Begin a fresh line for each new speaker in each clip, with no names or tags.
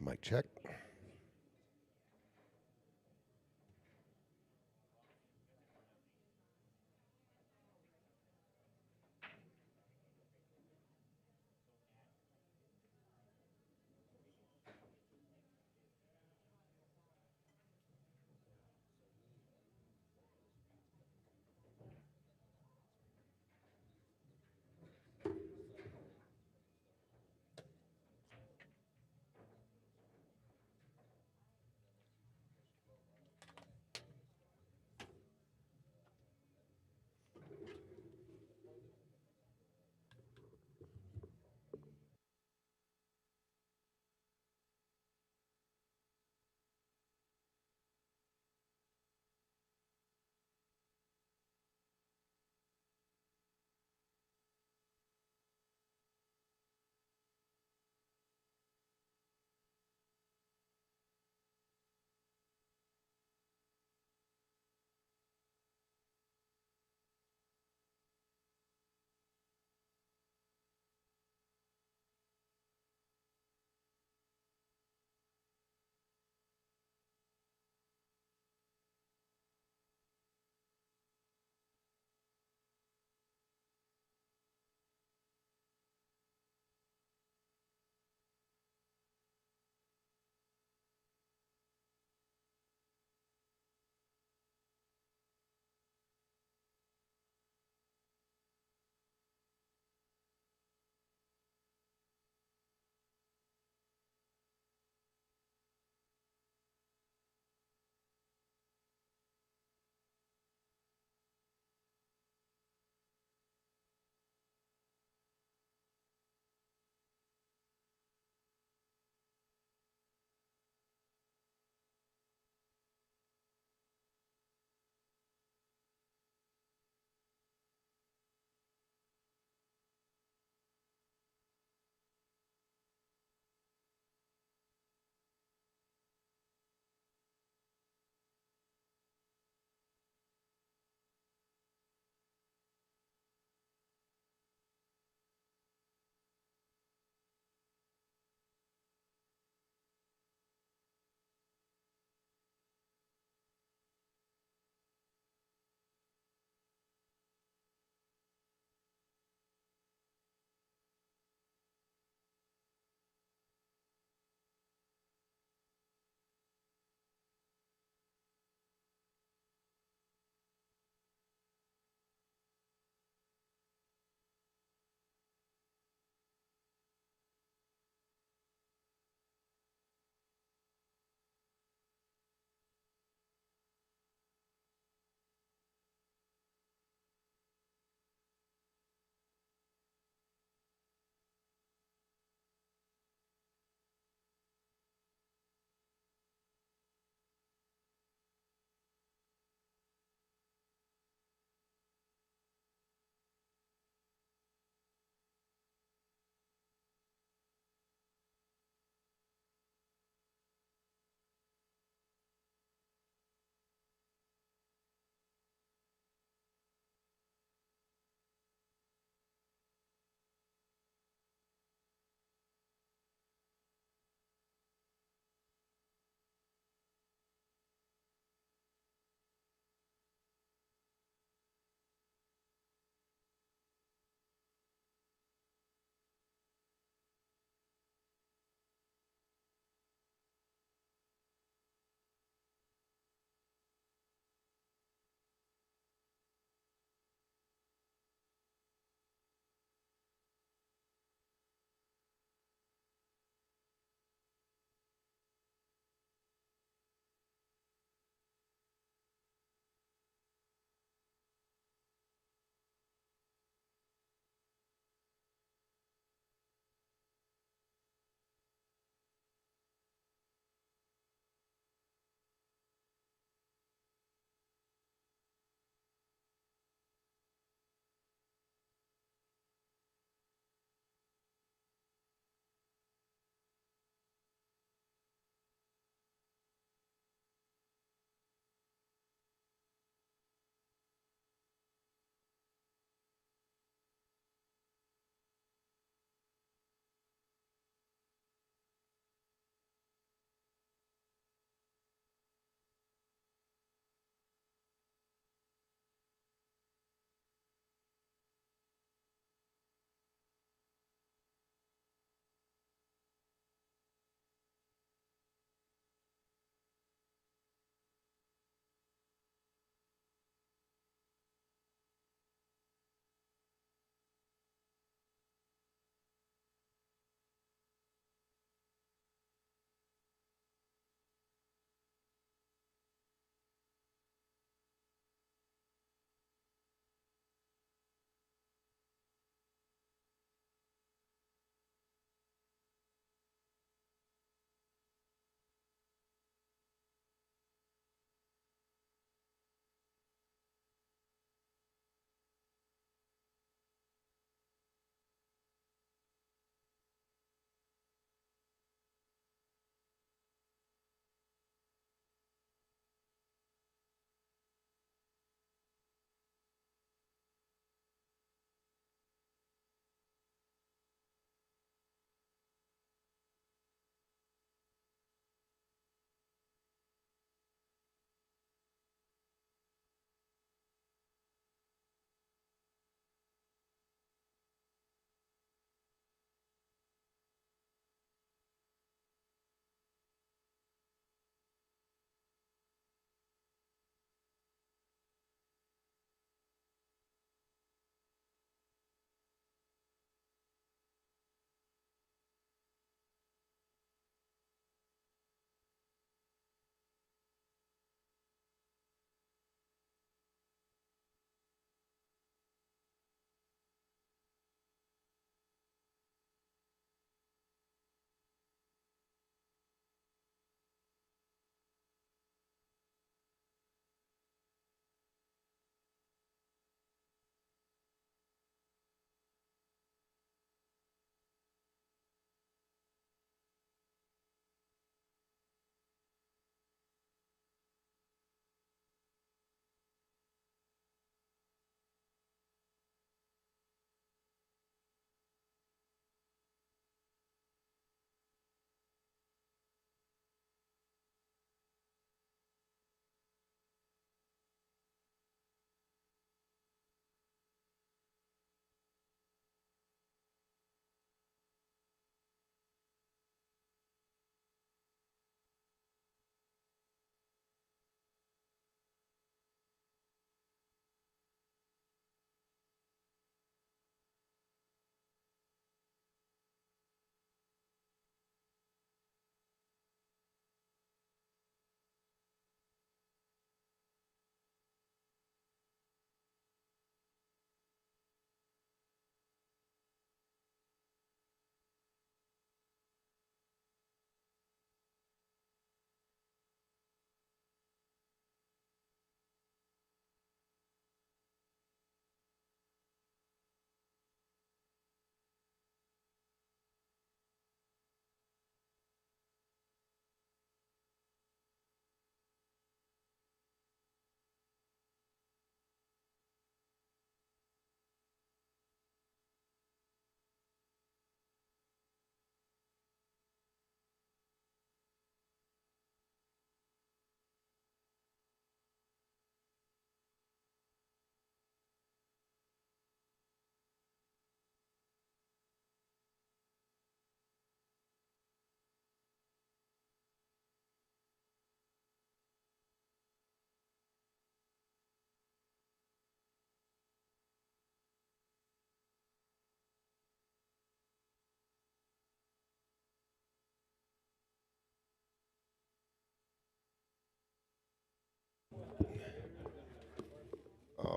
Mic check.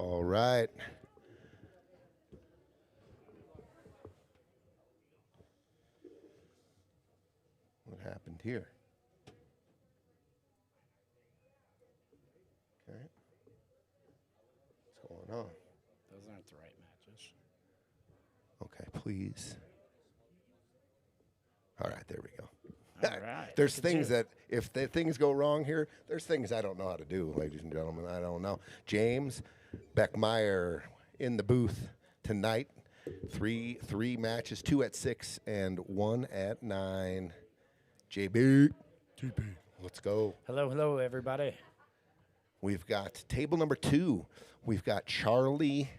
All right. What happened here? Okay. What's going on?
Those aren't the right matches.
Okay, please. All right, there we go.
All right.
There's
look at
things
you.
that, if the things go wrong here, there's things I don't know how to do, ladies and gentlemen. I don't know. James Beckmeyer in the booth tonight. Three matches, 2 at 6 and 1 at 9. JB. Let's go.
Hello, everybody.
We've got table number 2. We've got Charlie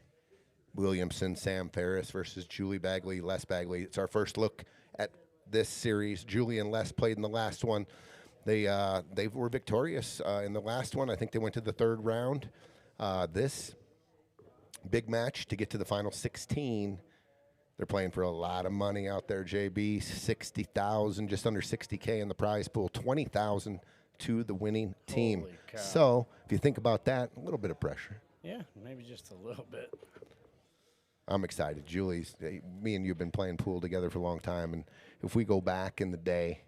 Williamson, Sam Ferris versus Julie Bagley, Les Bagley. It's our first look at this series. Julie and Les played in the last one. They were victorious in the last one. I think they went to the 3rd round. This big match to get to the final 16. They're playing for a lot of money out there, JB. 60,000, just under 60K in the prize pool. 20,000 to the winning team.
Holy cow.
So if you think about that, a little bit of pressure.
Yeah, maybe just a little bit.
I'm excited. Julie's, me and you have been playing pool together for a long time, and if we go back in the day,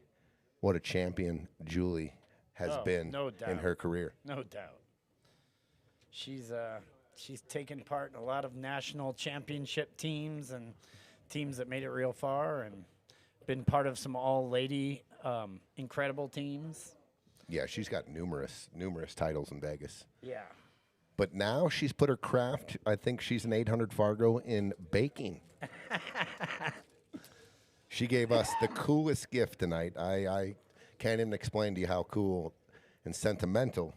what a champion Julie has been
no
in
doubt.
her career.
No doubt. She's taken part in a lot of national championship teams and teams that made it real far, and been part of some all-lady incredible teams.
Yeah, she's got numerous titles in Vegas.
Yeah.
But now she's put her craft, I think she's an 800 Fargo in baking. She gave us the coolest gift tonight. I can't even explain to you how cool and sentimental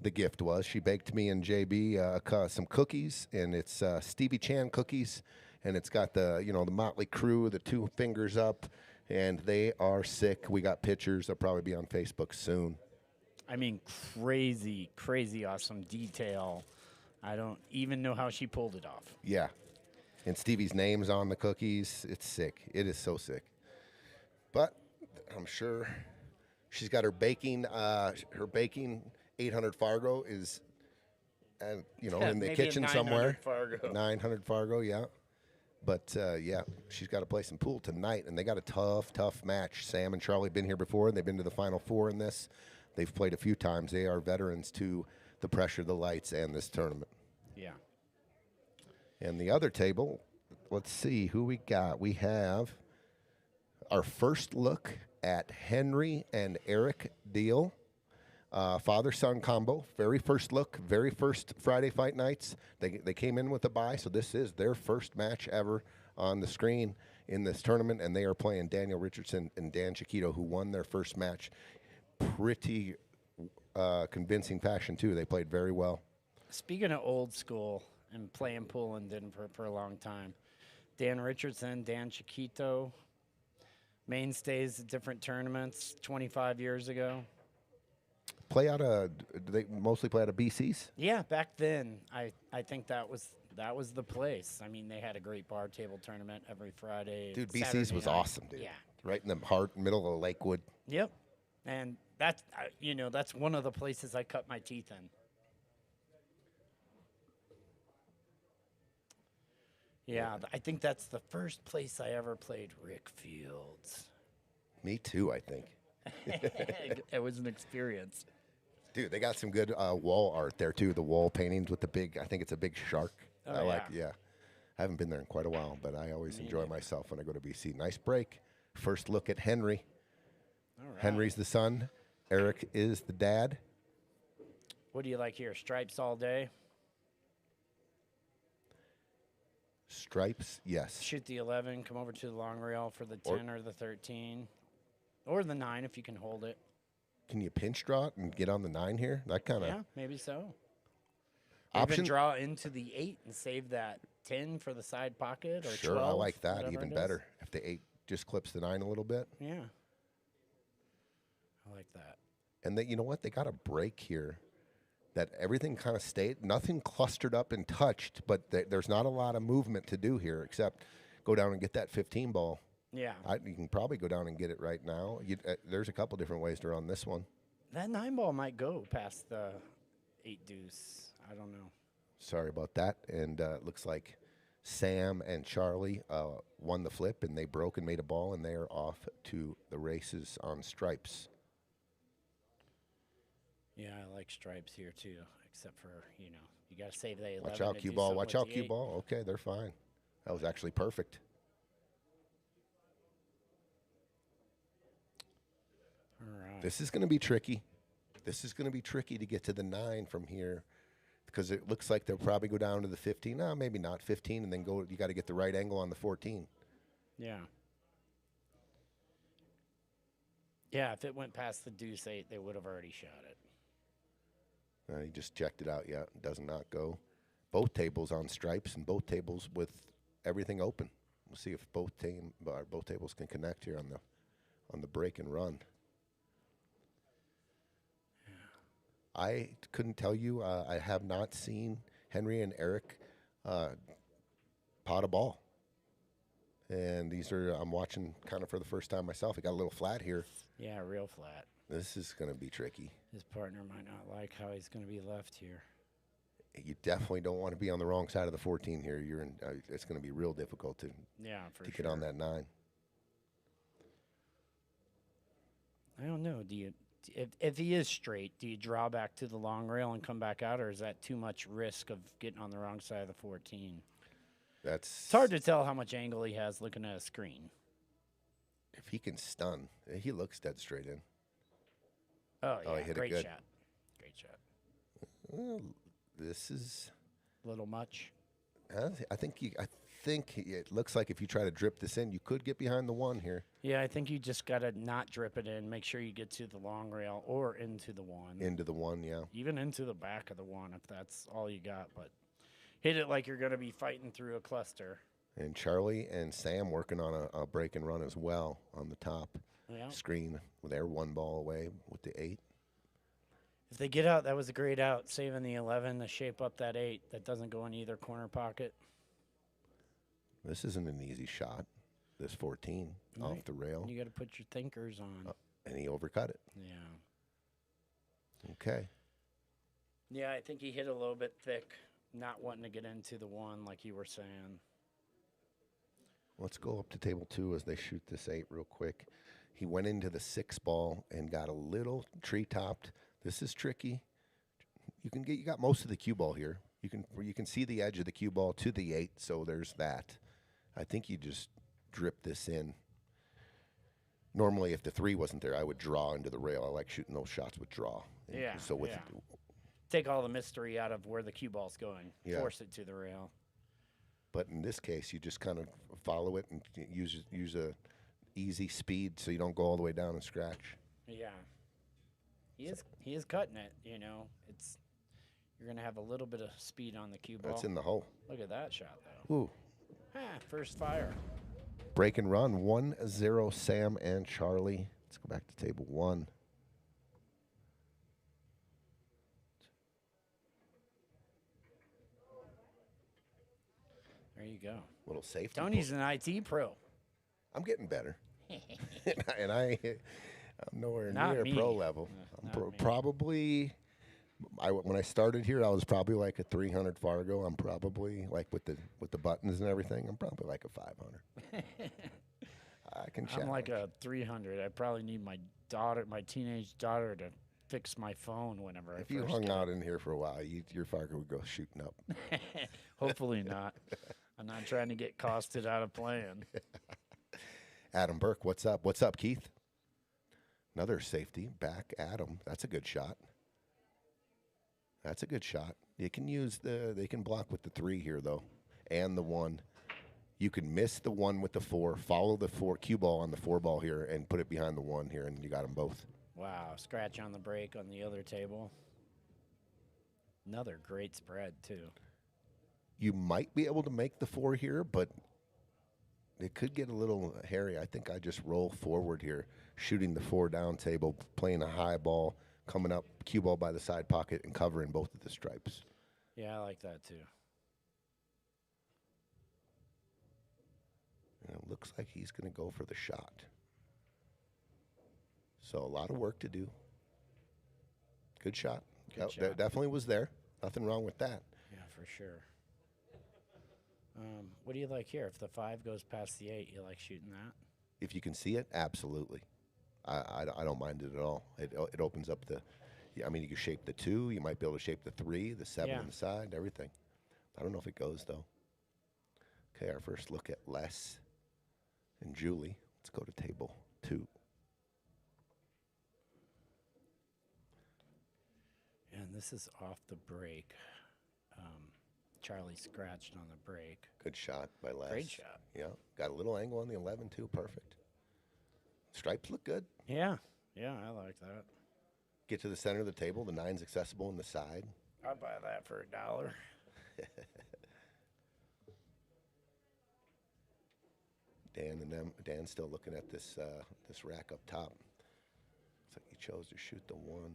the gift was. She baked me and JB some cookies, and it's Stevie Chan cookies, and it's got the Motley Crue, the 2 fingers up, and they are sick. We got pictures. They'll probably be on Facebook soon.
I mean, crazy awesome detail. I don't even know how she pulled it off.
Yeah. And Stevie's name's on the cookies. It's sick. It is so sick. But I'm sure she's got her baking 800 Fargo is in the
maybe a
kitchen
900
somewhere.
Fargo.
900 Fargo, yeah. But, she's got to play some pool tonight, and they got a tough match. Sam and Charlie have been here before, and they've been to the Final Four in this. They've played a few times. They are veterans to the pressure, the lights, and this tournament.
Yeah.
And the other table, let's see who we got. We have our first look at Henry and Arik Diehl, father-son combo. Very first look, very first Friday fight nights. They came in with a bye, so this is their first match ever on the screen in this tournament, and they are playing Daniel Richardson and Dan Chiquito, who won their first match pretty convincing fashion, too. They played very well.
Speaking of old school and playing pool in Denver for a long time, Dan Richardson, Dan Chiquito, mainstays at different tournaments 25 years ago.
Do they mostly play out of BC's?
Yeah, back then, I think that was the place. I mean, they had a great bar table tournament every Friday.
Dude, BC's
Saturday
was
night.
awesome, dude.
Yeah.
Right in the middle of Lakewood.
Yep. And that's that's one of the places I cut my teeth in. Yeah, I think that's the first place I ever played Rick Fields.
Me too, I think.
It was an experience.
Dude, they got some good wall art there, too. The wall paintings with I think it's a big shark.
Oh,
I haven't been there in quite a while, but I always enjoy myself when I go to BC. Nice break. First look at Henry.
All right.
Henry's the son. Arik is the dad.
What do you like here? Stripes all day?
Stripes, yes.
Shoot the 11, come over to the long rail for the 10 or the 13. Or the 9 if you can hold it.
Can you pinch draw it and get on the 9 here? That kind of
Yeah, maybe so.
option.
Even draw into the 8 and save that 10 for the side pocket or
Sure,
12.
I like that
whatever
even
it is.
better. If the 8 just clips the 9 a little bit.
Yeah. I like that.
And you know what? They got a break here that everything kind of stayed, nothing clustered up and touched, but there's not a lot of movement to do here except go down and get that 15 ball.
Yeah.
You can probably go down and get it right now. There's a couple different ways to run this one.
That 9 ball might go past the 8 deuce. I don't know.
Sorry about that. And it looks like Sam and Charlie won the flip, and they broke and made a ball, and they are off to the races on stripes.
Yeah, I like stripes here too, except for, you got to save the 11.
Watch out,
to
cue
do
ball.
something
Watch
with
out,
the
cue
8.
ball. Okay, they're fine. That was actually perfect.
All right.
This is going to be tricky. This is going to be tricky to get to the 9 from here, because it looks like they'll probably go down to the 15. No, maybe not 15, and then go. You got to get the right angle on the 14.
Yeah. Yeah, if it went past the deuce 8, they would have already shot it.
He just checked it out. Yeah, it does not go. Both tables on stripes and both tables with everything open. We'll see if both tables can connect here on the break and run. Yeah. I couldn't tell you. I have not seen Henry and Arik pot a ball. And these are, I'm watching kind of for the first time myself. It got a little flat here.
Yeah, real flat.
This is going to be tricky.
His partner might not like how he's going to be left here.
You definitely don't want to be on the wrong side of the 14 here. You're in. It's going to be real difficult to get on that 9.
I don't know. If he is straight, do you draw back to the long rail and come back out, or is that too much risk of getting on the wrong side of the 14? It's hard to tell how much angle he has looking at a screen.
If he can stun, he looks dead straight in.
Oh, yeah,
he hit
great
it good.
shot. Great shot.
Well, this is
A little much.
I think it looks like if you try to drip this in, you could get behind the 1 here.
Yeah, I think you just got to not drip it in. Make sure you get to the long rail or into the 1.
Into the 1, yeah.
Even into the back of the 1 if that's all you got. But hit it like you're going to be fighting through a cluster.
And Charlie and Sam working on a break and run as well on the top screen. They're 1 ball away with the 8.
If they get out, that was a great out, saving the 11 to shape up that 8 that doesn't go in either corner pocket.
This isn't an easy shot, this 14 off the rail.
You got to put your thinkers on.
And he overcut it.
Yeah.
Okay.
Yeah, I think he hit a little bit thick, not wanting to get into the 1 like you were saying.
Let's go up to table 2 as they shoot this 8 real quick. He went into the 6 ball and got a little tree-topped. This is tricky. You got most of the cue ball here. You can see the edge of the cue ball to the 8, so there's that. I think you just drip this in. Normally, if the 3 wasn't there, I would draw into the rail. I like shooting those shots with draw.
Yeah.
So with
take all the mystery out of where the cue ball's going.
Yeah.
Force it to the rail.
But in this case, you just kind of follow it and use a easy speed so you don't go all the way down and scratch.
Yeah. He is cutting it, you're gonna have a little bit of speed on the cue ball.
That's in the hole.
Look at that shot though.
Ooh.
First fire.
Break and run, 1-0 Sam and Charlie. Let's go back to table 1.
There you go.
Little safety.
Tony's an IT pro.
I'm getting better. and I'm nowhere
Not
near
me.
pro level.
Not
I'm
me.
Probably, when I started here, I was probably like a 300 Fargo. I'm probably like with the buttons and everything. I'm probably like a 500. I can.
I'm like a 300. I probably need my teenage daughter, to fix my phone whenever
If
I
you
first
hung
get
out in here for a while, your Fargo would go shooting up.
it. Hopefully not. I'm not trying to get costed out of playing.
Adam Burke, what's up? What's up, Keith? Another safety back. Adam, that's a good shot. That's a good shot. They can block with the 3 here though, and the 1. You can miss the 1 with the 4, follow the 4 cue ball on the 4 ball here, and put it behind the 1 here, and you got them both.
Wow, scratch on the break on the other table. Another great spread too.
You might be able to make the 4 here, but it could get a little hairy. I think I just roll forward here, shooting the 4 down table, playing a high ball, coming up, cue ball by the side pocket, and covering both of the stripes.
Yeah, I like that too.
And it looks like he's going to go for the shot. So a lot of work to do. Good shot.
Good shot.
That definitely was there. Nothing wrong with that.
Yeah, for sure. What do you like here? If the 5 goes past the 8, you like shooting that?
If you can see it, absolutely. I don't mind it at all. It opens up the. Yeah, I mean, you can shape the 2. You might be able to shape the 3, the 7
Yeah.
on the side, everything. I don't know if it goes though. Okay, our first look at Les and Julie. Let's go to table 2.
And this is off the break. Charlie scratched on the break.
Good shot by Les.
Great shot.
Yeah, got a little angle on the 11 too. Perfect. Stripes look good.
Yeah, I like that.
Get to the center of the table. The 9's accessible on the side.
I'd buy that for $1.
Dan's still looking at this this rack up top. Looks like he chose to shoot the 1.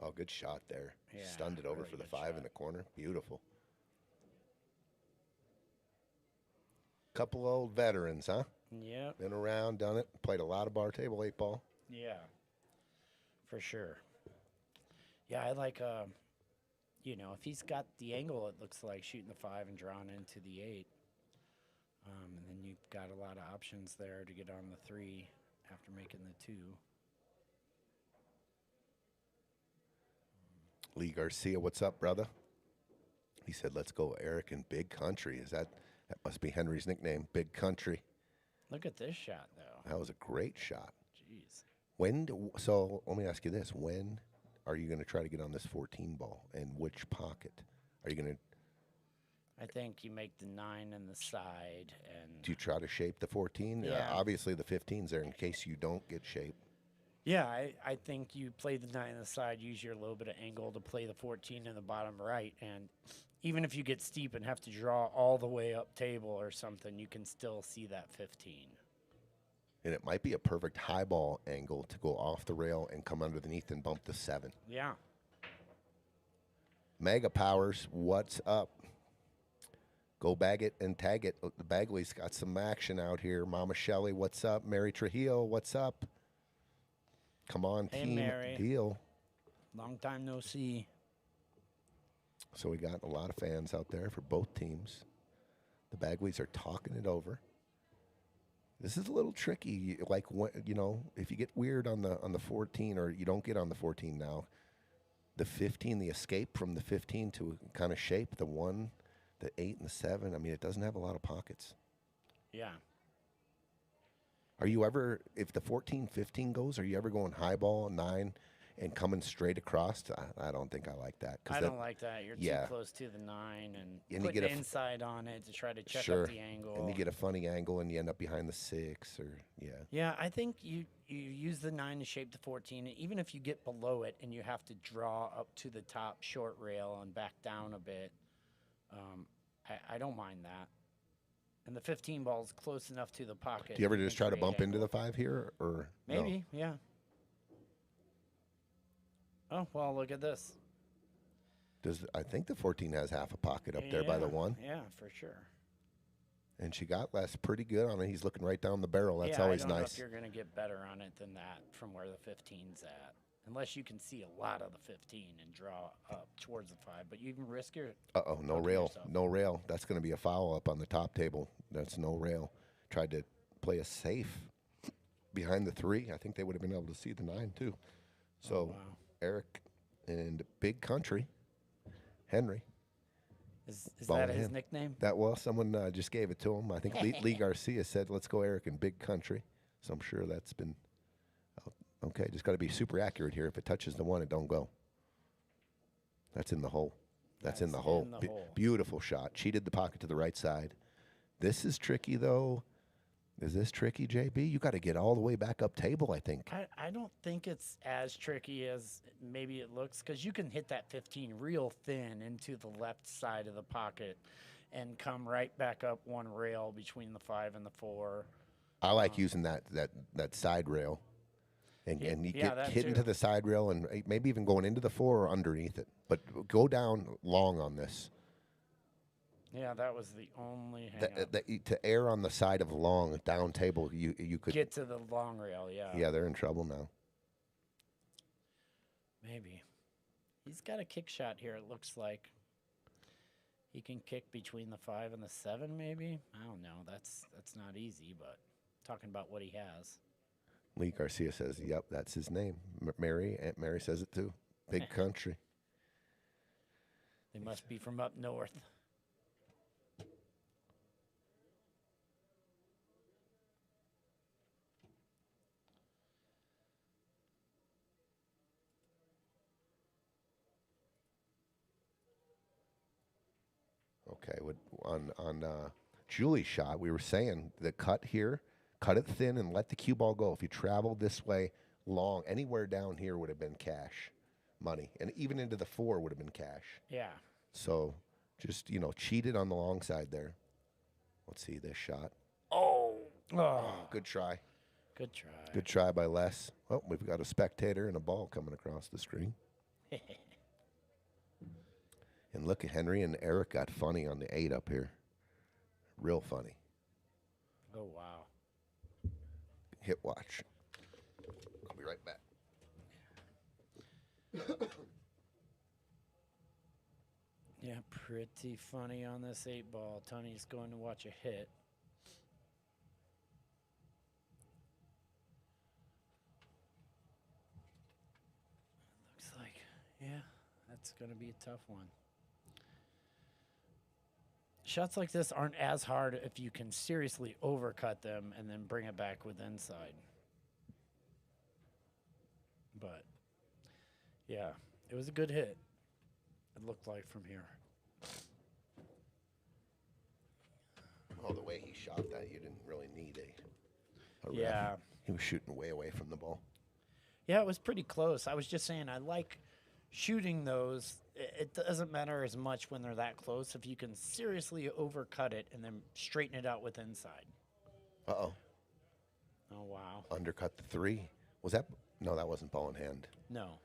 Oh, good shot there.
Yeah,
Stunned it over
really
for the
good
5 in
shot.
the corner. Beautiful. Couple old veterans, huh?
Yep.
Been around, done it. Played a lot of bar table 8 ball.
Yeah, for sure. Yeah, I like, if he's got the angle, it looks like shooting the 5 and drawing into the 8. And then you've got a lot of options there to get on the 3 after making the 2.
Lee Garcia, what's up, brother? He said, let's go, Arik in Big Country. That must be Henry's nickname, Big Country.
Look at this shot, though.
That was a great shot.
Jeez.
So let me ask you this. When are you going to try to get on this 14 ball? And which pocket? Are you going to...
I think you make the 9 in the side. And
Do you try to shape the 14?
Yeah.
Obviously, the 15's there in case you don't get shape.
yeah, I think you play the 9 in the side, use your little bit of angle to play the 14 in the bottom right. And even if you get steep and have to draw all the way up table or something, you can still see that 15.
And it might be a perfect high ball angle to go off the rail and come underneath and bump the 7.
Yeah.
Mega Powers, what's up? Go bag it and tag it. The Bagley's got some action out here. Mama Shelley, what's up? Mary Trujillo, what's up? Come on,
Hey,
team
Mary.
Diehl.
Long time no see.
So we got a lot of fans out there for both teams. The Bagleys are talking it over. This is a little tricky. Like, if you get weird on the 14 or you don't get on the 14 now, the 15, the escape from the 15 to kind of shape the 1, the 8, and the 7. I mean, it doesn't have a lot of pockets.
Yeah.
Are you ever, if the 14, 15 goes, are you ever going high ball, 9, and coming straight across? I don't think I like that.
I don't like that. You're
yeah.
too close to the 9 and
you
putting
get
the inside on it to try to check
Sure.
up the angle.
And you get a funny angle and you end up behind the 6 or, yeah.
Yeah, I think you use the 9 to shape the 14. And even if you get below it and you have to draw up to the top short rail and back down a bit, I don't mind that. And the 15 ball is close enough to the pocket.
Do you ever
can
just try to
create
bump into
angle.
the 5 here or no?
Maybe, yeah. Oh, well, look at this.
I think the 14 has half a pocket up there by the 1.
Yeah, for sure.
And she got Les pretty good on it. He's looking right down the barrel. That's
yeah,
always
I don't know
nice.
if you're going to get better on it than that from where the 15's at. Unless you can see a lot of the 15 and draw up towards the 5. But you can risk your...
Uh-oh, no
hooking
rail.
yourself.
No rail. That's going to be a foul up on the top table. That's no rail. Tried to play a safe behind the 3. I think they would have been able to see the 9 too. So,
wow.
Arik and Big Country, Henry.
Is
Balling
that his
in.
nickname?
Someone just gave it to him. I think Lee Garcia said, let's go Arik and Big Country. So I'm sure that's been... Okay, just got to be super accurate here. If it touches the 1, it don't go. That's in the hole. That's in the hole.
in the hole.
Beautiful shot. Cheated the pocket to the right side. This is tricky, though. Is this tricky, JB? You got to get all the way back up table, I think.
I don't think it's as tricky as maybe it looks because you can hit that 15 real thin into the left side of the pocket and come right back up 1 rail between the 5 and the 4.
I like using that side rail. And you get hit into the side rail and maybe even going into the 4 or underneath it. But go down long on this.
Yeah, that was the only hang up.
To err on the side of long down table, you could
Get to the long rail, yeah.
Yeah, they're in trouble now.
Maybe. He's got a kick shot here, it looks like. He can kick between the 5 and the 7, maybe? I don't know. That's not easy, but talking about what he has.
Lee Garcia says, "Yep, that's his name." Marye, Aunt Mary says it too. Big country.
They must be from up north.
Okay, on Julie's shot, we were saying the cut here, cut it thin and let the cue ball go. If you traveled this way long, anywhere down here would have been cash money, and even into the 4 would have been cash.
Yeah.
So just, cheated on the long side there. Let's see this shot.
Oh.
Good try.
Good try.
Good try by Les. Well, we've got a spectator and a ball coming across the screen. And look at Henry and Arik got funny on the 8 up here. Real funny.
Oh, wow.
Hit watch. I'll be right back.
Yeah, pretty funny on this 8 ball. Tony's going to watch a hit. Looks like, yeah, that's going to be a tough one. Shots like this aren't as hard if you can seriously overcut them and then bring it back with inside. But, yeah, it was a good hit. It looked like from here.
Oh, the way he shot that, you didn't really need a ref.
Yeah.
He was shooting way away from the ball.
Yeah, it was pretty close. I was just saying I like shooting those. It doesn't matter as much when they're that close if you can seriously overcut it and then straighten it out with inside.
Uh-oh.
Oh, wow.
Undercut the 3. Was that? No, that wasn't ball in hand.
No.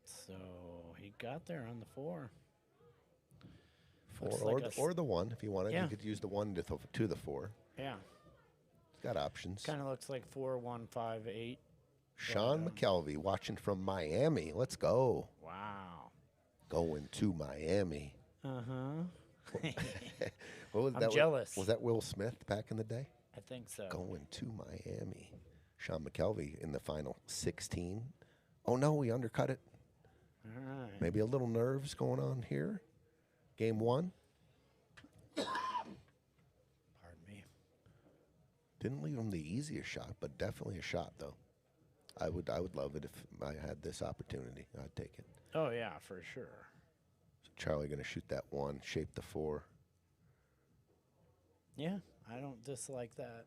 So he got there on the 4.
4 or the 1 if you wanted.
Yeah.
You could use the 1 to the 4.
Yeah.
It's got options.
Kind of looks like 4, 1, 5, 8.
Sean McKelvey watching from Miami. Let's go.
Wow.
Going to Miami.
Uh-huh.
What was
I'm
that?
jealous.
Was that Will Smith back in the day?
I think so.
Going to Miami. Sean McKelvey in the final 16. Oh, no, he undercut it.
All right.
Maybe a little nerves going on here. Game 1.
Pardon me.
Didn't leave him the easiest shot, but definitely a shot, though. I would love it if I had this opportunity. I'd take it.
Oh, yeah, for sure.
So Charlie going to shoot that 1, shape the 4.
Yeah, I don't dislike that.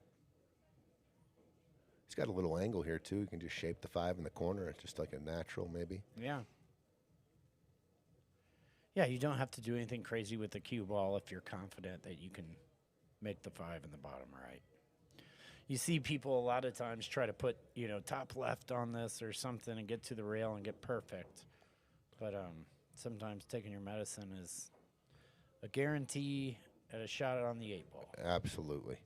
He's got a little angle here, too. He can just shape the 5 in the corner. It's just like a natural, maybe.
Yeah. Yeah, you don't have to do anything crazy with the cue ball if you're confident that you can make the 5 in the bottom right. You see people a lot of times try to put, top left on this or something and get to the rail and get perfect. But sometimes taking your medicine is a guarantee at a shot on the 8 ball.
Absolutely.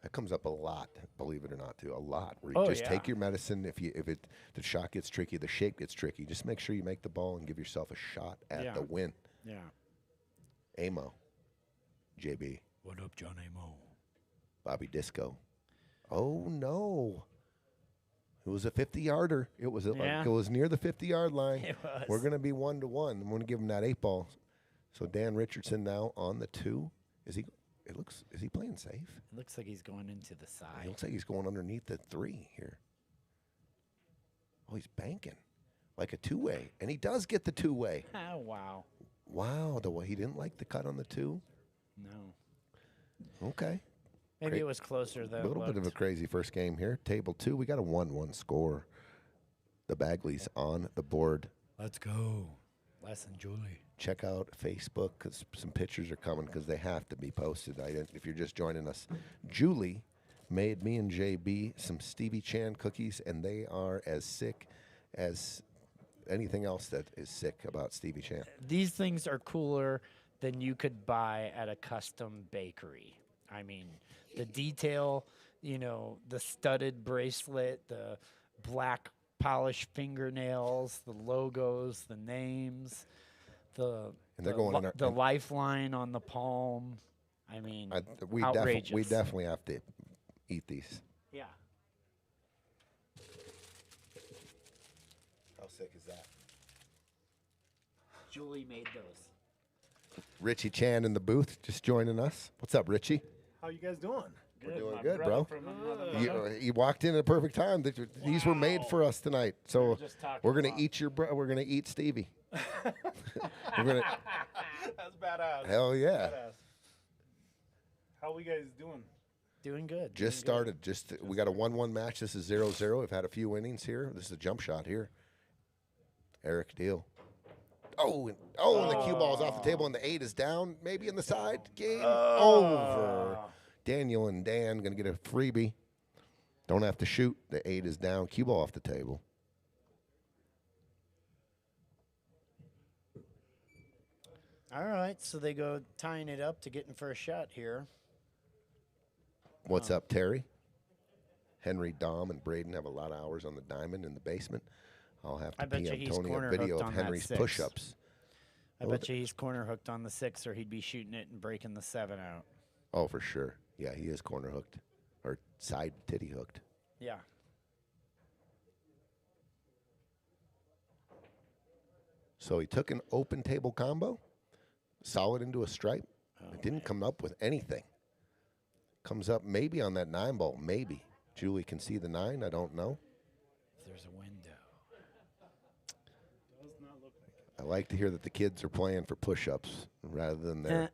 That comes up a lot, believe it or not, too. A lot. Where you just take your medicine. If the shot gets tricky, the shape gets tricky. Just make sure you make the ball and give yourself a shot at the win.
Yeah.
Amo. JB.
What up, John Amo?
Bobby Disco. Oh, no. It was a 50-yarder. It was it was near the 50-yard line.
It was.
We're going to be 1-1. I'm going to give him that 8 ball. So Dan Richardson now on the 2. Is he playing safe?
It looks like he's going into the side.
It looks like he's going underneath the 3 here. Oh, he's banking like a 2-way. And he does get the 2-way.
Oh, wow.
Wow, the way he didn't like the cut on the 2.
No.
Okay.
Maybe it was closer than
A little bit of a crazy first game here. Table 2, we got a 1-1 score. The Bagleys on the board.
Let's go. Les and Julie.
Check out Facebook because some pictures are coming because they have to be posted. If you're just joining us, Julie made me and JB some Stevie Chan cookies, and they are as sick as anything else that is sick about Stevie Chan.
These things are cooler than you could buy at a custom bakery. I mean, the detail, the studded bracelet, the black polished fingernails, the logos, the names,
And they're going in our,
the lifeline on the palm. I mean,
we
outrageous.
definitely have to eat these.
Yeah.
How sick is that?
Julie made those.
Richie Chan in the booth just joining us. What's up, Richie?
How you guys doing?
We're doing good, bro. You walked in at a perfect time. These were made for us tonight. So we're gonna eat we're gonna eat Stevie. We're gonna.
That's badass.
Hell yeah.
Badass. How we guys doing?
Doing good.
Just started. We got a 1-1 match. This is 0-0. We've had a few innings here. This is a jump shot here. Arik Diehl. And the cue ball's off the table, and the 8 is down. Maybe in the side. Game over. Daniel and Dan going to get a freebie. Don't have to shoot. The 8 is down. Cue ball off the table.
All right, so they go tying it up to getting first shot here.
What's up, Terry? Henry, Dom, and Braden have a lot of hours on the diamond in the basement. I'll have to
bet you he's
PM Tony a
corner
video
hooked
of
on that
Henry's
6.
push-ups.
I bet you he's corner hooked on the 6, or he'd be shooting it and breaking the 7 out.
Oh, for sure. Yeah, he is corner hooked or side titty hooked.
Yeah.
So he took an open table combo, solid into a stripe. It didn't come up with anything. Comes up maybe on that 9 ball, maybe. Julie can see the 9. I don't know.
If there's a window.
Does not look like it.
I like to hear that the kids are playing for push-ups rather than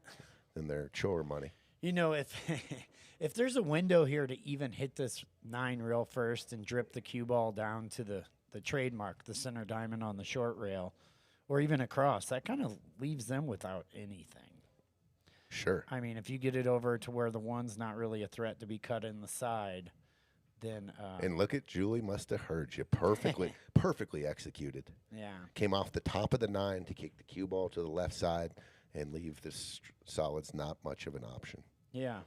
their chore money.
If there's a window here to even hit this 9 rail first and drip the cue ball down to the trademark, the center diamond on the short rail, or even across, that kind of leaves them without anything.
Sure.
I mean, if you get it over to where the 1's not really a threat to be cut in the side, then
And look at Julie must have heard you perfectly executed.
yeah.
Came off the top of the 9 to kick the cue ball to the left side and leave this solids not much of an option.
Yeah.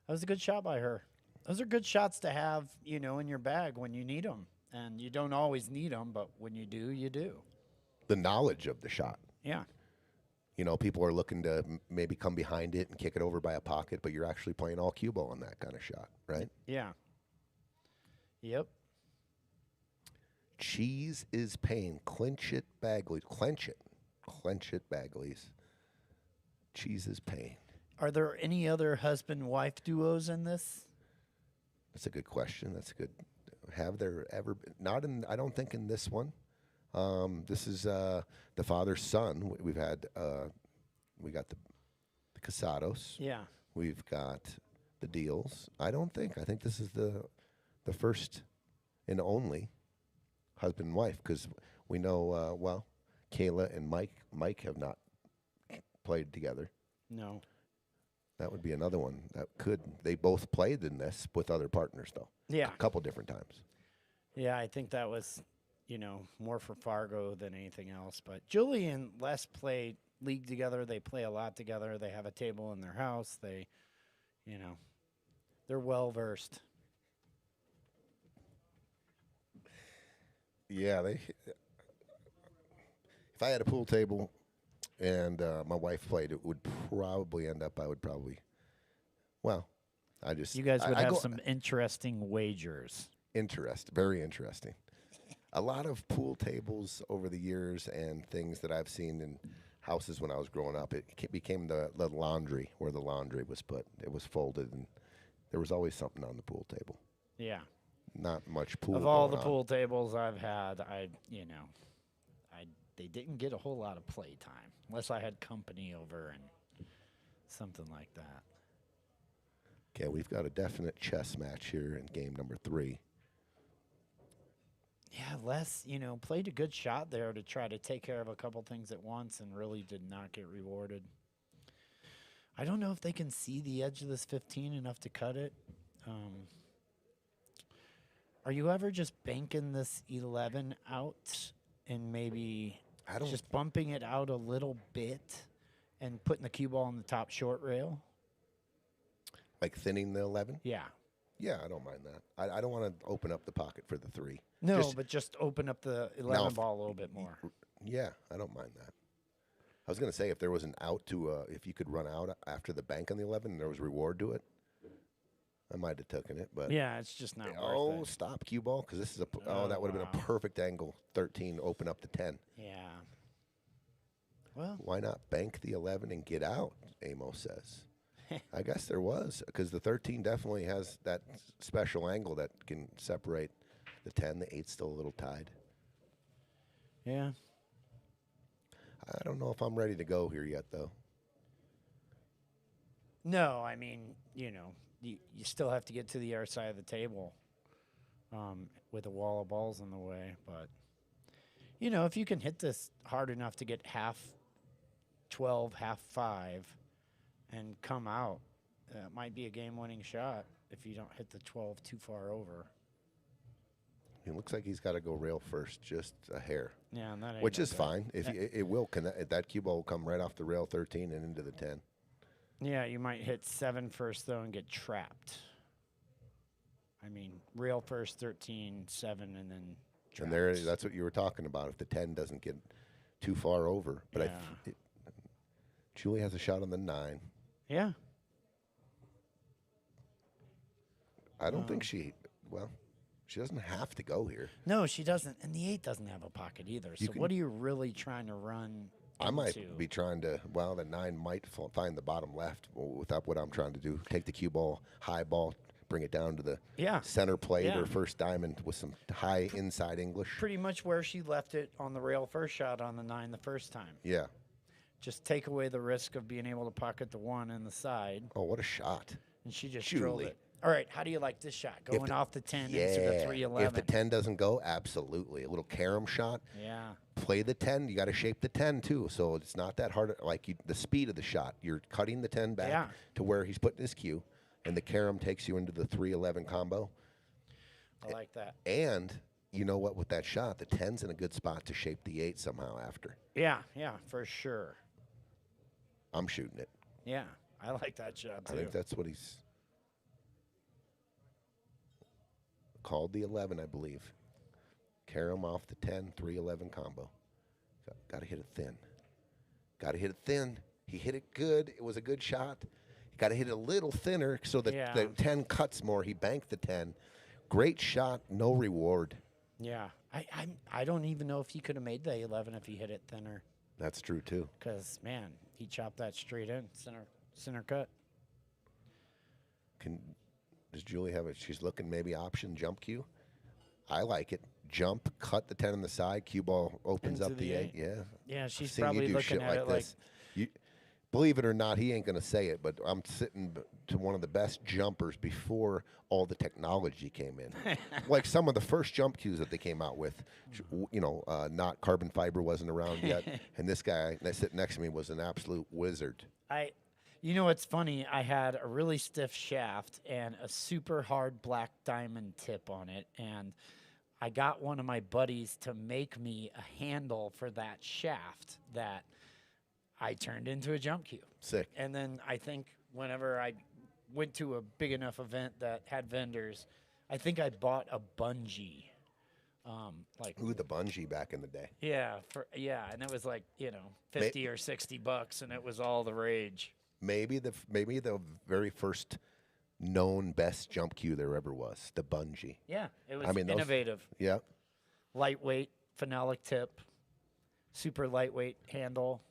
That was a good shot by her. Those are good shots to have, in your bag when you need them. And you don't always need them, but when you do, you do.
The knowledge of the shot.
Yeah.
People are looking to maybe come behind it and kick it over by a pocket, but you're actually playing all cue ball on that kind of shot, right?
Yeah. Yep.
Cheese is pain. Clinch it, Bagley. Clench it. Clench it, Bagleys. Cheese is pain.
Are there any other husband-wife duos in this?
That's a good question. That's good. Have there ever been? Not in, I don't think in this one. This is the father-son. We've had, we got the Casados.
Yeah.
We've got the Diehls. I think this is the first and only husband and wife, because we know, Kayla and Mike have not played together.
No.
That would be another one that could. They both played in this with other partners, though.
Yeah.
A couple different times.
Yeah, I think that was, more for Fargo than anything else. But Julie and Les play league together. They play a lot together. They have a table in their house. They, they're well-versed.
Yeah, if I had a pool table and my wife played, it would probably end up.
You guys would have some interesting wagers.
Very interesting. A lot of pool tables over the years and things that I've seen in houses when I was growing up, it became the laundry, where the laundry was put. It was folded, and there was always something on the pool table.
Yeah.
Not much pool.
Of all
going
the
on.
pool tables I've had, they didn't get a whole lot of play time unless I had company over and something like that.
Okay, we've got a definite chess match here in game number 3.
Yeah, Les, played a good shot there to try to take care of a couple things at once and really did not get rewarded. I don't know if they can see the edge of this 15 enough to cut it. Are you ever just banking this 11 out and maybe
I don't.
just bumping it out a little bit and putting the cue ball on the top short rail?
Like thinning the 11?
Yeah.
Yeah, I don't mind that. I don't want to open up the pocket for the 3.
No,
Just-
but just open up the 11
if-
ball a little bit more.
Yeah, I don't mind that. I was going to say if there was an out to, if you could run out after the bank on the 11 and there was reward to it, I might have taken it. But
Yeah, it's just not
oh,
worth it.
stop cue ball because this is a.
Oh,
That would have been a
wow.
perfect angle. 13, open up the 10.
Yeah. Well,
Why not bank the 11 and get out? Amos says. I guess there was because the 13 definitely has that special angle that can separate the 10. The 8's still a little tied.
yeah.
I don't know if I'm ready to go here yet, though.
No, I mean, you still have to get to the other side of the table with a wall of balls in the way. But, if you can hit this hard enough to get half 12, half 5, and come out, it might be a game-winning shot if you don't hit the 12 too far over.
It looks like he's got to go rail first, just a hair,
Yeah, and that ain't
which
no
is
good.
fine. If it will connect, that cue ball will come right off the rail 13 and into the 10.
Yeah, you might hit 7 first, though, and get trapped. I mean, rail first, 13, 7, and then trapped.
And that's what you were talking about. If the 10 doesn't get too far over, but
Yeah.
Julie has a shot on the 9.
Yeah.
I don't think she doesn't have to go here.
No, she doesn't. And the 8 doesn't have a pocket either. So what are you really trying to run
I might
into?
be trying to, the 9 might find the bottom left without what I'm trying to do. Take the cue ball, high ball, bring it down to the
Yeah.
center plate
Yeah.
or first diamond with some high inside English.
Pretty much where she left it on the rail first shot on the 9 the first time.
Yeah.
Just take away the risk of being able to pocket the 1 in the side.
Oh, what a shot.
And she just drilled
Julie.
it. All right, how do you like this shot? Going off the 10 into the
If
311.
the 10 doesn't go, absolutely. A little carom shot.
Yeah.
Play the 10. You got to shape the 10 too. So it's not that hard. The speed of the shot. You're cutting the 10 back
Yeah.
to where he's putting his cue, and the carom takes you into the 311 combo.
I like that.
And you know what? With that shot, the 10's in a good spot to shape the 8 somehow after.
Yeah, for sure.
I'm shooting it.
Yeah, I like that shot, too.
I think that's what he's called the 11, I believe. Carom off the 10, 311 combo. Got to hit it thin. Got to hit it thin. He hit it good. It was a good shot. Got to hit it a little thinner so that
Yeah.
the 10 cuts more. He banked the 10. Great shot, no reward.
Yeah, I don't even know if he could have made the 11 if he hit it thinner.
That's true, too.
Because, man, he chopped that straight in, center cut.
Does Julie have it? She's looking maybe option jump cue. I like it. Jump, cut the 10 on the side. Cue ball opens
Into
up
the
the 8.
8.
Yeah.
Yeah,
I've
she's
seen you
probably
do
looking
shit
at it like,
this. Believe it or not, he ain't going to say it, but I'm sitting to one of the best jumpers before all the technology came in. Like some of the first jump cues that they came out with, not carbon fiber wasn't around yet. And this guy that sitting next to me was an absolute wizard.
you know what's funny? I had a really stiff shaft and a super hard black diamond tip on it, and I got one of my buddies to make me a handle for that shaft that I turned into a jump cue.
Sick.
And then I think whenever I went to a big enough event that had vendors, I think I bought a bungee.
Ooh, the bungee back in the day.
And it was like, $50 or $60, and it was all the rage.
Maybe the very first known best jump cue there ever was, the bungee.
Yeah, it was
I mean,
innovative.
Yeah.
Lightweight, phenolic tip, super lightweight handle.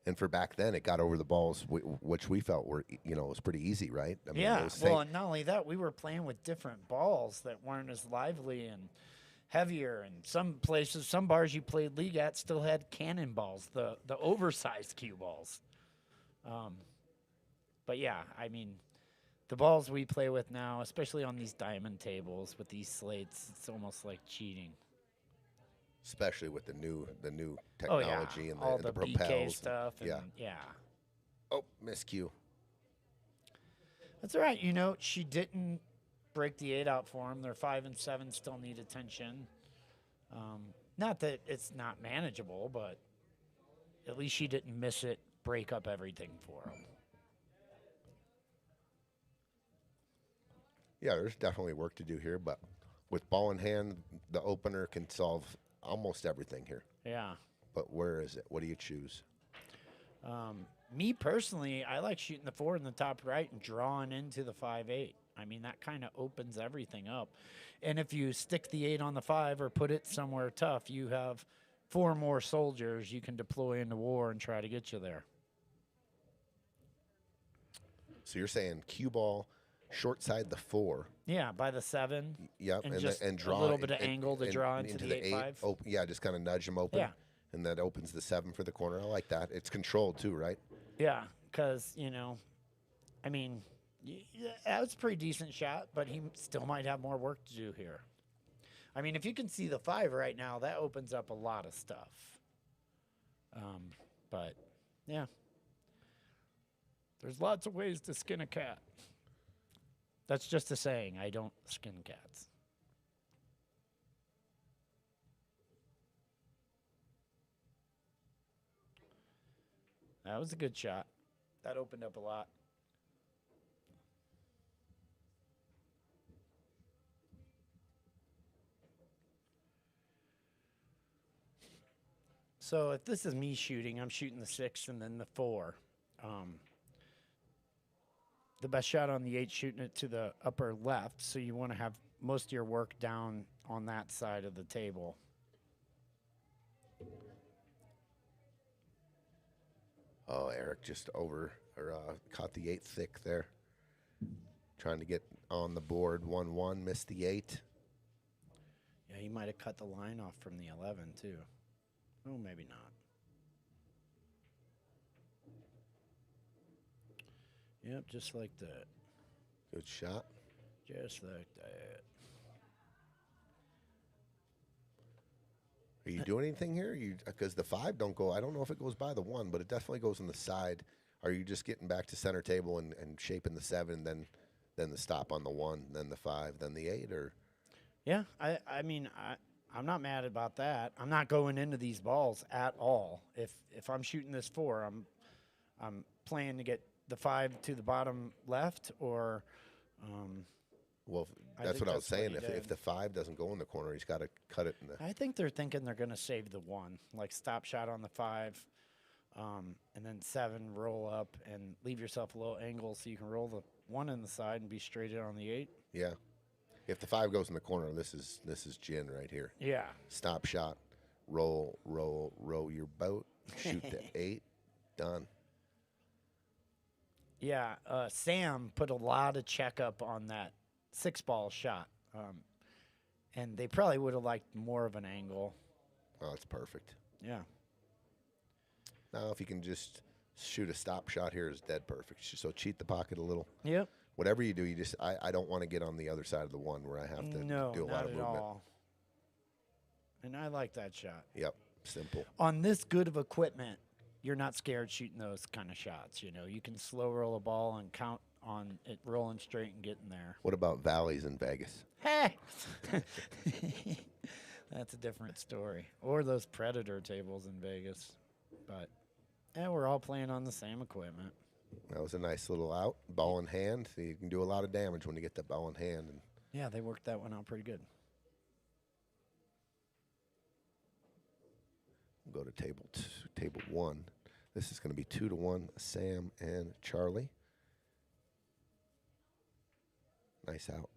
And for back then, it got over the balls, which we felt were, was pretty easy, right? I mean,
Yeah,
those
well, and not only that, we were playing with different balls that weren't as lively and heavier. And some places, some bars you played league at still had cannonballs, the oversized cue balls. But yeah, I mean, the balls we play with now, especially on these diamond tables with these slates, it's almost like cheating.
especially with the new
Oh
technology
yeah,
and
all
the
the BK
propels.
stuff. And
yeah. Oh, miscue.
That's all right. She didn't break the 8 out for them. Their 5 and 7 still need attention. Not that it's not manageable, but at least she didn't miss it, break up everything for them.
Yeah, there's definitely work to do here, but with ball in hand, the opener can solve almost everything here.
Yeah.
But where is it? What do you choose?
Me personally, I like shooting the 4 in the top right and drawing into the 5-8. I mean, that kind of opens everything up. And if you stick the 8 on the 5 or put it somewhere tough, you have 4 more soldiers you can deploy into war and try to get you there.
So you're saying cue ball, short side the 4.
Yeah, by the 7.
Yep,
And just
draw
a little bit of angle to draw into the 8-5.
Oh, yeah, just kind of nudge them open.
Yeah.
And that opens the 7 for the corner. I like that. It's controlled too, right?
Yeah, because, I mean, that was a pretty decent shot, but he still might have more work to do here. I mean, if you can see the 5 right now, that opens up a lot of stuff. But, yeah. There's lots of ways to skin a cat. That's just a saying. I don't skin cats. That was a good shot. That opened up a lot. So if this is me shooting, I'm shooting the 6 and then the 4. The best shot on the 8, shooting it to the upper left, so you want to have most of your work down on that side of the table.
Oh, Arik just caught the 8 thick there. Trying to get on the board 1-1, missed the 8.
Yeah, he might have cut the line off from the 11 too. Oh, maybe not. Yep, just like that.
Good shot.
Just like that.
Are you doing anything here? Because the 5 don't go. I don't know if it goes by the 1, but it definitely goes on the side. Are you just getting back to center table and shaping the 7, then the stop on the 1, then the 5, then the 8, or?
Yeah, I mean, I'm not mad about that. I'm not going into these balls at all. If I'm shooting this 4, I'm playing to get the 5 to the bottom left, or.
Well, that's what I was saying. If the 5 doesn't go in the corner, he's got to cut it in the.
I think they're thinking they're going to save the 1, like stop shot on the 5, and then 7 roll up and leave yourself a little angle so you can roll the 1 in the side and be straight in on the 8.
Yeah, if the 5 goes in the corner, this is gin right here.
Yeah.
Stop shot, roll your boat, shoot the 8, done.
Yeah, Sam put a lot of checkup on that 6-ball shot, and they probably would have liked more of an angle.
Oh, it's perfect.
Yeah.
Now, if you can just shoot a stop shot here, is dead perfect. So cheat the pocket a little.
Yep.
Whatever you do, I don't want to get on the other side of the 1 where I have to do a lot of
not at
movement.
all. And I like that shot.
Yep, simple.
On this good of equipment, you're not scared shooting those kind of shots. You can slow roll a ball and count on it rolling straight and getting there.
What about valleys in Vegas?
Hey! That's a different story. Or those Predator tables in Vegas. But, we're all playing on the same equipment.
That was a nice little out. Ball in hand. So you can do a lot of damage when you get the ball in hand. And
yeah, they worked that one out pretty good.
we'll go to table 1. This is going to be 2-1, Sam and Charlie. Nice out.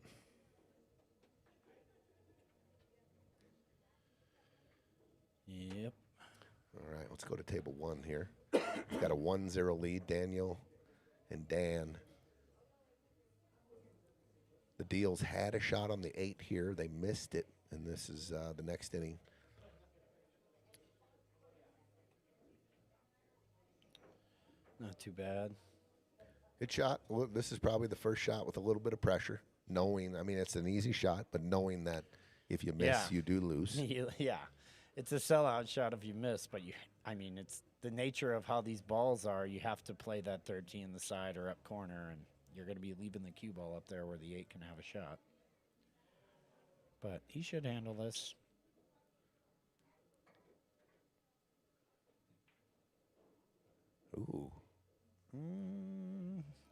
Yep.
All right, let's go to table 1 here. We've got a 1-0 lead, Daniel and Dan. The Diehl's had a shot on the 8 here. They missed it, and this is the next inning.
Not too bad.
Good shot. Well, this is probably the first shot with a little bit of pressure, knowing, I mean, it's an easy shot, but knowing that if you miss, you do lose.
Yeah. It's a sellout shot if you miss, but it's the nature of how these balls are. You have to play that 13 in the side or up corner, and you're going to be leaving the cue ball up there where the 8 can have a shot. But he should handle this.
Ooh.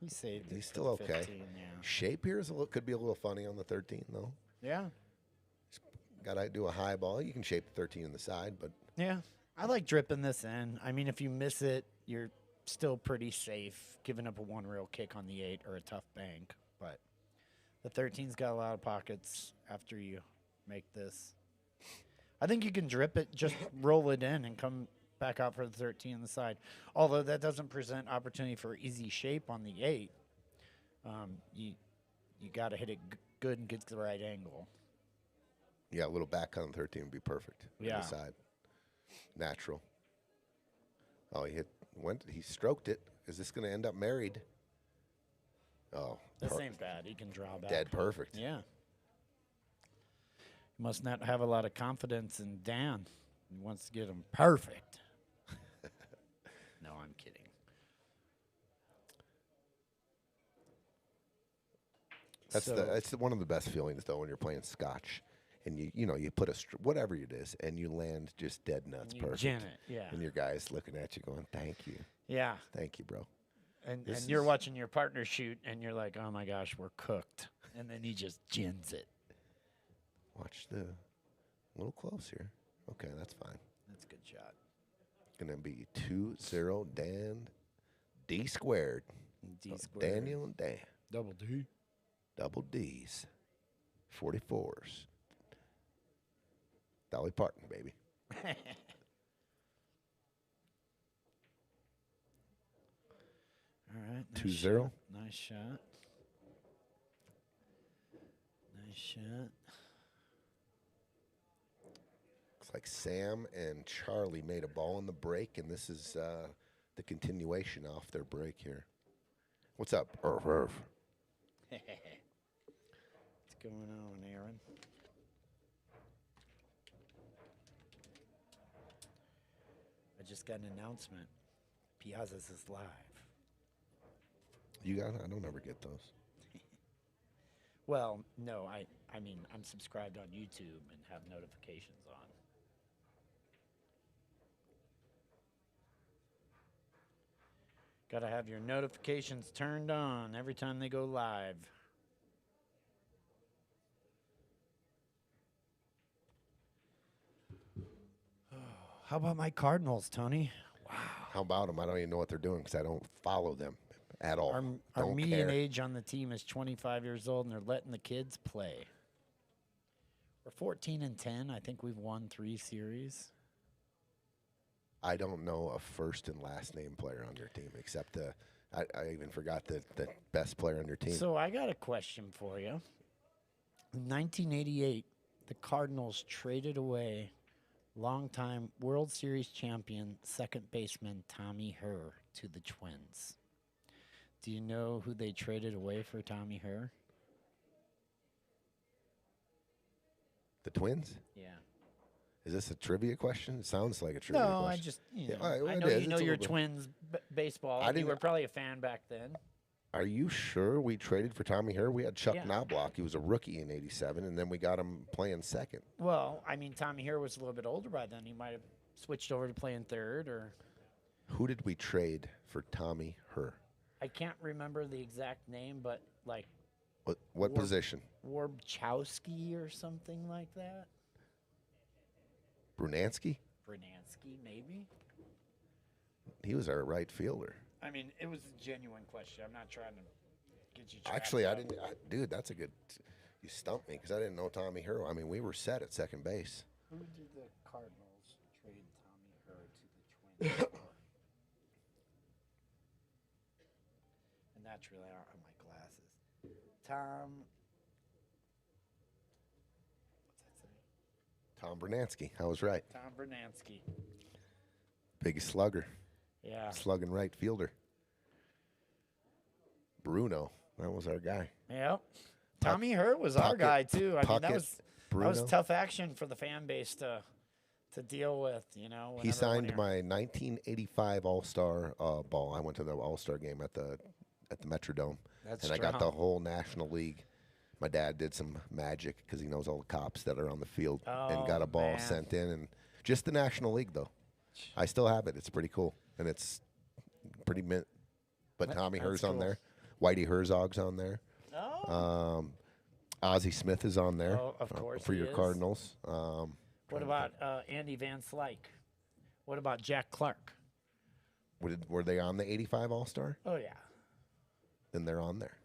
He saved it.
He's
for
still
the
okay.
15, yeah.
Shape here could be a little funny on the 13, though.
Yeah.
Got to do a high ball. You can shape the 13 in the side, but
Yeah. I like dripping this in. I mean, if you miss it, you're still pretty safe giving up a one rail kick on the 8 or a tough bank. But the 13's got a lot of pockets after you make this. I think you can drip it, just roll it in and come back out for the 13 on the side. Although that doesn't present opportunity for easy shape on the 8. You got to hit it good and get to the right angle.
yeah, a little back on 13 would be perfect. On
Yeah.
the side. Natural. Oh, he stroked it. Is this going to end up married? Oh,
This ain't bad. He can draw back.
dead perfect.
Yeah. He must not have a lot of confidence in Dan. He wants to get him perfect. No, I'm kidding.
That's one of the best feelings though when you're playing scotch, and you put whatever it is, and you land just dead nuts
You
perfect.
gin it, yeah.
And your guy's looking at you going, "Thank you,
Yeah.
thank you, bro."
And
This
you're
is-
watching your partner shoot, and you're like, oh my gosh, we're cooked. And then he just gins it.
Watch a little close here. Okay, that's fine.
That's a good shot.
Gonna be 2-0 Dan D squared.
D squared.
Daniel and Dan.
Double D.
Double D's. 44s. Dolly Parton, baby.
All right.
2-0.
Nice shot. Nice shot.
Looks like Sam and Charlie made a ball in the break, and this is the continuation off their break here. What's up? What's
What's going on, Aaron? I just got an announcement. Piazza's is live.
You got it? I don't ever get those.
Well, no, I mean, I'm subscribed on YouTube and have notifications on. Got to have your notifications turned on every time they go live. How about my Cardinals, Tony?
How about them? I don't even know what they're doing because I don't follow them at all.
Our
Don't
median
care.
age on the team is 25 years old, and they're letting the kids play. We're 14-10. I think we've won 3 series.
I don't know a first and last name player on your team except I even forgot the best player on your team.
So I got a question for you. In 1988, the Cardinals traded away longtime World Series champion second baseman Tommy Herr to the Twins. Do you know who they traded away for Tommy Herr?
The Twins?
Yeah.
Is this a trivia question? It sounds like a trivia
No,
question.
I just,
Yeah,
know,
all right, well,
I
it
know
is.
you
It's
know
a
your
little bit-
Twins baseball.
I
You
didn't-
were probably a fan back then.
Are you sure we traded for Tommy Herr? We had Chuck
Yeah.
Knobloch. He was a rookie in '87, and then we got him playing second.
Well, I mean, Tommy Herr was a little bit older by then. He might have switched over to playing third, or
Who did we trade for Tommy Herr?
I can't remember the exact name, but like
What
War-
position?
Warbchowski or something like that.
Brunansky?
Bernansky, maybe.
He was our right fielder.
I mean, it was a genuine question. I'm not trying to get you.
Actually, I
trapped
didn't.
up.
Dude, that's a good. You stumped me because I didn't know Tommy Herr. I mean, we were set at second base.
Who did the Cardinals trade Tommy Herr to the Twins for? And that's really on my glasses. Tom. What's that say?
Tom Brunansky. I was right.
Tom Bernansky.
Big slugger.
Yeah.
Slugging right fielder. Bruno. That was our guy.
Yep. Tommy Herr was our
Puckett-
guy too. I mean, that
Puckett,
was
Bruno.
tough action for the fan base to deal with. You know,
He
whenever one
signed
of your-
my 1985 All-Star ball. I went to the All-Star game at the Metrodome.
That's
and I got the
strong.
whole National League. My dad did some magic because he knows all the cops that are on the field and got
Oh,
a ball
man.
sent in, and just the National League though. I still have it. It's pretty cool, and it's pretty mint. But Tommy
That's
Her's on
cool.
there, Whitey Herzog's on there,
Oh.
Ozzie Smith is on there.
Oh, of course
for
he
your
is.
Cardinals.
What about Andy Van Slyke? What about Jack Clark?
Were they on the '85 All Star?
Oh yeah.
Then they're on there.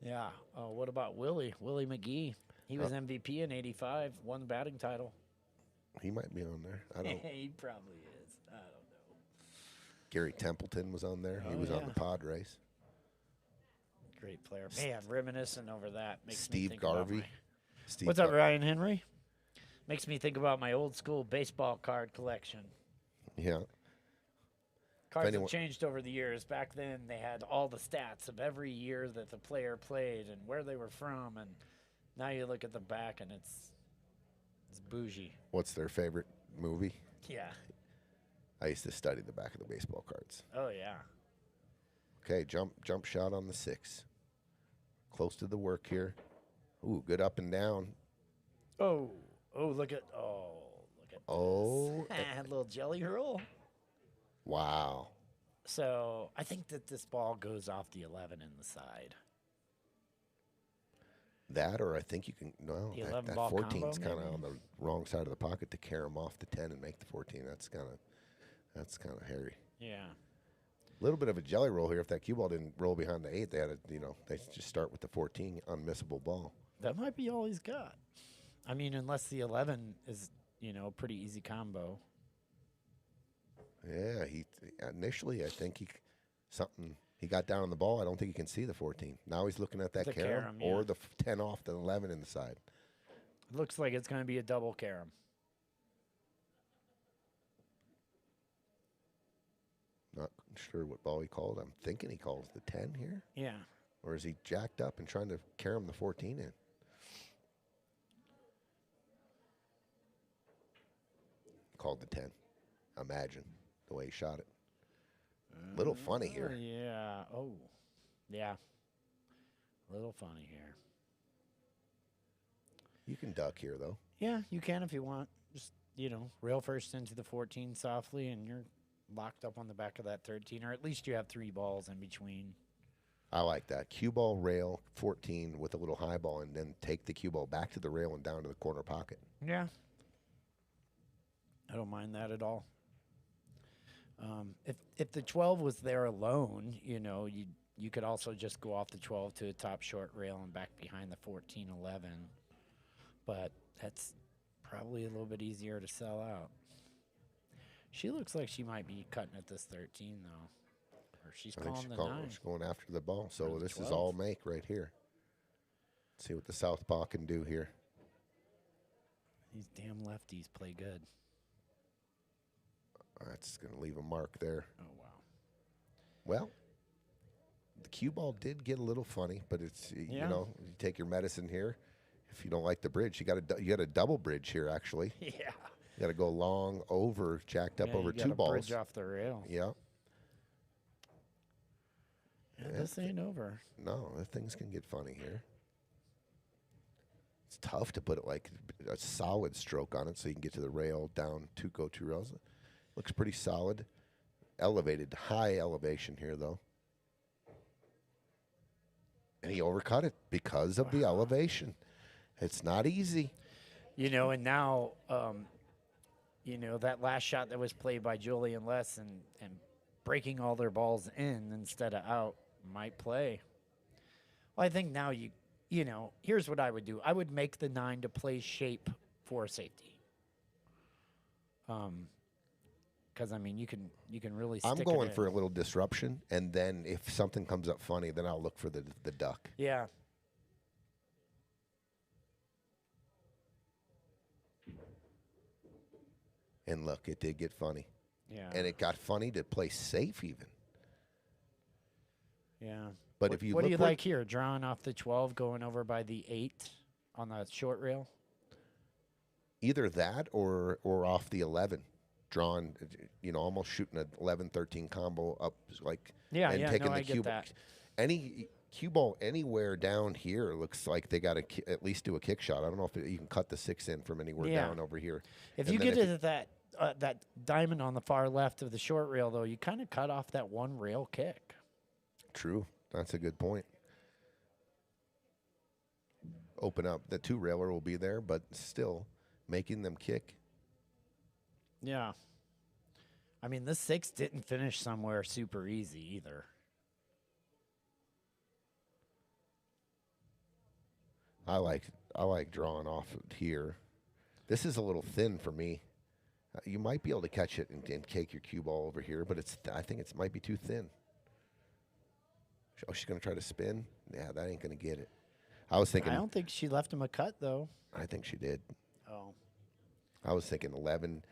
Yeah. Oh, what about Willie McGee? He was MVP in '85, won the batting title.
He might be on there. I don't.
He probably is. I don't know.
Gary Templeton was on there. He
Oh,
was on
yeah.
the Padres.
Great player. Man, reminiscing over that makes me
Steve
think about
Garvey.
my-
Steve
What's up,
Gar-
Ryan Henry? Makes me think about my old school baseball card collection.
Yeah.
Cards
anyone-
have changed over the years. Back then, they had all the stats of every year that the player played and where they were from. And now you look at the back and it's bougie.
What's their favorite movie?
Yeah.
I used to study the back of the baseball cards.
Oh yeah.
Okay, jump shot on the 6. Close to the work here. Ooh, good up and down.
Oh look at
Oh,
this. Little jelly roll.
wow.
So I think that this ball goes off the 11 in the side.
That, or I think you can. No,
The
that,
11
that
ball
14's
combo,
kind of
maybe?
on the wrong side of the pocket to carry him off the 10 and make the 14. That's kind of hairy.
Yeah.
A little bit of a jelly roll here. If that cue ball didn't roll behind the 8, they had a, they just start with the 14 unmissable ball.
That might be all he's got. I mean, unless the 11 is, a pretty easy combo.
Yeah, he initially I think he got down on the ball. I don't think he can see the 14. Now he's looking at that
The
carom
carom,
or
yeah.
the 10 off the 11 in the side.
Looks like it's going to be a double carom.
Not sure what ball he called. I'm thinking he calls the 10 here,
Yeah.
or is he jacked up and trying to carom the 14 in? Called the 10. Imagine the way he shot it. Little funny here.
Yeah. Oh. Yeah. A little funny here.
You can duck here though.
Yeah, you can if you want. Just, rail first into the 14 softly, and you're locked up on the back of that 13, or at least you have 3 balls in between.
I like that. Cue ball, rail, 14 with a little high ball, and then take the cue ball back to the rail and down to the corner pocket.
Yeah. I don't mind that at all. If the 12 was there alone, you could also just go off the 12 to a top short rail and back behind the 14-11. But that's probably a little bit easier to sell out. She looks like she might be cutting at this 13 though, or she's
I think
calling
she's
the 9.
she's going after the ball. So
Or the
this is
12.
all make right here. Let's see what the southpaw can do here.
These damn lefties play good.
That's going to leave a mark there.
Oh wow.
Well, the cue ball did get a little funny, but it's
Yeah.
you take your medicine here. If you don't like the bridge, you got a double bridge here actually.
Yeah.
You got to go long over, jacked up
Yeah,
over
you
2
gotta
balls.
Bridge off the rail.
Yeah.
Yeah, this ain't over.
No, the things can get funny here. It's tough to put it like a solid stroke on it so you can get to the rail down go 2 rails. Looks pretty solid. Elevated, high elevation here though. And he overcut it because of the elevation. It's not easy.
And now, that last shot that was played by Julian Les and breaking all their balls in instead of out might play. Well, I think now here's what I would do. I would make the 9 to play shape for safety. Because you can really.
I'm
stick
going
it
for
in.
a little disruption, and then if something comes up funny, then I'll look for the duck.
Yeah.
And look, it did get funny.
Yeah.
And it got funny to play safe even.
Yeah.
But if you
what do
look
you
where-
like here? Drawing off the 12, going over by the 8 on the short rail.
Either that or off the 11. drawn, almost shooting an 11-13 combo up, like,
Yeah,
and
yeah,
taking
no,
the
I get
cue
that.
Any cue ball anywhere down here looks like they got to at least do a kick shot. I don't know if you can cut the 6 in from anywhere
Yeah.
down over here.
If
And
you
then
get it at that diamond on the far left of the short rail, though, you kind of cut off that one rail kick.
True, that's a good point. Open up the 2 railer will be there, but still making them kick.
Yeah. I mean, this 6 didn't finish somewhere super easy either.
I like drawing off here. This is a little thin for me. You might be able to catch it and cake your cue ball over here, but I think it might be too thin. Oh, she's going to try to spin? Yeah, that ain't going to get it. I was thinking.
I don't think she left him a cut, though.
I think she did.
Oh.
I was thinking 11,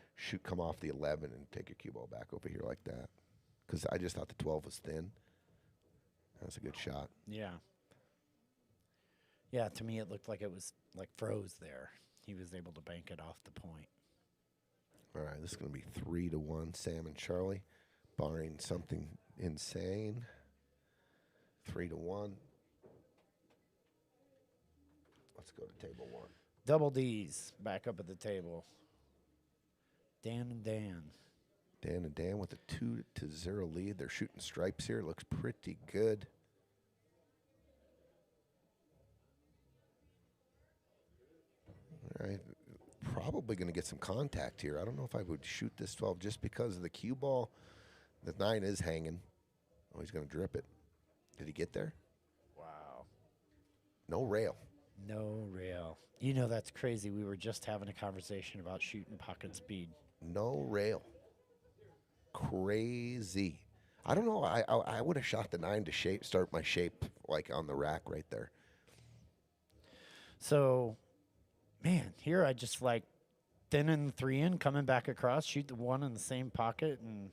come off the 11 and take your cue ball back over here like that. Because I just thought the 12 was thin. That's a good shot.
Yeah. Yeah, to me it looked like it was like froze there. He was able to bank it off the point.
All right, this is going to be 3-1, Sam and Charlie, barring something insane. 3-1. Let's go to table 1.
Double D's back up at the table. Dan and Dan.
Dan and Dan with a 2-0 lead. They're shooting stripes here. Looks pretty good. All right, probably going to get some contact here. I don't know if I would shoot this 12 just because of the cue ball. The 9 is hanging. Oh, he's going to drip it. Did he get there?
Wow.
No rail.
No rail. You know, that's crazy. We were just having a conversation about shooting pocket speed.
No rail. Crazy. I don't know. I would have shot the 9 to start my shape like on the rack right there.
So, man, here I just like thinning the 3 in, coming back across, shoot the 1 in the same pocket, and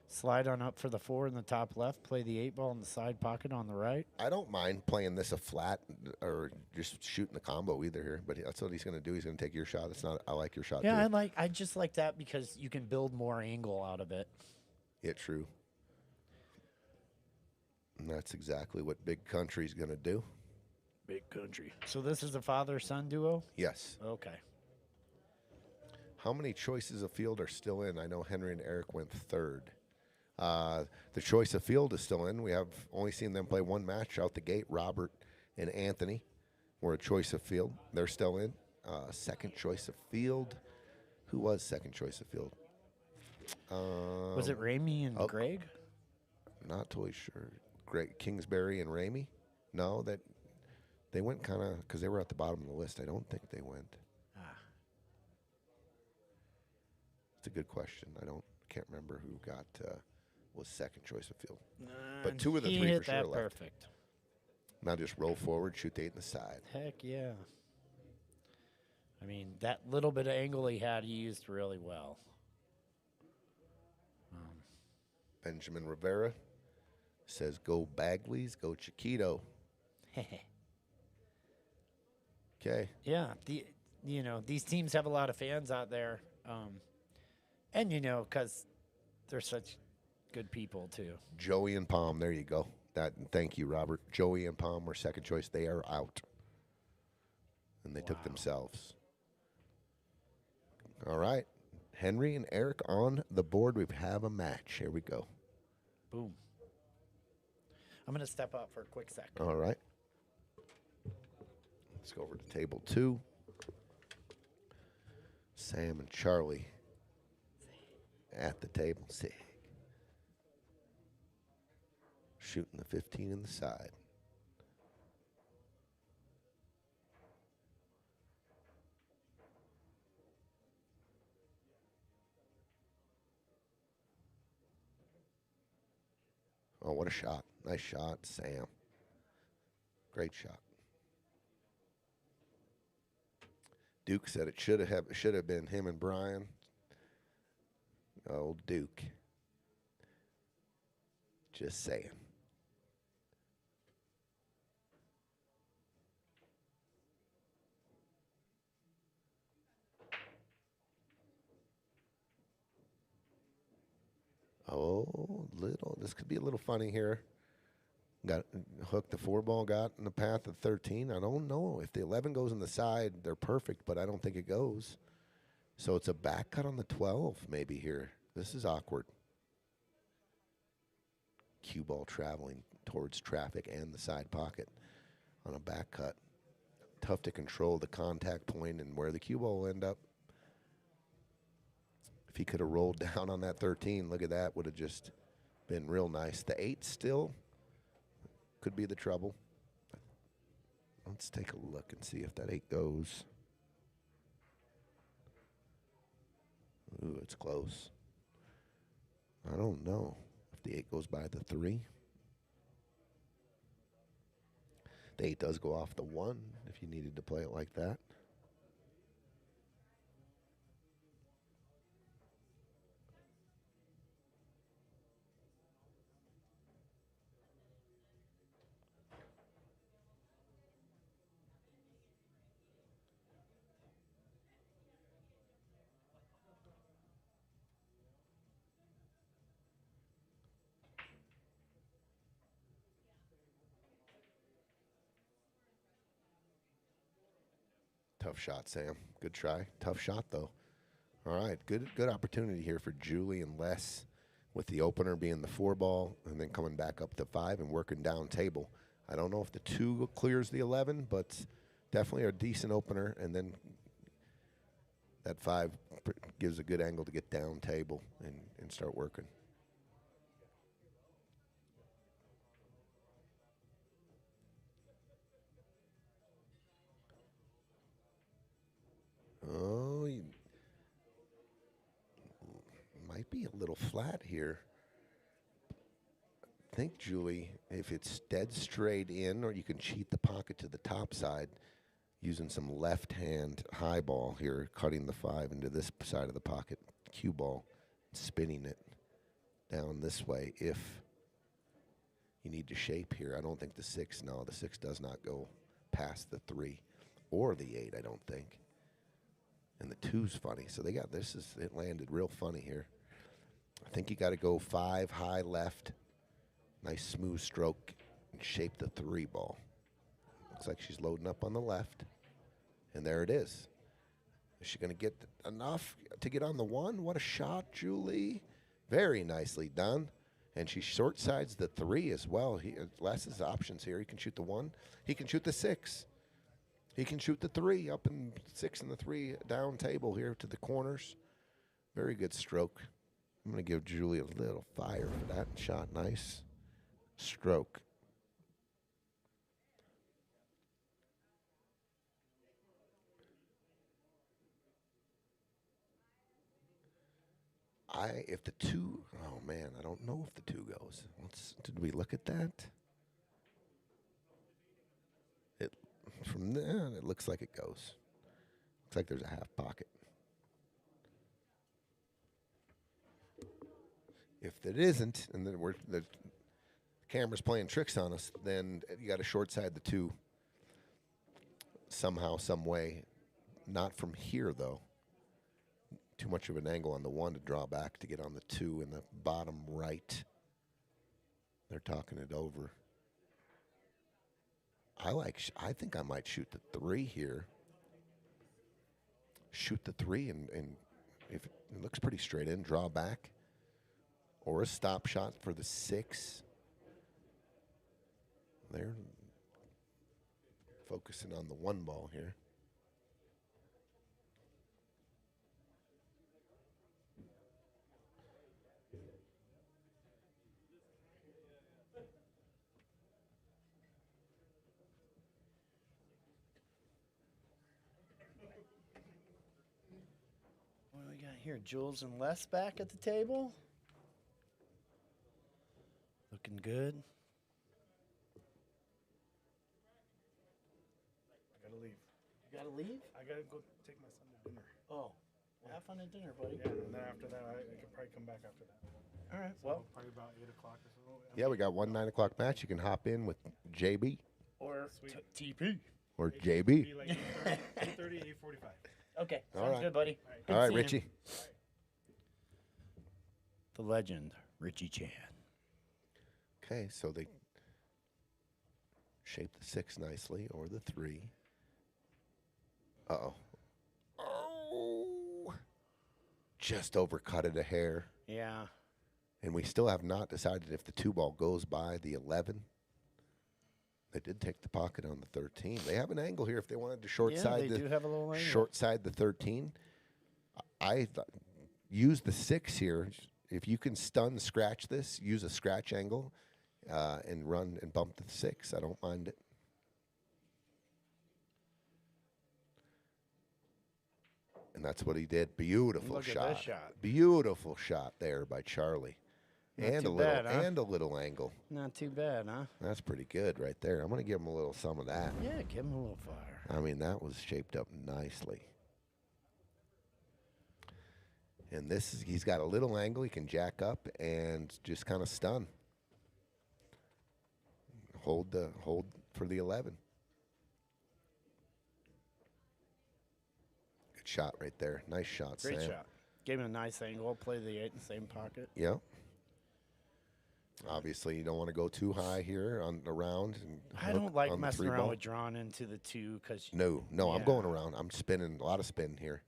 slide on up for the 4 in the top left, play the 8 ball in the side pocket on the right.
I don't mind playing this a flat or just shooting the combo either here, but that's what he's going to do. He's going to take your shot. It's not. I like your shot.
Yeah,
too.
I just like that because you can build more angle out of it.
Yeah, true. And that's exactly what Big Country's going to do.
Big country. So this is a father-son duo?
Yes.
Okay.
How many choices of field are still in? I know Henry and Arik went third. The choice of field is still in. We have only seen them play one match out the gate. Robert and Anthony were a choice of field. They're still in. Second choice of field. Who was second choice of field?
Was it Ramey and Greg?
Not totally sure. Greg Kingsbury and Ramey? No, that they went kind of because they were at the bottom of the list. I don't think they went. It's a good question. Can't remember who got was second choice of field. But 2 of the 3
hit
for sure
that
left.
perfect.
Now just roll forward, shoot the 8 in the side.
Heck yeah. I mean, that little bit of angle he had, he used really well.
Benjamin Rivera says, "Go Bagleys, go Chiquito." Okay.
Yeah, these teams have a lot of fans out there, and because they're such good people too.
Joey and Palm, there you go. Thank you, Robert. Joey and Palm were second choice. They are out, and they took themselves. All right, Henry and Arik on the board. We have a match. Here we go.
Boom. I'm gonna step out for a quick sec.
All right. Let's go over to table 2. Sam and Charlie at the table. Sick. Shooting the 15 in the side. Oh, what a shot. Nice shot, Sam. Great shot. Duke said it should have been him and Brian. Oh, Duke. Just saying. Oh, little. This could be a little funny here. Got hooked. The 4 ball got in the path of 13. I don't know if the 11 goes in the side. They're perfect, but I don't think it goes. So it's a back cut on the 12 maybe here. This is awkward. Cue ball traveling towards traffic and the side pocket on a back cut. Tough to control the contact point and where the cue ball will end up. If he could have rolled down on that 13, look at that, would have just been real nice. The 8 still could be the trouble. Let's take a look and see if that 8 goes. Ooh, it's close. I don't know if the 8 goes by the 3. The 8 does go off the 1 if you needed to play it like that. Tough shot, Sam. Good try. Tough shot, though. All right, good opportunity here for Julie and Les, with the opener being the 4 ball and then coming back up to 5 and working down table. I don't know if the 2 clears the 11, but definitely a decent opener, and then that 5 gives a good angle to get down table and start working. Oh, might be a little flat here. I think, Julie, if it's dead straight in, or you can cheat the pocket to the top side using some left-hand high ball here, cutting the 5 into this side of the pocket, cue ball, spinning it down this way if you need to shape here. I don't think the 6, no, the 6 does not go past the 3 or the 8, I don't think. And the 2's funny. So they got this. It landed real funny here. I think you got to go 5 high left. Nice smooth stroke and shape the 3 ball. Looks like she's loading up on the left. And there it is. Is she going to get enough to get on the 1? What a shot, Julie. Very nicely done. And she short sides the 3 as well. Les has options here. He can shoot the 1. He can shoot the 6. He can shoot the 3 up and 6 and the 3 down table here to the corners. Very good stroke. I'm going to give Julie a little fire for that shot. Nice stroke. If the 2, oh man, I don't know if the 2 goes. Did we look at that? From there, it looks like it goes. Looks like there's a half pocket. If it isn't, and then the camera's playing tricks on us, then you got to short side the 2 somehow, some way. Not from here, though. Too much of an angle on the 1 to draw back to get on the 2 in the bottom right. They're talking it over. I think I might shoot the 3 here. Shoot the 3, and if it looks pretty straight in, draw back. Or a stop shot for the 6. They're focusing on the 1 ball here.
What do we got here? Jules and Les back at the table. Looking good.
I gotta leave.
You gotta leave?
I gotta go take my son to dinner.
Oh, have fun at dinner, buddy.
Yeah, and then after that, I could probably come back after that.
All right.
So
Well,
probably about 8 o'clock or so.
Yeah, we got one 9 o'clock match. You can hop in with JB
or
Sweet.
TP.
or
It
JB.
should be like 8:30, 8:45.
Okay,
All
sounds
right.
good, buddy.
All right,
seeing you.
Richie.
The legend, Richie Chan.
Okay, so they shape the 6 nicely, or the 3. Uh-oh. Oh! Just overcut it a hair.
Yeah.
And we still have not decided if the 2 ball goes by the 11. They did take the pocket on the 13. They have an angle here if they wanted to short side
they do have a little angle.
short side the 13. Use the 6 here. If you can stun scratch this, use a scratch angle and run and bump to the 6. I don't mind it. And that's what he did. Beautiful
Look at
shot.
this shot.
Beautiful shot there by Charlie.
Not
And
too
a little
bad, huh?
and a little angle.
Not too bad, huh?
That's pretty good right there. I'm going to give him a little some of that.
Yeah, give him a little fire.
I mean, that was shaped up nicely. And this is, he's got a little angle. He can jack up and just kind of stun. Hold for the 11. Good shot right there. Nice shot,
Great
Sam.
shot. Gave him a nice angle. Play the 8 in the same pocket.
Yep. Obviously, you don't want to go too high here on the round. And
I don't like
on the
messing
3
around
ball.
with drawn into the 2 because
No, I'm
Yeah.
going around. I'm spinning, a lot of spin here.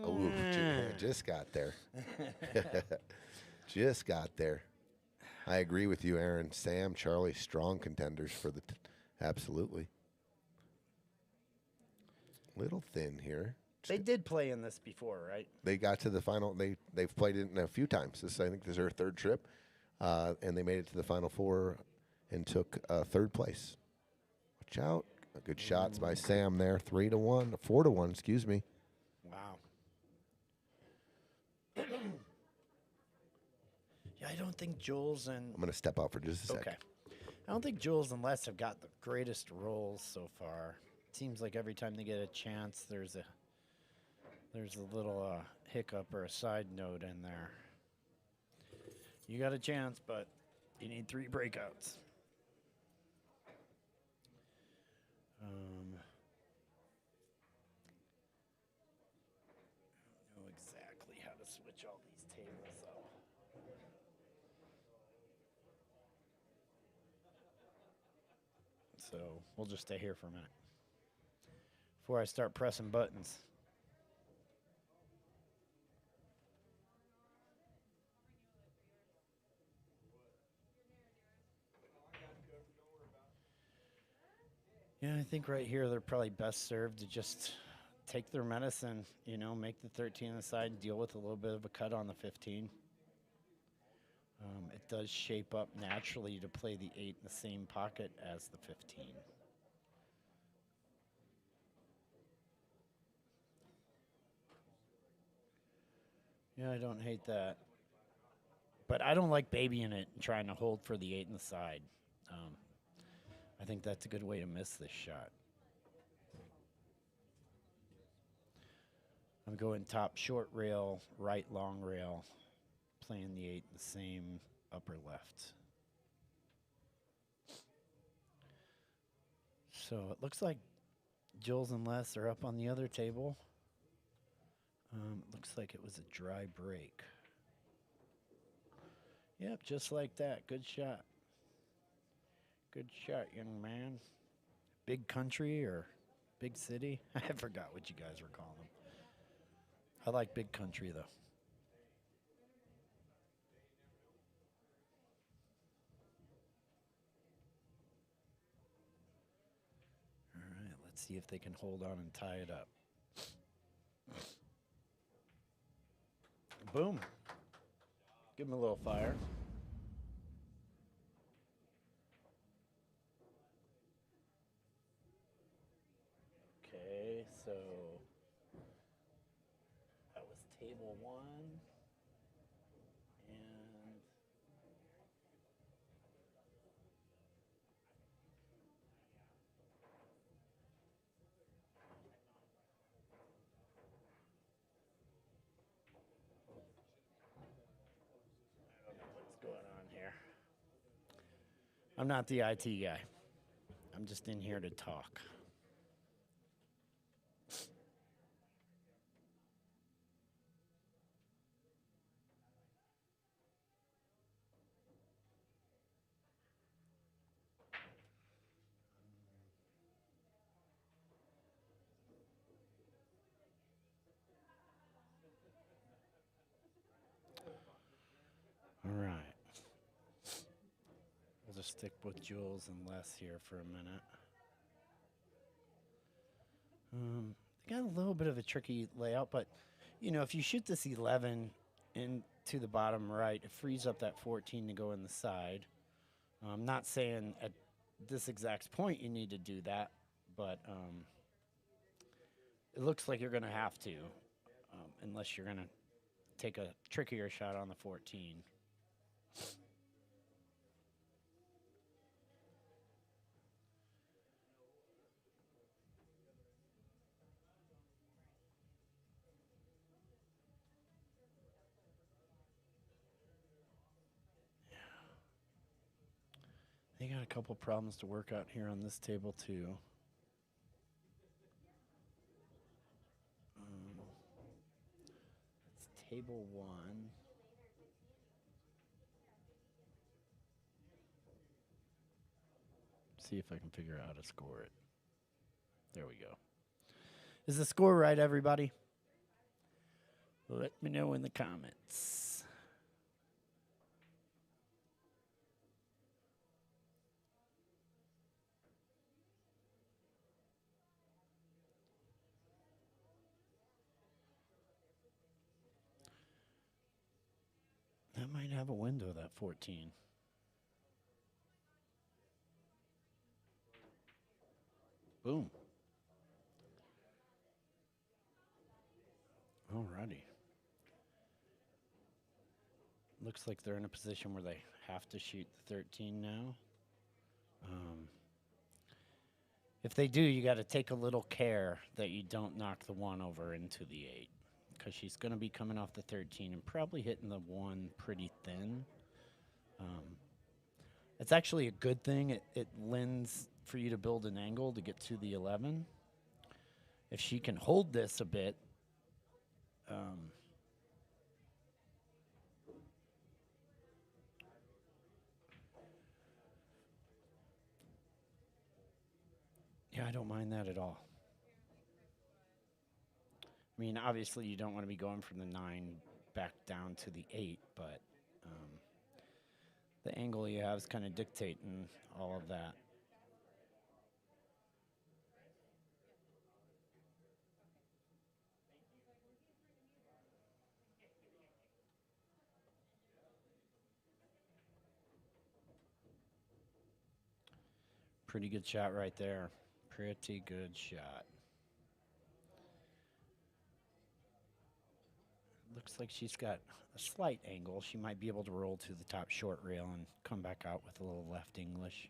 Oh, just got there. Just got there. I agree with you, Aaron. Sam, Charlie, strong contenders for the absolutely. Little thin here.
they did play in this before, right?
They got to the final. They've played it a few times. I think this is their 3rd trip, and they made it to the Final 4 and took 3rd place. Watch out! Good shots by Sam there. 3-1, 4-1. Excuse me.
Wow. Yeah, I don't think Jules and
I'm going to step out for just a sec.
okay. I don't think Jules and Les have got the greatest rolls so far. Seems like every time they get a chance, there's a little hiccup or a side note in there. You got a chance, but you need 3 breakouts. I don't know exactly how to switch all these tables up. So we'll just stay here for a minute before I start pressing buttons. Yeah, I think right here they're probably best served to just take their medicine, you know, make the 13 on the side, deal with a little bit of a cut on the 15. It does shape up naturally to play the 8 in the same pocket as the 15. Yeah, I don't hate that. But I don't like babying it and trying to hold for the 8 in the side. I think that's a good way to miss this shot. I'm going top short rail, right long rail, playing the 8 in the same upper left. So it looks like Jules and Les are up on the other table. Looks like it was a dry break. Yep, just like that. Good shot. Good shot, young man. Big country or big city? I forgot what you guys were calling them. I like big country, though. All right, let's see if they can hold on and tie it up. Boom. Give him a little fire. Okay, so that was table 1. And I don't know what's going on here. I'm not the IT guy. I'm just in here to talk. stick with Jules and Les here for a minute. They got a little bit of a tricky layout, but, you know, if you shoot this 11 into the bottom right, it frees up that 14 to go in the side. I'm not saying at this exact point you need to do that, but it looks like you're going to have to, unless you're going to take a trickier shot on the 14. They got a couple problems to work out here on this table, too. It's table 1. See if I can figure out how to score it. There we go. Is the score right, everybody? Let me know in the comments. That might have a window, that 14. Boom. Alrighty. Looks like they're in a position where they have to shoot the 13 now. If they do, you got to take a little care that you don't knock the 1 over into the 8. Because she's going to be coming off the 13 and probably hitting the 1 pretty thin. It's actually a good thing. It lends for you to build an angle to get to the 11. If she can hold this a bit, yeah, I don't mind that at all. I mean, obviously you don't want to be going from the 9 back down to the 8, but the angle you have is kind of dictating all of that. Pretty good shot right there. Pretty good shot. Looks like she's got a slight angle. She might be able to roll to the top short rail and come back out with a little left English.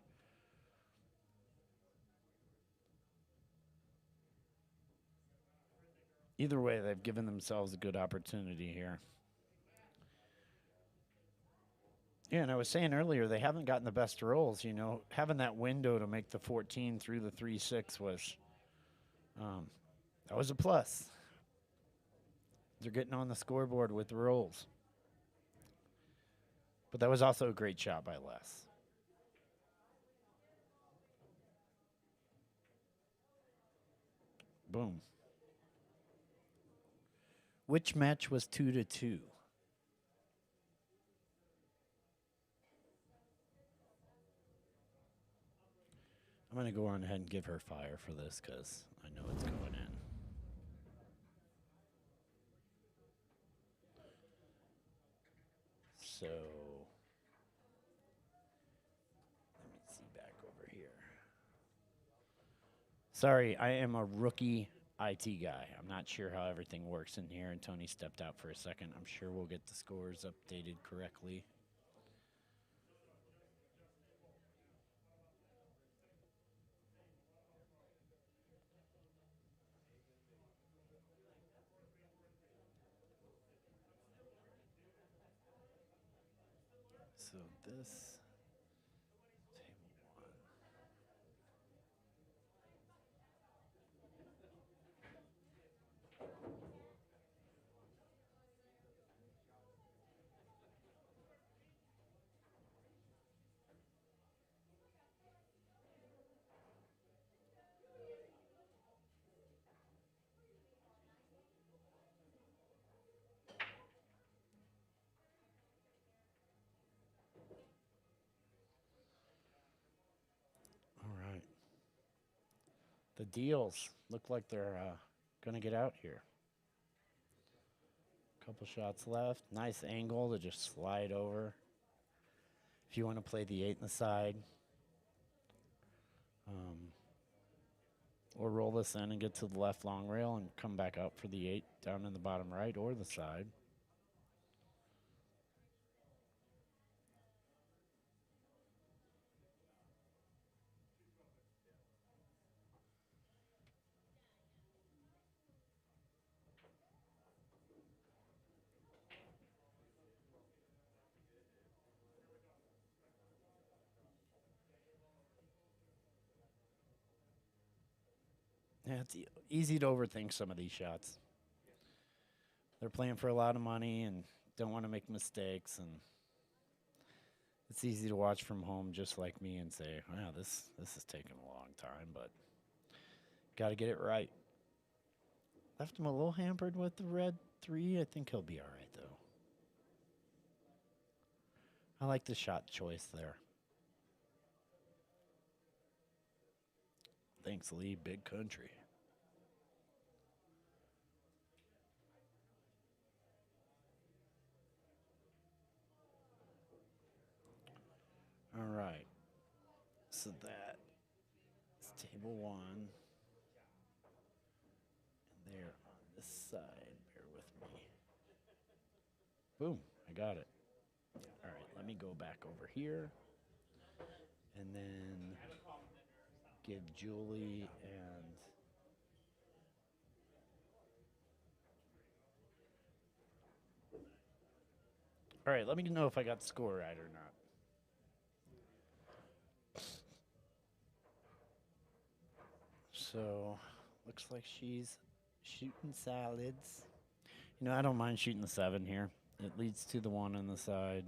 Either way, they've given themselves a good opportunity here. Yeah, and I was saying earlier, they haven't gotten the best rolls. You know, having that window to make the 14 through the 3-6 was, that was a plus. They're getting on the scoreboard with the rolls. But that was also a great shot by Les. Boom. Which match was 2-2? I'm going to go on ahead and give her fire for this because I know it's going in. So, let me see back over here. Sorry, I am a rookie IT guy. I'm not sure how everything works in here, and Tony stepped out for a second. I'm sure we'll get the scores updated correctly. So this table 1. The Diehl's look like they're going to get out here. Couple shots left. Nice angle to just slide over. If you want to play the 8 in the side. Or roll this in and get to the left long rail and come back out for the 8 down in the bottom right or the side. Yeah, it's easy to overthink some of these shots. They're playing for a lot of money and don't want to make mistakes, and it's easy to watch from home just like me and say, wow, this is taking a long time, but got to get it right. Left him a little hampered with the red 3. I think he'll be all right, though. I like the shot choice there. Thanks, Lee. Big country. All right. So that is table 1. And there on this side. Bear with me. Boom. I got it. All right. Let me go back over here. And then give Julie and all right, let me know if I got the score right or not. So, looks like she's shooting solids. You know, I don't mind shooting the 7 here. It leads to the 1 on the side.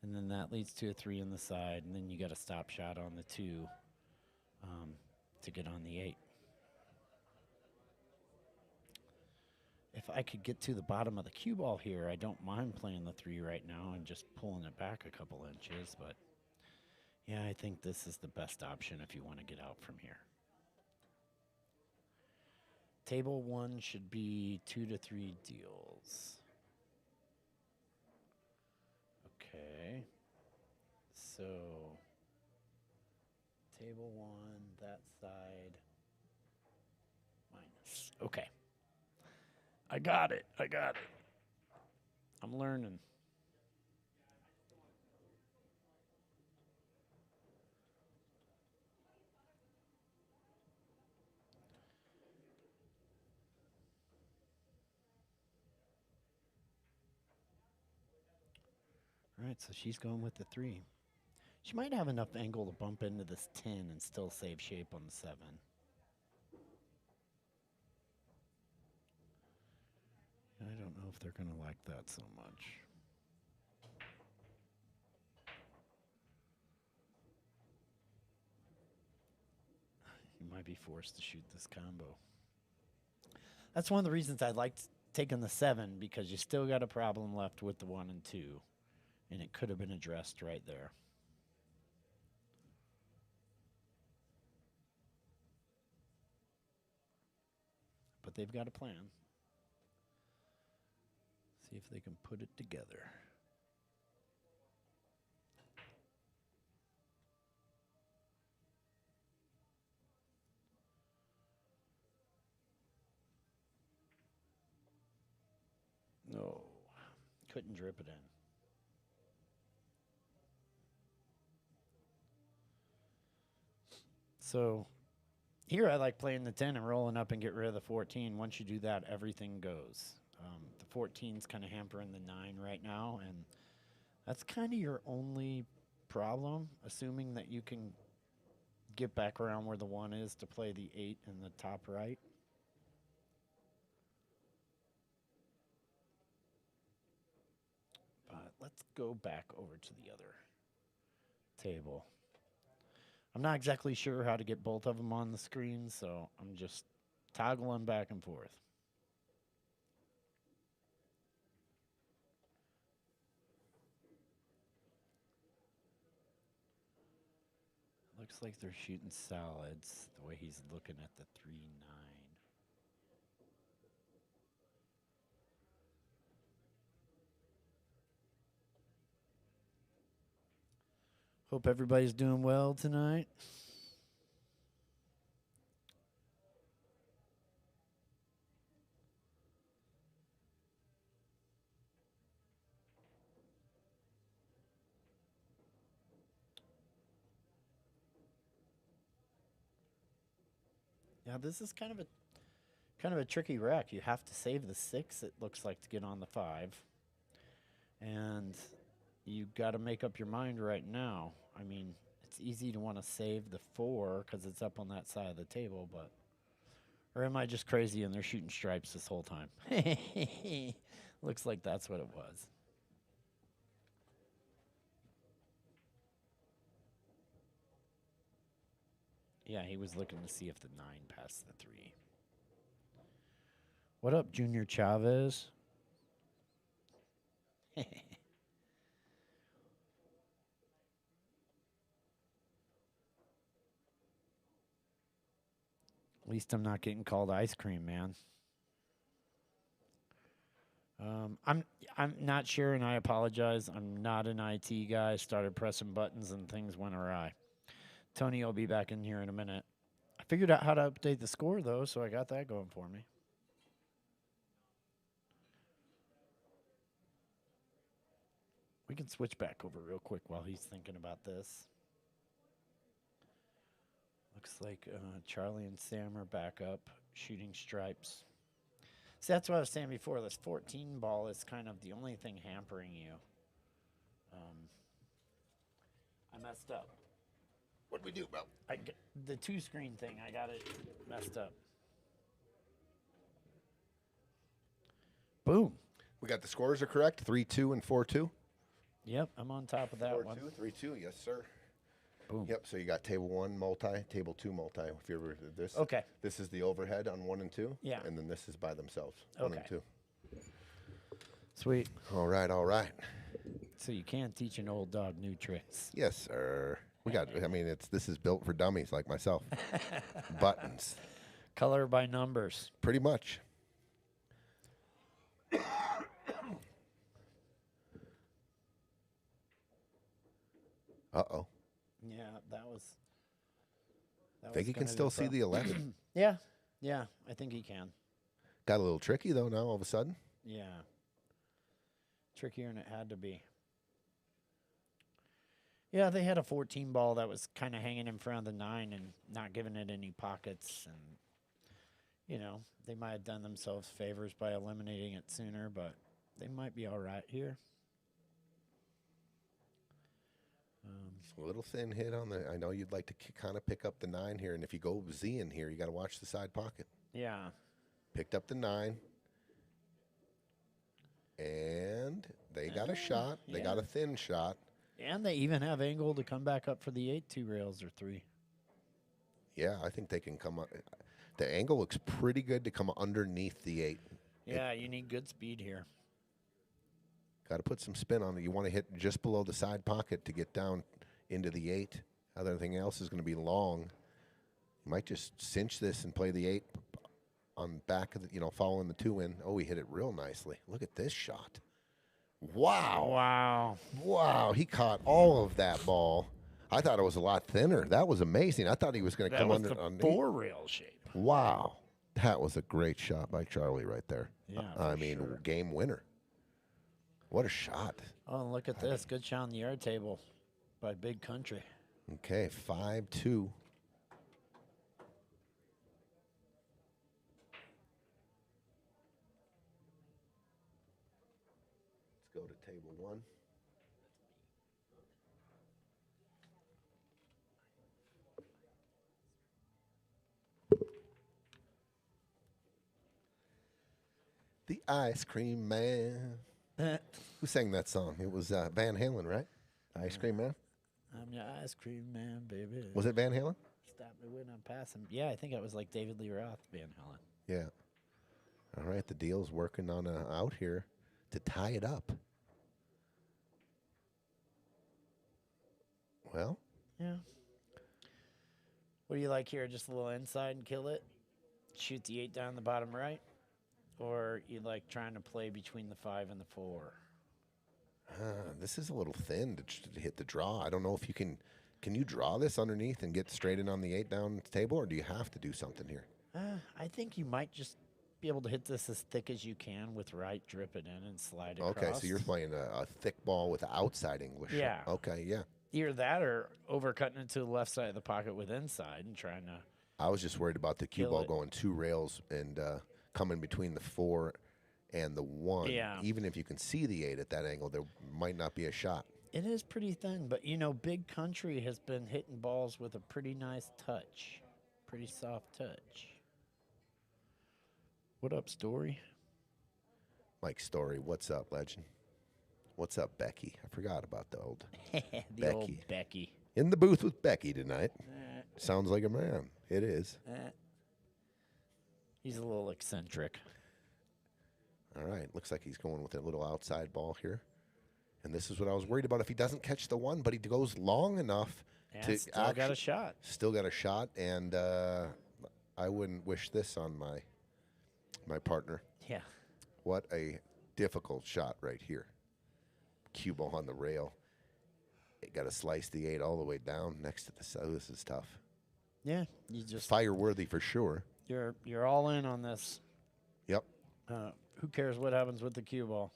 And then that leads to a 3 on the side. And then you got a stop shot on the 2 to get on the 8. If I could get to the bottom of the cue ball here, I don't mind playing the 3 right now and just pulling it back a couple inches. But, yeah, I think this is the best option if you want to get out from here. Table 1 should be 2 to 3 deals. Okay. So, table 1, that side, minus. Okay. I got it. I'm learning. All right, so she's going with the 3. She might have enough angle to bump into this 10 and still save shape on the 7. I don't know if they're going to like that so much. You might be forced to shoot this combo. That's one of the reasons I liked taking the 7, because you still got a problem left with the 1 and 2. And it could have been addressed right there. But they've got a plan. See if they can put it together. No, couldn't drip it in. So here I like playing the 10 and rolling up and get rid of the 14. Once you do that, everything goes. The 14's kind of hampering the 9 right now, and that's kind of your only problem, assuming that you can get back around where the 1 is to play the 8 in the top right. But let's go back over to the other table. I'm not exactly sure how to get both of them on the screen, so I'm just toggling back and forth. Looks like they're shooting solids the way he's looking at the 3-9. Hope everybody's doing well tonight. Yeah, this is kind of a tricky rack. You have to save the 6, it looks like, to get on the 5. And you got to make up your mind right now. I mean, it's easy to want to save the 4 because it's up on that side of the table, but... Or am I just crazy and they're shooting stripes this whole time? Looks like that's what it was. Yeah, he was looking to see if the 9 passed the 3. What up, Junior Chavez? At least I'm not getting called ice cream, man. I'm not sure, and I apologize. I'm not an IT guy. Started pressing buttons and things went awry. Tony will be back in here in a minute. I figured out how to update the score though, so I got that going for me. We can switch back over real quick while he's thinking about this. Looks like Charlie and Sam are back up, shooting stripes. See, that's what I was saying before. This 14 ball is kind of the only thing hampering you. I messed up.
What'd we do, bro?
The 2-screen thing, I got it messed up. Boom.
We got the scores are correct. 3-2 and 4-2.
Yep, I'm on top of that
4-2,
one.
3-2. Yes, sir.
Boom.
Yep. So you got table 1 multi, table 2 multi. If you ever did this.
Okay.
This is the overhead on 1 and 2.
Yeah.
And then this is by themselves. 1 and
Okay.
2.
Sweet.
All right. All right.
So you can teach an old dog new tricks.
Yes, sir. We got. I mean, this is built for dummies like myself. Buttons.
Color by numbers.
Pretty much. Uh-oh.
Yeah, that was.
Think he can still see the 11.
Yeah, I think he can.
Got a little tricky, though, now all of a sudden.
Yeah. Trickier than it had to be. Yeah, they had a 14 ball that was kind of hanging in front of the 9 and not giving it any pockets. And, you know, they might have done themselves favors by eliminating it sooner, but they might be all right here.
A little thin hit on the. I know you'd like to kind of pick up the 9 here, and if you go Z in here, you got to watch the side pocket.
Yeah.
Picked up the 9, and they got a shot. They got a thin shot.
And they even have angle to come back up for the 8 2 rails or 3.
Yeah, I think they can come up. The angle looks pretty good to come underneath the 8.
Yeah, you need good speed here.
Got to put some spin on it. You want to hit just below the side pocket to get down into the 8. Everything else is going to be long. You might just cinch this and play the 8 on back of the, following the 2 in. Oh, he hit it real nicely. Look at this shot. Wow.
Wow.
Wow. He caught all of that ball. I thought it was a lot thinner. That was amazing. I thought he was going to come under.
That was the 4-rail shape.
Wow. That was a great shot by Charlie right there.
Yeah,
I
for
mean,
sure.
game winner. What a shot.
Oh, look at this. Good shot on the yard table by Big Country.
Okay, 5-2. Let's go to table 1. The Ice Cream Man. Who sang that song? It was Van Halen, right? Ice Cream Man?
I'm your ice cream man, baby.
Was it Van Halen?
Stop me when I'm passing. Yeah, I think it was like David Lee Roth, Van Halen.
Yeah. All right, the Diehl's working on out here to tie it up. Well,
Yeah. What do you like here? Just a little inside and kill it? Shoot the 8 down the bottom right? Or you like trying to play between the 5 and the 4?
This is a little thin to hit the draw. I don't know if you can. Can you draw this underneath and get straight in on the 8 down table, or do you have to do something here?
I think you might just be able to hit this as thick as you can with right, drip it in, and slide it
Okay,
across.
so you're playing a thick ball with outside English.
Yeah.
Okay, yeah.
Either that or overcutting it to the left side of the pocket with inside and trying to.
I was just worried about the cue
Kill
ball
it.
going 2 rails and coming between the 4 and the 1.
Yeah.
Even if you can see the 8 at that angle, there might not be a shot.
It is pretty thin, but Big Country has been hitting balls with a pretty nice touch, pretty soft touch. What up, Story?
Mike Story, what's up, legend? What's up, Becky? I forgot about the old
The old
Becky.
Becky.
In the booth with Becky tonight. Sounds like a man. It is.
He's a little eccentric.
All right. Looks like he's going with a little outside ball here. And this is what I was worried about. If he doesn't catch the 1, but he goes long enough
And
to
still got a shot.
Still got a shot. And I wouldn't wish this on my partner.
Yeah.
What a difficult shot right here. Cue ball on the rail. It got to slice the 8 all the way down next to the. So this is tough.
Yeah. You just
Fire worthy for sure.
you're all in on this.
Yep.
Who cares what happens with the cue ball?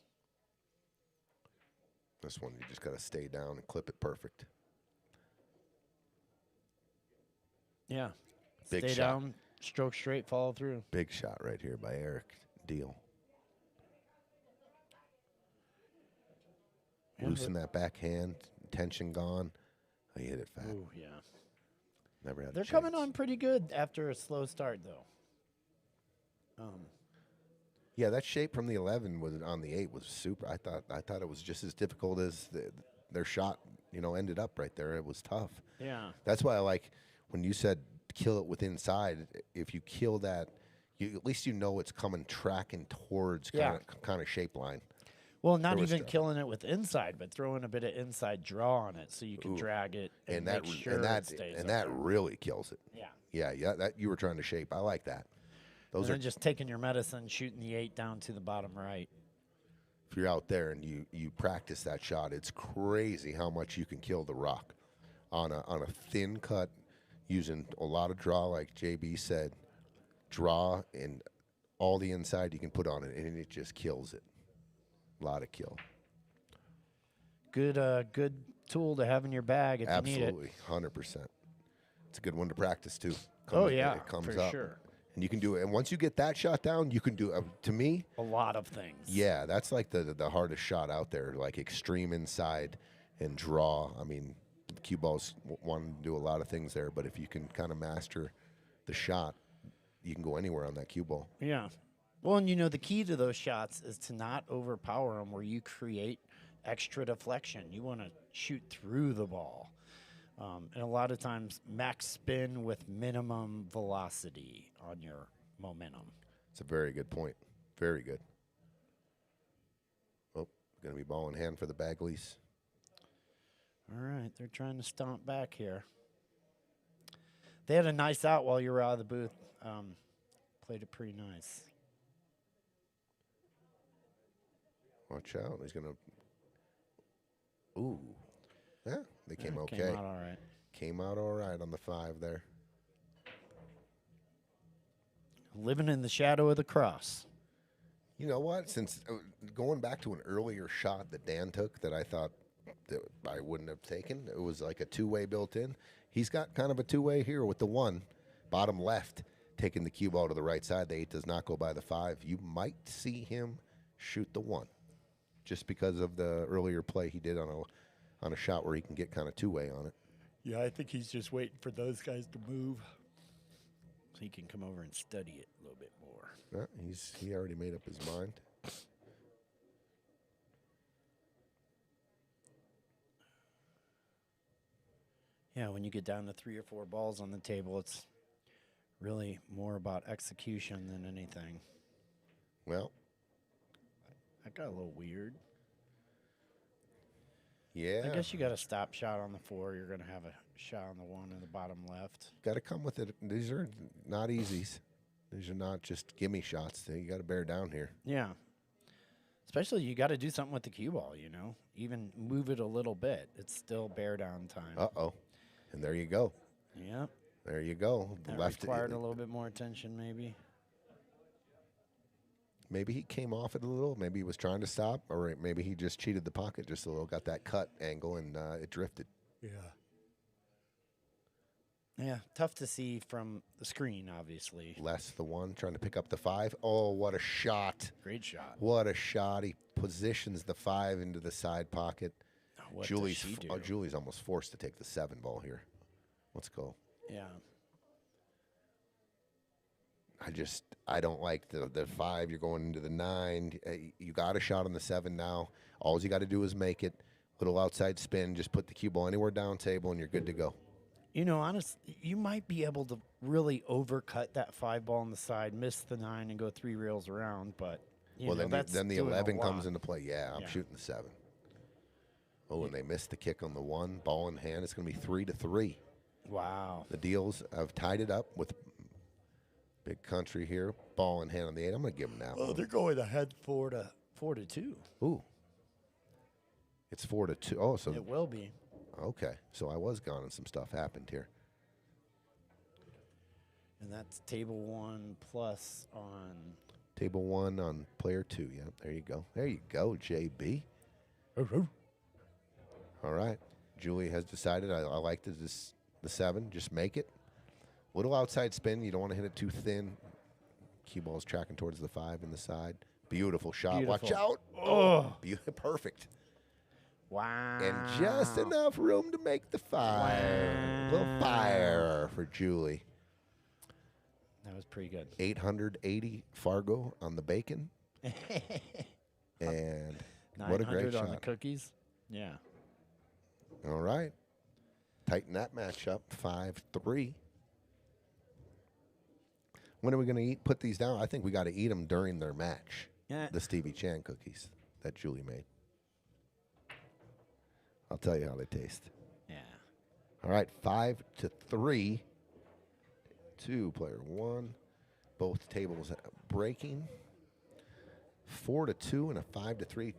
This one, you just got to stay down and clip it perfect.
Yeah.
Big
Stay
shot.
down, stroke straight, follow through.
Big shot right here by Arik Diehl.
Yeah,
Loosen that backhand, tension gone. Oh, you hit it fat.
Ooh, yeah.
Never had a
They're
chance.
coming on pretty good after a slow start, though.
Yeah, that shape from the 11 was on the 8 was super. I thought it was just as difficult as their shot, ended up right there. It was tough.
Yeah.
That's why I like when you said kill it with inside. If you kill that, at least it's coming tracking towards kind of shape line.
Well, not
There was
even
trouble.
killing it with inside, but throwing a bit of inside draw on it so you can
Ooh.
drag it and,
And that
make sure
and that
it stays
and
up
that
there.
really kills it.
Yeah.
Yeah, that you were trying to shape. I like that. Those
And
are
then just taking your medicine, shooting the 8 down to the bottom right.
if you're out there and you practice that shot, it's crazy how much you can kill the rock on a thin cut using a lot of draw, like JB said, draw and all the inside you can put on it, and it just kills it. A lot of kill.
Good tool to have in your bag if you need it.
Absolutely, 100%. It's a good one to practice too. It comes
for
up,
sure.
and you can do it. And once you get that shot down, you can do. To me,
A lot of things.
yeah, that's like the hardest shot out there, like extreme inside and draw. I mean, cue balls want to do a lot of things there, but if you can kind of master the shot, you can go anywhere on that cue ball.
Yeah. Well, and the key to those shots is to not overpower them where you create extra deflection. You want to shoot through the ball. And a lot of times, max spin with minimum velocity on your momentum.
It's a very good point. Very good. Oh, going to be ball in hand for the Bagleys.
All right, they're trying to stomp back here. They had a nice out while you were out of the booth. Played it pretty nice.
Watch out. He's going to. Ooh. Yeah, they came okay.
Came out all right.
Came out all right on the 5 there.
Living in the shadow of the cross.
You know what? Since going back to an earlier shot that Dan took that I thought that I wouldn't have taken, it was like a 2-way built in. He's got kind of a 2-way here with the 1, bottom left, taking the cue ball to the right side. The 8 does not go by the 5. You might see him shoot the 1 just because of the earlier play he did on a shot where he can get kind of 2-way on it.
Yeah, I think he's just waiting for those guys to move so he can come over and study it a little bit more.
Yeah, he already made up his mind.
Yeah, when you get down to 3 or 4 balls on the table, it's really more about execution than anything.
Well,
That got a little weird.
Yeah.
I guess you got a stop shot on the 4. You're going to have a shot on the 1 in the bottom left.
Got to come with it. These are not easies. These are not just gimme shots. You got to bear down here.
Yeah. Especially you got to do something with the cue ball, you know. Even move it a little bit. It's still bear down time.
Uh-oh. And there you go.
Yep.
There you go.
That
Left
required a little bit more attention, maybe.
Maybe he came off it a little. Maybe he was trying to stop, or maybe he just cheated the pocket just a little, got that cut angle, and it drifted.
Yeah. Yeah, tough to see from the screen, obviously.
Less the 1, trying to pick up the 5. Oh, what a shot.
Great shot.
What a shot. He positions the 5 into the side pocket.
What does she do?
Julie's almost forced to take the 7 ball here. Let's go.
Yeah.
I don't like the 5. You're going into the 9. You got a shot on the 7 now. All you got to do is make it. Little outside spin. Just put the cue ball anywhere down table, and you're good to go.
You know, honestly, you might be able to really overcut that 5 ball on the side, miss the 9, and go 3 rails around. But
then the 11 comes
in.
into play. Yeah, I'm shooting the 7. Oh, and they missed the kick on the 1. Ball in hand. It's going to be 3-3.
Wow.
The Diehls have tied it up with Big Country here. Ball in hand on the 8. I'm going to give them that one.
They're going ahead 4-2.
Ooh. It's 4-2. Oh, so
It will be.
okay. So I was gone and some stuff happened here.
And that's table 1 plus on.
Table 1 on player 2. Yeah, there you go. There you go, JB. All right. Julie has decided I like the 7. Just make it. Little outside spin. You don't want to hit it too thin. Cue ball's tracking towards the 5 in the side. Beautiful shot.
Beautiful.
Watch out.
Oh.
Perfect.
Wow.
And just enough room to make the 5.
Wow.
Little fire for Julie.
That was pretty good.
880 Fargo on the bacon. And what a great
900 on the
shot.
cookies. Yeah.
All right. Tighten that match up. 5-3. When are we going to put these down? I think we got to eat them during their match.
Yeah.
The Stevie Chan cookies that Julie made. I'll tell you how they taste.
Yeah.
All right, 5-3. 2, player 1. Both tables breaking. 4-2 and a 5-3.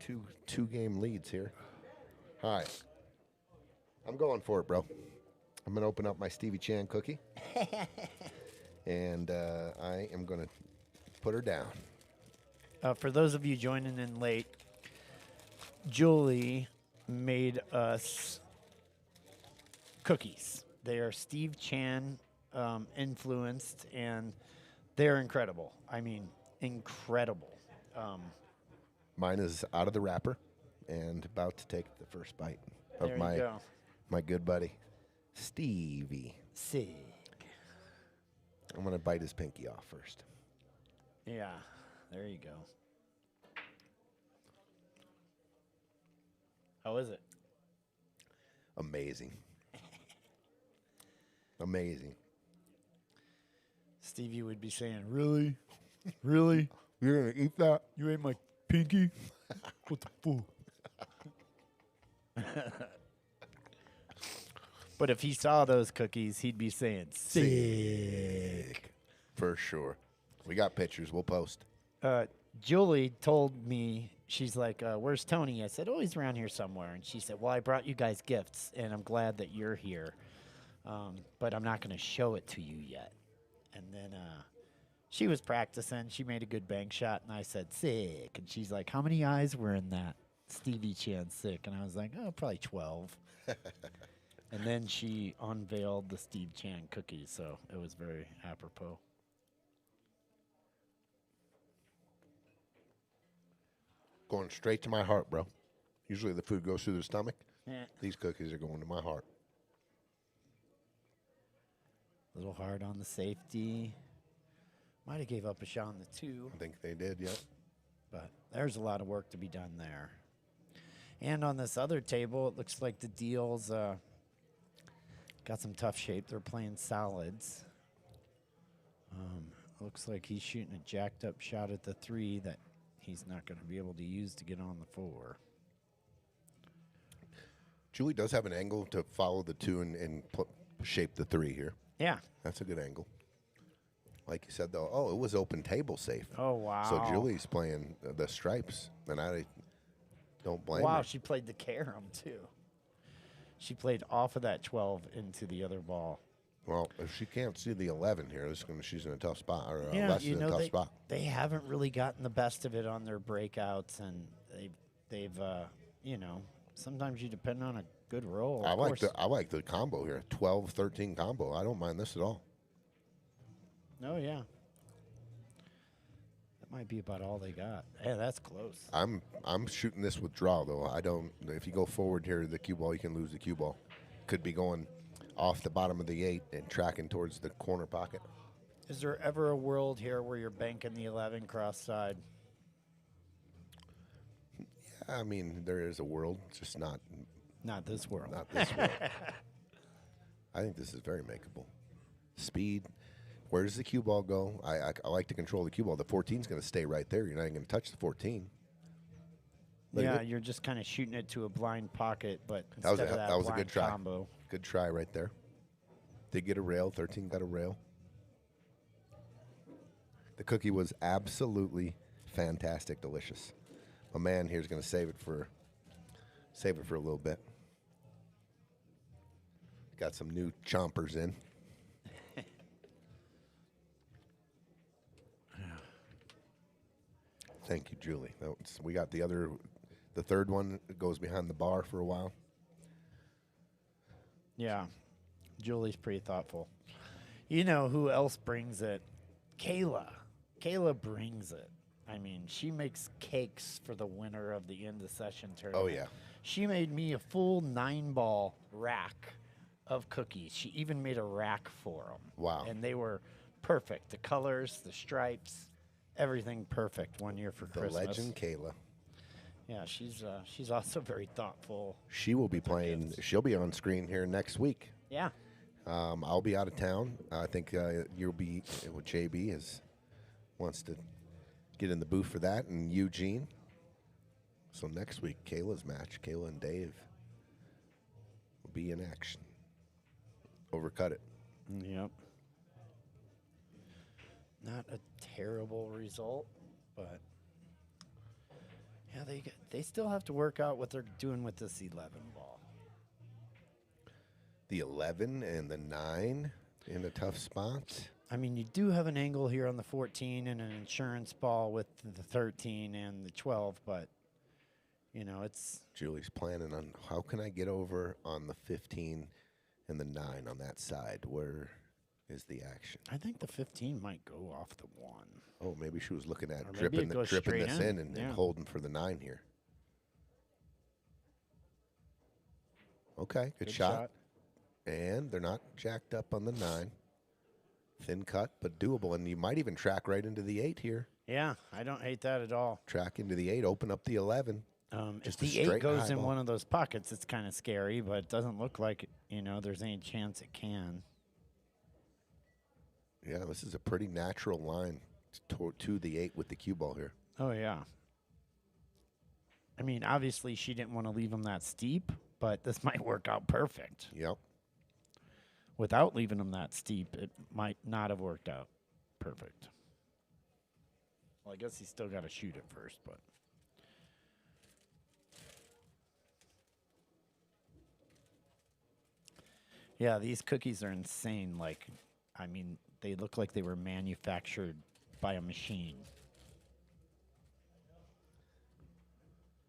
Two game leads here. All right. I'm going for it, bro. I'm going to open up my Stevie Chan cookie. And I am going to put her down.
For those of you joining in late, Julie made us cookies. They are Steve Chan influenced, and they're incredible. I mean, incredible.
Mine is out of the wrapper and about to take the first bite of
There you go.
my good buddy, Stevie.
Sick.
I'm going to bite his pinky off first.
Yeah, there you go. How is it?
Amazing. Amazing.
Stevie would be saying, really? Really?
You're going to eat that?
You ate my pinky? What the fool? But if he saw those cookies, he'd be saying, sick.
For sure. We got pictures. We'll post.
Julie told me, she's like, where's Tony? I said, oh, he's around here somewhere. And she said, well, I brought you guys gifts, and I'm glad that you're here. But I'm not going to show it to you yet. And then she was practicing. She made a good bank shot, and I said, sick. And she's like, how many eyes were in that Stevie Chan sick? And I was like, oh, probably 12. And then she unveiled the Steve Chan cookies, so it was very apropos.
Going straight to my heart, bro. Usually the food goes through the stomach.
Yeah.
These cookies are going to my heart.
A little hard on the safety. Might have gave up a shot on the 2.
I think they did, yep.
But there's a lot of work to be done there. And on this other table, it looks like the Diehl's got some tough shape. They're playing solids. Looks like he's shooting a jacked up shot at the 3 that he's not going to be able to use to get on the 4.
Julie does have an angle to follow the 2 and shape the 3 here.
Yeah.
That's a good angle. Like you said, though, oh, it was open table safe.
Oh, wow.
So Julie's playing the stripes, and I don't blame
Wow,
her.
she played the carom, too. She played off of that 12 into the other ball.
Well, if she can't see the 11 here, she's in a tough spot, or
Yeah,
less
you
in a
know,
tough spot.
they haven't really gotten the best of it on their breakouts, and they've you know, sometimes you depend on a good roll.
I
Of
like
course.
the combo here, 12-13 combo. I don't mind this at all.
Oh, yeah. That might be about all they got. Yeah, that's close.
I'm shooting this with draw though. I don't. If you go forward here to the cue ball, you can lose the cue ball. Could be going off the bottom of the 8 and tracking towards the corner pocket.
Is there ever a world here where you're banking the 11 cross side?
Yeah, I mean there is a world, just not
Not this world.
not this world. I think this is very makeable. Speed. Where does the cue ball go? I like to control the cue ball. The 14's going to stay right there. You're not even going to touch the 14. Look at
Yeah,
it.
you're just kind of shooting it to a blind pocket, but
That was
instead of
that was a
blind
good try.
combo.
Good try right there. Did get a rail. 13 got a rail. The cookie was absolutely fantastic, delicious. My man here's going to save it for a little bit. Got some new chompers in. Thank you, Julie. We got the third one goes behind the bar for a while.
Yeah, Julie's pretty thoughtful. You know who else brings it? Kayla. Kayla brings it. I mean, she makes cakes for the winner of the end of session tournament.
Oh, yeah.
She made me a full 9-ball rack of cookies. She even made a rack for them.
Wow.
And they were perfect. The colors, the stripes, everything perfect one year for
The
Christmas.
legend Kayla.
Yeah, she's also very thoughtful.
She will be playing. She'll be on screen here next week.
Yeah.
I'll be out of town. I think you'll be. JB wants to get in the booth for that, and Eugene. So next week, Kayla's match, Kayla and Dave, will be in action. Overcut it.
Yep. Not a terrible result, but yeah, they still have to work out what they're doing with this 11 ball.
The 11 and the 9 in a tough spot.
I mean, you do have an angle here on the 14 and an insurance ball with the 13 and the 12, but you know, it's
Julie's planning on how can I get over on the 15 and the 9 on that side. Where is the action?
I think the 15 might go off the 1.
Oh, maybe she was looking at
Or maybe
dripping,
it goes
dripping
straight
this
in.
and
Yeah.
holding for the 9 here. Okay, good shot. And they're not jacked up on the 9. Thin cut, but doable. And you might even track right into the 8 here.
Yeah, I don't hate that at all.
Track into the 8, open up the 11.
If
Just a
the 8
straight
goes
high
in
ball.
one of those pockets, it's kind of scary, but it doesn't look like, you know, there's any chance it can.
Yeah, this is a pretty natural line to the 8 with the cue ball here.
Oh, yeah. I mean, obviously, she didn't want to leave him that steep, but this might work out perfect.
Yep.
Without leaving him that steep, it might not have worked out perfect. Well, I guess he's still got to shoot it first, but. Yeah, these cookies are insane. Like, I mean, they look like they were manufactured by a machine.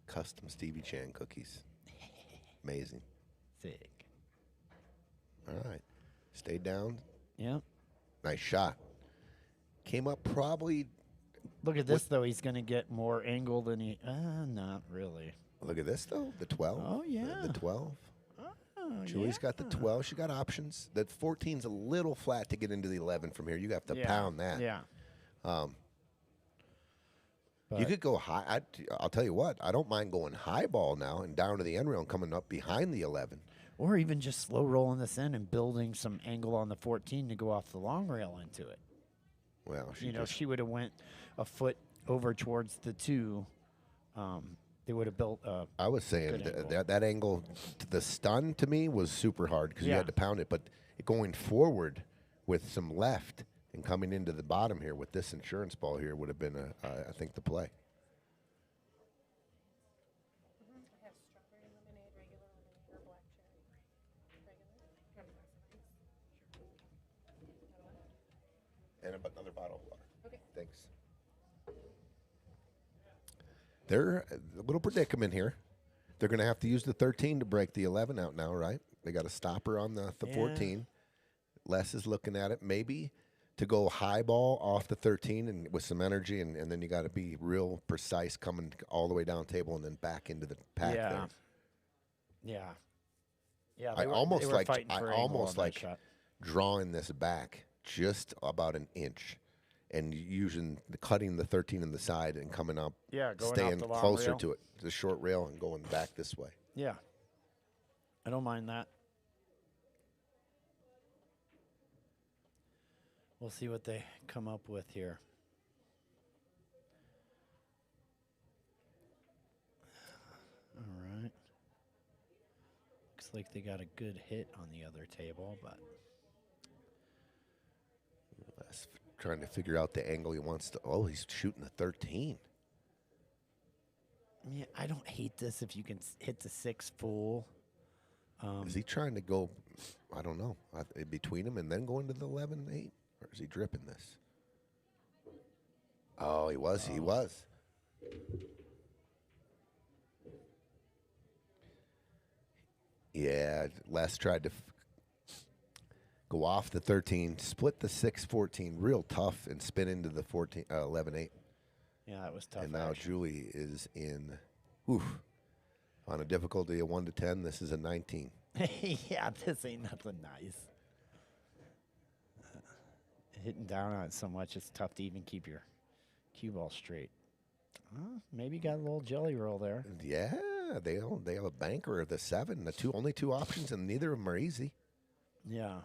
Custom Stevie Chan cookies. Amazing.
Sick.
All right. Stay down.
Yep.
Nice shot. Came up probably.
Look at this, though. He's going to get more angle than he. Not really.
Look at this, though. The 12.
Oh, yeah.
The 12.
Oh,
Julie's got the 12. She got options. The 14's a little flat to get into the 11 from here. You have to
Yeah.
pound that.
Yeah.
You
But-
could go high. I'll tell you what. I don't mind going high ball now and down to the end rail and coming up behind the 11.
Or even just slow rolling this in and building some angle on the 14 to go off the long rail into it.
Well,
You know, if she would have went a foot over towards the 2, They would have built a
I was saying
Good angle.
that angle, the stun to me was super hard because you
Yeah.
had to pound it. But going forward with some left and coming into the bottom here with this insurance ball here would have been, I think, the play.
I have strawberry lemonade, regular lemonade, or black cherry. Regular?
And another bottle of water.
Okay.
Thanks. They're a little predicament here. They're going to have to use the 13 to break the 11 out now, right? They got a stopper on the
Yeah.
14. Les is looking at it. Maybe to go high ball off the 13 and with some energy, and then you got to be real precise coming all the way down table and then back into the pack
Yeah.
there.
Yeah. Yeah.
I
They
almost
were
like
fighting
I
for angle
almost
on that
like
shot.
drawing this back just about an inch and using cutting the 13 in the side and coming up,
Yeah, going off
staying
the long
closer
rail.
to it, the short rail, and going back this way.
Yeah. I don't mind that. We'll see what they come up with here. All right. Looks like they got a good hit on the other table, but
Les trying to figure out the angle he wants to. Oh, he's shooting the 13.
yeah, I don't hate this if you can hit the 6 full.
Is he trying to go, I don't know, in between him and then go into the 11-8? Or is he dripping this? Oh, he was. He was. Yeah, Les tried to go off the 13, split the 6-14 real tough, and spin into the 11-8.
Yeah, that was tough.
And now
action.
Julie is in, on a difficulty of 1 to 10. This is a 19.
Yeah, this ain't nothing nice. Hitting down on it so much, it's tough to even keep your cue ball straight. Maybe got a little jelly roll there.
Yeah, they have a banker of the 7. Only two options, and neither of them are easy.
Yeah.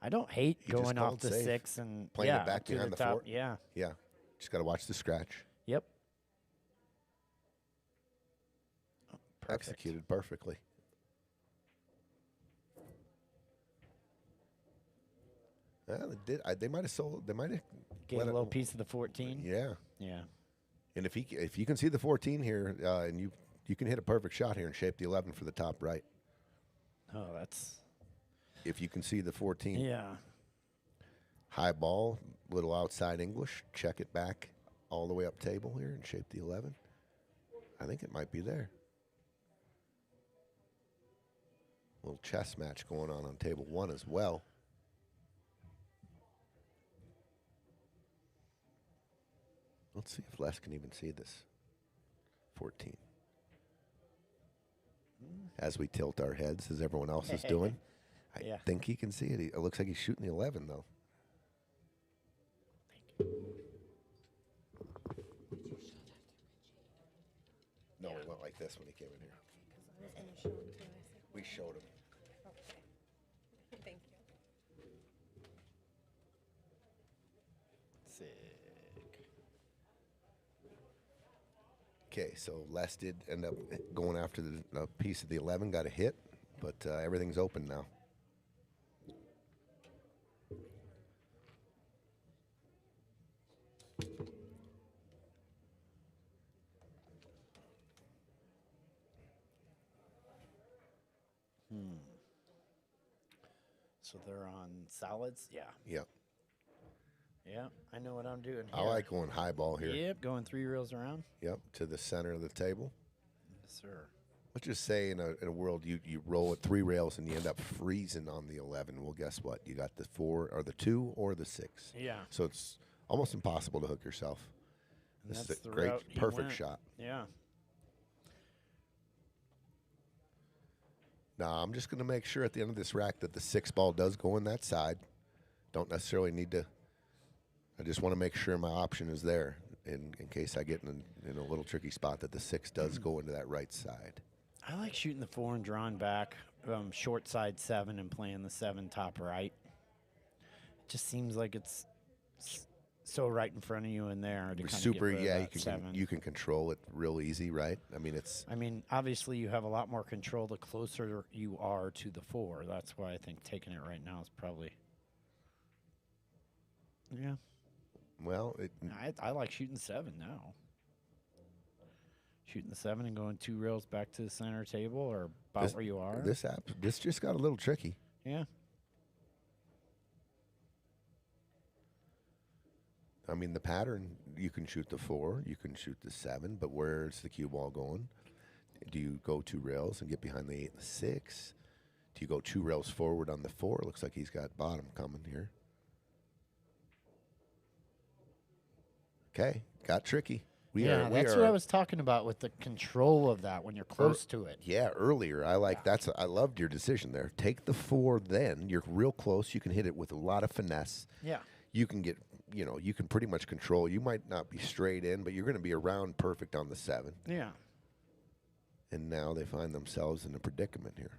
I don't hate
He just
going off
called
the
safe.
6 and
Playing it
yeah,
back
to
behind the
top.
4.
Yeah.
Yeah, just got to watch the scratch.
Yep. Oh, perfect.
Executed perfectly. Well, they might have sold. They might have
Gave a little piece of the 14.
Yeah,
Yeah.
and if you can see the 14 here, and you can hit a perfect shot here and shape the 11 for the top right.
Oh, that's
If you can see the 14.
yeah.
High ball, little outside English, check it back all the way up table here and shape the 11. I think it might be there. Little chess match going on table 1 as well. Let's see if Les can even see this 14. As we tilt our heads, as everyone else is doing. I
Yeah.
think he can see it. It looks like he's shooting the 11, though. No, it went like this when he came in here.
And you show them too, I see.
We showed him.
Okay. Thank you.
Sick.
Okay, so Les did end up going after the piece of the 11, got a hit, but everything's open now.
So they're on solids? Yeah.
Yep.
Yeah. I know what I'm doing here.
I like going high ball here.
Yep, going 3 reels around.
Yep, to the center of the table.
Yes, sir.
Let's just say in a world you roll at 3 rails and you end up freezing on the 11. Well, guess what? You got the 4 or the 2 or the 6.
Yeah.
So it's almost impossible to hook yourself.
And
This
that's
is a
the
great,
route he
perfect
went.
shot.
Yeah.
Now, I'm just going to make sure at the end of this rack that the 6 ball does go in that side. Don't necessarily need to. I just want to make sure my option is there in case I get in a little tricky spot that the 6 does go into that right side.
I like shooting the 4 and drawing back, short side 7 and playing the 7 top right. It just seems like it's So right in front of you in there to kind of
Super,
get rid
yeah,
of
you
that
can
7.
you can control it real easy, right? I mean, it's
I mean, obviously you have a lot more control the closer you are to the 4. That's why I think taking it right now is probably. Yeah,
well,
I like shooting 7 now. Shooting the 7 and going 2 rails back to the center table or about where you are.
this just got a little tricky.
Yeah.
I mean, the pattern, you can shoot the 4, you can shoot the 7, but where's the cue ball going? Do you go 2 rails and get behind the 8 and the 6? Do you go 2 rails forward on the 4? Looks like he's got bottom coming here. Okay, got tricky.
That's what I was talking about with the control of that when you're close to it.
Yeah, earlier. I loved your decision there. Take the 4 then. You're real close. You can hit it with a lot of finesse.
Yeah.
You can get, you can pretty much control. You might not be straight in, but you're going to be around perfect on the 7.
Yeah.
And now they find themselves in a predicament here.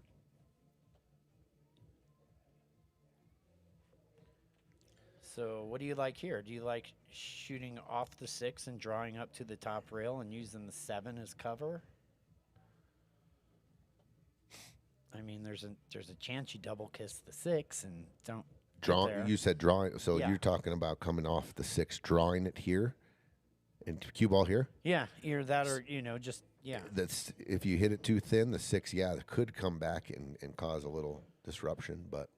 So what do you like here? Do you like shooting off the 6 and drawing up to the top rail and using the 7 as cover? I mean, there's a chance you double kiss the 6 and don't.
You said drawing, so
Yeah.
you're talking about coming off the 6, drawing it here, and cue ball here.
Yeah, either that or just yeah.
That's if you hit it too thin, the 6, it could come back and cause a little disruption. But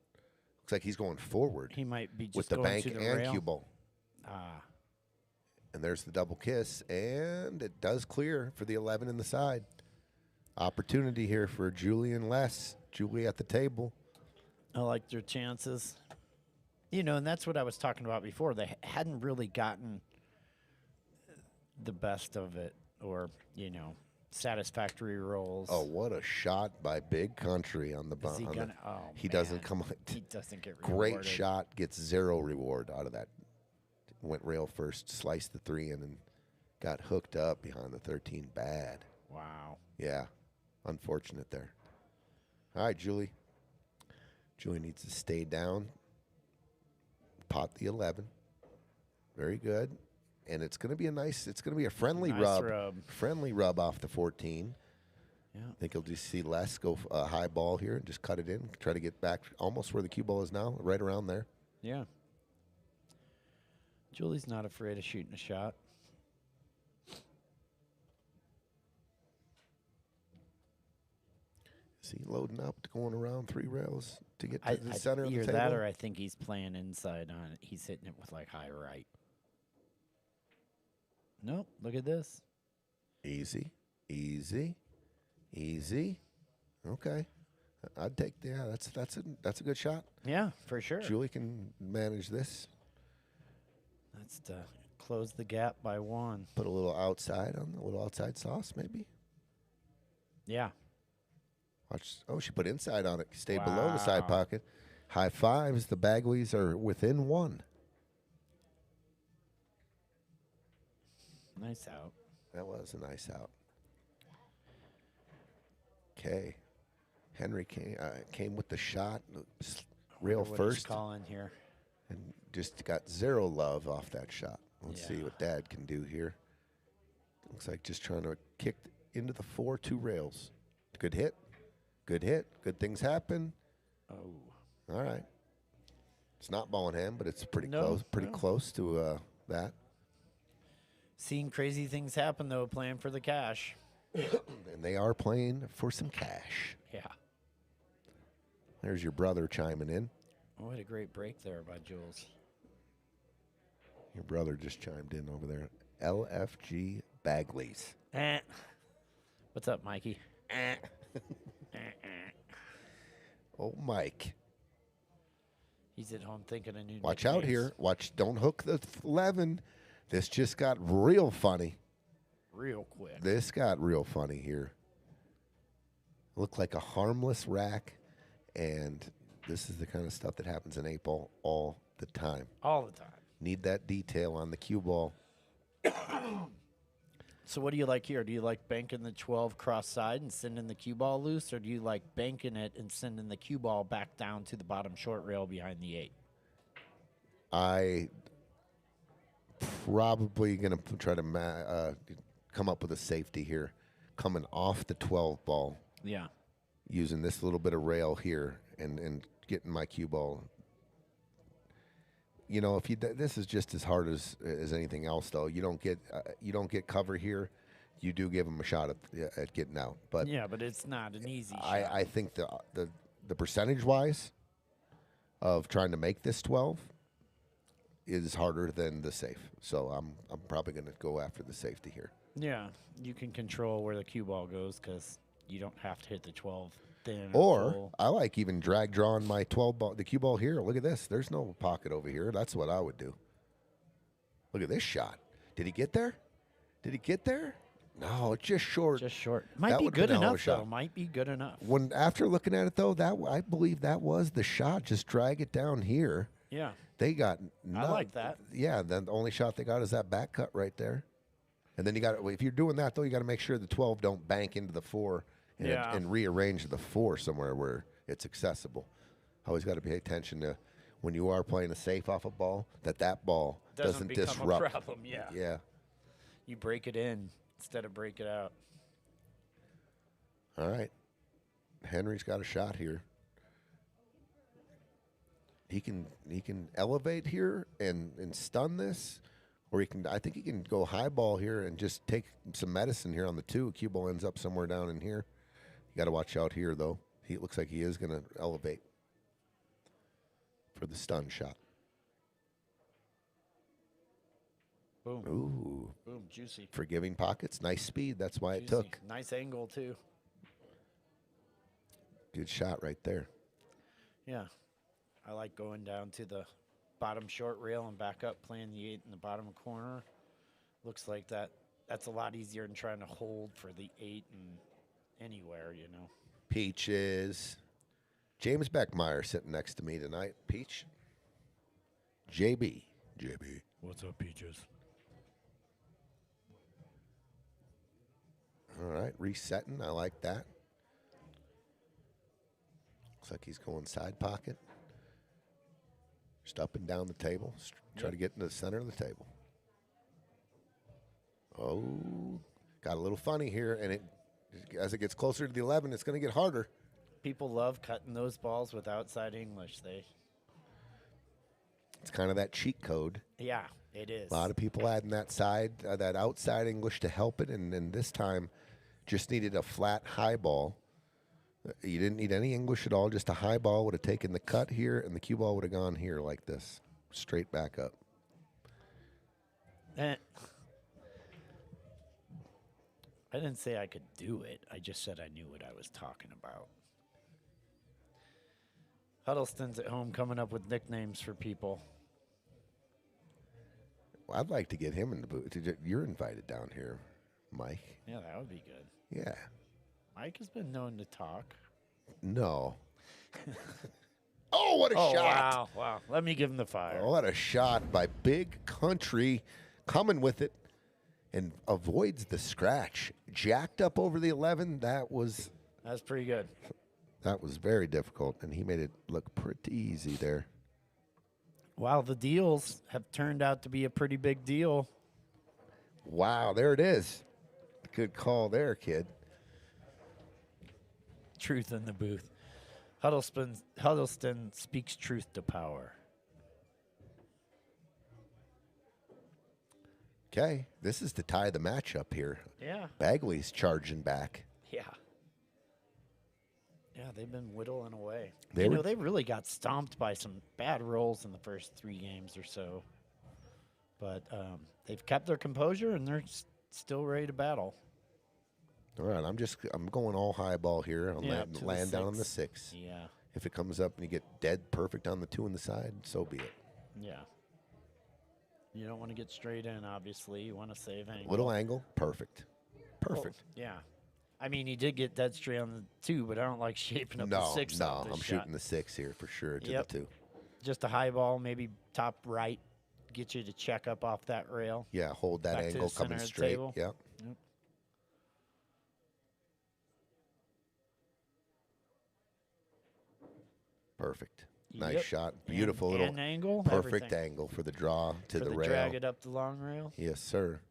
looks like he's going forward
He might be just
with the
going
bank
to the
and
rail.
cue ball.
Ah,
And there's the double kiss, and it does clear for the 11 in the side. Opportunity here for Julie and Les. Julie at the table.
I like their chances. And that's what I was talking about before. They hadn't really gotten the best of it or, satisfactory rolls.
Oh, what a shot by Big Country on the
Is he
bottom.
gonna,
He doesn't
man.
come.
He doesn't get
Great
rewarded.
shot, gets 0 reward out of that. Went rail first, sliced the 3 in, and got hooked up behind the 13. Bad.
Wow.
Yeah, unfortunate there. All right, Julie. Julie needs to stay down. Pot the 11. Very good. And it's going to be a friendly
Nice
rub. Friendly rub off the 14.
Yeah.
I think you'll just see Les go a high ball here and just cut it in. Try to get back almost where the cue ball is now, right around there.
Yeah. Julie's not afraid of shooting a shot.
Is he loading up, going around 3 rails to get to the center of the
Either
table?
that or I think he's playing inside on it. He's hitting it with like high right. Nope. Look at this.
Easy, easy, easy. Okay, I'd take. Yeah, that's a good shot.
Yeah, for sure.
Julie can manage this.
That's to close the gap by 1.
Put a little outside on a little outside sauce, maybe.
Yeah.
Watch. Oh, she put inside on it. Stay below the side
Wow.
pocket. High fives. The Bagleys are within 1.
Nice out.
That was a nice out. Okay. Henry came with the shot, rail
What he's
first,
calling here.
and just got 0 love off that shot. Let's see
Yeah.
what Dad can do here. Looks like just trying to kick into the 4, 2 rails. Good hit. Good hit. Good things happen.
Oh.
All right. It's not ball in hand, but it's pretty
No,
close. Pretty
no.
close to that.
Seeing crazy things happen, though, playing for the cash.
And they are playing for some cash.
Yeah.
There's your brother chiming in.
Oh, what a great break there by Jules.
Your brother just chimed in over there. LFG Bagleys.
What's up, Mikey?
Oh, Mike.
He's at home thinking of new
Watch out
nicknames.
here. Watch. Don't hook the 11. This just got real funny.
Real quick.
This got real funny here. Looked like a harmless rack, and this is the kind of stuff that happens in 8-ball all the time.
All the time.
Need that detail on the cue ball.
So what do you like here? Do you like banking the 12 cross side and sending the cue ball loose, or do you like banking it and sending the cue ball back down to the bottom short rail behind the 8?
probably going to try to come up with a safety here, coming off the 12 ball,
Yeah.
using this little bit of rail here and getting my cue ball. You know, if you this is just as hard as anything else, though. You don't get cover here. You do give them a shot at getting out, but
Yeah, but it's not an easy shot.
I think the percentage wise of trying to make this 12 is harder than the safe. So I'm probably going to go after the safety here.
Yeah, you can control where the cue ball goes because you don't have to hit the 12 thin.
Or
full.
I like even drag drawing my 12 ball, the cue ball here. Look at this. There's no pocket over here. That's what I would do. Look at this shot. Did he get there? Did he get there? No, it's just short.
Just short. Might
That
be
would've been
good
a hell of a
enough, though.
shot.
Might be good enough.
When after looking at it though, that I believe that was the shot. Just drag it down here.
Yeah,
They got.
I like that.
Yeah, then the only shot they got is that back cut right there. And then you got, if you're doing that though, you got to make sure the 12 don't bank into the 4 and,
Yeah.
and rearrange the 4 somewhere where it's accessible. Always got to pay attention to when you are playing a safe off a ball that ball doesn't
become
disrupt.
a problem. Yeah.
Yeah.
You break it in instead of break it out.
All right. Henry's got a shot here. He can elevate here and stun this, or I think he can go high ball here and just take some medicine here on the 2. Cue ball ends up somewhere down in here. You got to watch out here though. He looks like he is going to elevate for the stun shot.
Boom.
Ooh,
Boom. Juicy.
forgiving pockets, nice speed. That's why it
Juicy.
took.
Nice angle, too.
Good shot right there.
Yeah. I like going down to the bottom short rail and back up, playing the 8 in the bottom corner. Looks like that's a lot easier than trying to hold for the 8 and anywhere, you know.
Peaches. James Beckmeyer sitting next to me tonight. Peach. JB.
What's up, Peaches?
All right, resetting. I like that. Looks like he's going side pocket. Just up and down the table. Try to get into the center of the table. Oh, got a little funny here, and as it gets closer to the 11, it's going to get harder.
People love cutting those balls with outside English.
It's kind of that cheat code.
Yeah, it is.
A lot of people adding that outside English to help it, and this time just needed a flat high ball. You didn't need any English at all. Just a high ball would have taken the cut here, and the cue ball would have gone here like this, straight back up.
I didn't say I could do it. I just said I knew what I was talking about. Huddleston's at home coming up with nicknames for people.
Well, I'd like to get him in the booth. You're invited down here, Mike.
Yeah, that would be good.
Yeah.
Mike has been known to talk.
No. Oh, what a shot.
Wow. Let me give him the fire.
Oh, what a shot by Big Country, coming with it and avoids the scratch. Jacked up over the 11. That was
Pretty good.
very difficult, and he made it look pretty easy there.
Wow, the deals have turned out to be a pretty big deal.
Wow, there it is. Good call there, kid.
Truth in the booth. Huddleston speaks truth to power.
Okay, this is to tie the matchup here.
Yeah.
Bagley's charging back.
Yeah. Yeah, they've been whittling away.
They were-
They really got stomped by some bad rolls in the first 3 games or so. But they've kept their composure, and they're still ready to battle.
All right, I'm going all high ball here. I'll
Yeah, up to the
land down on the
6.
6.
Yeah.
If it comes up and you get dead perfect on the 2 on the side, so be it.
Yeah. You don't want to get straight in, obviously. You want to save angle.
Little angle, perfect. Perfect.
Yeah. I mean, he did get dead straight on the 2, but I don't like shaping up the
No,
6
no,
off this
I'm
shot.
shooting the 6 here for sure to
Yep.
the 2.
Just a high ball, maybe top right, get you to check up off that rail.
Yeah, hold that
Back to the
angle
center
coming
of the
straight.
table.
Yeah.
Yep.
Perfect. Nice
Yep.
shot. Beautiful
and,
little
and angle.
perfect
everything.
angle for the draw to
For
the
the
rail.
drag it up the long rail.
Yes, sir.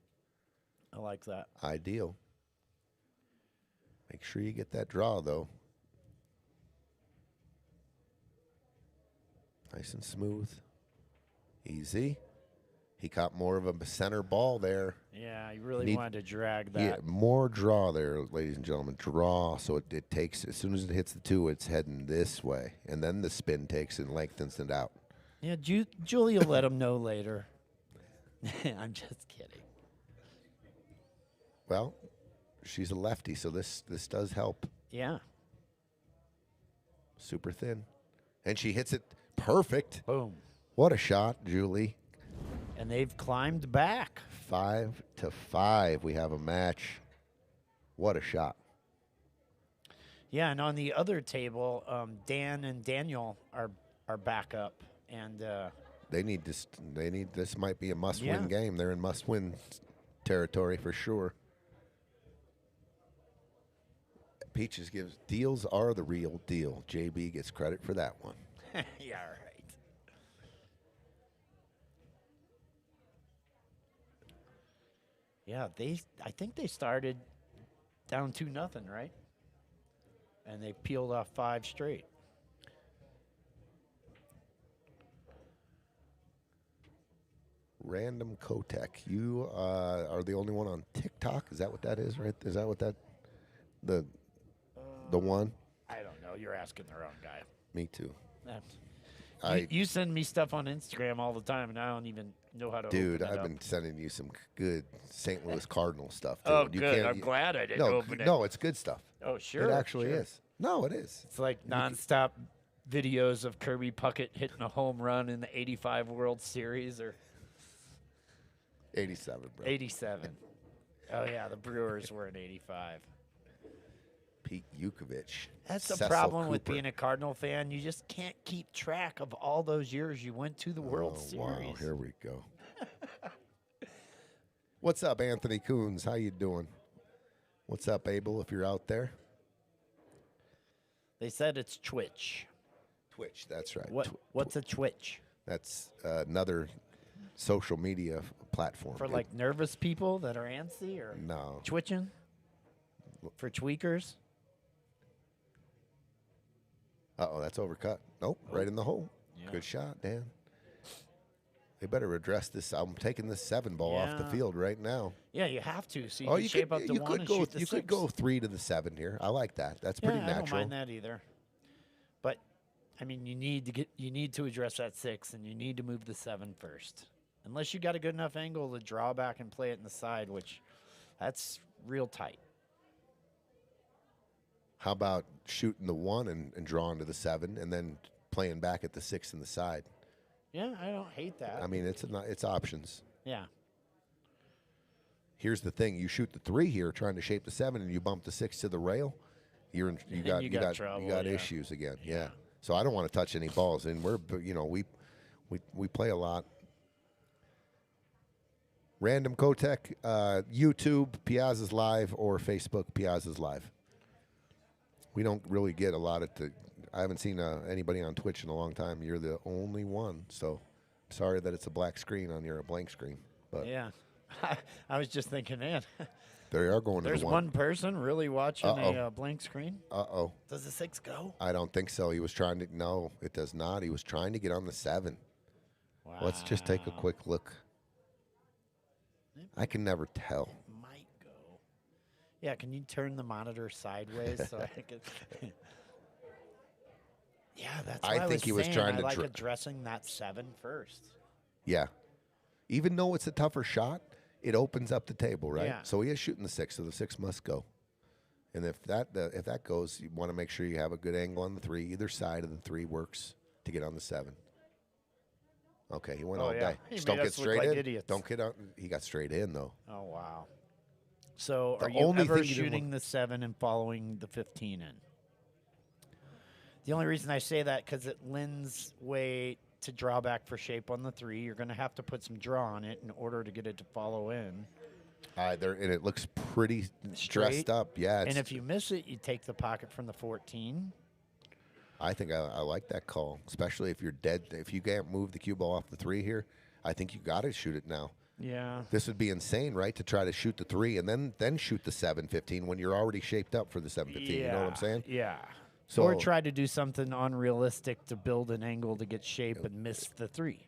I like that.
Ideal. Make sure you get that draw, though. Nice and smooth. Easy. He caught more of a center ball there.
Yeah, you really wanted to drag that.
Yeah, more draw there, ladies and gentlemen. Draw. So it takes, as soon as it hits the 2, it's heading this way. And then the spin takes and lengthens it out.
Yeah, Julie will let him know later. I'm just kidding.
Well, she's a lefty, so this does help.
Yeah.
Super thin. And she hits it perfect.
Boom.
What a shot, Julie.
And they've climbed back.
5-5. We have a match. What a shot.
Yeah, and on the other table, Dan and Daniel are back up, and
They need this. This might be a must-win
Yeah.
game. They're in must-win territory for sure. Peaches gives deals are the real deal. JB gets credit for that one.
yeah, right. Yeah, I think they started down 2-0, right? And they peeled off 5 straight.
Random Kotek. You are the only one on TikTok. Is that what that is? Right? Is that what that the one?
I don't know. You're asking the wrong guy.
Me too.
That's, you send me stuff on Instagram all the time, and I don't even know how to.
Dude,
open it
I've
up.
been sending you some good St. Louis Cardinal stuff.
Oh,
dude.
good. I'm glad I didn't open it.
No, it's good stuff.
Oh, sure.
It actually
sure.
is. No, it is.
It's like nonstop videos of Kirby Puckett hitting a home run in the '85 World Series or
87, bro.
'87. Oh yeah, the Brewers were in '85.
Pete Yukovic.
That's the
Cecil
problem with
Cooper.
being a Cardinal fan. You just can't keep track of all those years you went to the World Series.
Wow, here we go. What's up, Anthony Coons? How you doing? What's up, Abel, if you're out there?
They said it's Twitch.
Twitch, that's right.
What's a Twitch?
That's another social media platform.
For
dude.
like nervous people that are antsy or
No.
twitching? For tweakers?
Uh-oh, that's overcut. Nope, right in the hole.
Yeah.
Good shot, Dan. They better address this. I'm taking this 7 ball off the
Yeah.
field right now.
Yeah, you have to. So you can shape up the
you
one
could
and
go.
shoot the
You
6.
could go 3 to the 7 here. I like that. That's
Yeah,
pretty
I
natural.
don't mind that either. But I mean, you need to address that 6, and you need to move the 7 first. Unless you got a good enough angle to draw back and play it in the side, which that's real tight.
How about shooting the 1 and drawing to the 7, and then playing back at the 6 in the side?
Yeah, I don't hate that.
I mean, it's options.
Yeah.
Here's the thing: you shoot the 3 here, trying to shape the 7, and you bump the 6 to the rail. You got
trouble,
you got
yeah.
issues again. Yeah. So I don't want to touch any balls, and we play a lot. Random Kotek, YouTube Piazza's Live or Facebook Piazza's Live. We don't really get a lot of I haven't seen anybody on Twitch in a long time. You're the only one, so sorry that it's a black screen on your blank screen. But
Yeah. I was just thinking, man,
they are going
there's
to the
one person really watching
Uh-oh.
a blank screen.
Uh-oh.
Does the 6 go?
I don't think so. He was trying to. No, it does not. He was trying to get on the 7.
Wow.
Let's just take a quick look. I can never tell.
Might go. Yeah, can you turn the monitor sideways so I can? Yeah, that's.
I
What
think he was
saying.
trying
I
to
like
dra-
addressing that 7 first.
Yeah. Even though it's a tougher shot, it opens up the table, right?
Yeah.
So he is shooting the 6, so the 6 must go. And if that goes, you want to make sure you have a good angle on the 3. Either side of the 3 works to get on the 7. Okay, he went all
yeah.
day.
He
Just
made
don't get
us look
straight
like
in.
idiots.
Don't get out. He got straight in though.
Oh wow. So
The
are you
only
ever
thing you didn't
shooting the 7 and following the 15 in? The only reason I say that because it lends way to draw back for shape on the 3. You're going to have to put some draw on it in order to get it to follow in.
And it looks pretty
Straight.
dressed up. Yeah.
And if you miss it, you take the pocket from the 14.
I think I like that call, especially if you're dead. If you can't move the cue ball off the 3 here, I think you got to shoot it now.
Yeah.
This would be insane, right? To try to shoot the 3 and then shoot the 7-15 when you're already shaped up for the 7-15. You know what I'm saying?
Yeah.
So
Or try to do something unrealistic to build an angle to get shape and miss the 3.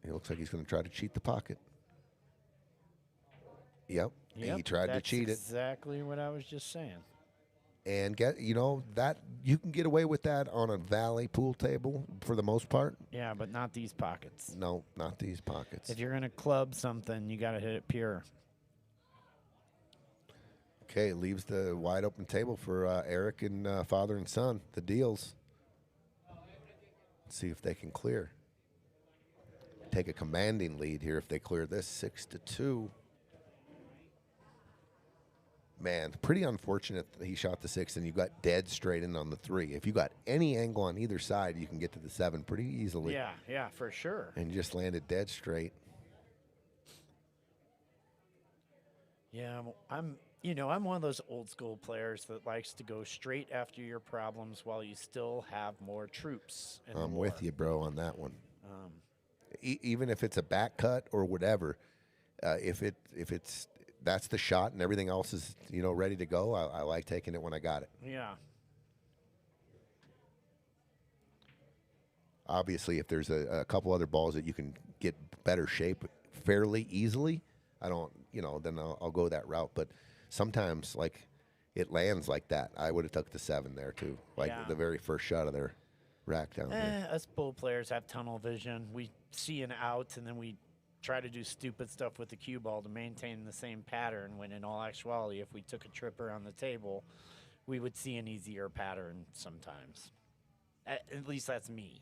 it looks like he's going to try to cheat the pocket. Yep.
Yep,
He tried to cheat it.
Exactly what I was just saying.
And that you can get away with that on a valley pool table for the most part.
Yeah, but not these pockets.
No, not these pockets.
If you're going to club something, you got to hit it pure.
Okay, leaves the wide open table for Arik and father and son, the Diehl's. Let's see if they can clear. Take a commanding lead here if they clear this 6-2. Man, pretty unfortunate that he shot the 6 and you got dead straight in on the 3. If you got any angle on either side, you can get to the 7 pretty easily.
Yeah, for sure.
And just landed dead straight.
Yeah, I'm one of those old school players that likes to go straight after your problems while you still have more troops. In the
I'm
war.
with you, bro, on that one. Even if it's a back cut or whatever, if it's that's the shot and everything else is ready to go, I like taking it when I got it.
Yeah.
Obviously, if there's a couple other balls that you can get better shape fairly easily, I don't, then I'll go that route. But sometimes, like, it lands like that. I would have took the 7 there too, like
Yeah.
the very first shot of their rack down there.
Us bull players have tunnel vision. We see an out, and then we try to do stupid stuff with the cue ball to maintain the same pattern, when in all actuality, if we took a trip around the table, we would see an easier pattern sometimes. At least that's me.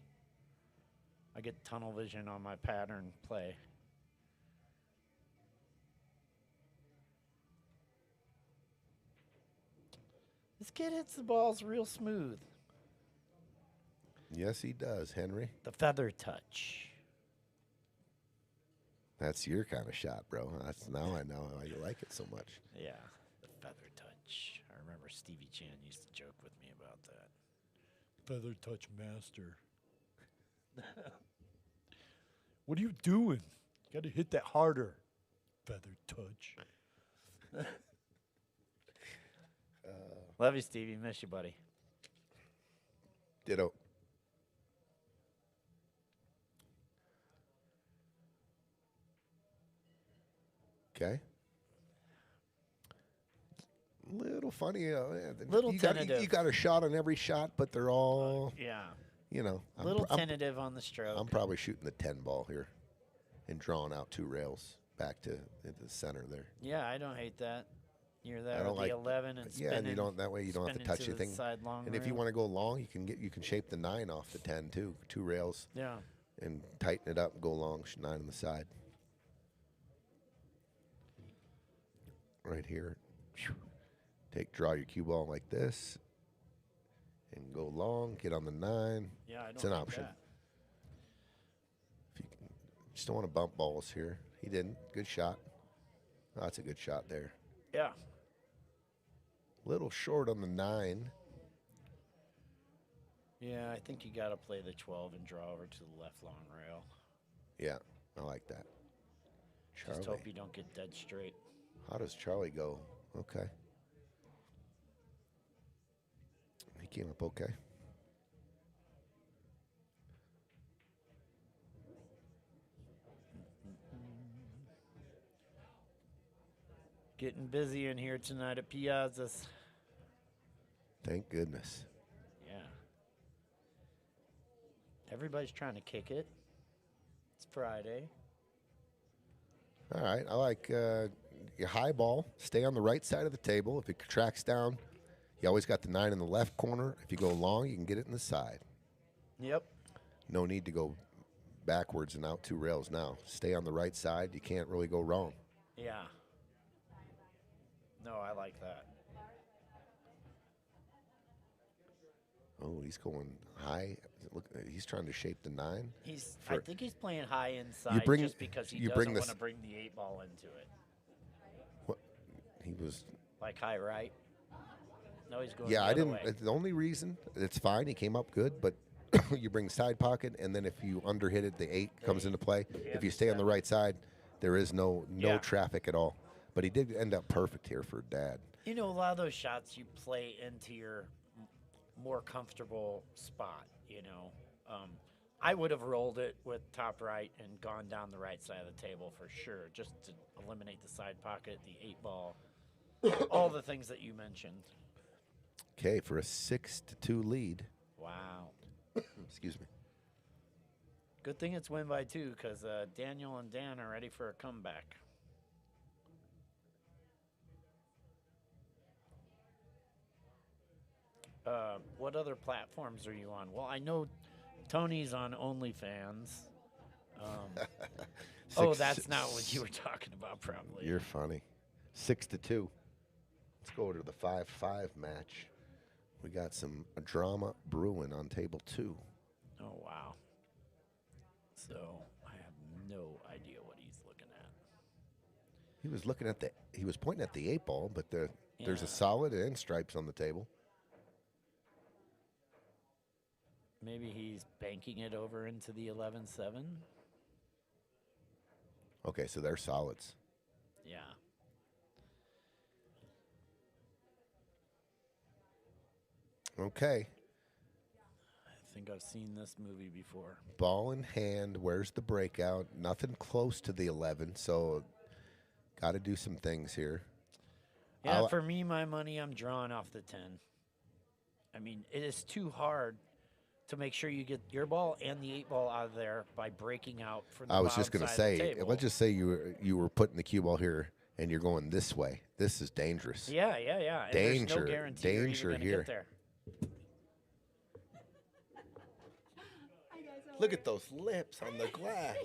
I get tunnel vision on my pattern play. This kid hits the balls real smooth.
Yes, he does, Henry.
The feather touch.
That's your kind of shot, bro. Now I know why you like it so much.
Yeah, the feather touch. I remember Stevie Chan used to joke with me about that. Feather touch master. What are you doing? You got to hit that harder. Feather touch. Love you, Stevie. Miss you, buddy.
Ditto. Okay. Little funny.
Little
you
tentative.
You got a shot on every shot, but they're all,
Yeah.
I'm
Little
pr- I'm-
tentative on the stroke.
I'm probably shooting the 10 ball here and drawing out 2 rails back to the center there.
Yeah, I don't hate that. You're there
I
with
don't
the
like
11 and spinning.
Yeah, and you don't that way you don't have to
spinning
touch
to the
anything.
side long
And if you
rail.
want to go long, you can shape the 9 off the 10 too. 2 rails
Yeah.
and tighten it up and go long 9 on the side. Right here. Draw your cue ball like this and go long, get on the 9.
Yeah, I don't
It's an
hate
option.
that.
If you just don't want to bump balls here. He didn't. Good shot. Oh, that's a good shot there.
Yeah.
Little short on the 9.
Yeah, I think you got to play the 12 and draw over to the left long rail.
Yeah, I like that.
Just
Charlie.
hope you don't get dead straight.
How does Charlie go? Okay. He came up okay.
Getting busy in here tonight at Piazza's.
Thank goodness.
Yeah. Everybody's trying to kick it. It's Friday.
All right, I like your high ball. Stay on the right side of the table. If it tracks down, you always got the 9 in the left corner. If you go long, you can get it in the side.
Yep.
No need to go backwards and out 2 rails now. Stay on the right side. You can't really go wrong.
Yeah. No, I like that.
Oh, he's going high. Look, he's trying to shape the 9.
I think he's playing high inside
bring-
just because he
you
doesn't
bring
want
this-
to bring the 8 ball into it.
What? He was.
Like high right. No, he's going
Yeah,
the
I
other
didn't.
way.
The only reason it's fine. He came up good, but you bring side pocket, and then if you underhit it, the 8 comes into play. If you stay on the right side, there is no
Yeah.
traffic at all. But he did end up perfect here for Dad.
You know, a lot of those shots you play into your more comfortable spot. You know, I would have rolled it with top right and gone down the right side of the table for sure, just to eliminate the side pocket, the 8-ball, all the things that you mentioned.
Okay, for a 6-2 lead.
Wow.
Excuse me.
Good thing it's win by 2 because Daniel and Dan are ready for a comeback. What other platforms are you on? Well, I know Tony's on OnlyFans. That's not what you were talking about, probably.
You're funny. 6-2. Let's go to the 5-5 match. We got some drama brewing on table 2.
Oh, wow. So I have no idea what he's looking at.
He was looking at he was pointing at the 8-ball, but there's a
Yeah.
solid and stripes on the table.
Maybe he's banking it over into the 11-7.
Okay, so they're solids.
Yeah.
Okay.
I think I've seen this movie before.
Ball in hand. Where's the breakout? Nothing close to the 11, so got to do some things here.
Yeah, for me, my money, I'm drawing off the 10. I mean, it is too hard to make sure you get your ball and the 8-ball out of there by breaking out from the
I was just
going to
say, let's just say you were putting the cue ball here and you're going this way. This is dangerous.
Yeah. And there's no
Danger,
guarantee you're
danger
even gonna
here.
Get there.
Hi guys, how
Look
are
at those lips on the glass.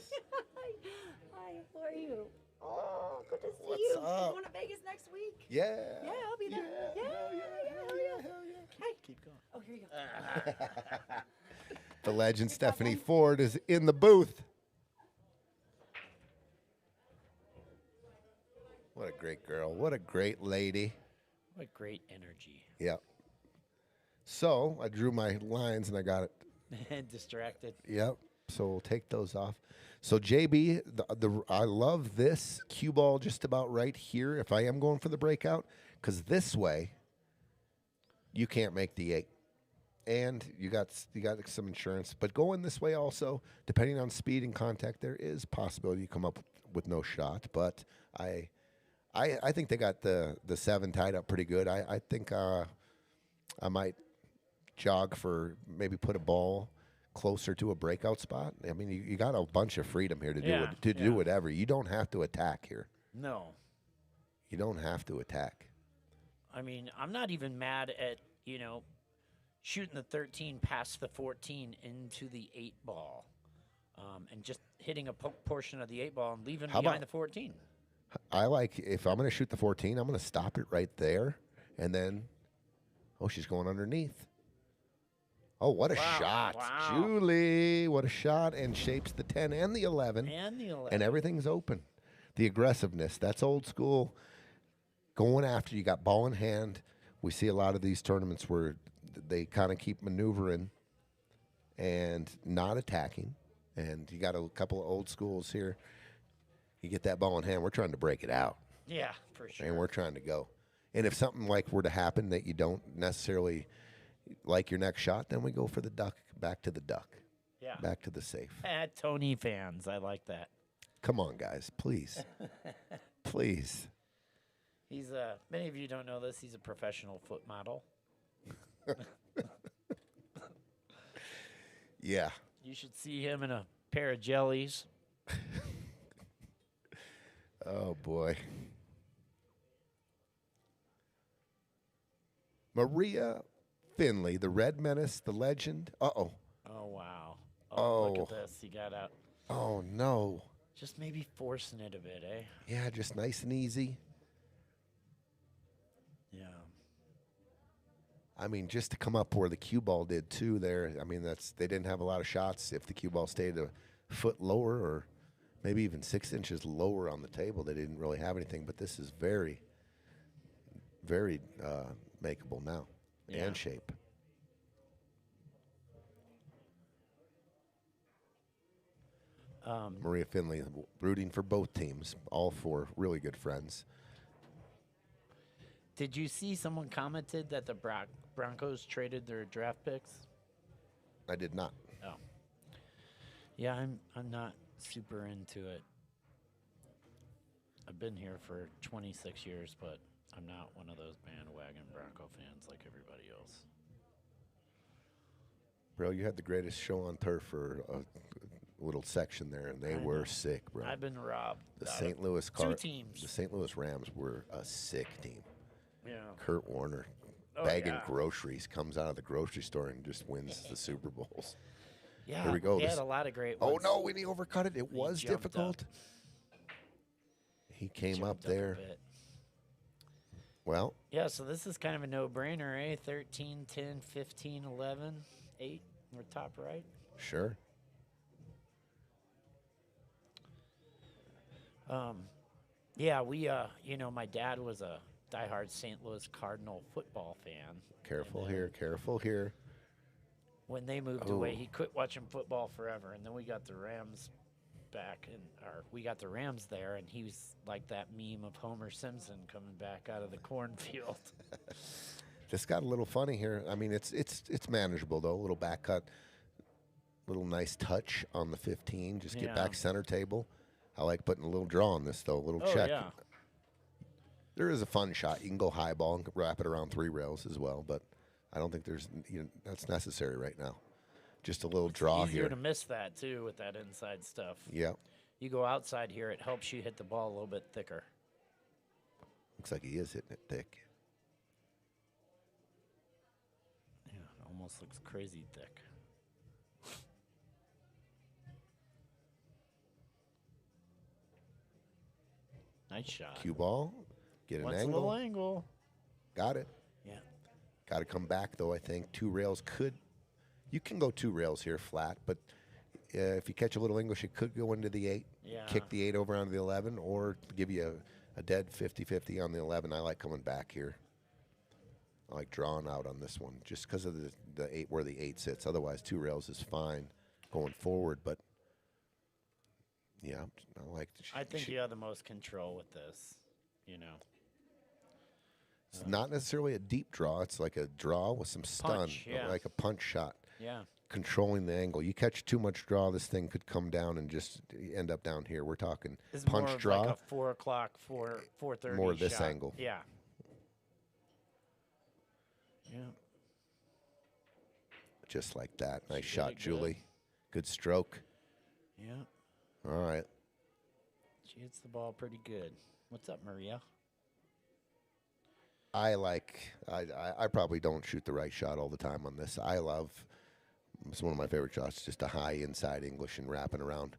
you? Hi, how are you? Oh, good to see
What's
you.
up?
You going to Vegas next week?
Yeah.
Yeah, I'll be there.
Yeah,
Yeah, yeah. Hi.
Keep going.
Oh, here you go.
The legend Stephanie Ford is in the booth. What a great girl. What a great lady.
What great energy.
Yep. So I drew my lines and I got it.
Distracted.
Yep. So we'll take those off. So JB, I love this cue ball just about right here if I am going for the breakout, because this way you can't make the 8. And you got some insurance. But going this way also, depending on speed and contact, there is possibility you come up with no shot. But I think they got the 7 tied up pretty good. I think I might jog for maybe put a ball closer to a breakout spot. I mean, you got a bunch of freedom here to do whatever. You don't have to attack here.
No.
You don't have to attack.
I mean, I'm not even mad at, shooting the 13 past the 14 into the 8-ball and just hitting a portion of the 8-ball and leaving
How
behind
about-
the 14.
I like, if I'm going to shoot the 14, I'm going to stop it right there. And then, she's going underneath. Oh, what a shot.
Wow.
Julie, what a shot. And shapes the 10 and the 11.
And the 11.
And everything's open. The aggressiveness, that's old school. Going after, you got ball in hand. We see a lot of these tournaments where they kind of keep maneuvering and not attacking. And you got a couple of old schools here. You get that ball in hand, we're trying to break it out.
Yeah, for sure.
And we're trying to go. And if something like were to happen that you don't necessarily like your next shot, then we go for the duck, back to the duck.
Yeah.
Back to the safe.
Tony fans, I like that.
Come on, guys, please. Please.
He's many of you don't know this. He's a professional foot model.
Yeah.
You should see him in a pair of jellies.
Oh, boy. Marye Finley, the Red Menace, the legend. Uh-oh.
Oh, wow. Look
Oh.
at this. He got out.
Oh, no.
Just maybe forcing it a bit, eh?
Yeah, just nice and easy.
Yeah.
I mean, just to come up where the cue ball did, too, there. I mean, they didn't have a lot of shots. If the cue ball stayed a foot lower or maybe even 6 inches lower on the table, they didn't really have anything. But this is very, very makeable now.
Yeah.
and shape. Maria Finley rooting for both teams, all four really good friends.
Did you see someone commented that the Broncos traded their draft picks?
I did not.
Oh. Yeah, I'm not super into it. I've been here for 26 years, but I'm not one of those bandwagon Bronco fans like everybody else.
Bro, you had the greatest show on turf for a little section there, and they
I
were
know.
sick, bro.
I've been robbed.
The
out
St.
of
Louis
two teams.
The St. Louis Rams were a sick team.
Yeah.
Kurt Warner,
Oh,
bagging
yeah.
groceries, comes out of the grocery store and just wins the Super Bowls.
Yeah.
Here we go.
He
This-
had a lot of great
Oh
ones.
no, when he overcut it, it was
jumped up.
difficult. He came up
Jumped a
there.
bit.
Well,
Yeah, so this is kind of a no-brainer, eh? 13, 10, 15, 11, 8. We're top right.
sure.
Yeah, we, my dad was a diehard St. Louis Cardinal football fan.
Careful
And then
here, careful here.
When they moved away,
Oh.
he quit watching football forever, and then we got the Rams back, or we got the Rams there, and he was like that meme of Homer Simpson coming back out of the cornfield.
Just got a little funny here. I mean, it's manageable though. A little back cut, little nice touch on the 15. Just get
Yeah.
back center table. I like putting a little draw on this though. A little
Oh,
check.
yeah.
There is a fun shot. You can go high ball and wrap it around 3 rails as well, but I don't think that's necessary right now. Just a little draw
Easier
here.
to miss that, too, with that inside stuff.
Yeah,
You go outside here, it helps you hit the ball a little bit thicker.
looks like he is hitting it thick.
Yeah, it almost looks crazy thick. Nice shot.
Cue ball, get an
What's a
angle.
little angle?
Got it.
Yeah.
Got to come back though. I think 2 rails could. You can go 2 rails here flat, but if you catch a little English, it could go into the 8.
Yeah.
Kick the 8 over onto the 11, or give you a dead 50-50 on the 11. I like coming back here. I like drawing out on this one just because of the 8 where the 8 sits. Otherwise, 2 rails is fine going forward. But yeah, I like.
I think you have the most control with this,
It's not necessarily a deep draw. It's like a draw with some stun,
Punch, yeah.
like a punch shot.
Yeah.
Controlling the angle. You catch too much draw, this thing could come down and just end up down here. We're talking
This is
punch
more of
draw.
like a 4 o'clock, 4:30
More this
shot.
angle.
Yeah. Yeah.
Just like that. Nice
She did
shot,
it good.
Julie. Good stroke.
Yeah.
All right.
She hits the ball pretty good. What's up, Maria?
I probably don't shoot the right shot all the time on this. It's one of my favorite shots, just a high inside English and wrapping around.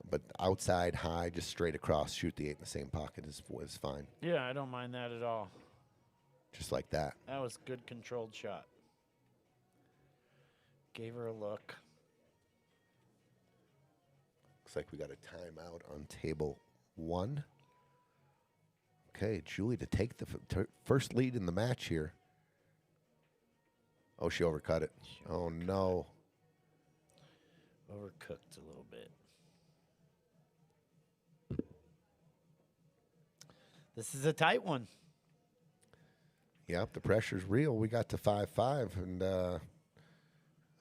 But outside, high, just straight across, shoot the 8 in the same pocket is fine.
Yeah, I don't mind that at all.
Just like that.
That was a good controlled shot. Gave her a look.
Looks like we got a timeout on table 1. Okay, Julie to take the first lead in the match here. Oh, she overcut it. Oh, no.
Overcooked a little bit. This is a tight one.
Yep, the pressure's real. We got to 5-5, and a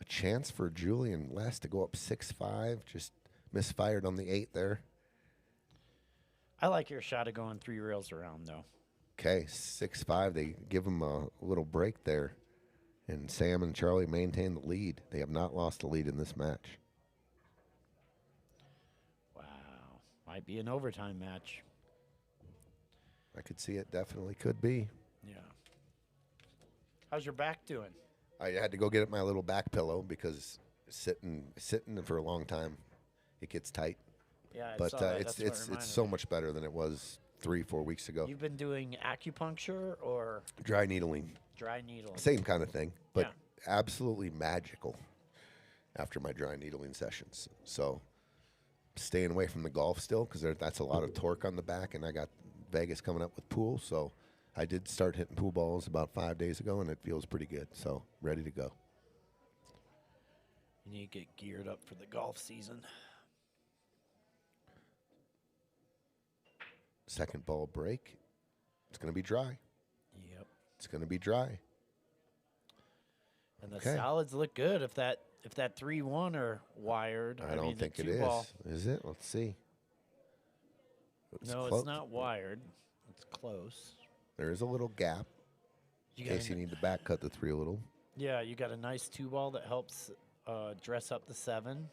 chance for Julie and Les to go up 6-5. Just misfired on the 8 there.
I like your shot of going 3 rails around, though.
Okay, 6-5. They give them a little break there. And Sam and Charlie maintain the lead. They have not lost the lead in this match.
Wow. Might be an overtime match.
I could see it. Definitely could be.
Yeah. How's your back doing?
I had to go get my little back pillow because sitting for a long time, it gets tight.
Yeah, I
But
saw that.
it's
That's what
it's
reminded
so
me.
much better than it was 3-4 weeks ago.
You've been doing acupuncture or
Dry needling,
dry needling?
same kind of thing, but
Yeah.
absolutely magical after my dry needling sessions. So staying away from the golf still because that's a lot of torque on the back, and I got Vegas coming up with pool, so I did start hitting pool balls about 5 days ago, and it feels pretty good. So ready to go.
You need to get geared up for the golf season.
Second ball break. It's going to be dry.
Yep.
It's going to be dry.
And the
Okay.
solids look good if that 3-1 are wired.
I don't
mean, the
think it
two
is.
ball-
Is it? Let's see.
No,
clo-
it's not wired. It's close.
There is a little gap
You
in
got
case you
a-
need to back cut the 3 a little.
Yeah, you got a nice 2-ball that helps dress up the 7.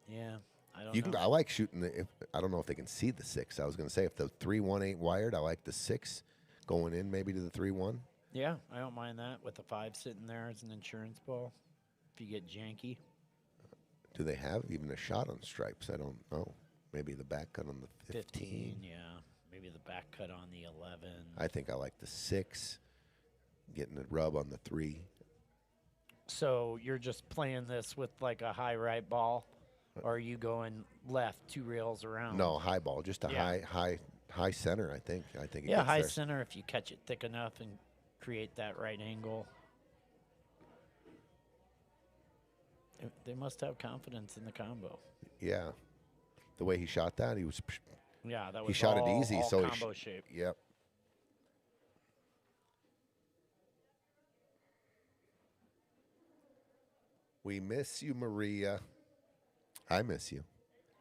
Yeah, I don't
You can.
know.
I like shooting the. I don't know if they can see the 6. I was going to say if the 3-1 ain't wired, I like the 6 going in maybe to the 3-1.
Yeah, I don't mind that with the 5 sitting there as an insurance ball. If you get janky.
Do they have even a shot on stripes? I don't know. Maybe the back cut on the 15.
Yeah, maybe the back cut on the 11.
I think I like the 6. Getting the rub on the 3.
So you're just playing this with like a high right ball, or are you going left 2 rails around?
No, high ball, just a
Yeah.
high center. I think. It
Yeah,
gets
high
there.
center if you catch it thick enough and create that right angle. They must have confidence in the combo.
Yeah, the way he shot that, he was.
Yeah, that was
He shot it
all-
easy,
all
so he
combo shape.
Yep. We miss you, Maria. I miss you.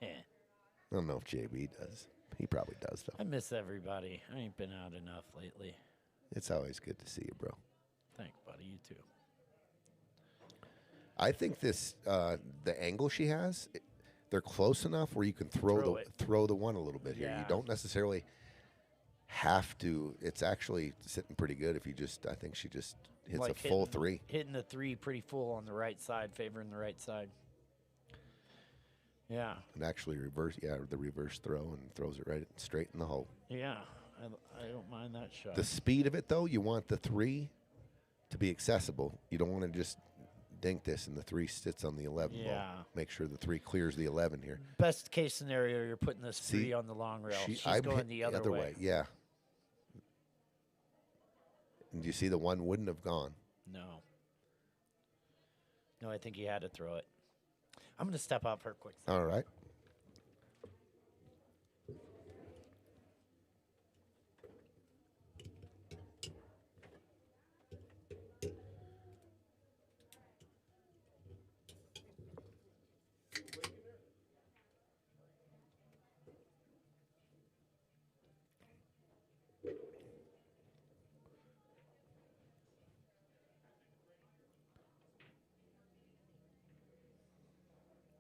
Yeah.
I don't know if JB does. He probably does, though.
I miss everybody. I ain't been out enough lately.
It's always good to see you, bro.
Thanks, buddy. You too.
I think this, the angle she has, they're close enough where you can
Throw it.
throw the one a little bit here. You
Yeah.
don't necessarily have to. It's actually sitting pretty good if you just. I think she just hits
Like
a full
hitting-
3.
Hitting the 3 pretty full on the right side, favoring the right side. Yeah.
And actually reverse, the reverse throw and throws it right straight in the hole.
Yeah. I don't mind that shot.
The speed of it, though, you want the 3 to be accessible. You don't want to just dink this and the 3 sits on the 11
Yeah.
ball. Make sure the 3 clears the 11 here.
Best case scenario, you're putting this
See,
3 on the long rail. She's
I'm
going
hit
the other way.
Yeah. And you see the one wouldn't have gone.
No. No, I think he had to throw it. I'm going to step out for a quick second.
All right.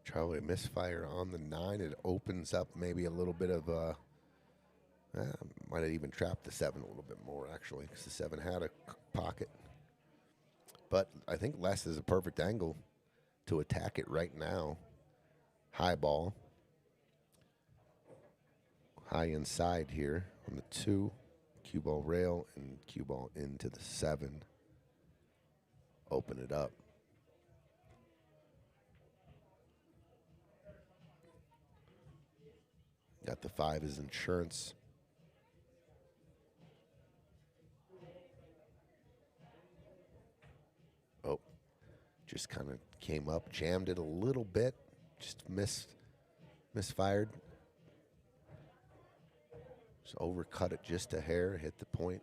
Probably a misfire on the 9. It opens up maybe a little bit of might have even trapped the 7 a little bit more, actually, because the 7 had a pocket. But I think less is a perfect angle to attack it right now. High ball. High inside here on the 2. Cue ball rail and cue ball into the 7. Open it up. Got the 5 as insurance. Oh, just kind of came up, jammed it a little bit, just misfired. Just overcut it just a hair, hit the point.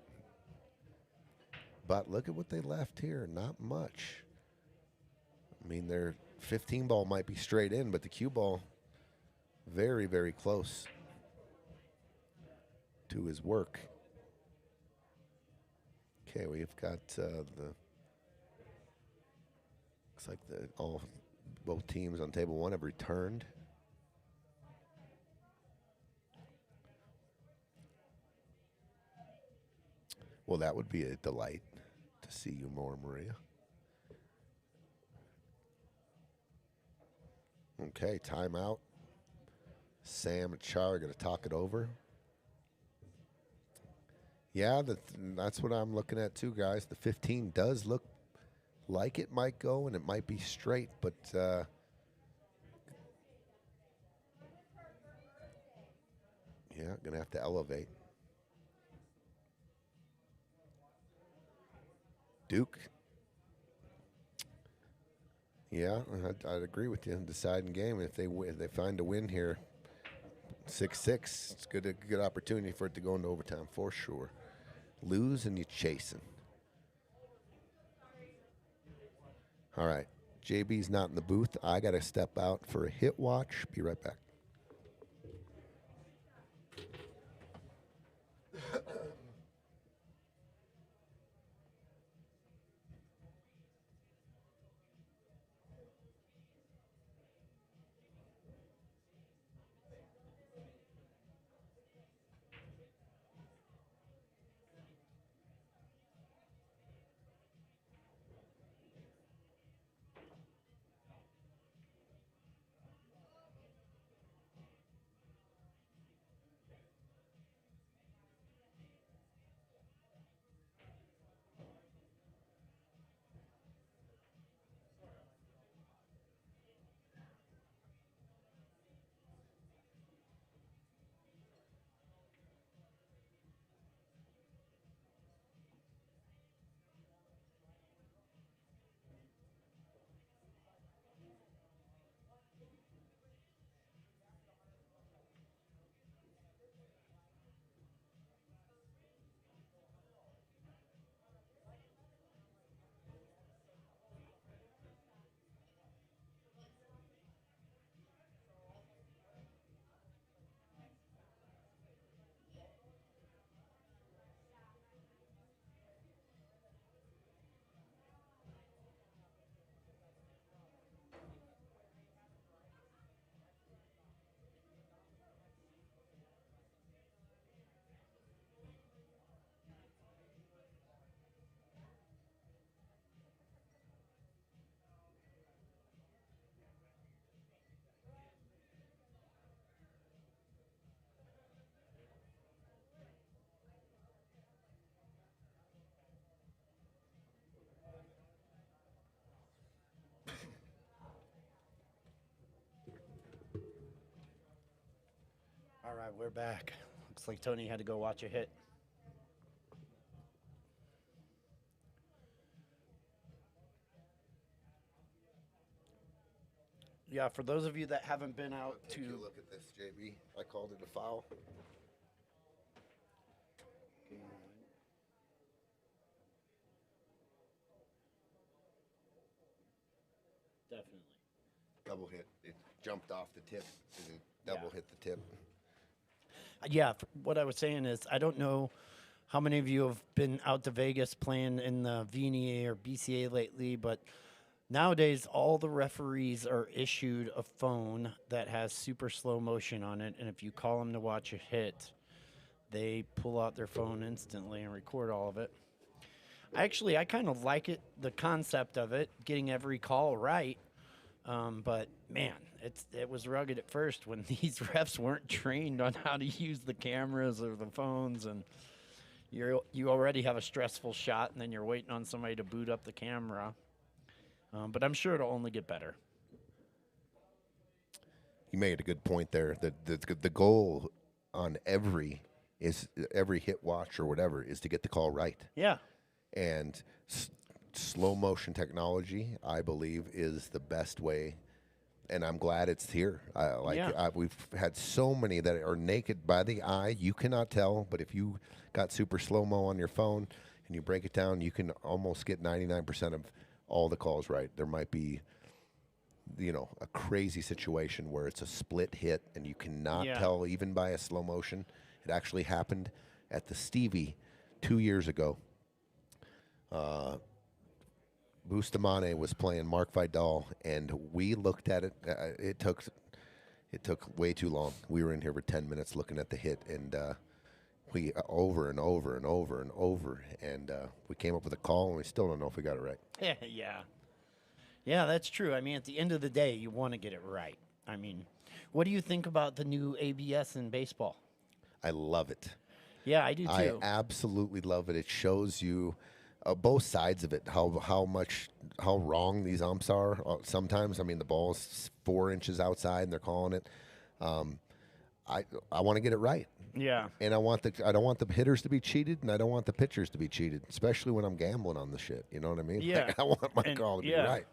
But look at what they left here, not much. I mean, their 15 ball might be straight in, but the cue ball very, very close to his work. Okay, we've got looks like both teams on table 1 have returned. Well, that would be a delight to see you more, Maria. Okay, timeout. Sam and Char are going to talk it over. Yeah, that's what I'm looking at too, guys. The 15 does look like it might go, and it might be straight, but yeah, Yeah, gonna have to elevate. Duke. Yeah, I'd agree with you. Deciding game. If they find a win here, 6-6, it's good opportunity for it to go into overtime for sure. Lose and you're chasing. All right, JB's not in the booth. I got to step out for a hit watch. Be right back.
All right, we're back. Looks like Tony had to go watch a hit. Yeah, for those of you that haven't been out
Take a
to
look at this, JB. I called it a foul.
definitely.
Double hit. It jumped off the tip. It double hit the tip.
Yeah, what I was saying is I don't know how many of you have been out to Vegas playing in the VNA or BCA lately, but nowadays all the referees are issued a phone that has super slow motion on it, and if you call them to watch a hit, they pull out their phone instantly and record all of it. I kind of like it, the concept of it, getting every call right. But man, it was rugged at first when these refs weren't trained on how to use the cameras or the phones, and you already have a stressful shot, and then you're waiting on somebody to boot up the camera. But I'm sure it'll only get better.
You made a good point there. The goal on every hit watch or whatever is to get the call right.
Yeah.
And slow motion technology, I believe, is the best way. And I'm glad it's here. We've had so many that are naked by the eye. You cannot tell, but if you got super slow mo on your phone and you break it down, you can almost get 99% of all the calls right. There might be, a crazy situation where it's a split hit and you cannot tell even by a slow motion. It actually happened at the Stevie 2 years ago. Bustamante was playing Mark Vidal, and we looked at it. It took way too long. We were in here for 10 minutes looking at the hit, and we over and over and over and over, and we came up with a call, and we still don't know if we got it right.
Yeah, that's true. I mean, at the end of the day, you want to get it right. I mean, what do you think about the new ABS in baseball?
I love it.
Yeah, I do too.
I absolutely love it. It shows you both sides of it, how wrong these umps are. Sometimes, I mean, the ball's 4 inches outside and they're calling it. I want to get it right.
Yeah.
And I don't want the hitters to be cheated, and I don't want the pitchers to be cheated, especially when I'm gambling on the shit. You know what I mean?
Yeah.
Like, I want my
And-
call to be
yeah.
right.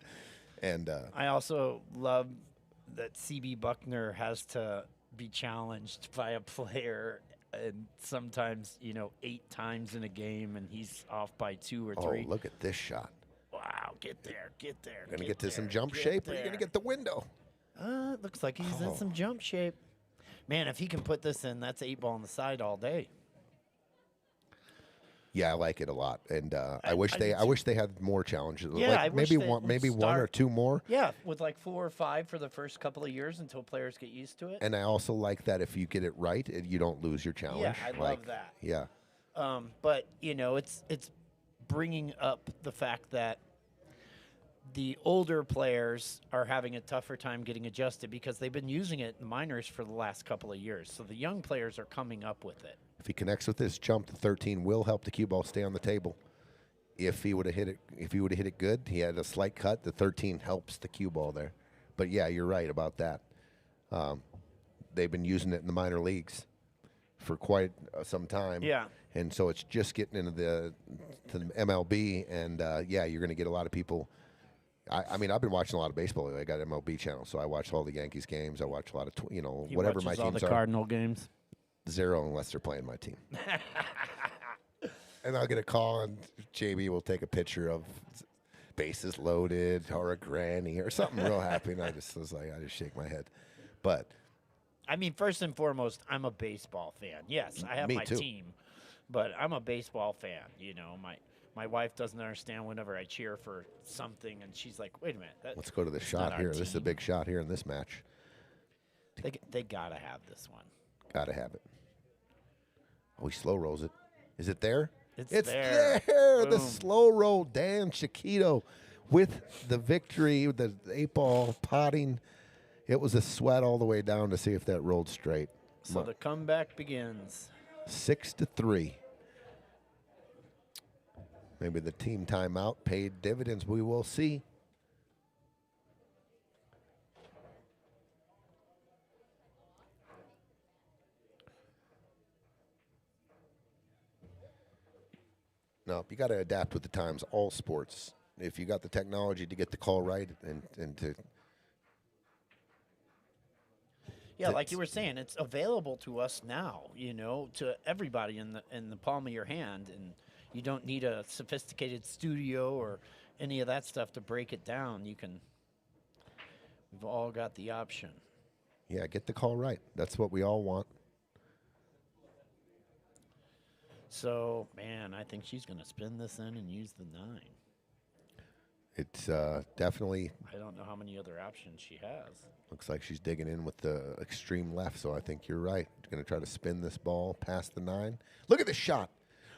And
I also love that CB Buckner has to be challenged by a player, and sometimes 8 times in a game, and he's off by 2 or 3.
look at this shot.
Wow, get there.
Gonna get to some jump shape, or you're gonna get the window.
It looks like he's in
Oh.
some jump shape. Man, if he can put this in, that's 8 ball on the side all day.
Yeah, I like it a lot, and I wish
I
they
do
I wish they had more challenges.
Yeah,
like
I wish
maybe
they
one
would
maybe one or
start-
2 more.
Yeah, with like 4 or 5 for the first couple of years until players get used to it.
And I also like that if you get it right, you don't lose your challenge.
Yeah, I
Like,
love that.
Yeah,
But it's bringing up the fact that the older players are having a tougher time getting adjusted because they've been using it in the minors for the last couple of years. So the young players are coming up with it.
if he connects with this jump, the 13 will help the cue ball stay on the table. If he would have hit it good, he had a slight cut. The 13 helps the cue ball there. But yeah, you're right about that. They've been using it in the minor leagues for quite some time.
Yeah.
And so it's just getting into the MLB, and yeah, you're going to get a lot of people. I mean, I've been watching a lot of baseball. I got MLB channel, so I watch all the Yankees games. I watch a lot of
He
whatever my
watches all
teams
the
are.
Cardinal games.
0 unless they're playing my team. And I'll get a call, and JB will take a picture of bases loaded or a granny or something real happy, and I just shake my head. But
I mean, first and foremost, I'm a baseball fan. Yes, I have
Me
my
too.
team, but I'm a baseball fan. My wife doesn't understand whenever I cheer for something, and she's like, "Wait a minute,
let's go to the
that's not
shot
our
here. This is a
team."
big shot here in this match.
They gotta have this one.
Gotta have it. Oh, he slow rolls it. Is it there?
It's
there.
there.
The
Boom.
slow roll. Dan Chiquito with the victory, the 8-ball potting. It was a sweat all the way down to see if that rolled straight.
So the comeback begins.
6-3. Maybe the team timeout paid dividends. We will see. No, you got to adapt with the times. All sports. If you got the technology to get the call right and to
Yeah, like you were saying, it's available to us now. To everybody in the palm of your hand, and you don't need a sophisticated studio or any of that stuff to break it down. We've all got the option.
yeah, get the call right. That's what we all want.
So, man, I think she's going to spin this in and use the 9.
It's definitely
I don't know how many other options she has.
looks like she's digging in with the extreme left, so I think you're right. Going to try to spin this ball past the 9. Look at this shot.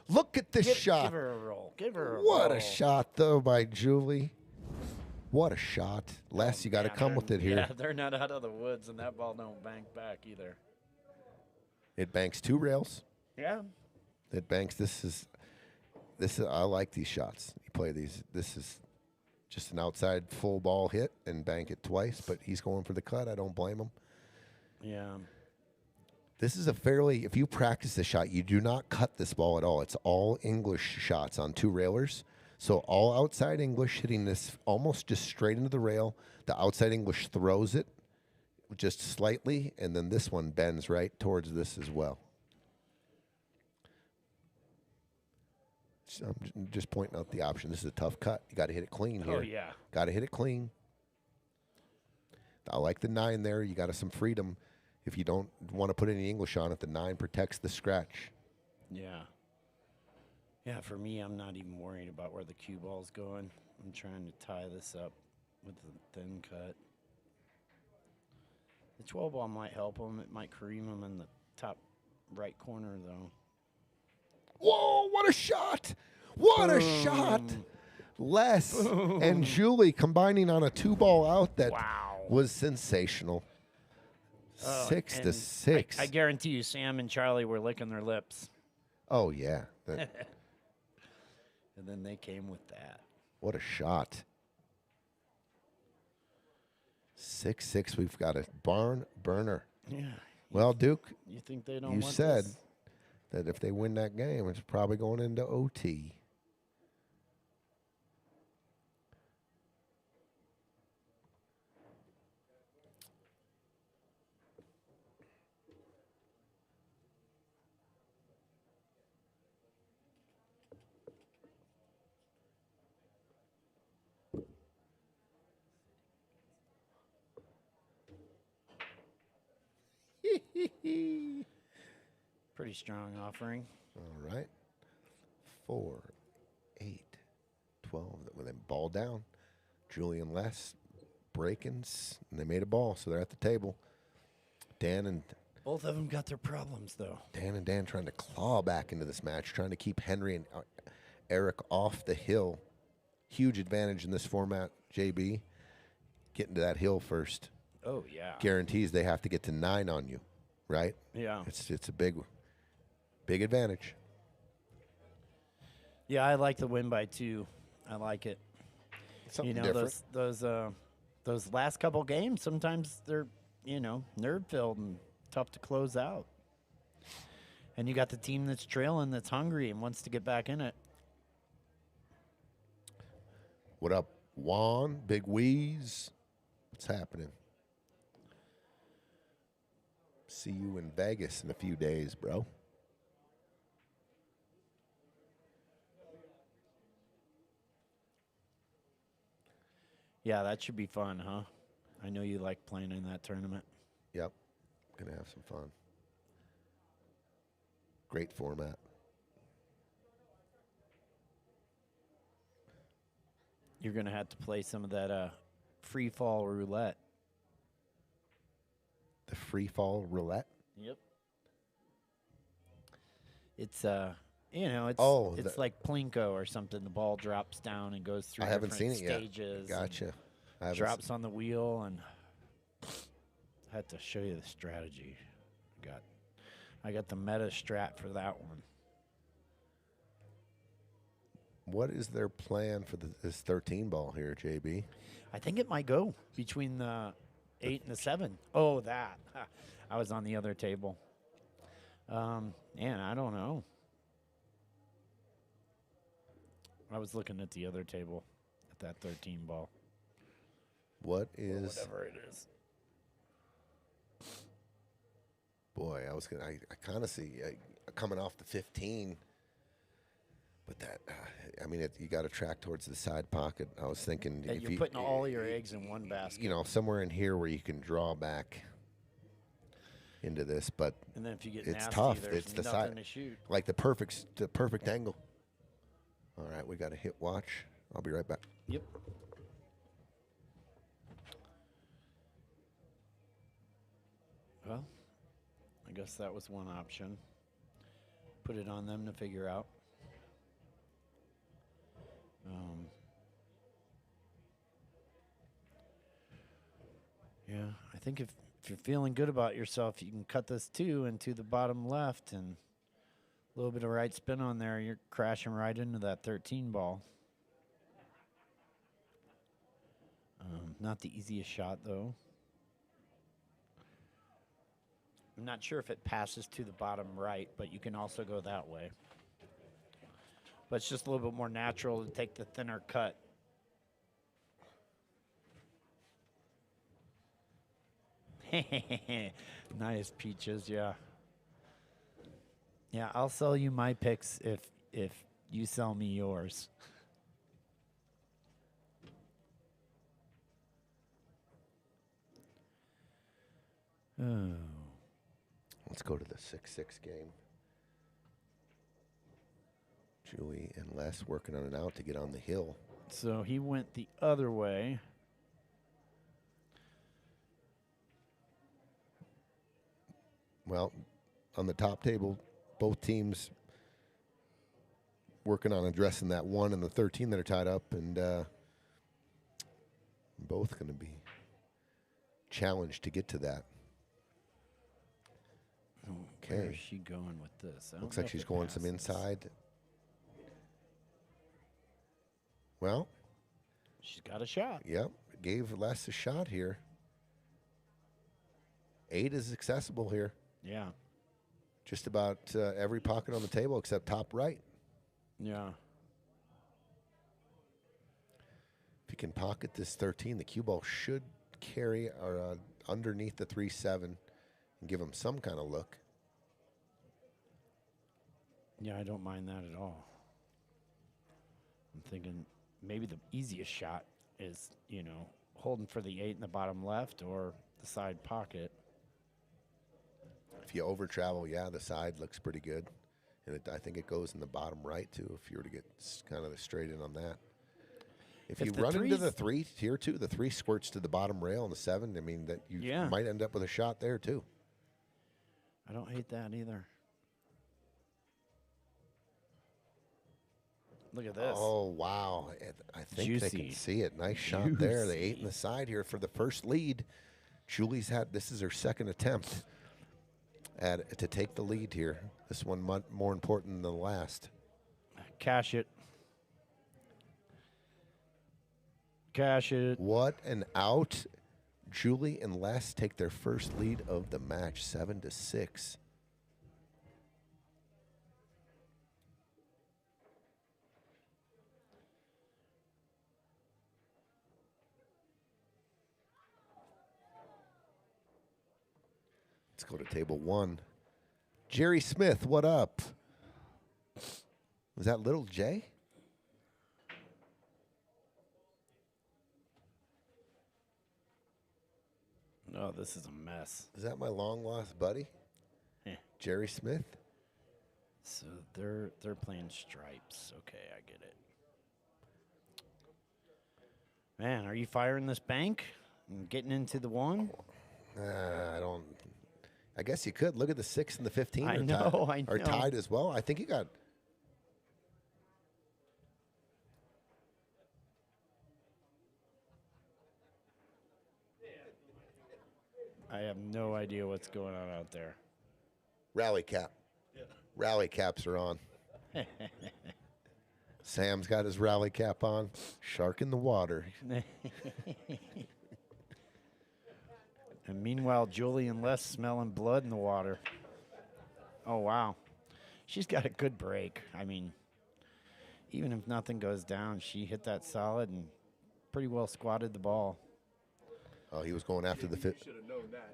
Look at this shot.
Give her a roll. Give her a
What
roll.
a shot, though, by Julie. What a shot. Les, you got to
Man,
come
they're-
with it here.
Yeah, they're not out of the woods, and that ball don't bank back either.
It banks 2 rails.
Yeah.
It banks. This is. I like these shots. You play these. This is just an outside full ball hit and bank it twice, but he's going for the cut. I don't blame him.
Yeah.
This is a fairly, if you practice the shot, you do not cut this ball at all. It's all English shots on 2 railers. So all outside English hitting this almost just straight into the rail. The outside English throws it just slightly, and then this one bends right towards this as well. So I'm just pointing out the option. This is a tough cut. You got to hit it clean here.
Oh, yeah.
Got to hit it clean. I like the 9 there. You got some freedom. If you don't want to put any English on it, the 9 protects the scratch.
Yeah. Yeah, for me, I'm not even worried about where the cue ball's going. I'm trying to tie this up with the thin cut. The 12 ball might help him. It might cream him in the top right corner, though.
Whoa, what a shot! What a shot! Les and Julie combining on a 2-ball out that
Wow.
was sensational.
Oh,
6-6.
I guarantee you, Sam and Charlie were licking their lips.
Oh, yeah.
And then they came with that.
What a shot. 6-6. We've got a barn burner.
Yeah.
Well, Duke,
You think they don't
you
want
said
this?
that if they win that game, it's probably going into OT.
Pretty strong offering.
All right. 4, 8, 12. With them ball down. Julian Les breakings, and they made a ball, so they're at the table. Dan
Both of them got their problems, though.
and Dan trying to claw back into this match, trying to keep Henry and Arik off the hill. Huge advantage in this format, JB. Getting to that hill first
Oh, yeah.
guarantees they have to get to 9 on you, right?
Yeah.
It's a big advantage.
Yeah, I like the win by 2. I like it.
Something
You know,
different.
those last couple games, sometimes they're, nerd-filled and tough to close out. And you got the team that's trailing, that's hungry and wants to get back in it.
What up, Juan? Big Wheeze? What's happening? See you in Vegas in a few days, bro.
Yeah, that should be fun, huh? I know you like playing in that tournament.
Yep. Gonna have some fun. Great format.
You're going to have to play some of that free fall roulette.
The free fall roulette.
Yep. It's it's
Oh,
it's like Plinko or something. The ball drops down and goes through
I haven't seen
different
it yet.
stages. and
Gotcha. I haven't
Drops on the wheel, and I had to show you the strategy. I got the meta strat for that one.
What is their plan for this 13 ball here, JB?
I think it might go between the 8 and the 7. Oh, that. I was on the other table. Man, I don't know. I was looking at the other table at that 13 ball.
What
Or
is?
whatever it is.
Boy, I kind of see coming off the 15, but that you got to track towards the side pocket. I was thinking
Yeah,
if
you're putting all your eggs in one basket.
somewhere in here where you can draw back into this, but
And then if you get
it's
nasty,
tough.
there's
It's the
nothing
side,
to shoot.
like the perfect angle. All right, we got a hit watch. I'll be right back.
Yep. Well, I guess that was one option. Put it on them to figure out. Yeah, I think if you're feeling good about yourself, you can cut this 2 into the bottom left and a little bit of right spin on there. You're crashing right into that 13 ball. Not the easiest shot, though. I'm not sure if it passes to the bottom right, but you can also go that way. But it's just a little bit more natural to take the thinner cut. Nice peaches, yeah. Yeah, I'll sell you my picks if you sell me yours. Oh.
Let's go to the 6-6 game. Julie and Les working on an out to get on the hill.
So he went the other way.
Well, on the top table, both teams working on addressing that 1 and the 13 that are tied up, and both going to be challenged to get to that.
Where
Okay.
is she going with this? I don't
Looks
know
like
if
she's
it
going some
passes.
inside. Well,
She's got a shot.
yep, gave Les a shot here. 8 is accessible here.
Yeah.
Just about every pocket on the table except top right.
Yeah.
If you can pocket this 13, the cue ball should carry underneath the 3-7 and give him some kind of look.
Yeah, I don't mind that at all. I'm thinking maybe the easiest shot is, you know, holding for the 8 in the bottom left or the side pocket.
If you over travel, yeah, the side looks pretty good. And I think it goes in the bottom right, too, if you were to get kind of straight in on that. If you
the
run into the
threes-
3 here, too, the 3 squirts to the bottom rail and the 7, I mean, that you
Yeah.
might end up with a shot there, too.
I don't hate that either. Look at this.
Oh, wow. I think they
Juicy.
can see it. Nice shot there. The 8 in the side here for the first lead. Julie's this is her second attempt to take the lead here. This one much more important than the last.
Cash it. Cash it.
What an out. Julie and Les take their first lead of the match, 7-6. Let's go to table 1. Jerry Smith, what up? Was that little Jay?
Oh, this is a mess.
Is that my long lost buddy?
Eh.
Jerry Smith?
So they're playing stripes. Okay, I get it. Man, are you firing this bank and getting into the 1?
I don't. I guess you could. Look at the 6 and the 15.
I
are
know,
tied,
I
are
know.
tied as well. I think you got.
I have no idea what's going on out there.
Rally cap. Rally caps are on. Sam's got his rally cap on. Shark in the water.
And meanwhile, Julie and Les smelling blood in the water. Oh, wow. She's got a good break. I mean, even if nothing goes down, she hit that solid and pretty well squatted the ball.
Oh, he was going after the
Should have known that.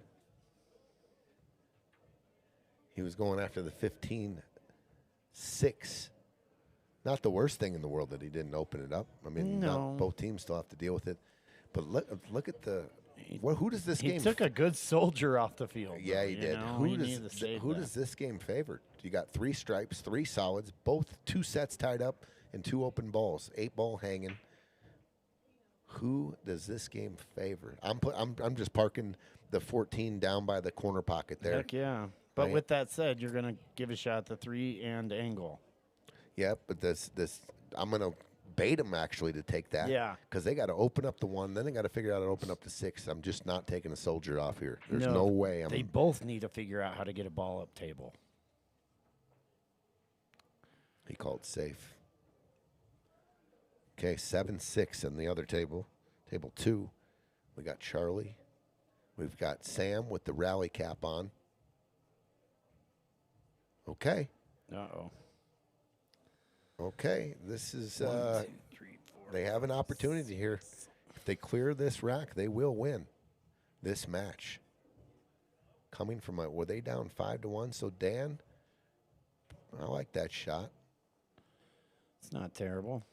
He was going after the 15-6. Not the worst thing in the world that he didn't open it up. I mean,
No.
both teams still have to deal with it. But look at the. Who does this
He
game?
took a good soldier off the field.
Yeah,
though,
he
you
did.
know?
Who
He
does
needed to save
who
that.
does this game favor? You got 3 stripes, 3 solids, both 2 sets tied up, and 2 open balls. 8 ball hanging. Who does this game favor? I'm just parking the 14 down by the corner pocket there.
Heck yeah. But
Right.
with that said, you're going to give a shot at the 3 and angle.
Yep, but this I'm gonna bait them actually to take that.
Yeah.
Because they got to open up the 1, then they got to figure out how to open up the 6. I'm just not taking a soldier off here. There's no way.
They both need to figure out how to get a ball up table.
He called safe. Okay, 7-6 on the other table. Table 2. We got Charlie. We've got Sam with the rally cap on. Okay.
Uh-oh.
Okay. This is
1, 2, 3, 4.
they have an opportunity here. If they clear this rack, they will win this match. Coming from were they down 5-1? So Dan, I like that shot.
It's not terrible.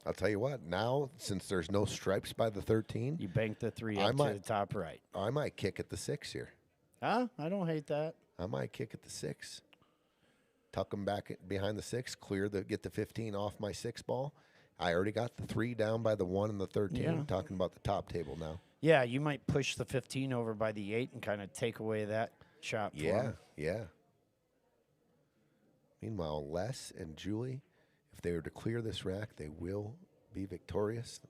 I'll tell you what, now, since there's no stripes by the 13,
You bank the 3
I
up to
might-
the top right.
I might kick at the 6 here.
Huh? I don't hate that.
I might kick at the 6. Tuck them back behind the 6, get the 15 off my 6 ball. I already got the 3 down by the 1 and the 13.
Yeah.
I'm talking about the top table now.
Yeah, you might push the 15 over by the 8 and kind of take away that shot for
Yeah,
'em.
yeah. Meanwhile, Les and Julie, if they were to clear this rack, they will be victorious.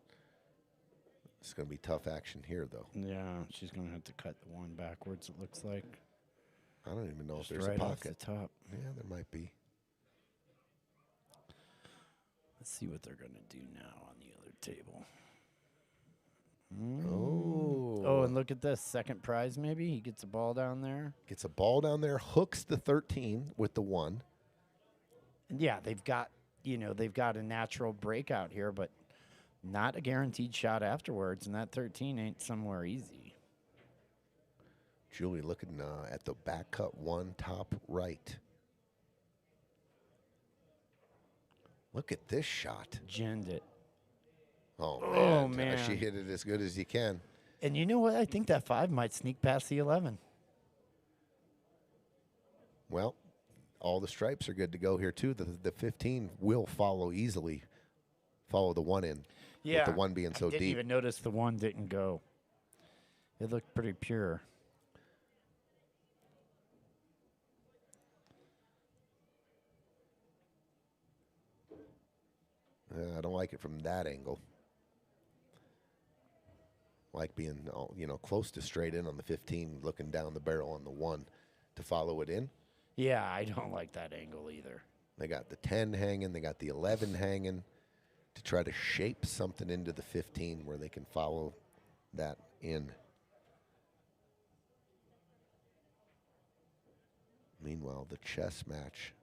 It's going to be tough action here, though.
Yeah, she's going to have to cut the 1 backwards, it looks like.
I don't even know
Just
if there's
right
a
off the
pocket.
top.
Yeah, there might be.
Let's see what they're going to do now on the other table.
Oh.
Oh, and look at this. Second prize, maybe. He gets a ball down there.
Gets a ball down there, hooks the 13 with the 1.
And yeah, they've got a natural breakout here, but not a guaranteed shot afterwards. And that 13 ain't somewhere easy.
Julie looking at the back cut 1, top right. Look at this shot.
Ginned it.
Oh,
Oh,
man. She
man.
hit it as good as you can.
And you know what? I think that 5 might sneak past the 11.
Well, all the stripes are good to go here, too. The 15 will follow easily, follow the 1 in.
Yeah.
With the 1 being so
I didn't
deep.
even notice the 1 didn't go. It looked pretty pure.
I don't like it from that angle. Like being, close to straight in on the 15, looking down the barrel on the 1 to follow it in.
Yeah, I don't like that angle either.
They got the 10 hanging. They got the 11 hanging to try to shape something into the 15 where they can follow that in. Meanwhile, the chess match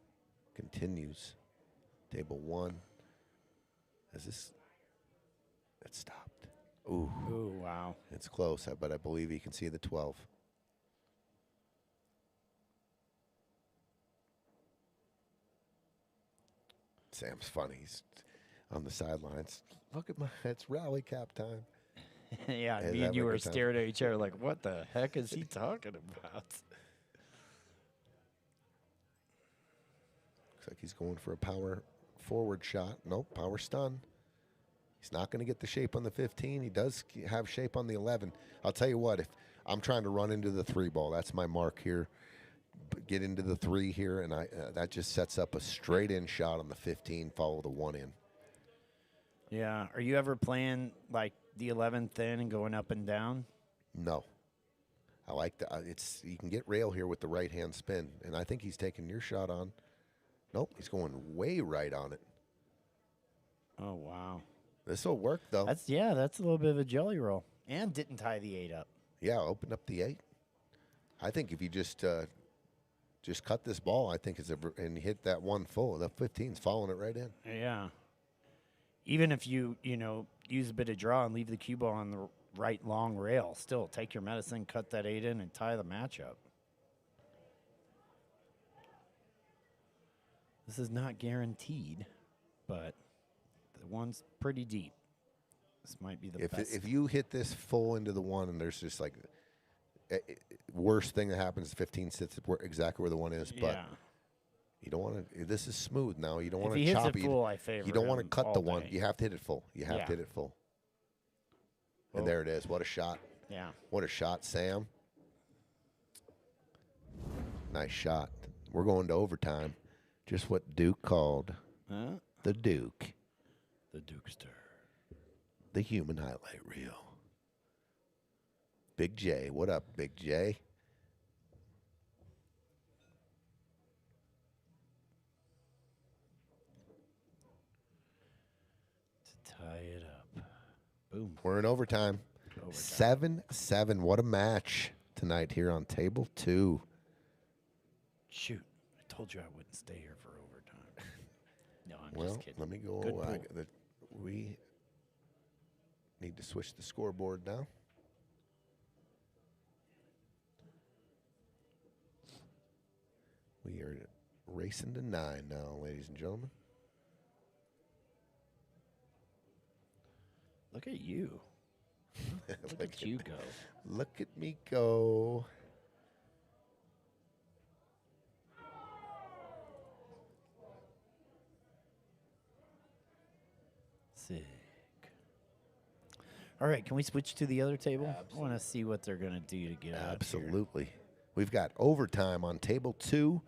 continues. Table 1. It stopped. Ooh.
Ooh, wow.
It's close, but I believe you can see the 12. Sam's funny. He's on the sidelines. Look at it's rally cap time.
Yeah,
Hey,
me
that
and you were
record time.
staring at each other like, what the heck is he talking about?
Looks like he's going for a power forward shot. Nope, power stun. He's not going to get the shape on the 15. He does have shape on the 11. I'll tell you what, if I'm trying to run into the 3 ball, that's my mark here. Get into the 3 here, and that just sets up a straight in shot on the 15, follow the 1 in.
Yeah. Are you ever playing like the 11 thin and going up and down?
No. I like that. You can get rail here with the right hand spin, and I think he's taking your shot on. Nope, he's going way right on it.
Oh, wow.
This will work though.
That's a little bit of a jelly roll. And didn't tie the 8 up.
Yeah, open up the 8. I think if you just cut this ball, I think and hit that 1 full, the 15's following it right in.
Yeah. Even if you use a bit of draw and leave the cue ball on the right long rail, still take your medicine, cut that 8 in, and tie the match up. This is not guaranteed, but the 1's pretty deep. This might be the best.
If you hit this full into the 1 and there's just like worst thing that happens, 15 sits exactly where the 1 is, but
Yeah.
you don't want to. This is smooth now. You don't
If
want
he
to
hits
chop
it
it.
full, I favor
You don't want to
him
cut
all
the 1.
day.
You have to hit it full. You have
Yeah.
to hit it full.
Well-
And there it is. What a shot.
Yeah.
What a shot, Sam. Nice shot. We're going to overtime. Just what Duke called the Duke.
The Dukester.
The human highlight reel. Big J. What up, Big J?
To tie it up. Boom.
We're in overtime. 7-7. What a match tonight here on table 2.
Shoot. I told you I wouldn't stay here for overtime. No, I'm
Well,
just kidding.
let me go.
Good pull.
We need to switch the scoreboard now. We are racing to 9 now, ladies and gentlemen.
Look at you. Look at you go.
Look at me go.
Sick. All right, can we switch to the other table? I want to see what they're going to do to get out here.
Absolutely. We've got overtime on table 2,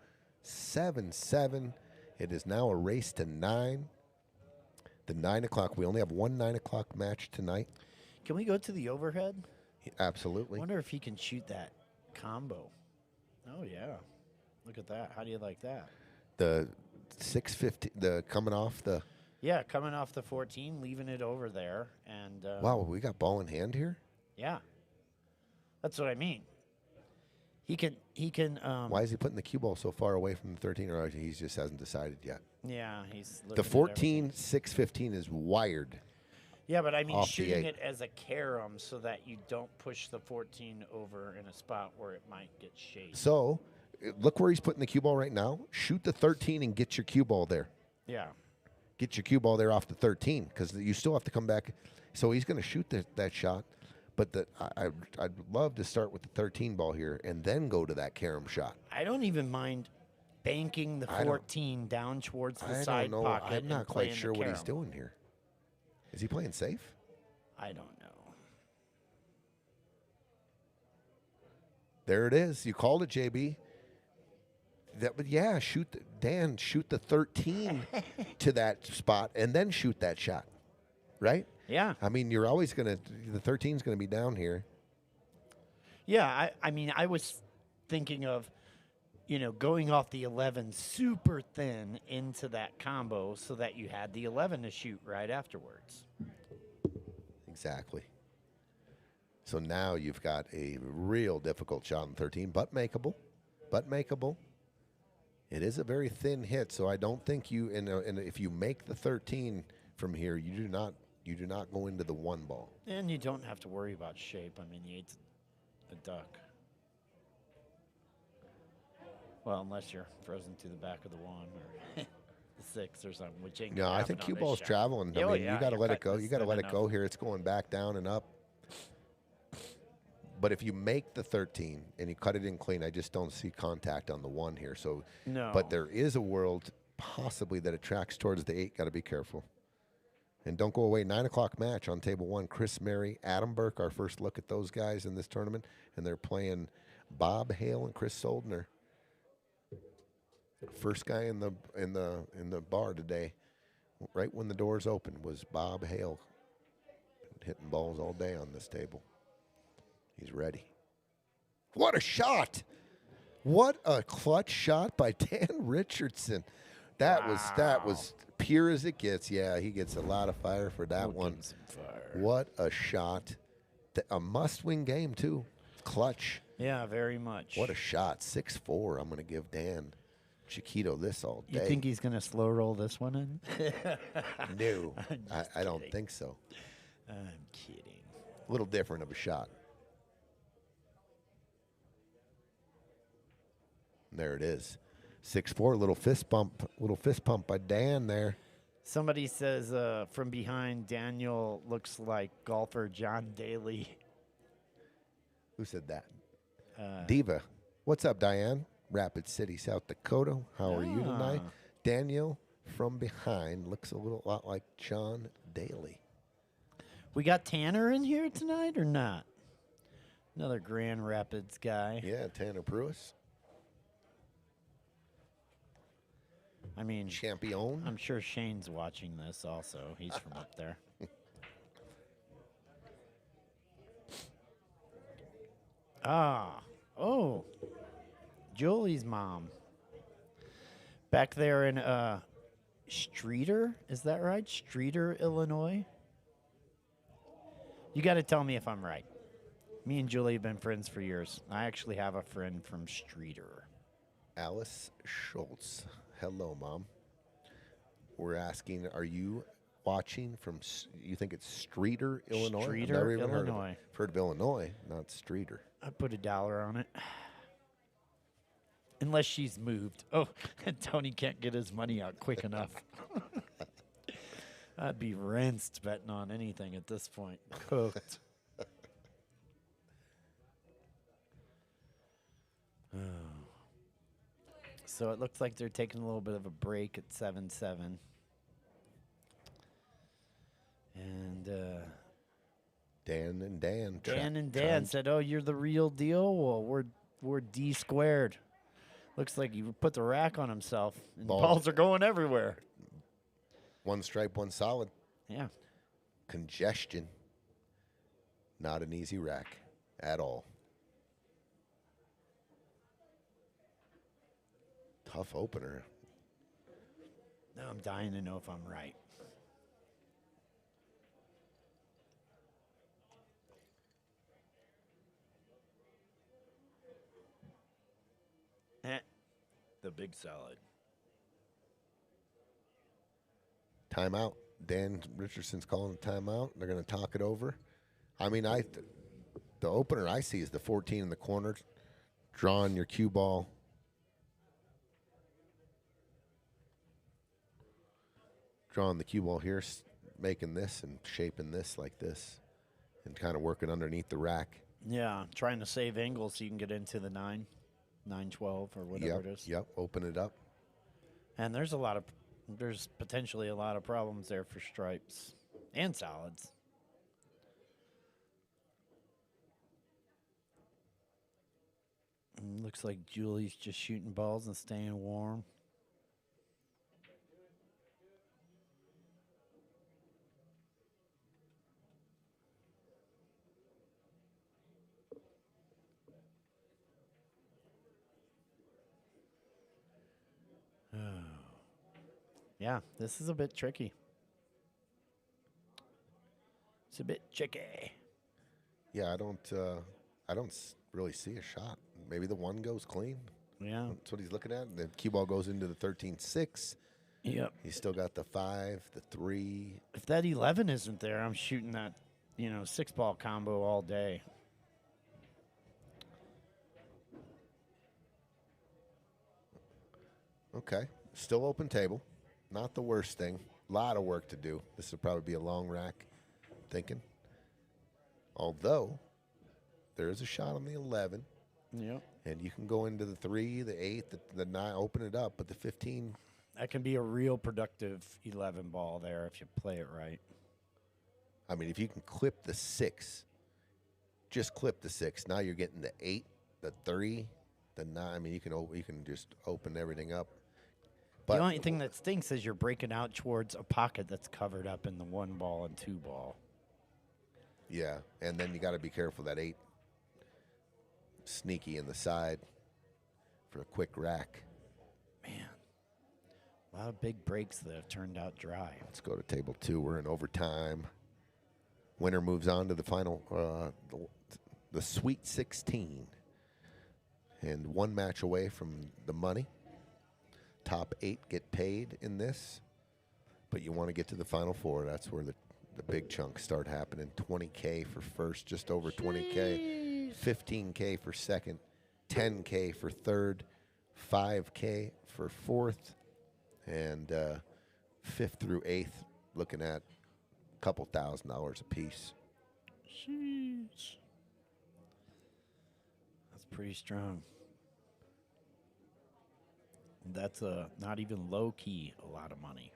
7-7. It is now a race to 9. The 9 o'clock. We only have one 9 o'clock match tonight.
Can we go to the overhead?
Absolutely.
I wonder if he can shoot that combo. Oh, yeah. Look at that. How do you like that?
The 650, the coming off the.
Yeah, coming off the 14, leaving it over there. And
Wow, we got ball in hand here?
yeah. That's what I mean. He can.
Why is he putting the cue ball so far away from the 13? Or he just hasn't decided yet.
Yeah, he's looking
The
at
14,
everything.
615 is wired.
Yeah, but I mean
off the
shooting
8.
it as a carom so that you don't push the 14 over in a spot where it might get shaded.
So look where he's putting the cue ball right now. Shoot the 13 and get your cue ball there.
Yeah.
Get your cue ball there off the 13 because you still have to come back. So he's going to shoot that shot. But I'd love to start with the 13 ball here and then go to that carom shot.
I don't even mind banking the 14 down towards the side
don't know.
pocket.
I'm
and
not quite
playing
sure
the
what he's
carom.
doing here. Is he playing safe?
I don't know.
There it is. You called it, JB. But yeah, shoot the 13 to that spot and then shoot that shot. Right?
Yeah.
I mean, you're always going to – the 13's going to be down here.
Yeah, I mean, I was thinking of, going off the 11 super thin into that combo so that you had the 11 to shoot right afterwards.
Exactly. So now you've got a real difficult shot on 13, but makeable. It is a very thin hit, so I don't think you – and if you make the 13 from here, you do not go into the 1 ball.
And you don't have to worry about shape. I mean, the 8's a duck. Well, unless you're frozen to the back of the 1 or the 6 or something, which ain't
No,
gonna
I
happen
think
on
cue
this
ball's
shot.
traveling. I
Oh,
mean,
yeah,
you got to
you're
let it
cutting
go.
this
You got to
thin
let it
enough.
go here. It's going back down and up. But if you make the 13 and you cut it in clean, I just don't see contact on the 1 here. So,
No.
But there is a world possibly that it tracks towards the 8. Got to be careful. And don't go away. 9 o'clock match on table 1. Chris Marye, Adam Burke. Our first look at those guys in this tournament, and they're playing Bob Hale and Chris Soldner. First guy in the bar today, right when the doors opened, was Bob Hale. Hitting balls all day on this table. He's ready. What a shot! What a clutch shot by Dan Richardson. That was pure as it gets. Yeah, he gets a lot of fire for that
We'll
one.
give him some fire.
What a shot. A must-win game, too. Clutch.
Yeah, very much.
What a shot. 6-4. I'm going to give Dan Chiquito this all day.
You think he's going to slow roll this one in?
No,
I'm just
I don't
kidding.
think so.
I'm kidding.
A little different of a shot. There it is. 6-4, little fist pump by Dan there.
Somebody says from behind, Daniel looks like golfer John Daly.
Who said that? Diva. What's up, Diane? Rapid City, South Dakota. How are you tonight?
Ah.
Daniel from behind looks a lot like John Daly.
We got Tanner in here tonight or not? Another Grand Rapids guy.
Yeah, Tanner Pruis.
I mean,
Champion.
I'm sure Shane's watching this also. He's from up there. Oh, Julie's mom. Back there in Streeter, is that right? Streeter, Illinois? You got to tell me if I'm right. Me and Julie have been friends for years. I actually have a friend from Streeter.
Alice Schultz. Hello, Mom. We're asking, are you watching from, you think it's Streeter, Illinois? I've
Streeter,
never even
Illinois.
Heard of Illinois, not Streeter.
I put $1 on it. Unless she's moved. Oh, Tony can't get his money out quick enough. I'd be rinsed betting on anything at this point. Cooked. So it looks like they're taking a little bit of a break at 7-7. And
Dan and Dan.
Dan and Dan said, "Oh, you're the real deal. Well, we're D squared." Looks like you put the rack on himself, and balls are going everywhere.
One stripe, one solid.
Yeah.
Congestion. Not an easy rack at all. Tough opener.
Now I'm dying to know if I'm right. the big salad.
Timeout. Dan Richardson's calling a timeout. They're going to talk it over. I mean, the opener I see is the 14 in the corner, drawing your cue ball. Drawing the cue ball here, making this and shaping this like this, and kind of working underneath the rack.
Yeah, trying to save angles so you can get into the 9-12 or whatever it is.
Yep, open it up.
And there's potentially a lot of problems there for stripes and solids. And looks like Julie's just shooting balls and staying warm. Yeah, this is a bit tricky. It's a bit tricky.
Yeah, I don't really see a shot. Maybe the one goes clean.
Yeah.
That's what he's looking at. The cue ball goes into the 13-6.
Yep.
He's still got the 5, the 3.
If that 11 isn't there, I'm shooting that, 6-ball combo all day.
Okay, still open table. Not the worst thing. A lot of work to do. This will probably be a long rack, I'm thinking. Although, there is a shot on the 11.
Yep.
And you can go into the 3, the 8, the 9, open it up. But the 15,
That can be a real productive 11 ball there if you play it right.
I mean, if you can clip the 6, just clip the 6. Now you're getting the 8, the 3, the 9. I mean, you can just open everything up. But
The only thing that stinks is you're breaking out towards a pocket that's covered up in the 1 ball and 2 ball.
yeah, and then you got to be careful that 8 sneaky in the side for a quick rack.
Man, a lot of big breaks that have turned out dry.
Let's go to table 2. We're in overtime. Winner moves on to the final, the Sweet 16. And 1 match away from the money. Top 8 get paid in this. But you want to get to the final 4. That's where the big chunks start happening. $20K for first, just over $20K. $15K for second. $10K for third. $5K for fourth. And 5th through 8th, looking at a couple $1,000s a piece.
Sheesh. That's pretty strong. That's not even low key a lot of money.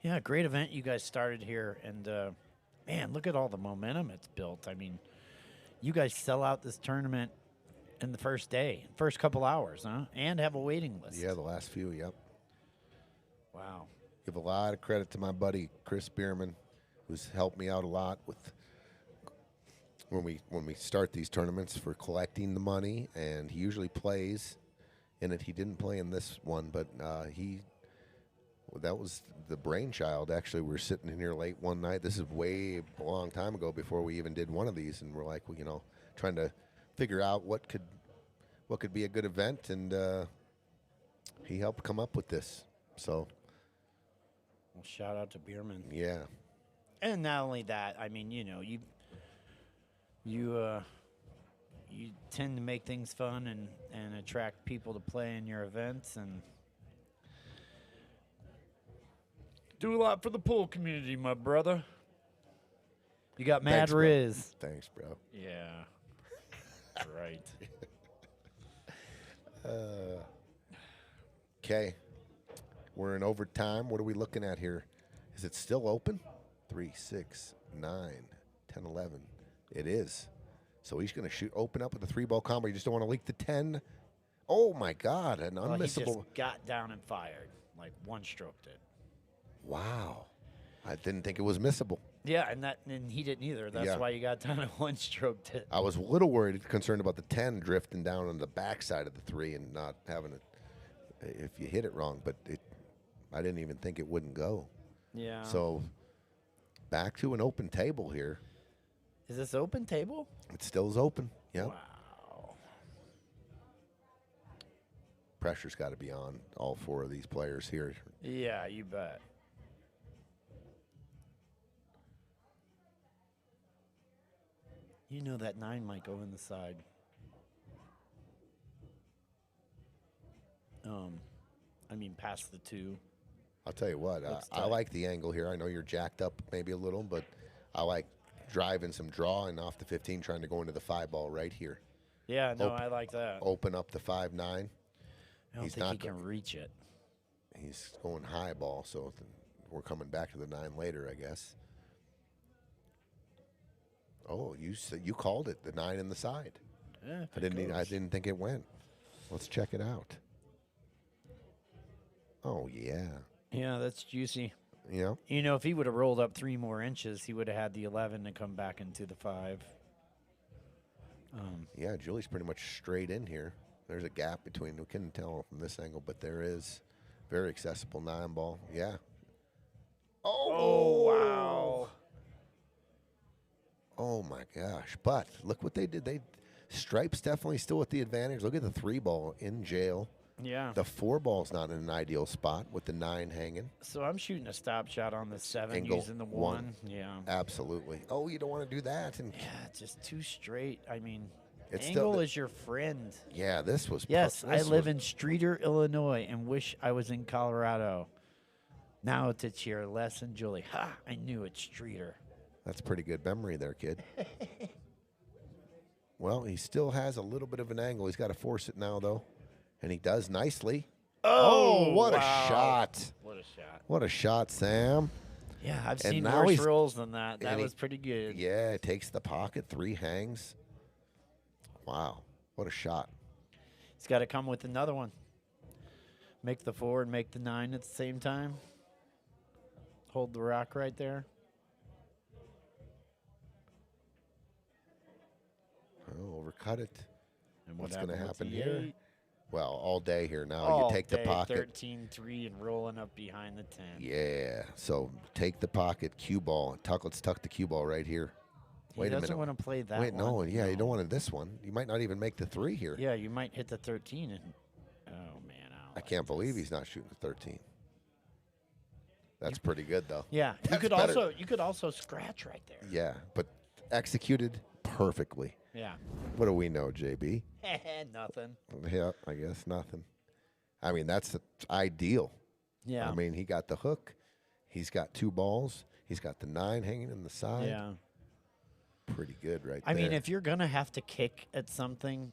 Yeah, great event you guys started here, and man, look at all the momentum it's built. I mean, you guys sell out this tournament in the first day, first couple hours, huh? And have a waiting list.
Yeah, the last few, yep.
Wow.
Give a lot of credit to my buddy Chris Bierman, who's helped me out a lot with when we start these tournaments for collecting the money, and he usually plays in it. He didn't play in this one, but that was the brainchild. Actually, we were sitting in here late one night. This is way a long time ago before we even did one of these, and we're like, well, trying to figure out what could be a good event, and he helped come up with this. So,
Well, shout out to Bierman.
yeah.
And not only that, I mean, you tend to make things fun and attract people to play in your events and do a lot for the pool community, my brother. You got Mad
Thanks, bro.
Riz.
Thanks, bro.
Yeah. Right.
Okay. We're in overtime. What are we looking at here? Is it still open? 3, 6, 9, 10, 11. It is. So he's going to open up with a 3-ball combo. You just don't want to leak the 10. Oh, my God. An
Well, he
unmissable.
just got down and fired. Like one-stroked it.
Wow. I didn't think it was missable.
Yeah, and he didn't either. That's
Yeah.
why you got down and one-stroked it.
I was a little concerned about the 10 drifting down on the backside of the 3 and not having it if you hit it wrong. But I didn't even think it wouldn't go.
Yeah.
So back to an open table here.
Is this open table?
It still is open. Yep.
Wow.
pressure's got to be on all 4 of these players here.
Yeah, you bet. You know that 9 might go in the side. I mean, past the 2.
I'll tell you what,
Looks
I
tight.
like the angle here. I know you're jacked up maybe a little, but I like driving some draw and off the 15, trying to go into the 5 ball right here.
Yeah, no,
Op-
I like that.
Open up the 5-9.
I don't
he's
think
not
he can
go-
reach it.
He's going high ball, so we're coming back to the 9 later, I guess. Oh, you called it, the 9 in the side.
Yeah, if
I
it
didn't
goes.
think it went. Let's check it out. Oh yeah,
Yeah, that's juicy.
you know.
You know, if he would have rolled up 3 more inches, he would have had the 11 to come back into the 5.
Yeah, Julie's pretty much straight in here. There's a gap between. We couldn't tell from this angle, but there is very accessible 9 ball. Yeah.
Oh, wow.
Oh my gosh! But look what they did. Stripes definitely still with the advantage. Look at the 3 ball in jail.
Yeah.
The 4 ball's not in an ideal spot with the 9 hanging.
So I'm shooting a stop shot on the 7
Angle
using the
1.
1. Yeah.
Absolutely. Oh, you don't want to do that. And
Yeah, just too straight. I mean,
It's still
angle
the-
is your friend.
yeah, this was.
Yes, I
this
live
was-
in Streeter, Illinois, and wish I was in Colorado. Now to cheer Les and Julie. Ha! I knew it, Streeter.
That's pretty good memory there, kid. Well, he still has a little bit of an angle. He's got to force it now, though. And he does nicely. Oh, what a shot.
What a shot.
What a shot, Sam.
Yeah, I've
And
seen
now
worse
he's-
rolls than that. That
and he-
was pretty good.
Yeah, it takes the pocket, 3 hangs. Wow, what a shot.
He's got to come with another one. Make the 4 and make the 9 at the same time. Hold the rock right there.
Oh, overcut it.
And
What's
happened
gonna
with
happen
the
here?
8?
Well, all day here now.
All
You take the
day,
pocket.
13-3 and rolling up behind the 10.
Yeah, so take the pocket, cue ball. Let's tuck the cue ball right here.
He
Wait a
doesn't
minute.
want to play that
Wait,
one.
no, yeah, you don't want it this one. You might not even make the 3 here.
Yeah, you might hit the 13 and oh man,
I can't believe he's not shooting the 13. That's pretty good though.
Yeah,
That's better.
you could also scratch right there.
Yeah, but executed perfectly.
Yeah.
What do we know, JB?
Nothing.
Yeah, I guess nothing. I mean, that's ideal.
Yeah.
I mean, he got the hook. He's got 2 balls. He's got the 9 hanging in the side.
Yeah.
Pretty good right
I
there.
mean, if you're gonna have to kick at something,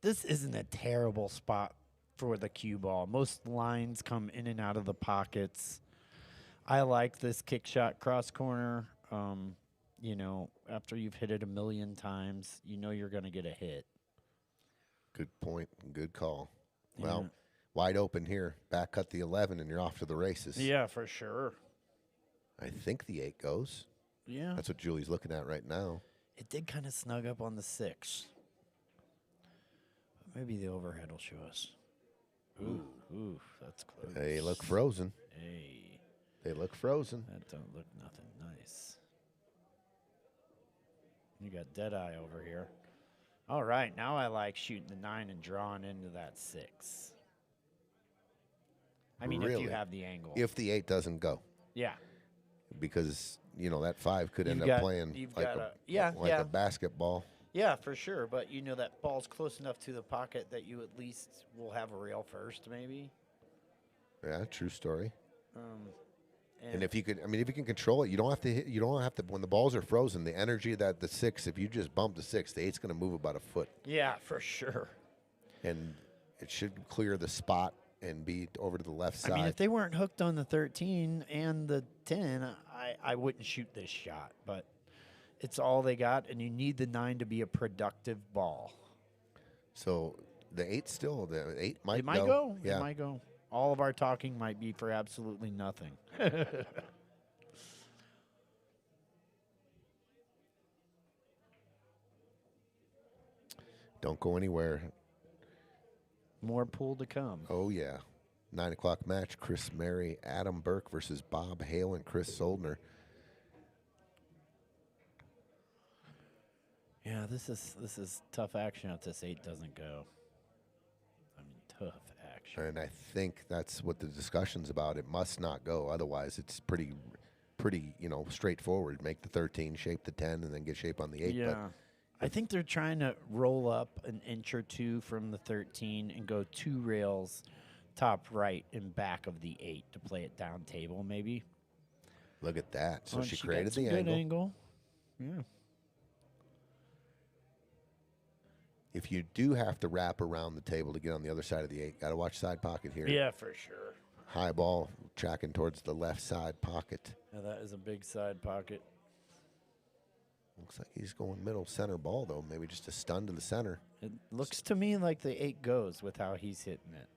this isn't a terrible spot for the cue ball. Most lines come in and out of the pockets. I like this kick shot cross corner. You know, after you've hit it a million times, you know you're gonna get a hit.
Good point. Good call.
Yeah.
Well, wide open here. Back cut the 11, and you're off to the races.
Yeah, for sure.
I think the 8 goes.
Yeah.
That's what Julie's looking at right now.
It did kind of snug up on the 6. Maybe the overhead will show us. Ooh, that's close.
They look frozen.
Hey,
They look frozen.
that don't look nothing nice. You got dead eye over here. All right, now I like shooting the 9 and drawing into that 6. I mean, if
Really?
you have the angle.
If the 8 doesn't go,
Yeah.
because that 5 could end
You've
up
got-
playing
you've
like
got
a
yeah.
a basketball.
Yeah, for sure. But you know that ball's close enough to the pocket that you at least will have a rail first, maybe.
Yeah, true story. And
And
if you can control it, you don't have to hit. You don't have to. When the balls are frozen, the energy that the 6, if you just bump the 6, the 8's going to move about a foot,
yeah, for sure.
and it should clear the spot and be over to the left side.
I mean, if they weren't hooked on the 13 and the 10, I wouldn't shoot this shot. But it's all they got, and you need the 9 to be a productive ball.
So the 8 still. The 8 might
It might go.
Yeah.
It might go. All of our talking might be for absolutely nothing.
Don't go anywhere.
More pool to come.
Oh yeah, 9 o'clock match. Chris Marye, Adam Burke versus Bob Hale and Chris Soldner.
Yeah, this is tough action if this 8 doesn't go. I mean, tough
And I think that's what the discussion's about. It must not go. Otherwise, it's pretty, straightforward. Make the 13, shape the 10, and then get shape on the 8.
Yeah. I think they're trying to roll up an inch or two from the 13 and go 2 rails top right and back of the 8 to play it down table, maybe.
Look at that. So
Oh,
she
got
created
some
the
good
angle.
Yeah.
If you do have to wrap around the table to get on the other side of the 8, got to watch side pocket here.
Yeah, for sure.
High ball tracking towards the left side pocket.
Yeah, that is a big side pocket.
Looks like he's going middle center ball, though. Maybe just a stun to the center.
It looks to me like the 8 goes with how he's hitting it.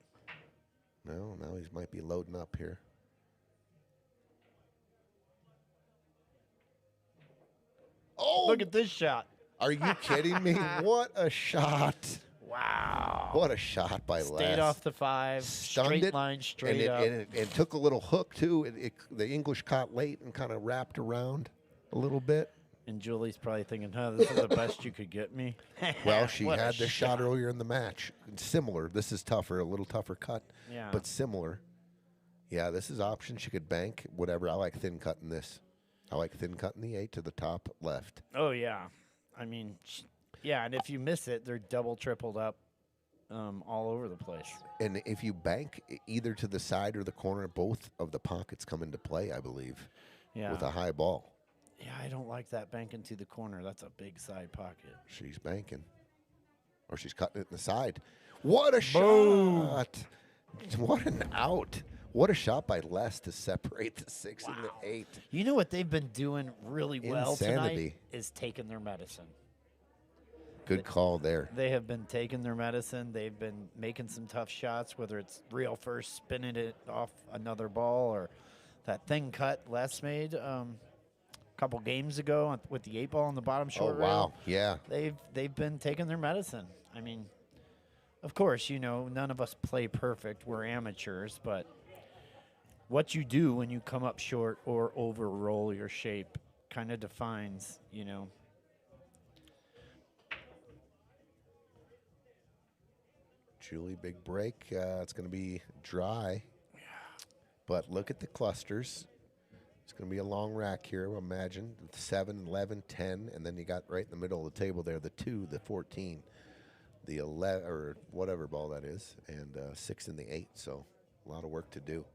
No, now he might be loading up here. Oh!
Look at this shot.
Are you kidding me? What a shot.
Wow.
What a shot by Les.
Stayed off the 5.
Stunned
Straight
it,
line, straight
and
up.
it took a little hook, too. The English caught late and kind of wrapped around a little bit.
And Julie's probably thinking, this is the best you could get me.
Well, she
What a
had this shot earlier in the match. Similar. This is tougher, a little tougher cut,
Yeah.
but similar. Yeah, this is option. She could bank, whatever. I like thin cutting this. I like thin cutting the 8 to the top left.
Oh, yeah. I mean, yeah, and if you miss it, they're double, tripled up all over the place.
And if you bank either to the side or the corner, both of the pockets come into play, I believe,
Yeah.
with a high ball.
Yeah, I don't like that banking to the corner. That's a big side pocket.
She's banking. Or she's cutting it in the side. What a
Boom.
shot. What an out. What a shot by Les to separate the 6 and the 8.
You know what they've been doing really well
Insanity.
tonight is taking their medicine.
Good call there.
They have been taking their medicine. They've been making some tough shots, whether it's real first, spinning it off another ball, or that thin cut Les made a couple games ago with the 8 ball on the bottom short rail.
Wow. Yeah.
They've been taking their medicine. I mean, of course, none of us play perfect. We're amateurs, but what you do when you come up short or over roll your shape kind of defines,
Julie, big break. It's going to be dry. But look at the clusters. It's going to be a long rack here, imagine. 7, 11, 10, and then you got right in the middle of the table there, the 2, the 14, the 11, or whatever ball that is, and 6 and the 8. So a lot of work to do.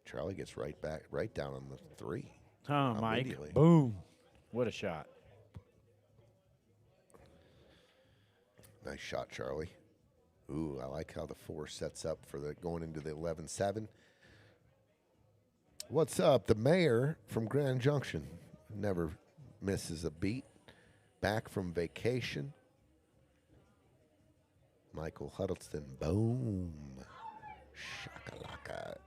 Charlie gets right down on the 3.
Oh, Mike.
Immediately.
Boom. What a shot.
Nice shot, Charlie. Ooh, I like how the 4 sets up for the going into the 11-7. What's up? The mayor from Grand Junction never misses a beat. Back from vacation. Michael Huddleston. Boom. Shakalaka.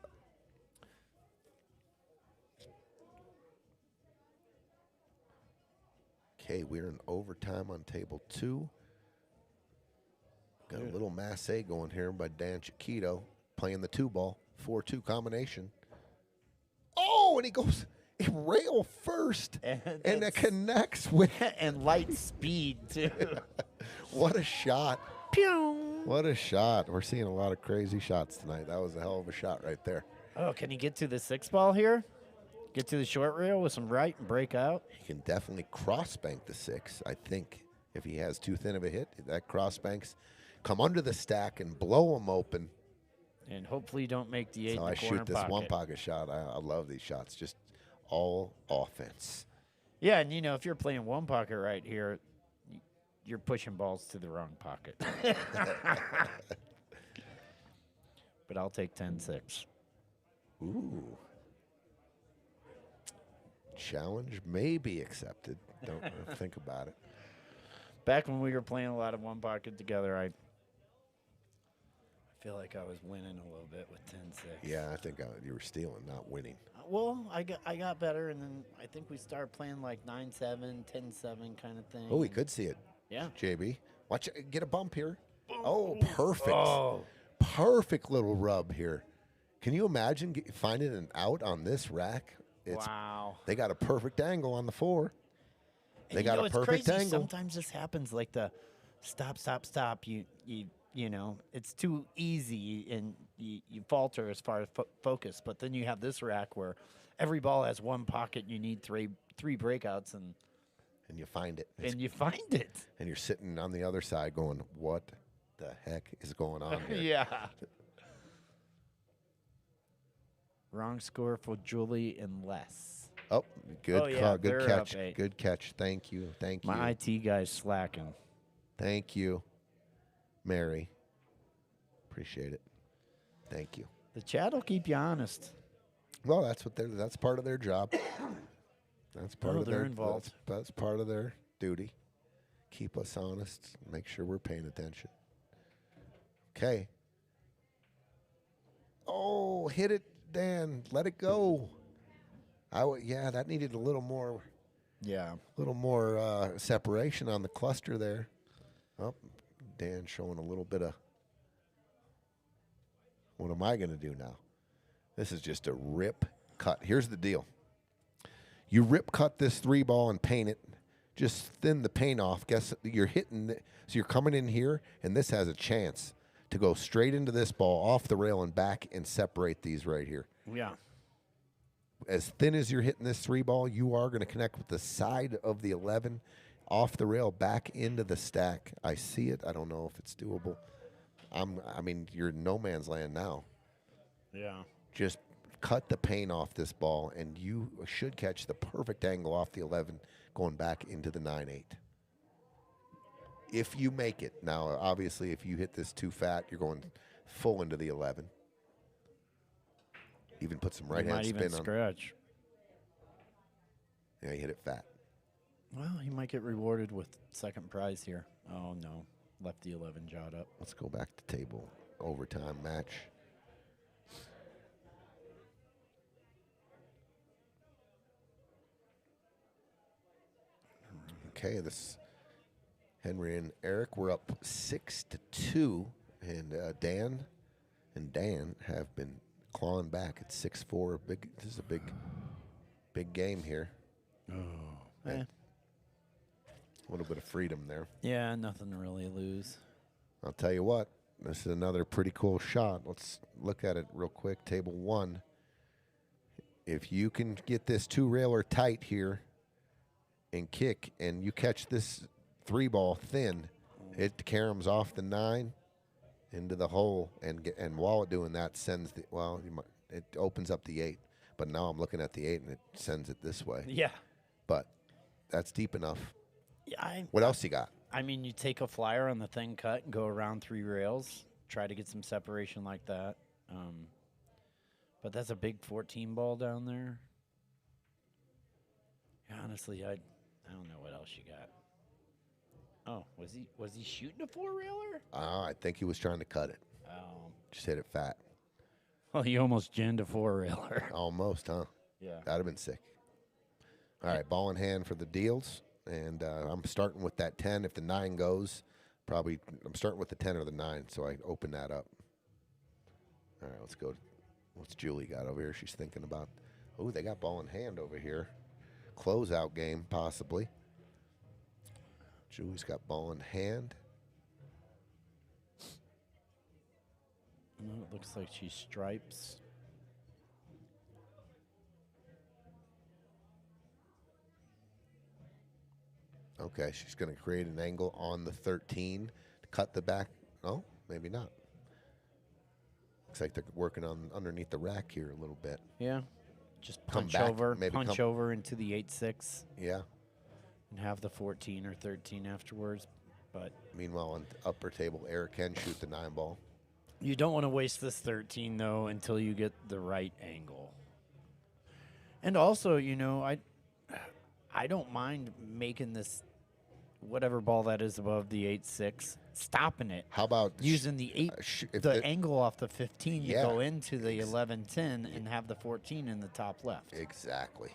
Okay, we're in overtime on table 2. Got a little masse going here by Dan Chiquito, playing the 2 ball, 4-2 combination. Oh, and he goes rail first, and it connects with
And light speed, too.
what a shot!
Pew.
What a shot! We're seeing a lot of crazy shots tonight. That was a hell of a shot right there.
Oh, can he get to the 6 ball here? Get to the short rail with some right and break out?
He can definitely cross bank the 6. I think if he has too thin of a hit, that cross banks come under the stack and blow him open.
And hopefully you don't make the 8
So
in the
I
corner
shoot this
pocket.
one pocket shot. I love these shots. Just all offense.
Yeah, and if you're playing one pocket right here, you're pushing balls to the wrong pocket. But I'll take 10-6.
Ooh. Challenge may be accepted. Don't think about it.
Back when we were playing a lot of one pocket together, I feel like I was winning a little bit with 10-6.
Yeah, I think you were stealing, not winning.
Well, I got better, and then I think we started playing like 9-7, 10-7 kind of thing.
Oh, we could see it.
Yeah.
JB. Watch it. Get a bump here. Oh, perfect.
Oh.
Perfect little rub here. Can you imagine finding an out on this rack?
Wow.
They got a perfect angle on the 4. They got a
it's
perfect
crazy.
angle.
Sometimes this happens, like the stop. You you know, it's too easy and you falter as far as focus. But then you have this rack where every ball has one pocket. You need three breakouts, and
you find it.
you find it.
And you're sitting on the other side going, what the heck is going on here?
Yeah. Wrong score for Julie and Les.
Oh, good
Oh, yeah,
call. Good
they're
catch.
up 8.
Good catch. Thank you. Thank you.
My IT guy's slacking.
Thank you, Mary. Appreciate it. Thank you.
The chat will keep you honest.
Well, that's part of their job. That's part
Oh,
of
they're
their
involved.
That's part of their duty. Keep us honest. Make sure we're paying attention. Okay. Oh, hit it, Dan. Let it go. Yeah, that needed a little more
Yeah.
separation on the cluster there. Oh, Dan showing a little bit of. What am I going to do now? This is just a rip cut. Here's the deal. You rip cut this 3-ball and paint it. Just thin the paint off. Guess you're hitting. So you're coming in here, and this has a chance to go straight into this ball, off the rail and back, and separate these right here.
Yeah.
As thin as you're hitting this 3-ball, you are going to connect with the side of the 11, off the rail, back into the stack. I see it. I don't know if it's doable. I mean, you're in no man's land now.
Yeah.
Just cut the paint off this ball, and you should catch the perfect angle off the 11 going back into the 9-8. If you make it. Now, obviously, if you hit this too fat, you're going full into the 11. Even put some right-hand
Might
spin
even
on.
scratch.
Yeah, you hit it fat.
Well, he might get rewarded with second prize here. Oh, no. Left the 11 jawed up.
Let's go back to table. Overtime match. Okay, this Henry and Arik, we're up 6-2, and Dan have been clawing back at 6-4. This is a big game here.
Oh.
A little bit of freedom there.
Yeah, nothing to really lose.
I'll tell you what, this is another pretty cool shot. Let's look at it real quick. Table 1. If you can get this 2-railer tight here and kick, and you catch this 3-ball thin, it caroms off the 9 into the hole, and while it doing that, sends the it opens up the 8. But now I'm looking at the 8, and it sends it this way.
Yeah.
But that's deep enough.
Yeah.
What else you got?
I mean, you take a flyer on the thin cut and go around 3 rails, try to get some separation like that. But that's a big 14 ball down there. Yeah, honestly, I don't know what else you got. Oh, was he shooting a 4-railer?
I think he was trying to cut it.
Oh.
Just hit it fat.
Well, he almost ginned a 4-railer.
Almost, huh?
Yeah.
That'd have been sick. All right, ball in hand for the Diehls, and I'm starting with that 10. If the 9 goes, probably I'm starting with the 10 or the 9, so I open that up. All right, let's go. What's Julie got over here? She's thinking about, oh, they got ball in hand over here. Closeout game, possibly. Julie's got ball in hand.
It looks like she stripes.
Okay, she's going to create an angle on the 13 to cut the back. Oh, maybe not. Looks like they're working on underneath the rack here a little bit.
Yeah. Just
Come
punch
back,
over,
maybe
punch
come-
over into the 8-6
Yeah.
and have the 14 or 13 afterwards. But
Meanwhile, on the upper table, Arik can shoot the 9 ball.
you don't want to waste this 13 though until you get the right angle. And also, you know, I don't mind making this whatever ball that is above the 8-6, stopping it.
How about
Using the 8,
if
the
it-
angle off the 15
Yeah.
to go into the 11-10 and have the 14 in the top left.
Exactly.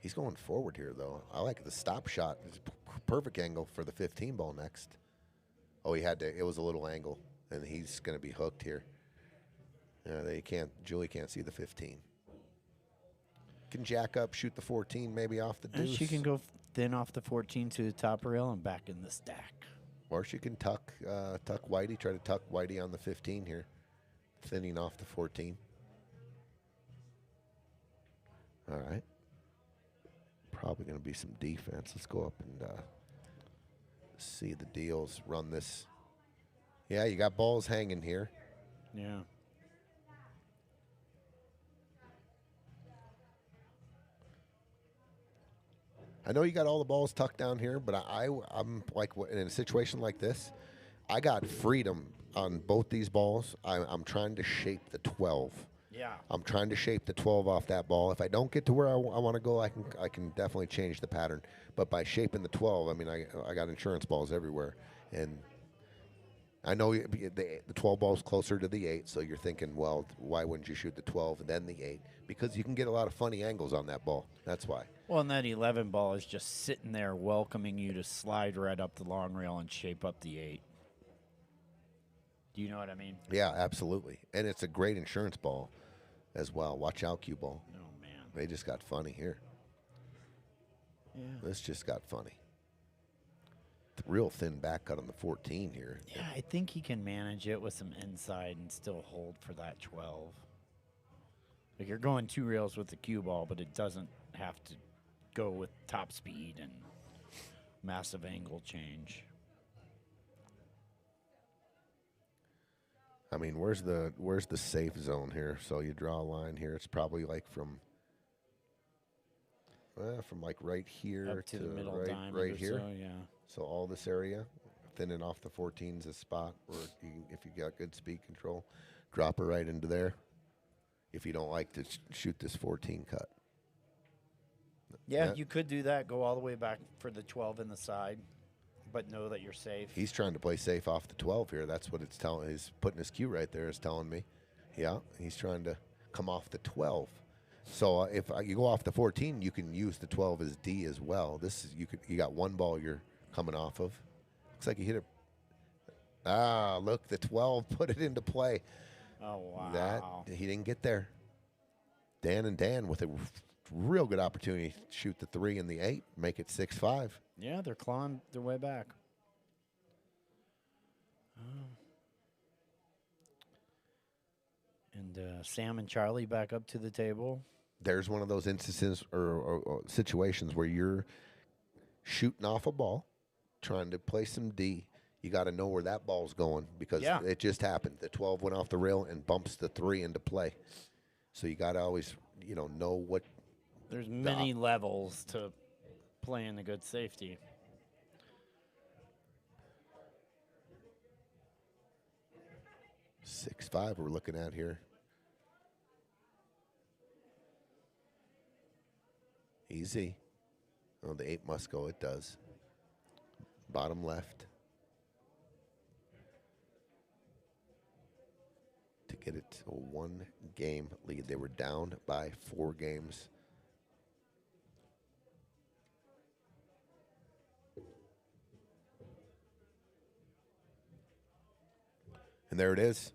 He's going forward here, though. I like the stop shot. It's perfect angle for the 15 ball next. Oh, he had to. It was a little angle, and he's going to be hooked here. They can't. Julie can't see the 15. Can jack up, shoot the 14, maybe off the
And
deuce.
she can go thin off the 14 to the top rail and back in the stack.
Or she can tuck Whitey, try to tuck Whitey on the 15 here, thinning off the 14. All right. Probably going to be some defense. Let's go up and see the Diehl's run this. Yeah, you got balls hanging here.
Yeah.
I know you got all the balls tucked down here, but I'm like in a situation like this, I got freedom on both these balls. I'm trying to shape the 12.
Yeah.
I'm trying to shape the 12 off that ball. If I don't get to where I want to go, I can definitely change the pattern. But by shaping the 12, I mean I got insurance balls everywhere, and I know the 12 ball's closer to the 8, so you're thinking, well, why wouldn't you shoot the 12 and then the 8? Because you can get a lot of funny angles on that ball. That's why.
Well, and that 11 ball is just sitting there welcoming you to slide right up the long rail and shape up the 8. Do you know what I mean?
Yeah, absolutely. And it's a great insurance ball as well. Watch out, cue ball.
Oh, man.
They just got funny here.
Yeah.
This just got funny. Real thin back cut on the 14 here.
Yeah, I think he can manage it with some inside and still hold for that 12. Like you're going 2 rails with the cue ball, but it doesn't have to go with top speed and massive angle change.
I mean, where's the safe zone here? So you draw a line here. It's probably like from like right here
Up to the middle
right,
diamond
right
or
here.
so, yeah.
So all this area, thinning off the 14's a spot where if you got good speed control, drop her right into there. If you don't like to shoot this 14 cut.
Yeah,
Yeah.
you could do that. Go all the way back for the 12 in the side, but know that you're safe.
He's trying to play safe off the 12 here. That's what it's telling. He's putting his cue right there. Is telling me, yeah, he's trying to come off the 12. So if you go off the 14, you can use the 12 as D as well. This is you got one ball you're coming off of. Looks like you hit it. Ah, look, the 12 put it into play.
Oh, wow.
That he didn't get there. Dan with a real good opportunity to shoot the 3 and the 8, make it 6-5.
Yeah, they're clawing their way back. And Sam and Charlie back up to the table.
There's one of those instances or situations where you're shooting off a ball, trying to play some D. You got to know where that ball's going because it just happened. The 12 went off the rail and bumps the 3 into play. So you got to always, know what.
There's many levels to playing a good safety.
Six five we're looking at here. Easy. Oh, the 8 must go. It does. Bottom left. To get it to a 1-game lead. They were down by 4 games. And there it is.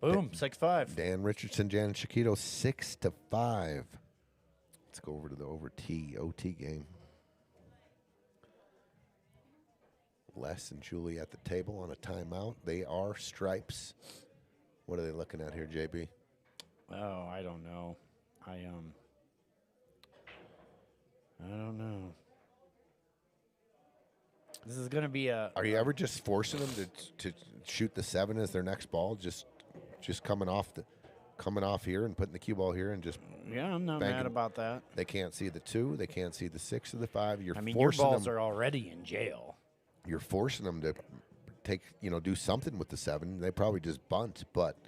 Boom, 6-5.
Dan Richardson, Jan Chiquito, 6-5. Let's go over to the OT game. Les and Julie at the table on a timeout. They are stripes. What are they looking at here, JB?
Oh, I don't know. I don't know. This is gonna be a.
Are you ever just forcing them to shoot the 7 as their next ball? Just coming off here and putting the cue ball here and just.
Yeah, I'm not
banking.
mad about that.
They can't see the 2. They can't see the 6 or the 5. You're
I mean, your
forcing
balls
them.
are already in jail.
You're forcing them to take, do something with the 7. They probably just bunt, but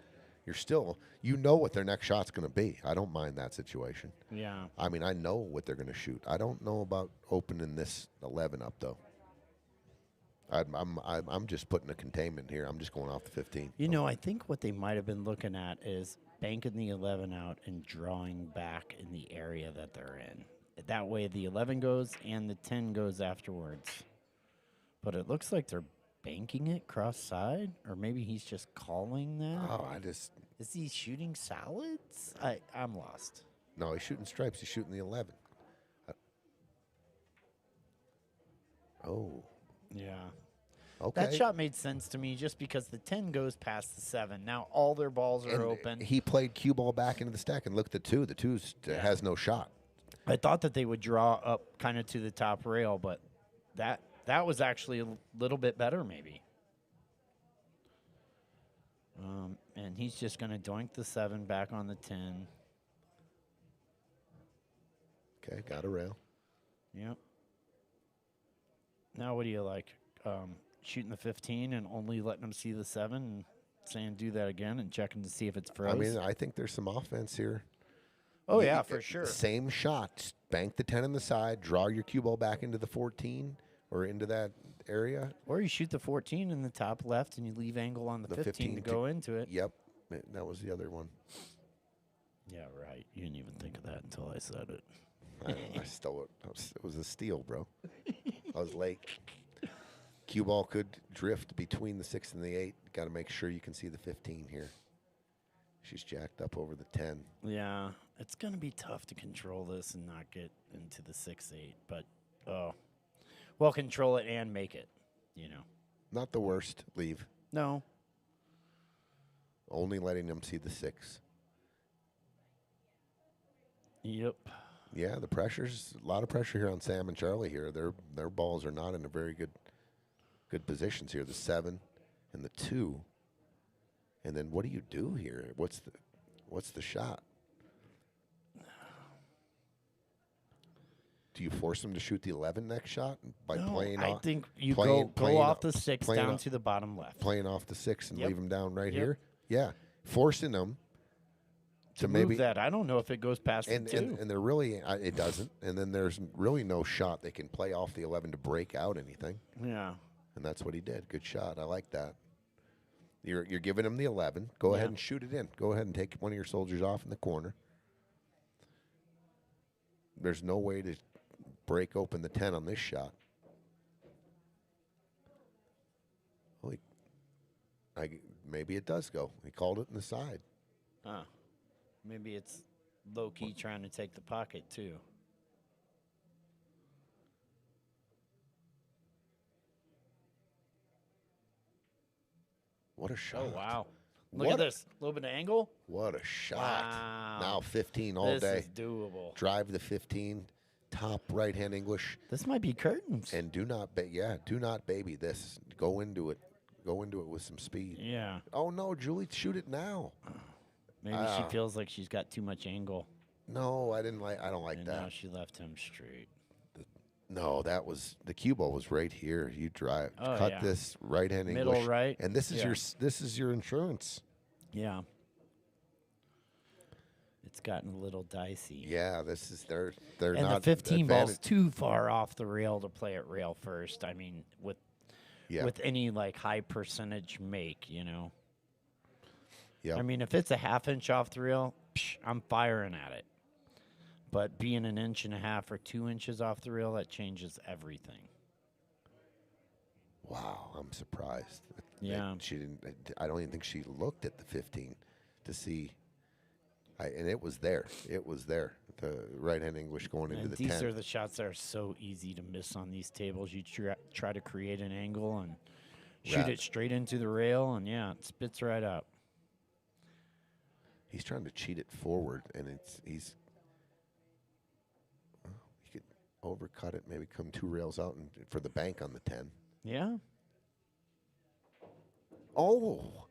you're still, what their next shot's going to be. I don't mind that situation.
Yeah.
I mean, I know what they're going to shoot. I don't know about opening this 11 up though. I'm just putting a containment here. I'm just going off the 15.
I think what they might have been looking at is banking the 11 out and drawing back in the area that they're in. That way the 11 goes and the 10 goes afterwards. But it looks like they're banking it cross side, or maybe he's just calling that.
Oh,
Is he shooting solids? I'm lost.
No, he's shooting stripes. He's shooting the 11.
Yeah.
Okay.
That shot made sense to me just because the 10 goes past the 7. Now all their balls are
And
open.
he played cue ball back into the stack and looked at 2. The 2 has no shot.
I thought that they would draw up kind of to the top rail, but that was actually a little bit better maybe. And he's just going to doink the 7 back on the 10.
Okay, got a rail.
Yep. Now what do you like? Shooting the 15 and only letting them see the 7 and saying do that again and checking to see if it's froze?
I mean, I think there's some offense here.
oh, yeah, for sure.
Same shot. Bank the 10 on the side, draw your cue ball back into the 14 or into that area.
Or you shoot the 14 in the top left and you leave angle on the 15 to go into it.
Yep, that was the other one.
Yeah, right. You didn't even think of that until I said it.
I stole it. It was a steal, bro. I was late. Cue ball could drift between the 6 and the 8. Got to make sure you can see the 15 here. She's jacked up over the 10.
Yeah, it's going to be tough to control this and not get into the 6-8. But, well, control it and make it, you know.
Not the worst. Leave.
No.
Only letting them see the 6.
Yep.
Yeah, the pressure's a lot of pressure here on Sam and Charlie here. Their balls are not in a very good positions here. The 7 and the 2. And then what do you do here? What's the shot? Do you force them to shoot the 11 next shot by playing
I
off?
think you
playing
go off the 6
playing
down
off-
to the bottom left.
Playing off the 6 and
Yep.
leave them down right
Yep.
here? Yeah. Forcing them to
Move
maybe
that. I don't know if it goes past
and,
the 2.
and they're really it doesn't. And then there's really no shot they can play off the 11 to break out anything.
Yeah.
And that's what he did. Good shot. I like that. You're giving him the 11. Go ahead
Yeah.
and shoot it in. Go ahead and take one of your soldiers off in the corner. There's no way to break open the 10 on this shot. Well, maybe it does go. He called it in the side.
Huh. Maybe it's low-key trying to take the pocket, too.
What a shot.
Oh, wow. Look
What
at
a-
this. A little bit of angle.
What a shot.
Wow.
Now 15 all
This
day.
is doable.
Drive the 15. Top right-hand English.
This might be curtains.
And do not baby this. Go into it. Go into it with some speed.
Yeah.
Oh no, Julie, shoot it now.
Maybe she feels like she's got too much angle.
No, I don't like
And
that.
now she left him straight.
No, that was the cue ball was right here. You cut
yeah.
this right-hand
Middle
English.
right.
And this is
Yeah.
your insurance.
Yeah. It's gotten a little dicey.
Yeah, this is they're
And
not
the 15 ball's
advantage-
too far off the rail to play it rail first. I mean, with
Yeah.
any like high percentage make, you know.
Yeah.
I mean, if it's a half inch off the rail, I'm firing at it. But being an inch and a half or 2 inches off the rail, that changes everything.
Wow, I'm surprised.
Yeah.
She didn't. I don't even think she looked at the 15 to see. And it was there. It was there. The right-hand English going into
And
the
these
10.
are the shots that are so easy to miss on these tables. You try to create an angle and shoot
Right.
it straight into the rail, and yeah, it spits right out.
He's trying to cheat it forward, and he could overcut it, maybe come 2 rails out and for the bank on the 10.
Yeah.
Oh,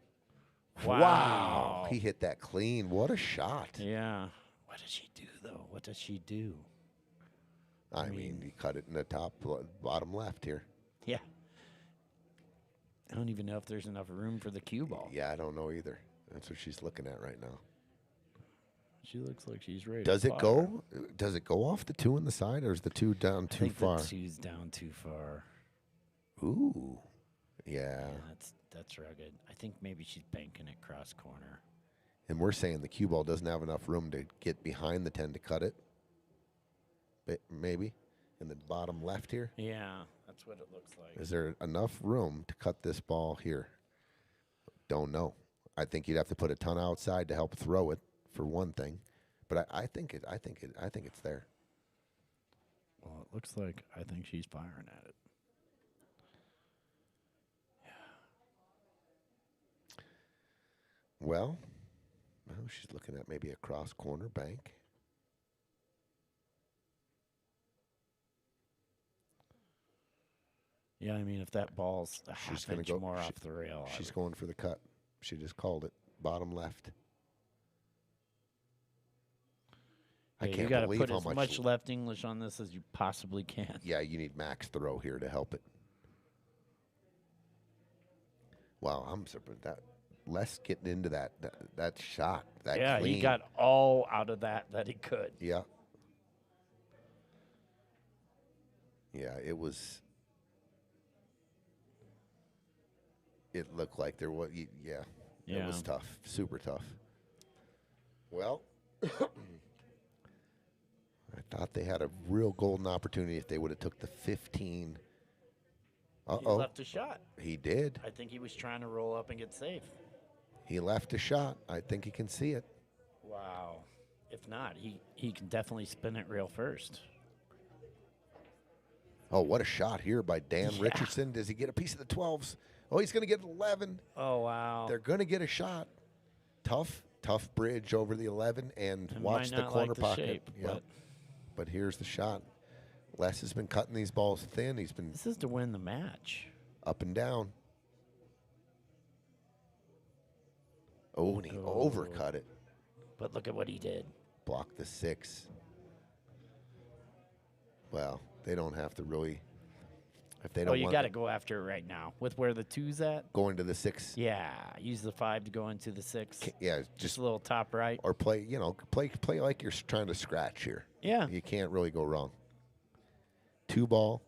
wow! He hit that clean. What a shot!
Yeah. What does she do though? What does she do?
I mean, he cut it in the bottom left here.
Yeah. I don't even know if there's enough room for the cue ball.
Yeah, I don't know either. That's what she's looking at right now.
She looks like she's ready.
Does
to
it
fire.
go? Does it go off the 2 on the side, or is the 2 down
I
too
think
far?
the 2's down too far.
Ooh, yeah.
Yeah, that's rugged. I think maybe she's banking it cross corner.
And we're saying the cue ball doesn't have enough room to get behind the 10 to cut it. Maybe in the bottom left here.
Yeah, that's what it looks like.
Is there enough room to cut this ball here? Don't know. I think you'd have to put a ton outside to help throw it for one thing, but I think it's there.
Well, it looks like I think she's firing at it.
Well, she's looking at maybe a cross corner bank.
Yeah, I mean, if that ball's a
She's
half
gonna
inch
go-
more
she-
off the rail,
She's going for the cut. She just called it. Bottom left. I
you
can't
got to
believe
put
how
as
much.
much left English on this as you possibly can.
Yeah, you need max throw here to help it. Wow, I'm surprised that Les getting into that shot. That
Yeah,
clean.
he got all out of that he could.
Yeah. Yeah, it was. It looked like there was. Yeah. It was
Yeah.
tough. Super tough. Well, I thought they had a real golden opportunity if they would have took the 15.
He
Uh-oh.
left a shot.
He did.
I think he was trying to roll up and get safe.
He left a shot. I think he can see it.
Wow. If not, he can definitely spin it rail first.
Oh, what a shot here by Dan
Yeah.
Richardson. Does he get a piece of the 12s? Oh, he's going to get 11.
Oh, wow.
They're going to get a shot. Tough bridge over the 11 and
I
watch
might
the
not
corner
like the
pocket.
shape,
Yep. But here's the shot. Les has been cutting these balls thin. He's been
This is to win the match.
up and down. Oh, and he
Oh.
overcut it.
But look at what he did.
Blocked the 6. Well, they don't have to really. If they
Oh,
don't
you
want
got to go after it right now. With where the 2's at?
going to the 6.
Yeah. Use the 5 to go into the 6.
Yeah,
Just
just
a little top right.
or play like you're trying to scratch here.
Yeah.
You can't really go wrong. 2 ball,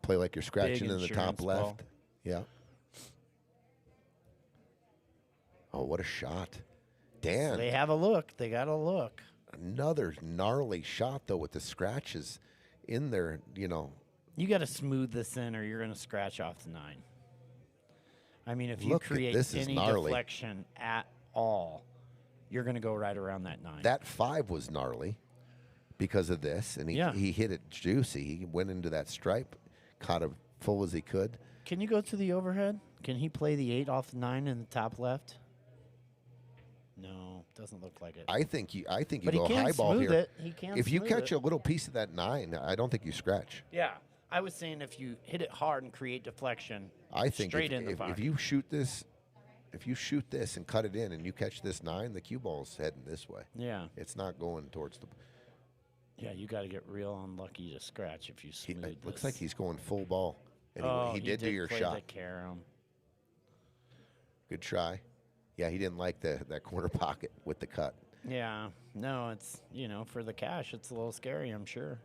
play like you're scratching in the top
insurance ball.
left. Yeah. Oh, what a shot. Dan,
They have a look. They got a look.
another gnarly shot, though, with the scratches in there,
You got to smooth this in or you're going to scratch off the 9. I mean, if you
Look at
create
this is
any
gnarly.
deflection at all, you're going to go right around that 9.
That 5 was gnarly because of this, and
Yeah.
he hit it juicy. He went into that stripe, caught it full as he could.
Can you go to the overhead? Can he play the 8 off the 9 in the top left? No, doesn't look like it.
I think you
but
go
he can
high ball
smooth
here.
it. He can
If you
smooth
catch
it.
a little piece of that 9, I don't think you scratch.
Yeah. I was saying if you hit it hard and create deflection,
I think
straight
if,
in the
if,
pocket.
if you shoot this and cut it in and you catch this 9, the cue ball's heading this way.
Yeah.
It's not going towards the.
Yeah, you got to get real unlucky to scratch if you smooth
It looks
this.
like he's going full ball. And
Oh,
he did do your
play
shot.
The carom.
Good try. Yeah, he didn't like that corner pocket with the cut.
Yeah. No, it's, for the cash, it's a little scary, I'm sure.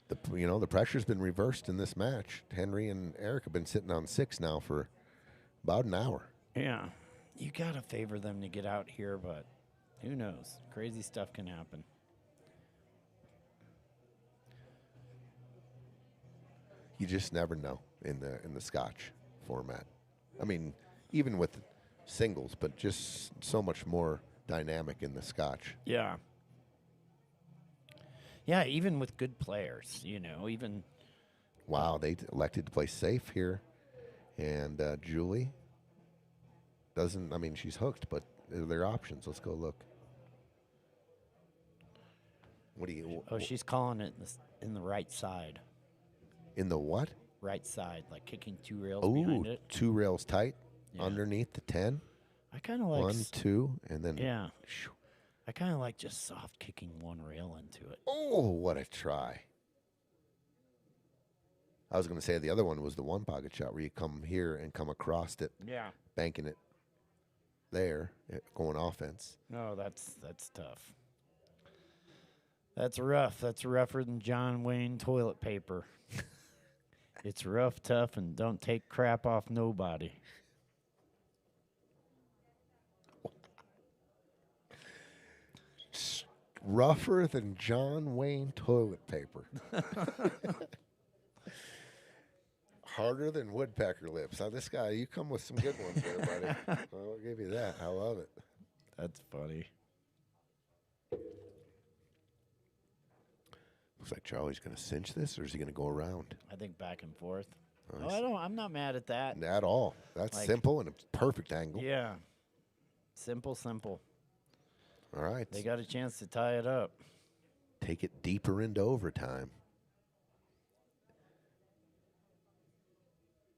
The pressure's been reversed in this match. Henry and Arik have been sitting on 6 now for about an hour.
Yeah. You got to favor them to get out here, but who knows? Crazy stuff can happen.
You just never know in the Scotch format. I mean, even with singles, but just so much more dynamic in the Scotch.
Yeah. Yeah, even with good players, even
Wow, they elected to play safe here, and Julie doesn't. I mean, she's hooked, but there are options. Let's go look. What do you?
oh, she's calling it in the right side.
In the what?
Right side, like kicking 2 rails
Ooh,
behind it.
2 rails tight
Yeah.
underneath the 10.
I kind of like
1, 2, and then.
yeah.
Shoo.
I kind of like just soft kicking 1 rail into it.
Oh, what a try! I was going to say the other one was the 1 pocket shot where you come here and come across it,
Yeah.
banking it there, going offense.
No, that's tough. That's rough. That's rougher than John Wayne toilet paper. It's rough, tough, and don't take crap off nobody.
Rougher than John Wayne toilet paper. Harder than woodpecker lips. Now, this guy, you come with some good ones there, buddy. I'll give you that. I love it.
That's funny.
Looks like Charlie's going to cinch this, or is he going to go around?
I think back and forth. Oh, I'm not mad at that.
At all. That's
Like-
simple and a perfect angle.
Yeah. Simple.
All right.
They got a chance to tie it up.
Take it deeper into overtime.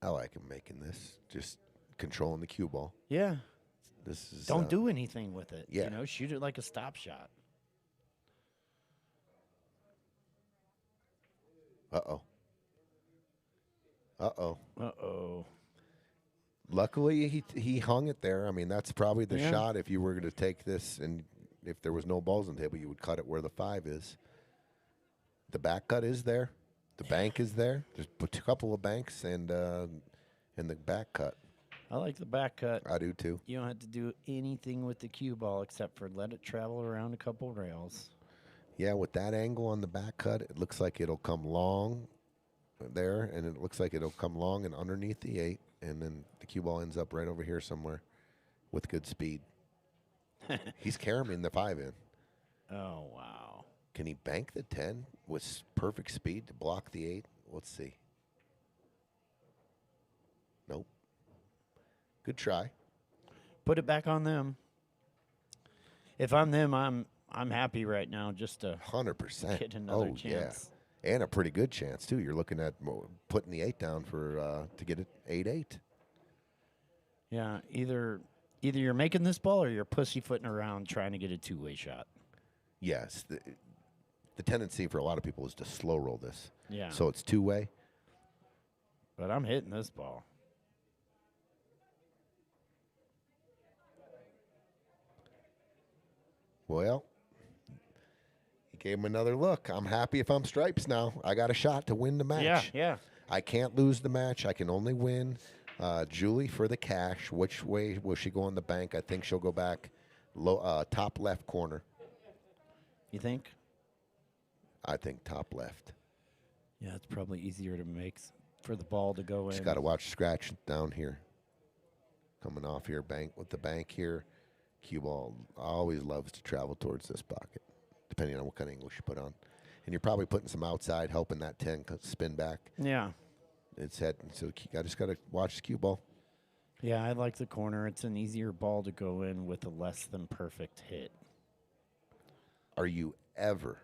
I like him making this. Just controlling the cue ball.
Yeah.
This is
Don't do anything with it.
yeah.
You know, shoot it like a stop shot.
Uh-oh. Uh-oh.
Uh-oh.
Luckily, he hung it there. I mean, that's probably the
Yeah.
shot if you were going to take this, and if there was no balls on the table, you would cut it where the 5 is. The back cut is there. The bank is there. There's a couple of banks and the back cut.
I like the back cut.
I do too.
You don't have to do anything with the cue ball except for let it travel around a couple rails.
Yeah, with that angle on the back cut, it looks like it'll come long there, and it looks like it'll come long and underneath the 8, and then the cue ball ends up right over here somewhere with good speed. He's carrying the 5 in.
Oh, wow.
Can he bank the 10 with perfect speed to block the 8? Let's see. Nope. Good try.
Put it back on them. If I'm them, I'm happy right now just to
100%.
get another
oh,
chance.
yeah. And a pretty good chance, too. You're looking at putting the 8 down for to get it 8-8.
Yeah, either you're making this ball or you're pussyfooting around trying to get a two-way shot.
Yes. The tendency for a lot of people is to slow roll this.
Yeah.
So it's 2-way.
But I'm hitting this ball.
Well, he gave him another look. I'm happy if I'm stripes now. I got a shot to win the match.
Yeah.
I can't lose the match. I can only win. Julie for the cash. Which way will she go in the bank? I think she'll go back top left corner.
You think?
I think top left.
Yeah, it's probably easier to make for the ball to go in.
She's got to watch scratch down here. Coming off here, bank with the bank here. Cue ball always loves to travel towards this pocket, depending on what kind of English you put on. And you're probably putting some outside, helping that 10 spin back.
Yeah.
It's head. So I just got to watch the cue ball.
Yeah, I like the corner. It's an easier ball to go in with a less than perfect hit.
Are you ever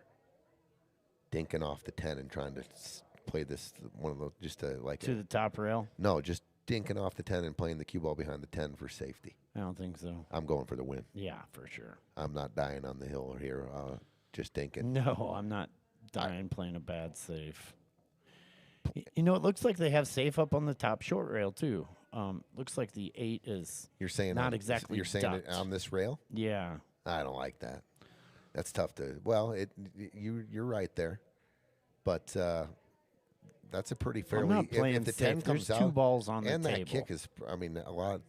dinking off the 10 and trying to play this one of those just to like
To the top rail?
no, just dinking off the 10 and playing the cue ball behind the 10 for safety.
I don't think so.
I'm going for the win.
Yeah, for sure.
I'm not dying on the hill here. Just dinking.
No, I'm not dying playing a bad safe. You know, it looks like they have safe up on the top short rail, too. Looks like the 8 is
You're saying
not exactly
You're saying it
ducked.
on this rail?
Yeah.
I don't like that. That's tough to. Well, you're right there, but that's a pretty fairly.
I'm not playing
if the
safe.
10 comes
There's
out,
two balls on the
and
table.
that kick is. I mean,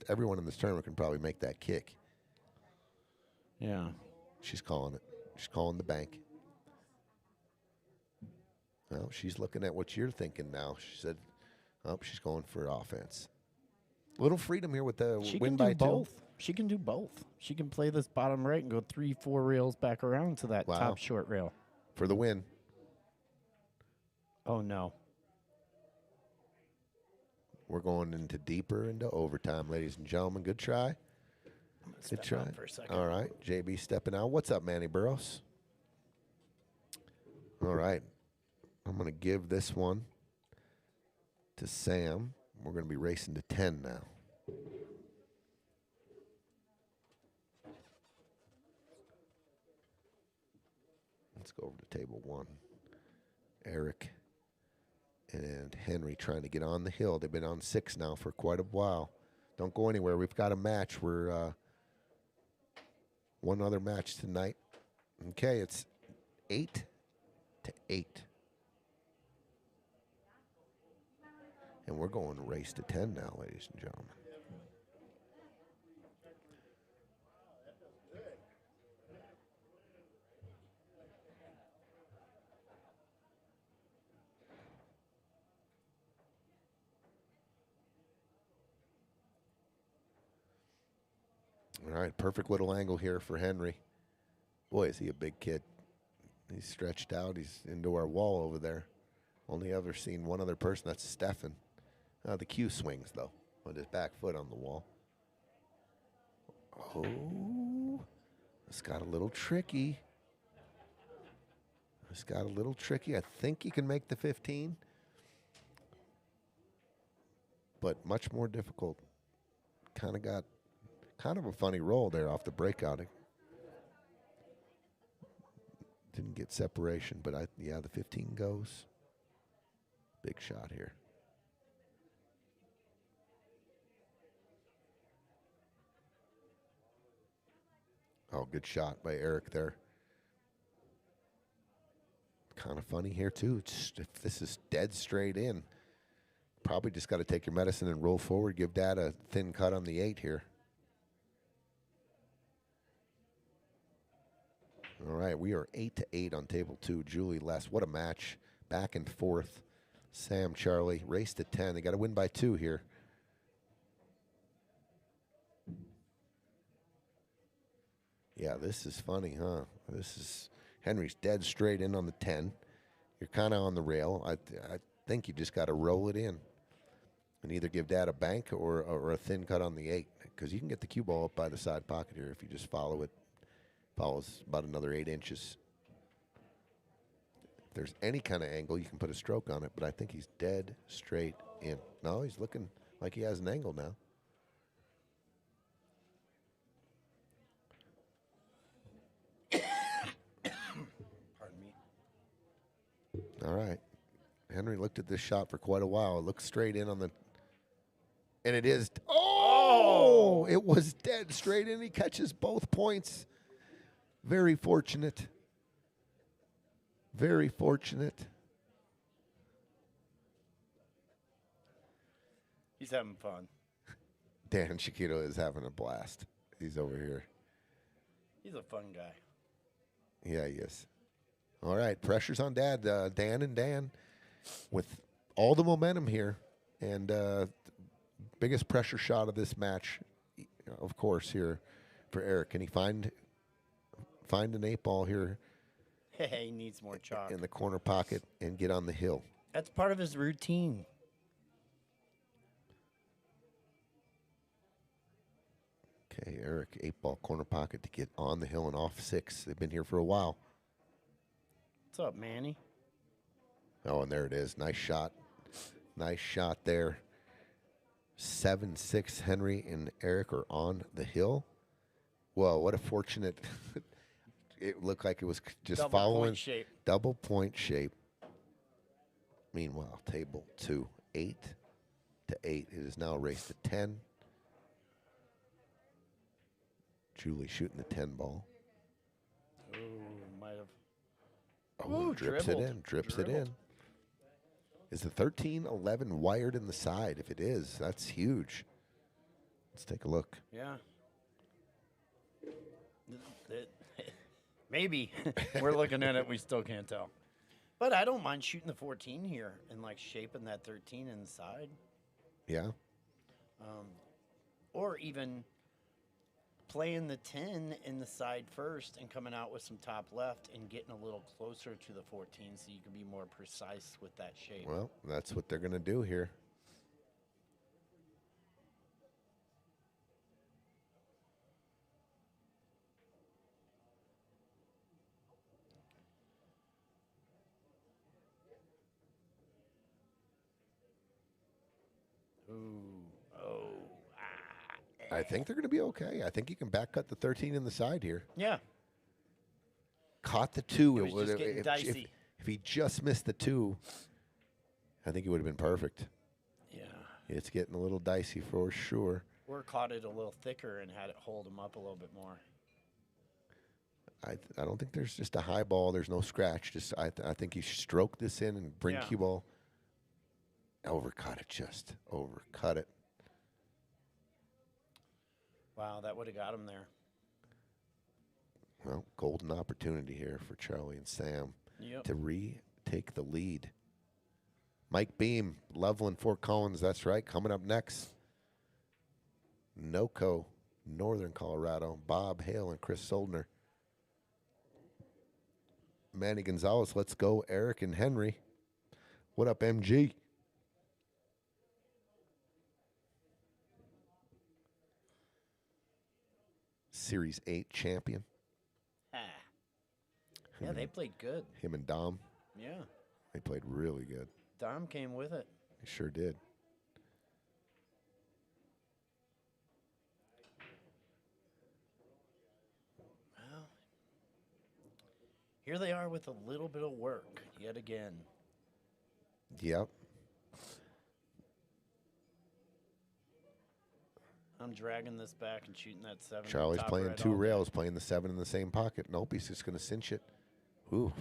everyone in this tournament can probably make that kick.
Yeah.
She's calling it. She's calling the bank. Well, she's looking at what you're thinking now. She said, "Oh, she's going for offense." Little freedom here with the
She
win
can
by
do
2.
both. She can do both. She can play this bottom right and go 3-4 rails back around to that
Wow.
top short rail.
For the win.
Oh, no.
We're going deeper into overtime, ladies and gentlemen. Good try. Good
Step
try.
out for a second.
All right, JB stepping out. What's up, Manny Burrows? All right, I'm going to give this one to Sam. We're going to be racing to 10 now. Let's go over to table 1. Arik and Henry trying to get on the hill. They've been on 6 now for quite a while. Don't go anywhere. We've got a match. We're one other match tonight. Okay, it's 8-8. And we're going race to 10 now, ladies and gentlemen. All right, perfect little angle here for Henry. Boy, is he a big kid. He's stretched out. He's into our wall over there. Only ever seen one other person. That's Stefan. The cue swings, though, with his back foot on the wall. Oh, this got a little tricky. This got a little tricky. I think he can make the 15, but much more difficult. Kind of a funny roll there off the breakout. Didn't get separation, but yeah, the 15 goes. Big shot here. Oh, good shot by Arik there. Kind of funny here, too. If this is dead straight in, probably just got to take your medicine and roll forward. Give Dad a thin cut on the 8 here. All right, we are 8-8 on table 2. Julie less. What a match. Back and forth. Sam, Charlie, race to 10. They got to win by 2 here. Yeah, this is funny, huh? This is Henry's dead straight in on the 10. You're kind of on the rail. I think you just got to roll it in and either give Dad a bank or a thin cut on the 8, because you can get the cue ball up by the side pocket here if you just follow it. Follows about another 8 inches. If there's any kind of angle, you can put a stroke on it, but I think he's dead straight in. No, he's looking like he has an angle now.
Pardon me.
All right. Henry looked at this shot for quite a while. It looked straight in on the... And it is... Oh! It was dead straight in. He catches both points. Very fortunate. Very fortunate.
He's having fun.
Dan Chiquito is having a blast. He's over here.
He's a fun guy.
Yeah, he is. All right, pressure's on Dad. Dan and Dan with all the momentum here. And biggest pressure shot of this match, of course, here for Arik. Can he find an 8 ball here
He needs more chalk.
in the corner pocket and get on the hill?
That's part of his routine.
Okay, Arik, 8 ball corner pocket to get on the hill and off 6. They've been here for a while.
What's up, Manny?
Oh, and there it is. Nice shot. Nice shot there. 7-6. Henry and Arik are on the hill. Whoa, what a fortunate. It looked like it was just
Double
following
point shape.
double point shape. Meanwhile, table 2, 8-8. It is now a race to 10. Julie shooting the 10 ball.
Ooh, might have.
Oh,
Ooh,
drips it
dribbled.
in. Drips it
Dribbled.
in. Is the 13-11 wired in the side? If it is, that's huge. Let's take a look.
Yeah. Maybe. We're looking at it. We still can't tell. But I don't mind shooting the 14 here and like shaping that 13 inside.
Yeah.
Or even playing the 10 in the side first and coming out with some top left and getting a little closer to the 14 so you can be more precise with that shape.
Well, that's what they're going to do here.
Ooh. Oh.
I think they're going to be okay. I think you can back cut the 13 in the side here.
Yeah.
Caught the 2.
It was just getting dicey.
If he just missed the 2, I think it would have been perfect.
Yeah.
It's getting a little dicey for sure.
Or caught it a little thicker and had it hold him up a little bit more.
I don't think there's just a high ball. There's no scratch. Just I think you stroke this in and bring
Yeah.
cue ball. Overcut it, just overcut it.
Wow, that would have got him there.
Well, golden opportunity here for Charlie and Sam
Yep.
to retake the lead. Mike Beam, Loveland, Fort Collins, that's right. Coming up next, NOCO, Northern Colorado, Bob Hale and Chris Soldner. Manny Gonzalez, let's go. Arik and Henry. What up, MG? Series 8 champion.
Ah. Yeah, they played good.
Him and Dom,
Yeah.
they played really good.
Dom came with it.
They sure did.
Well, here they are with a little bit of work yet again.
Yep.
I'm dragging this back and shooting that 7.
Charlie's
top
playing
red
2
all day.
rails, playing the 7 in the same pocket. Nope, he's just going to cinch it. Oof.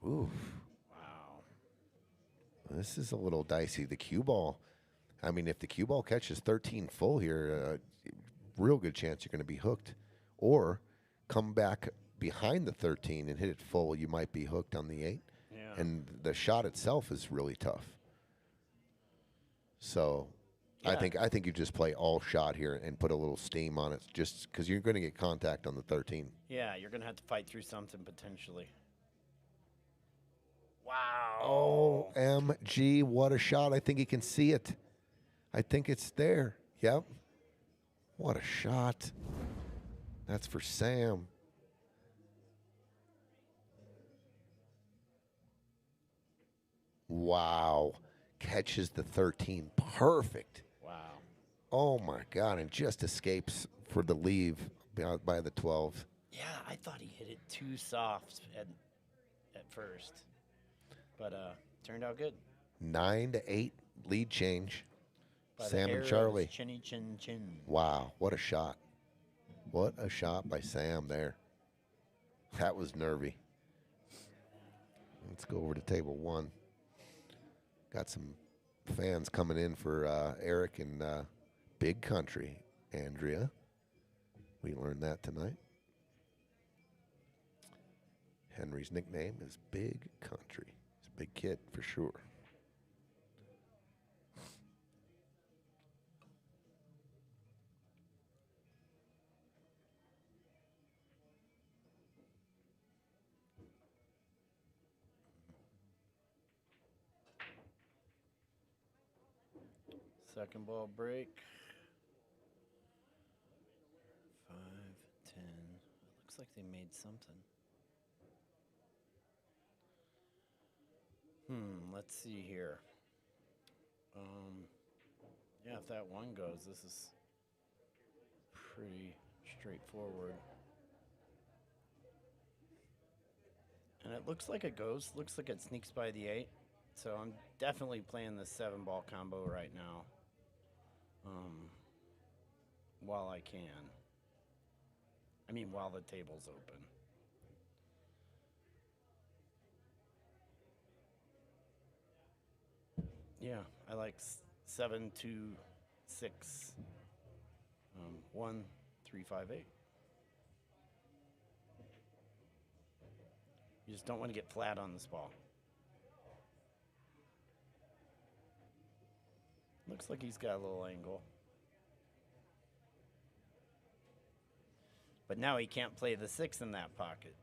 Oof.
Wow.
This is a little dicey. The cue ball, I mean, if the cue ball catches 13 full here, real good chance you're going to be hooked. Or come back behind the 13 and hit it full, you might be hooked on the 8.
Yeah.
And the shot itself is really tough. So
Yeah.
I think you just play all shot here and put a little steam on it, just because you're going to get contact on the 13.
Yeah, you're going to have to fight through something potentially. Wow.
OMG, what a shot. I think he can see it. I think it's there. Yep. What a shot. That's for Sam. Wow. Catches the 13. Perfect.
Wow.
Oh, my God. And just escapes for the leave by the 12.
Yeah, I thought he hit it too soft at first. But turned out good.
9-8 lead change.
By the
Sam
hair
and
of his
Charlie.
Chinny chin chin.
Wow. What a shot. What a shot by Sam there. That was nervy. Let's go over to table 1. Got some fans coming in for Arik and Big Country, Andrea. We learned that tonight. Henry's nickname is Big Country. He's a big kid for sure.
Second ball break. 5, 10. It looks like they made something. Let's see here. Yeah, if that one goes, this is pretty straightforward. And it looks like it goes. Looks like it sneaks by the 8. So I'm definitely playing the 7-ball combo right now. While I can. I mean, while the table's open. Yeah, I like 7, 2, 6, 1, 3, 5, 8. You just don't want to get flat on this ball. Looks like he's got a little angle. But now he can't play the 6 in that pocket.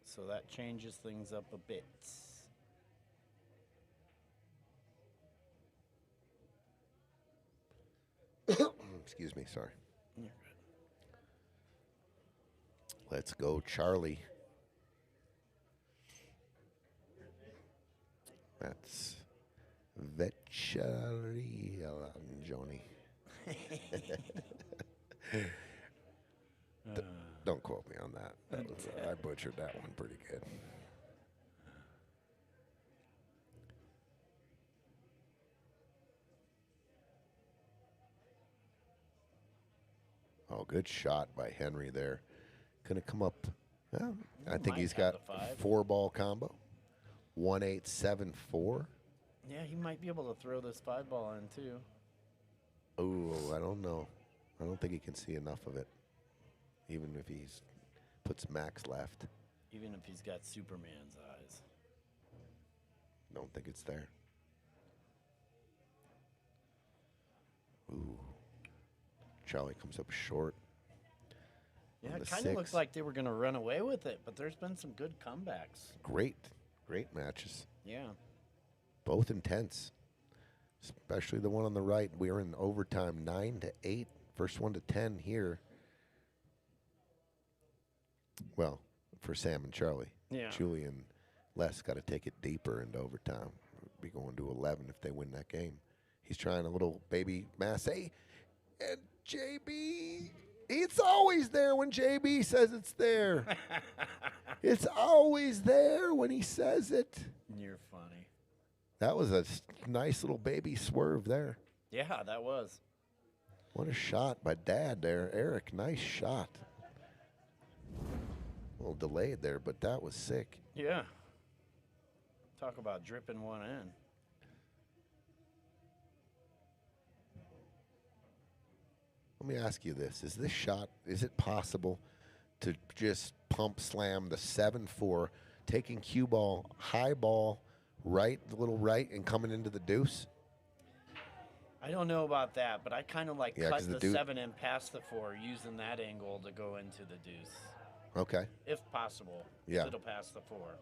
So that changes things up a bit.
Excuse me, sorry.
You're good.
Let's go, Charlie. That's Vecchiari Johnny. Don't quote me on that. I butchered that one pretty good. Oh, good shot by Henry there. Gonna come up. Well, I think
might
he's
have
got
the 5.
4-ball combo. 1-8-7-4.
Yeah, he might be able to throw this 5-ball in too.
Oh, I don't know. I don't think he can see enough of it. Even if he's puts max left.
Even if he's got Superman's eyes.
Don't think it's there. Ooh. Charlie comes up short.
Yeah,
on
it
the
kind of looked
6.
like they were going to run away with it, but there's been some good comebacks.
Great matches.
Yeah.
Both intense. Especially the one on the right. We were in overtime, 9-8 First one to 10 here. Well, for Sam and Charlie.
Yeah.
Julie and Les got to take it deeper into overtime. Be going to 11 if they win that game. He's trying a little baby Massey. And JB, it's always there when JB says it's there. It's always there when he says it.
You're funny.
That was a nice little baby swerve there.
Yeah, that was.
What a shot by Dad there. Arik, nice shot. A little delayed there, but that was sick.
Yeah. Talk about dripping one in.
Let me ask you this. Is this shot, is it possible to just pump slam the 7-4, taking cue ball, high ball, right, the little right, and coming into the deuce?
I don't know about that, but I kind of like
Yeah,
cut
'cause the
the 7 and past the 4, using that angle to go into the deuce,
Okay.
if possible.
Yeah.
It'll pass the 4.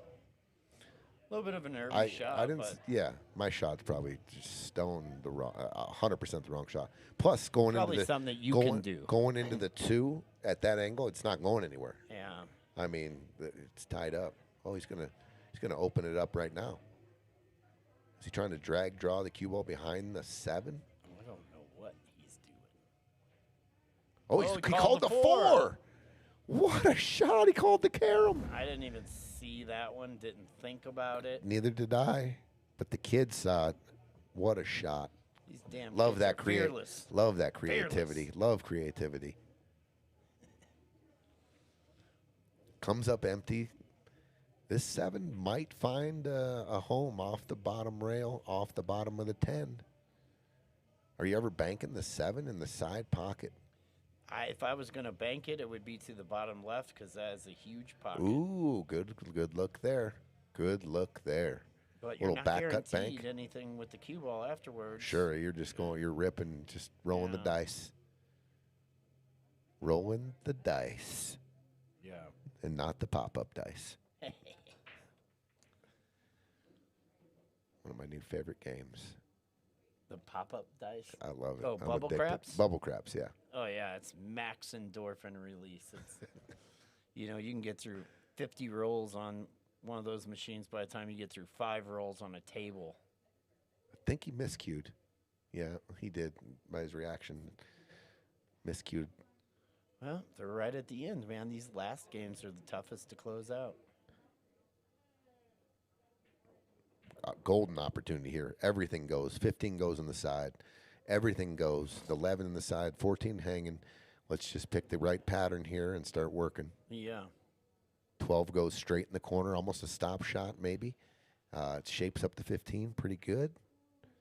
A little bit of an early
I
shot,
didn't.
but
Yeah, my shot's probably just stone the wrong, 100% the wrong shot. Plus, going
probably
into the
something that you
going,
can do.
going into the 2 at that angle, it's not going anywhere.
Yeah.
I mean, it's tied up. Oh, he's gonna open it up right now. Is he trying to draw the cue ball behind the 7?
I don't know what he's doing.
Oh,
Oh,
he called the 4. What a shot! He called the carom.
I didn't even see that one. Didn't think about it.
Neither did I, but the kids saw it. What a shot!
These damn
Love
kids
that
are fearless.
Love that creativity. Love creativity. Comes up empty. This 7 might find a home off the bottom rail, off the bottom of the 10. Are you ever banking the 7 in the side pocket?
If I was going to bank it, it would be to the bottom left because that is a huge pocket.
Ooh, good look there. Good look there.
But you're
little
not
back cut
guaranteed
bank.
anything with the cue ball afterwards.
Sure, you're just you're ripping, just rolling the
Yeah.
dice. Rolling the dice,
Yeah.
and not the pop-up dice. One of my new favorite games.
The pop-up dice.
I love it.
Oh,
I'm
bubble
addicted.
craps?
Bubble craps, yeah.
Oh yeah, it's max endorphin release. It's you can get through 50 rolls on one of those machines by the time you get through 5 rolls on a table.
I think he miscued. Yeah, he did by his reaction. Miscued.
Well, they're right at the end, man. These last games are the toughest to close out.
Golden opportunity here. Everything goes. 15 goes on the side. Everything goes. 11 in the side. 14 hanging. Let's just pick the right pattern here and start working.
Yeah.
12 goes straight in the corner, almost a stop shot maybe. It shapes up to 15 pretty good.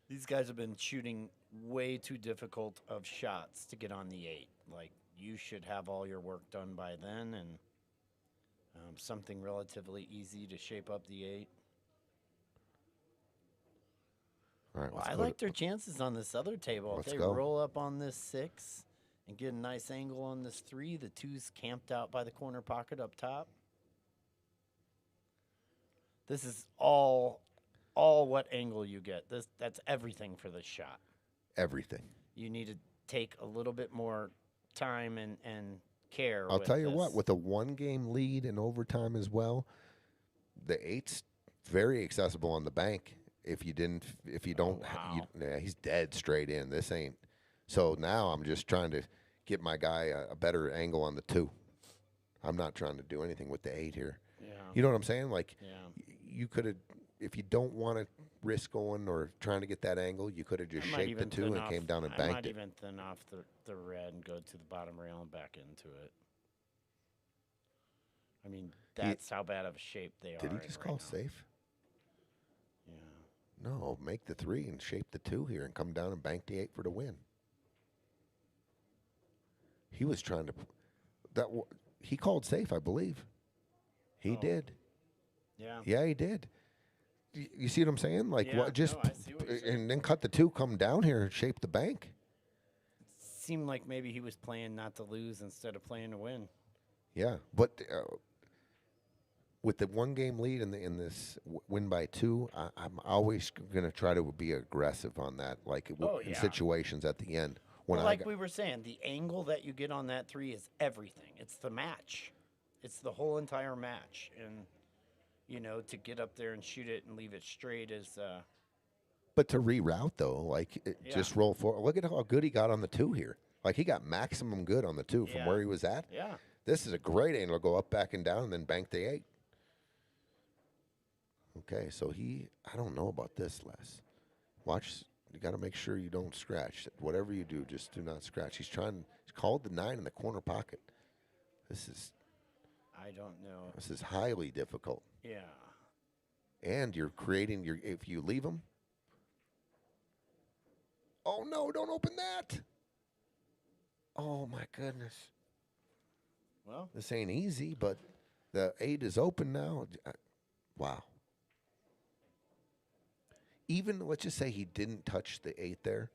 These guys have been shooting way too difficult of shots to get on the 8. Like, you should have all your work done by then, and something relatively easy to shape up the 8.
All right,
Well,
let's
I
go
like
to-
their chances on this other table.
Let's
If they
go.
roll up on this 6 and get a nice angle on this 3, the 2's camped out by the corner pocket up top. This is all what angle you get. That's everything for this shot.
everything.
You need to take a little bit more time and care.
I'll
with
tell you what,
this.
with a 1-game lead in overtime as well, the 8's very accessible on the bank. If you don't,
wow.
he's dead straight in. This ain't. So now I'm just trying to get my guy a better angle on the 2. I'm not trying to do anything with the 8 here.
Yeah.
You know what I'm saying? Like,
Yeah.
you could have, if you don't want to risk going or trying to get that angle, you could have just
I might
shaped the
even
2
thin
and
off-
came down and
I
banked
might
it.
even thin off the red and go to the bottom rail and back into it. I mean, that's how bad of a shape they are.
Did he
in
just
right
call
now.
safe?
Yeah.
No, make the 3 and shape the 2 here and come down and bank the 8 for the win. He was trying to. He called safe, I believe. He
Oh.
did.
Yeah.
Yeah, he did. You see what I'm saying? Like,
Yeah,
what? Just
no, I see what you're saying.
and then cut the 2, come down here and shape the bank.
Seemed like maybe he was playing not to lose instead of playing to win.
Yeah, but with the 1-game lead in this win by 2, I'm always going to try to be aggressive on that, like
Oh,
in
yeah.
situations at the end. when
Well,
I
like
got,
we were saying, the angle that you get on that 3 is everything. It's the match. It's the whole entire match. And, you know, to get up there and shoot it and leave it straight is,
but to reroute though, like
Yeah.
just roll forward. Look at how good he got on the 2 here. Like he got maximum good on the 2 from
Yeah.
where he was at.
yeah.
This is a great angle to go up, back, and down, and then bank the 8. Okay, so I don't know about this, Les. Watch, you got to make sure you don't scratch. Whatever you do, just do not scratch. He's called the 9 in the corner pocket. This
I don't know.
is highly difficult.
Yeah.
And you're creating if you leave him. Oh no, don't open that. Oh my goodness.
Well,
This ain't easy, but the 8 is open now. Wow. Even, let's just say he didn't touch the 8 there,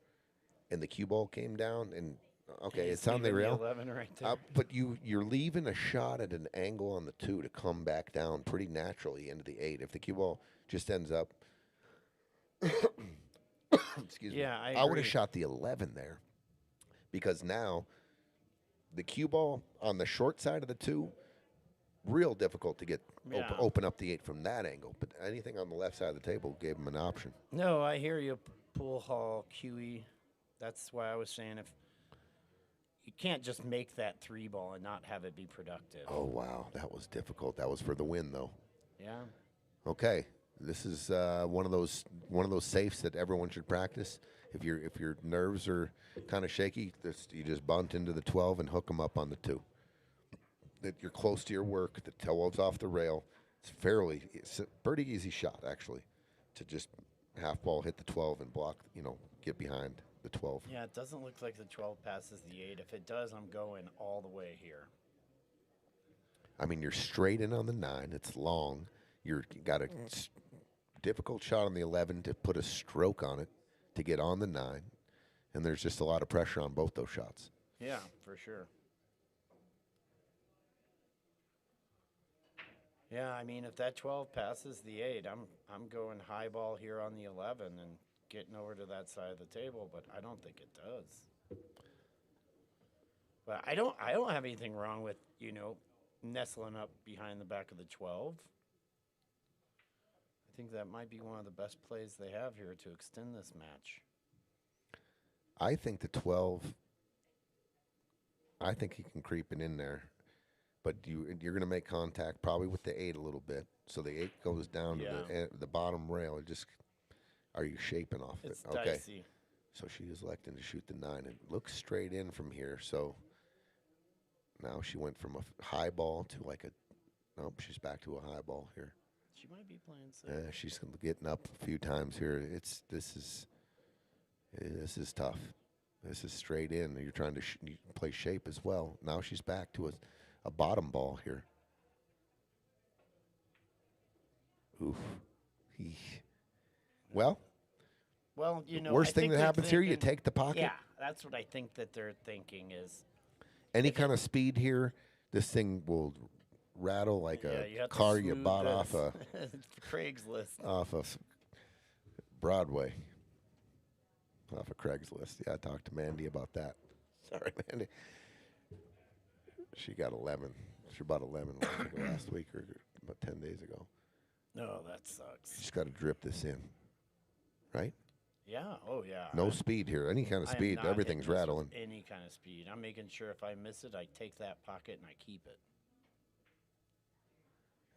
and the cue ball came down, and okay,
he's
it's on the
leaving
rail.
11 right there.
But you're leaving a shot at an angle on the 2 to come back down pretty naturally into the 8. If the cue ball just ends up, excuse me,
Yeah, I
would
agree.
have shot the 11 there, because now the cue ball on the short side of the 2, real difficult to get
Yeah.
open up the 8 from that angle. But anything on the left side of the table gave him an option.
No, I hear you, Pool Hall, QE. That's why I was saying if you can't just make that 3 ball and not have it be productive.
Oh wow, that was difficult. That was for the win though.
Yeah.
Okay, this is one of those safes that everyone should practice. If your nerves are kind of shaky, you just bunt into the 12 and hook them up on the 2. That you're close to your work. The 12's off the rail. It's a pretty easy shot actually, to just half ball hit the 12 and block. Get behind the 12.
Yeah, it doesn't look like the 12 passes the 8. If it does, I'm going all the way here.
I mean, you're straight in on the 9. It's long. You got a difficult shot on the 11 to put a stroke on it to get on the 9, and there's just a lot of pressure on both those shots.
Yeah, for sure. Yeah, I mean, if that 12 passes the 8, I'm going high ball here on the 11 and getting over to that side of the table, but I don't think it does. But I don't have anything wrong with, nestling up behind the back of the 12. I think that might be one of the best plays they have here to extend this match.
I think the 12. I think he can creep it in there, but you're going to make contact probably with the 8 a little bit. So the 8 goes down
Yeah.
to the bottom rail. Are you shaping off
It's
it? Okay.
dicey.
So she is electing to shoot the 9. It looks straight in from here. So now she went from a high ball to nope, she's back to a high ball here.
She might be playing safe.
She's getting up a few times here. This is tough. This is straight in. You're trying to play shape as well. Now she's back to a bottom ball here. Oof. Well,
Well,
worst
I
thing
think
that
they're
happens here, you
thinking-
take the pocket.
Yeah, that's what I think that they're thinking is.
Any kind of speed here, this thing will rattle like
Yeah,
a
you have to
car you
smooth
bought
this. Craigslist.
off of Broadway. Off of Craigslist. Yeah, I talked to Mandy about that. Sorry, Mandy. She got 11. She bought 11 last week or about 10 days ago.
No, that
You
sucks.
just got to drip this in, right?
Yeah. Oh, yeah.
No speed here. Any kind of
I am
speed,
not
everything's
hitting this with
rattling.
Any kind of speed. I'm making sure if I miss it, I take that pocket and I keep it.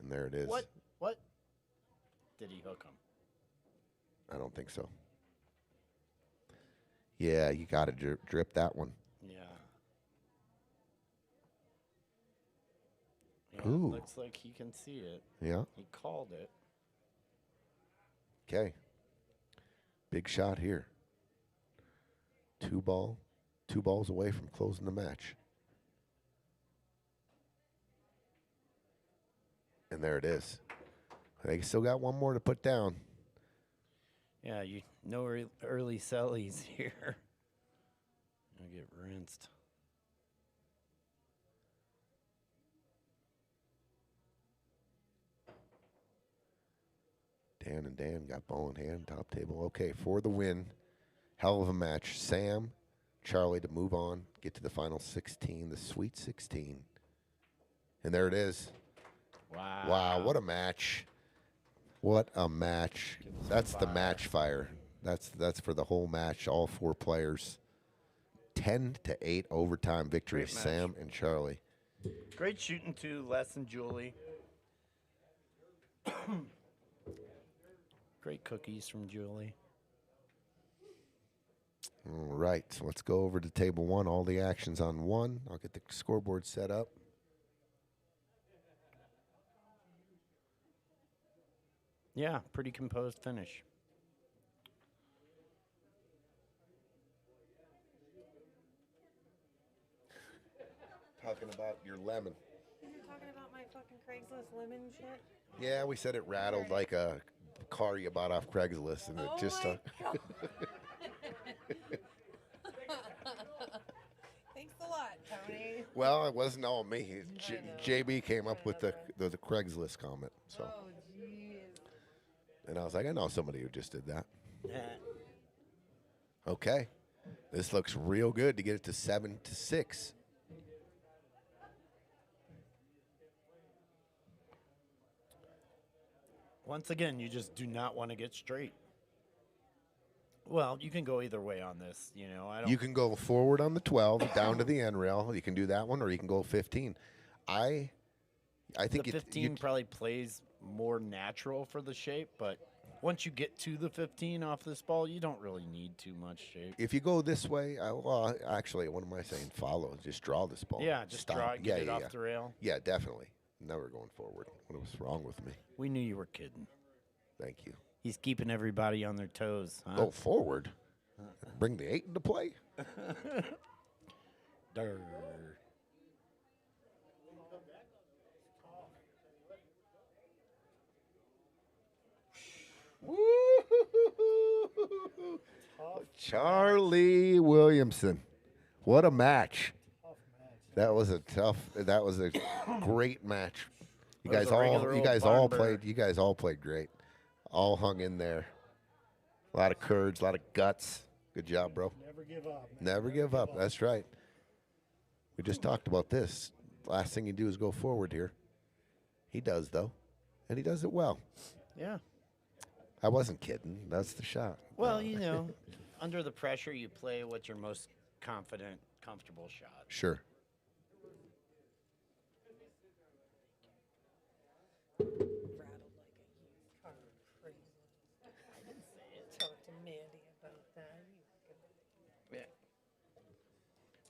And there it is.
What? What? Did he hook him?
I don't think so. Yeah, you got to drip that one.
Yeah. Yeah,
Ooh.
looks like he can see it.
Yeah.
He called it.
Okay. Big shot here. 2 balls away from closing the match. And there it is. They still got one more to put down.
Yeah, early sellies here. Gonna get rinsed.
Dan and Dan got ball in hand, top table. Okay, for the win. Hell of a match. Sam, Charlie to move on, get to the final 16, the Sweet 16. And there it is.
Wow.
Wow, what a match. What a match. That's the match fire. That's for the whole match, all 4 players. 10-8 overtime victory of
Great match.
Sam and Charlie.
Great shooting too, Les and Julie. Great cookies from Julie.
All right, so let's go over to table 1. All the action's on 1. I'll get the scoreboard set up.
Yeah, pretty composed finish.
Talking about your lemon.
You're talking about my fucking Craigslist lemon shit?
Yeah, we said it rattled like a car you bought off Craigslist, and it just.
my God. Thanks a lot, Tony.
Well, it wasn't all me.
I know.
JB came up with the Craigslist comment. So,
Oh, jeez.
and I was like, I know somebody who just did that. Okay, this looks real good to get it to 7-6.
Once again, you just do not want to get straight. Well, you can go either way on this. You know, I don't.
You can go forward on the 12 down to the end rail. You can do that one, or you can go 15. I think
the 15 probably plays more natural for the shape, but once you get to the 15 off this ball, you don't really need too much shape.
if you go this way, well, actually, what am I saying? Follow, just draw this ball.
Yeah, just
Stop.
draw it, get it
yeah,
off
yeah.
the rail.
Yeah, definitely. Never going forward. What was wrong with me?
We knew you were kidding.
Thank you.
He's keeping everybody on their toes. Huh?
Go forward. Bring the 8 into play.
Durr.
Charlie Williamson. What a match. That was a great match. You
That was
guys
a
all
regular
you
old
guys all
barn
played
burner.
you guys all played great. All hung in there. A lot of courage, a lot of guts. Good job, bro.
Never give up.
Never give up. That's right. We just talked about this. Last thing you do is go forward here. He does though. And he does it well.
Yeah.
I wasn't kidding. That's the shot.
Well, you know, under the pressure, you play what's your most confident, comfortable shot.
Sure.
Rattled like a used car. Crazy. I didn't say it. Talk to Mandy about that.
Yeah.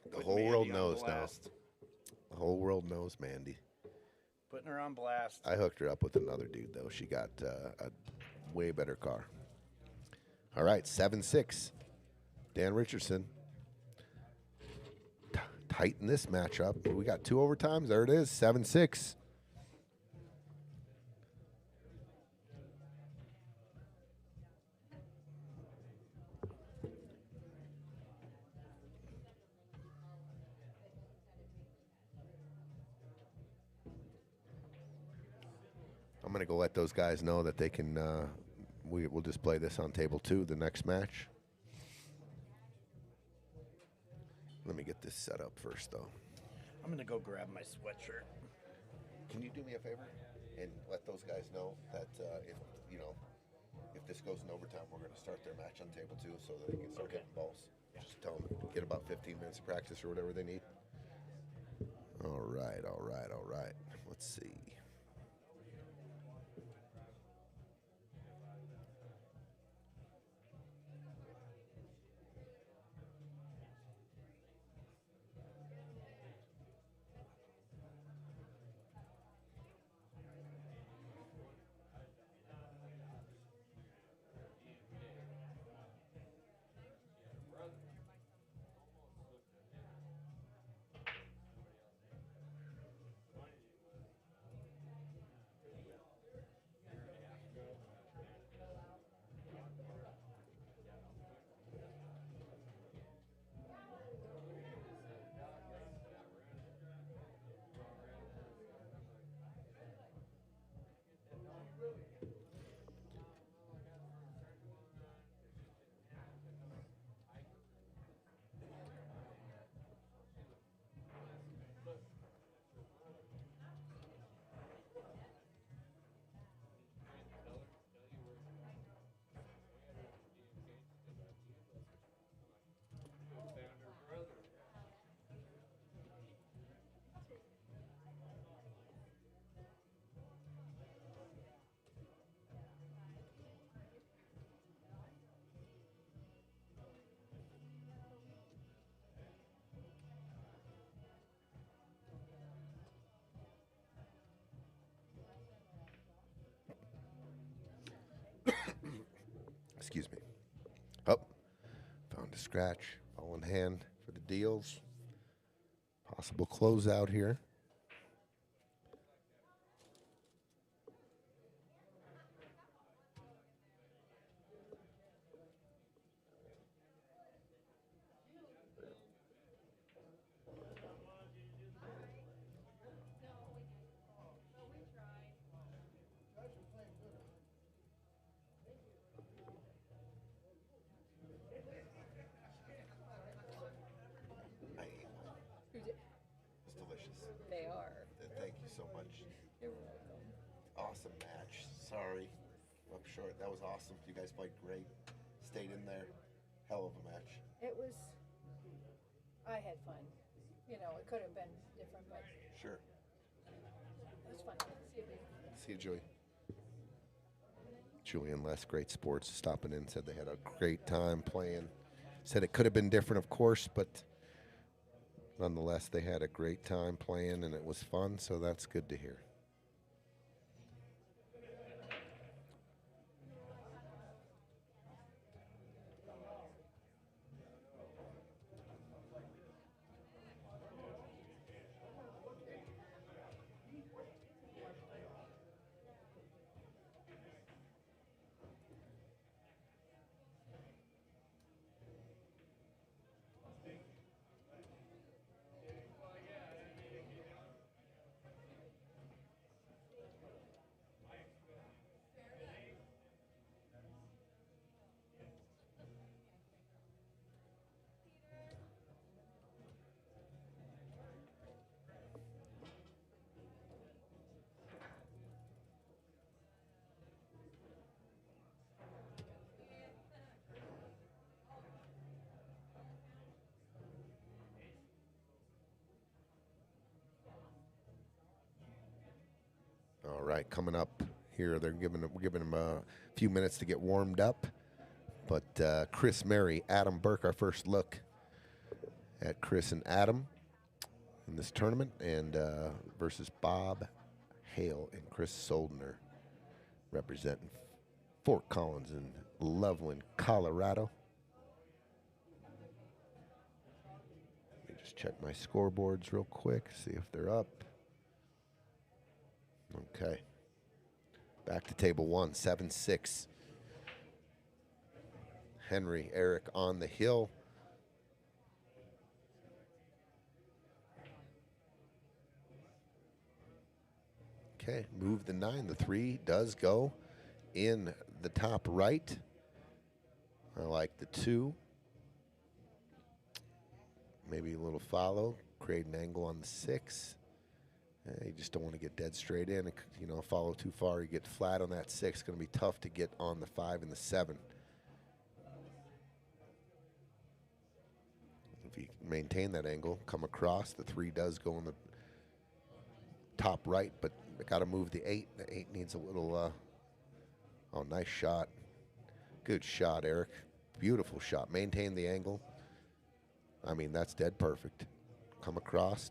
The
Put
whole
Mandy
world
on
knows now.
blast.
The whole world knows Mandy.
Putting her on blast.
I hooked her up with another dude, though. She got a way better car. All right, 7-6. Dan Richardson. Tighten this matchup. We got 2 overtimes. There it is, 7-6. I'm going to go let those guys know that they can, we'll just play this on table 2, the next match. Let me get this set up first, though.
I'm going to go grab my sweatshirt.
Can you do me a favor and let those guys know that if this goes in overtime, we're going to start their match on table 2 so that they can start hitting balls. Just tell them get about 15 minutes of practice or whatever they need. All right. Let's see. Excuse me. Up. Found a scratch. Ball in hand for the Diehl. Possible closeout here. It's delicious.
They are.
Thank you so much.
You're welcome.
Awesome match. Sorry, up short. That was awesome. You guys played great. Stayed in there. Hell of a match.
It was. I had fun. You know, it could have been different, but
Sure.
it was fun. See you later.
See you, Julie. Julie and Les, great sports, stopping in, said they had a great time playing. Said it could have been different, of course, but nonetheless, they had a great time playing, and it was fun, so that's good to hear. All right, coming up here, we're giving them a few minutes to get warmed up. But Chris Marye, Adam Burke, our first look at Chris and Adam in this tournament, and versus Bob Hale and Chris Soldner, representing Fort Collins and Loveland, Colorado. Let me just check my scoreboards real quick, see if they're up. Okay. Back to table one, 7-6. Henry, Arik on the hill. Okay, move the 9. The 3 does go in the top right. I like the 2. Maybe a little follow, create an angle on the 6. You just don't want to get dead straight in. You know, follow too far, you get flat on that 6. It's going to be tough to get on the 5 and the 7. If you maintain that angle, come across, the 3 does go in the top right, but got to move the 8. The 8 needs a little, oh, nice shot. Good shot, Arik. Beautiful shot. Maintain the angle. I mean, that's dead perfect. Come across.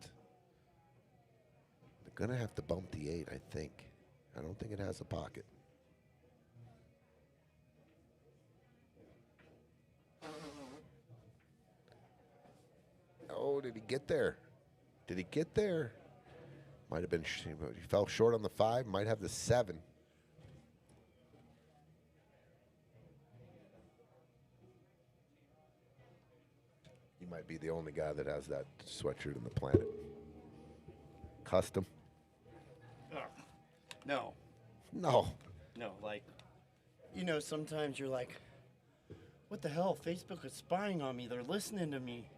They're going to have to bump the 8, I think. I don't think it has a pocket. Oh, did he get there? Did he get there? Might have been, he fell short on the 5, might have the 7. He might be the only guy that has that sweatshirt on the planet. Custom?
No.
No.
No, like, you know, sometimes you're like, what the hell? Facebook is spying on me. They're listening to me.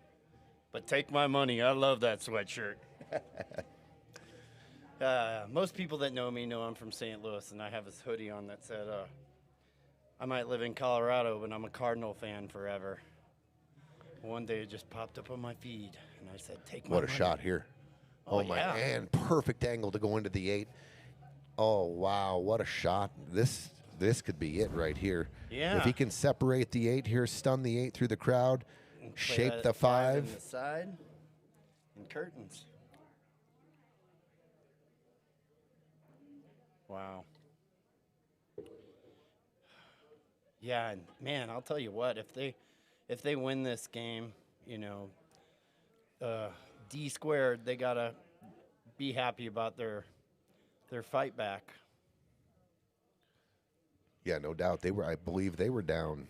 But take my money. I love that sweatshirt. Most people that know me know I'm from St. Louis, and I have this hoodie on that said, I might live in Colorado, but I'm a Cardinal fan forever. One day it just popped up on my feed, and I said, take my money.
What a shot here. Oh, my,
yeah.
and perfect angle to go into the 8. Oh, wow, what a shot. This could be it right here.
Yeah.
If he can separate the 8 here, stun the 8 through the crowd,
Play
shape
that
the 5.
on the side, and curtains. Wow. Yeah, and man, I'll tell you what, if they win this game, D squared, they gotta be happy about their fight back.
Yeah, no doubt. I believe they were down.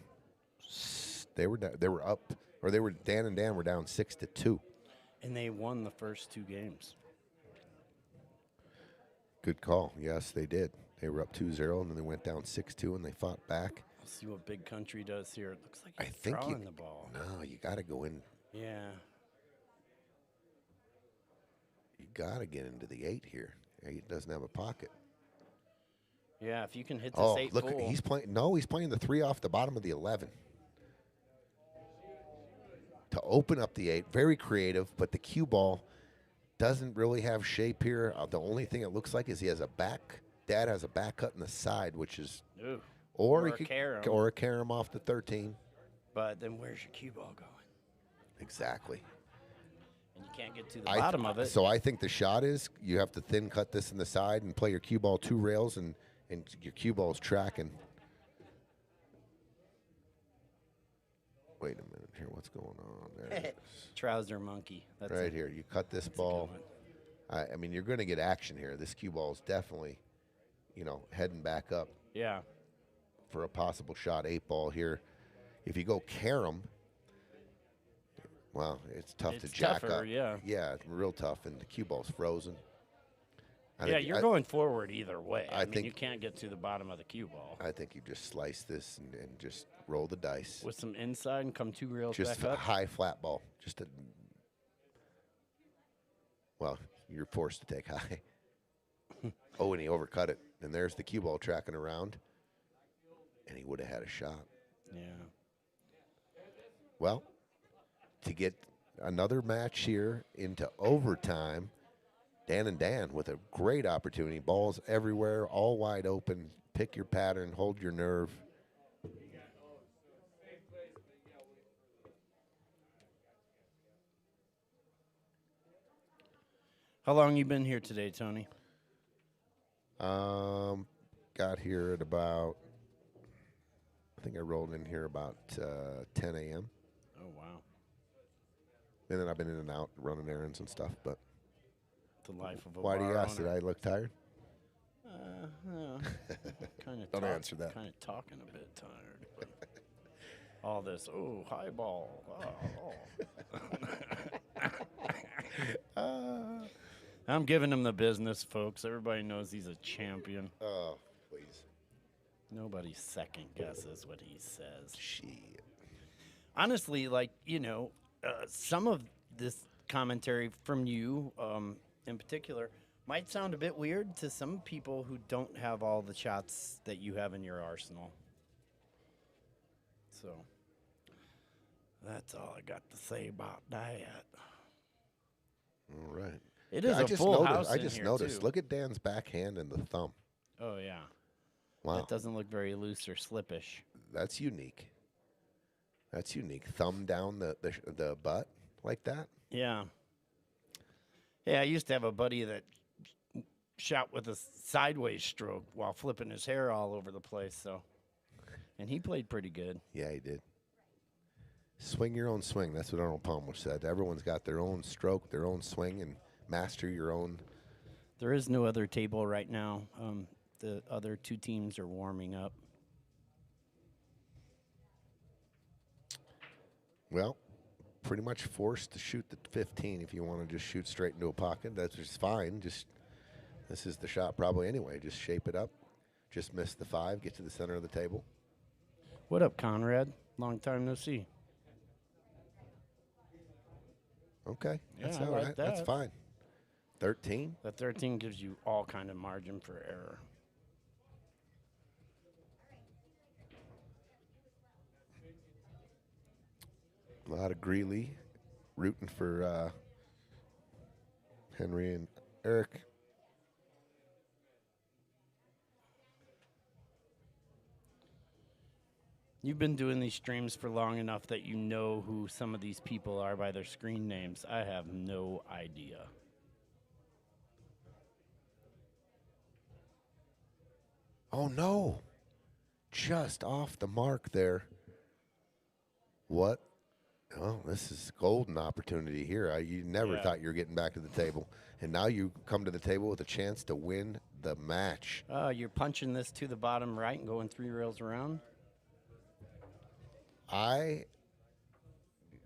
They were up, or Dan and Dan were down 6-2.
And they won the first 2 games.
Good call. Yes, they did. They were up 2-0, and then they went down 6-2, and they fought back.
Let's see what Big Country does here. It looks like
I
he's
think
drawing the ball.
No, you got to go in.
Yeah.
You got to get into the 8 here. He doesn't have a pocket.
Yeah, if you can hit this
Oh,
8
look,
full.
he's playing. No, he's playing the 3 off the bottom of the 11 to open up the 8. Very creative, but the cue ball doesn't really have shape here. The only thing it looks like is he has a back. Dad has a back cut in the side, which is
Ooh.
or
a
he could
carom.
or a carom off the 13.
But then where's your cue ball going?
Exactly.
And you can't get to the bottom of it.
So I think the shot is you have to thin cut this in the side and play your cue ball 2 rails and your cue ball is tracking. Wait a minute here. What's going on there? It is.
Trouser monkey. That's
Right
it.
here. You cut this
That's a good
ball.
one.
I mean, you're going to get action here. This cue ball is definitely, heading back up
Yeah.
for a possible shot 8 ball here. If you go carom, well, it's tough to
It's
jack
tougher,
up.
yeah.
Yeah, it's real tough, and the cue ball's frozen.
You're going forward either way.
I
I mean,
think-
you can't get to the bottom of the cue ball.
I think you just slice this and just roll the dice.
With some inside and come 2 rails
Just
back
a
up.
high flat ball. Well, you're forced to take high. Oh, and he overcut it. And there's the cue ball tracking around. And he would have had a shot.
Yeah.
Well, to get another match here into overtime, Dan and Dan with a great opportunity. Balls everywhere, all wide open. Pick your pattern, hold your nerve.
How long you been here today, Tony?
Got here at about, I think I rolled in here about 10 a.m.
Oh, wow.
And then I've been in and out running errands and stuff. But
The life of a
why do you
bar
ask? Did
owner.
I look tired?
Kind of
Don't answer that.
Kind of talking a bit tired. But all this, highball. I'm giving him the business, folks. Everybody knows he's a champion.
Oh, please.
Nobody second guesses what he says.
Shit.
Honestly, some of this commentary from you in particular might sound a bit weird to some people who don't have all the shots that you have in your arsenal. So that's all I got to say about that.
All right.
It is
I
a
just
full
noticed,
house
I
in
just
here,
noticed.
too.
Look at Dan's backhand and the thumb.
Oh, yeah.
Wow.
That doesn't look very loose or slippish.
That's unique. That's unique. Thumb down the butt like that.
Yeah. Yeah, I used to have a buddy that shot with a sideways stroke while flipping his hair all over the place, and he played pretty good.
Yeah, he did. Swing your own swing. That's what Arnold Palmer said. Everyone's got their own stroke, their own swing, and master your own.
There is no other table right now. The other 2 teams are warming up.
Well, pretty much forced to shoot the 15 if you want to just shoot straight into a pocket. That's just fine. This is the shot probably anyway. Just shape it up. Just miss the 5. Get to the center of the table.
What up, Conrad? Long time no see.
Okay, that's
Yeah, I
all
like
right. That's
that.
fine. 13.
That 13 gives you all kind of margin for error.
A lot of Greeley rooting for Henry and Arik.
You've been doing these streams for long enough that you know who some of these people are by their screen names. I have no idea.
Oh, no. just off the mark there. What? Oh, this is a golden opportunity here. You never
Yeah.
thought you were getting back to the table. And now you come to the table with a chance to win the match.
You're punching this to the bottom right and going 3 rails around.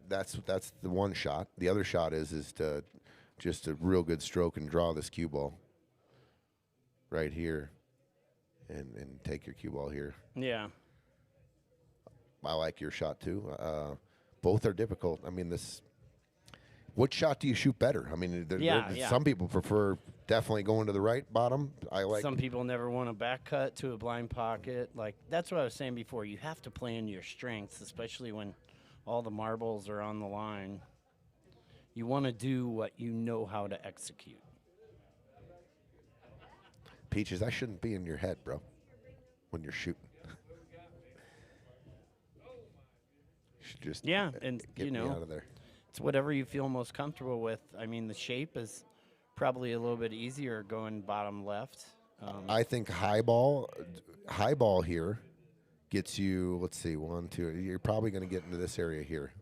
That's the one shot. The other shot is to just a real good stroke and draw this cue ball right here and take your cue ball here.
Yeah.
I like your shot too. Both are difficult. I mean, what shot do you shoot better? I mean,
Yeah.
some people prefer definitely going to the right bottom. I like
Some people never want to back cut to a blind pocket. Like, that's what I was saying before. You have to play in your strengths, especially when all the marbles are on the line. You want to do what you know how to execute.
Peaches, I shouldn't be in your head, bro, when you're shooting. You should just
Yeah, and,
get
you
me
know,
out of there.
it's whatever you feel most comfortable with. I mean, the shape is probably a little bit easier going bottom left.
I think high ball here gets you, let's see, 1, 2. You're probably going to get into this area here.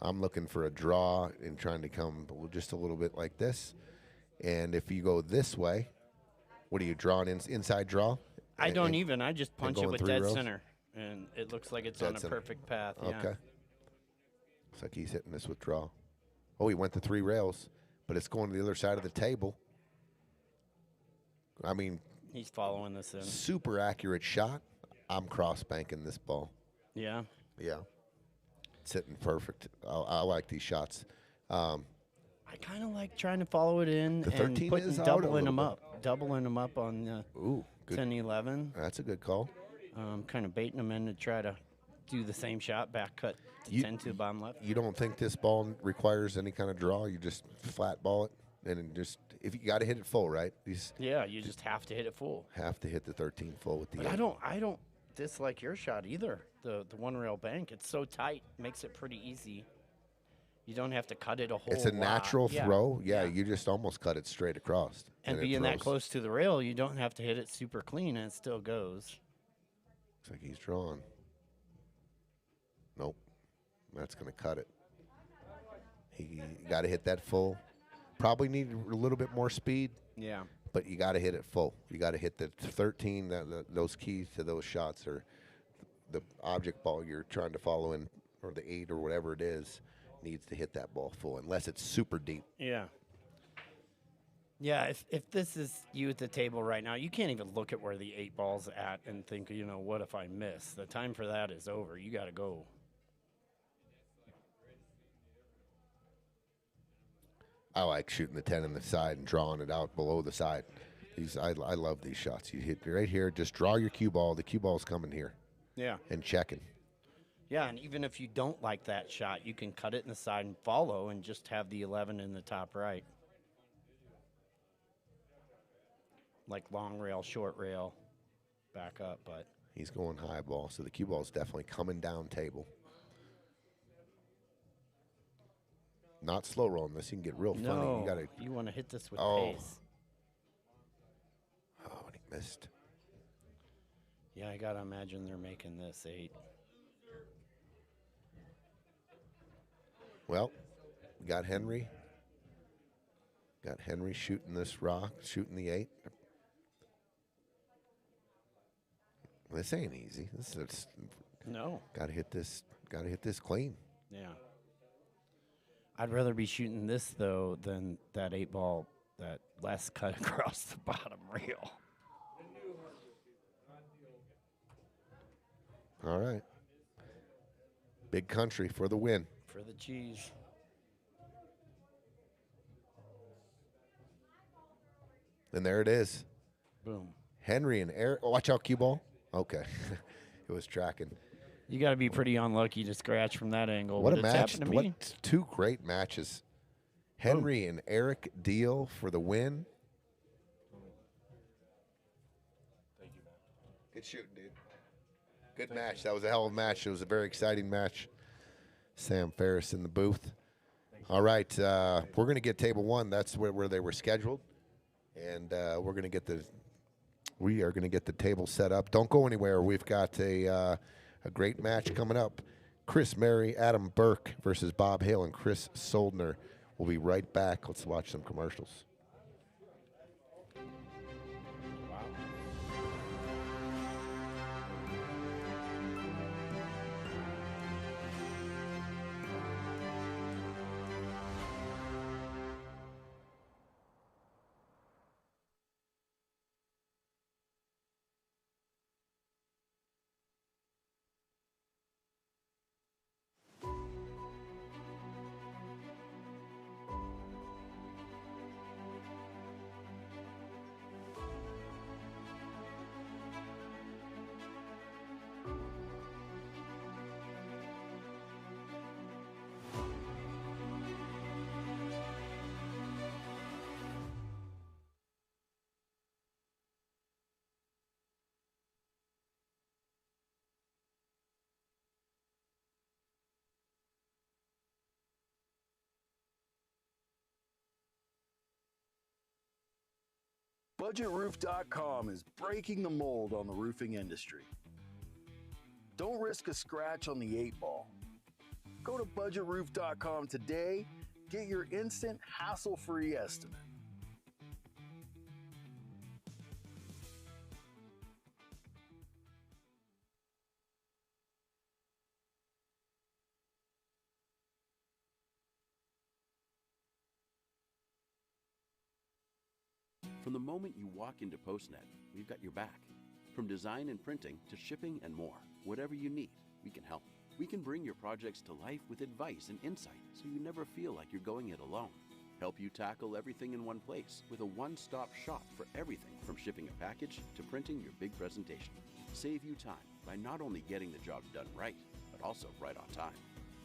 I'm looking for a draw and trying to come just a little bit like this. And if you go this way, what are you drawing inside draw?
I
And-
don't
and-
even. I just punch it
going
with
3
dead
rails?
center, and it looks like it's
Dead
on a
center.
perfect path. Yeah.
Okay. Looks like he's hitting this with draw. Oh, he went to 3 rails, but it's going to the other side of the table. I mean,
He's following this in.
super accurate shot. I'm cross banking this ball.
Yeah.
Yeah. It's hitting perfect. I like these shots.
I kind of like trying to follow it in
The 13
and putting
is out a
doubling
little
them
bit.
up. Doubling them up on
Ooh, good.
10, 11.
That's a good call.
Kind of baiting them in to try to do the same shot, back cut to
You-
10 to the bottom left.
You don't think this ball requires any kind of draw? You just flat ball it, and then just if you got to hit it full, right? You just
Yeah, you just have to hit it full.
have to hit the 13 full with the.
But
eight.
I don't dislike your shot either. The one rail bank. It's so tight, makes it pretty easy. You don't have to cut it a whole
It's a
lot.
natural
Yeah,
throw. Yeah, you just almost cut it straight across.
And
it
being that
throws.
close to the rail, you don't have to hit it super clean, and it still goes.
Looks like he's drawn. Nope. That's going to cut it. He got to hit that full. Probably need a little bit more speed,
Yeah.
but you got to hit it full. You got to hit the 13. Those keys to those shots are the object ball you're trying to follow in, or the 8 or whatever it is, needs to hit that ball full, unless it's super deep.
Yeah. Yeah, if this is you at the table right now, you can't even look at where the 8 ball's at and think, you know, what if I miss? The time for that is over. You got to go.
I like shooting the 10 on the side and drawing it out below the side. I love these shots. You hit right here, just draw your cue ball. The cue ball's coming here
Yeah.
and checking.
Yeah, and even if you don't like that shot, you can cut it in the side and follow and just have the 11 in the top right. Like long rail, short rail, back up, but
He's going high ball, so the cue ball's definitely coming down table. Not slow rolling this. You can get real funny.
no,
You gotta.
you want to hit this with
Oh.
pace.
Oh, and he missed.
Yeah, I got to imagine they're making this 8.
Well, we got Henry. Got Henry shooting this rock, shooting the 8. This ain't easy. This is
No.
got to hit this. Got to hit this clean.
Yeah. I'd rather be shooting this, though, than that 8 ball that Les cut across the bottom rail.
All right. Big country for the win.
For the cheese.
And there it is.
Boom.
Henry and Eric. Oh, watch out, cue ball. Okay. It was tracking.
You got to be pretty unlucky to scratch from that angle.
What
but
a
it's
match.
happened to
What
me.
2 great matches. Henry and Arik Diehl for the win.
Thank you, man.
Good shooting, dude. Good match. That was a hell of a match. It was a very exciting match. Sam Ferris in the booth. All right. We're going to get table 1. That's where they were scheduled. And we're going to get the We are going to get the table set up. Don't go anywhere. We've got a great match coming up. Chris Marye, Adam Burke versus Bob Hale and Chris Soldner. We'll be right back. Let's watch some commercials.
BudgetRoof.com is breaking the mold on the roofing industry. Don't risk a scratch on the 8-ball. Go to BudgetRoof.com today. Get your instant, hassle-free estimate.
From the moment you walk into PostNet, we've got your back. From design and printing to shipping and more, whatever you need, we can help. We can bring your projects to life with advice and insight so you never feel like you're going it alone. Help you tackle everything in one place with a one-stop shop for everything from shipping a package to printing your big presentation. Save you time by not only getting the job done right, but also right on time.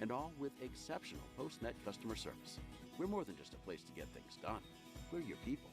And all with exceptional PostNet customer service. We're more than just a place to get things done. We're your people.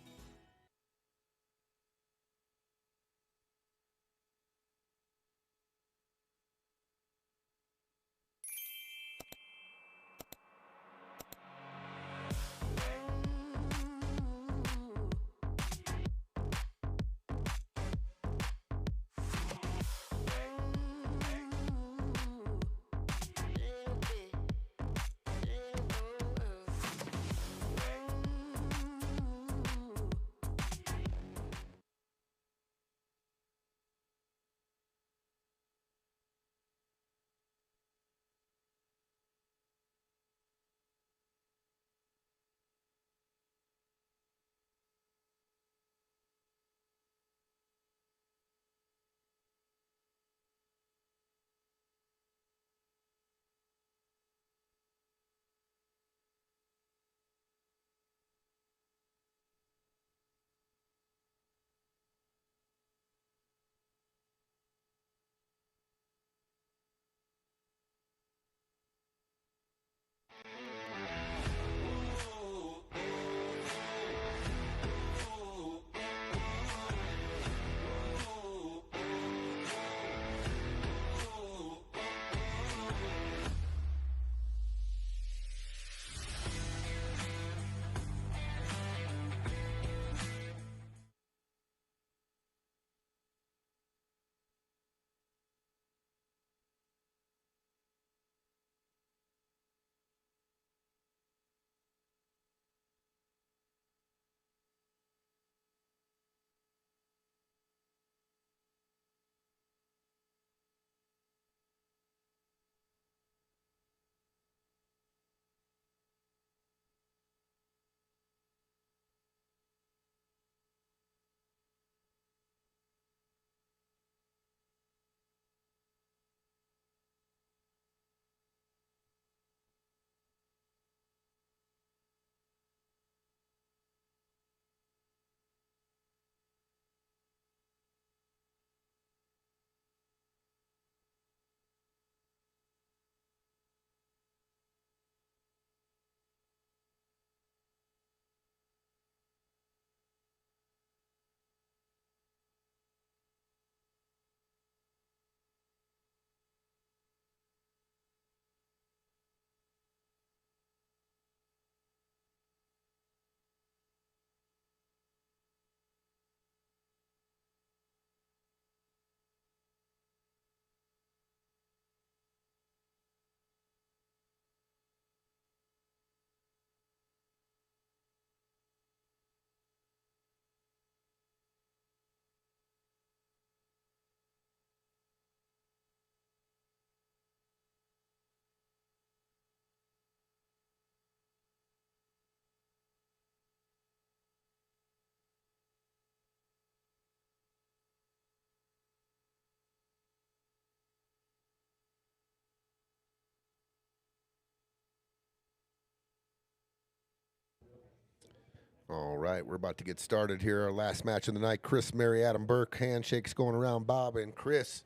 All right, we're about to get started here. Our last match of the night. Chris, Marye, Adam, Burke. Handshakes going around. Bob and Chris.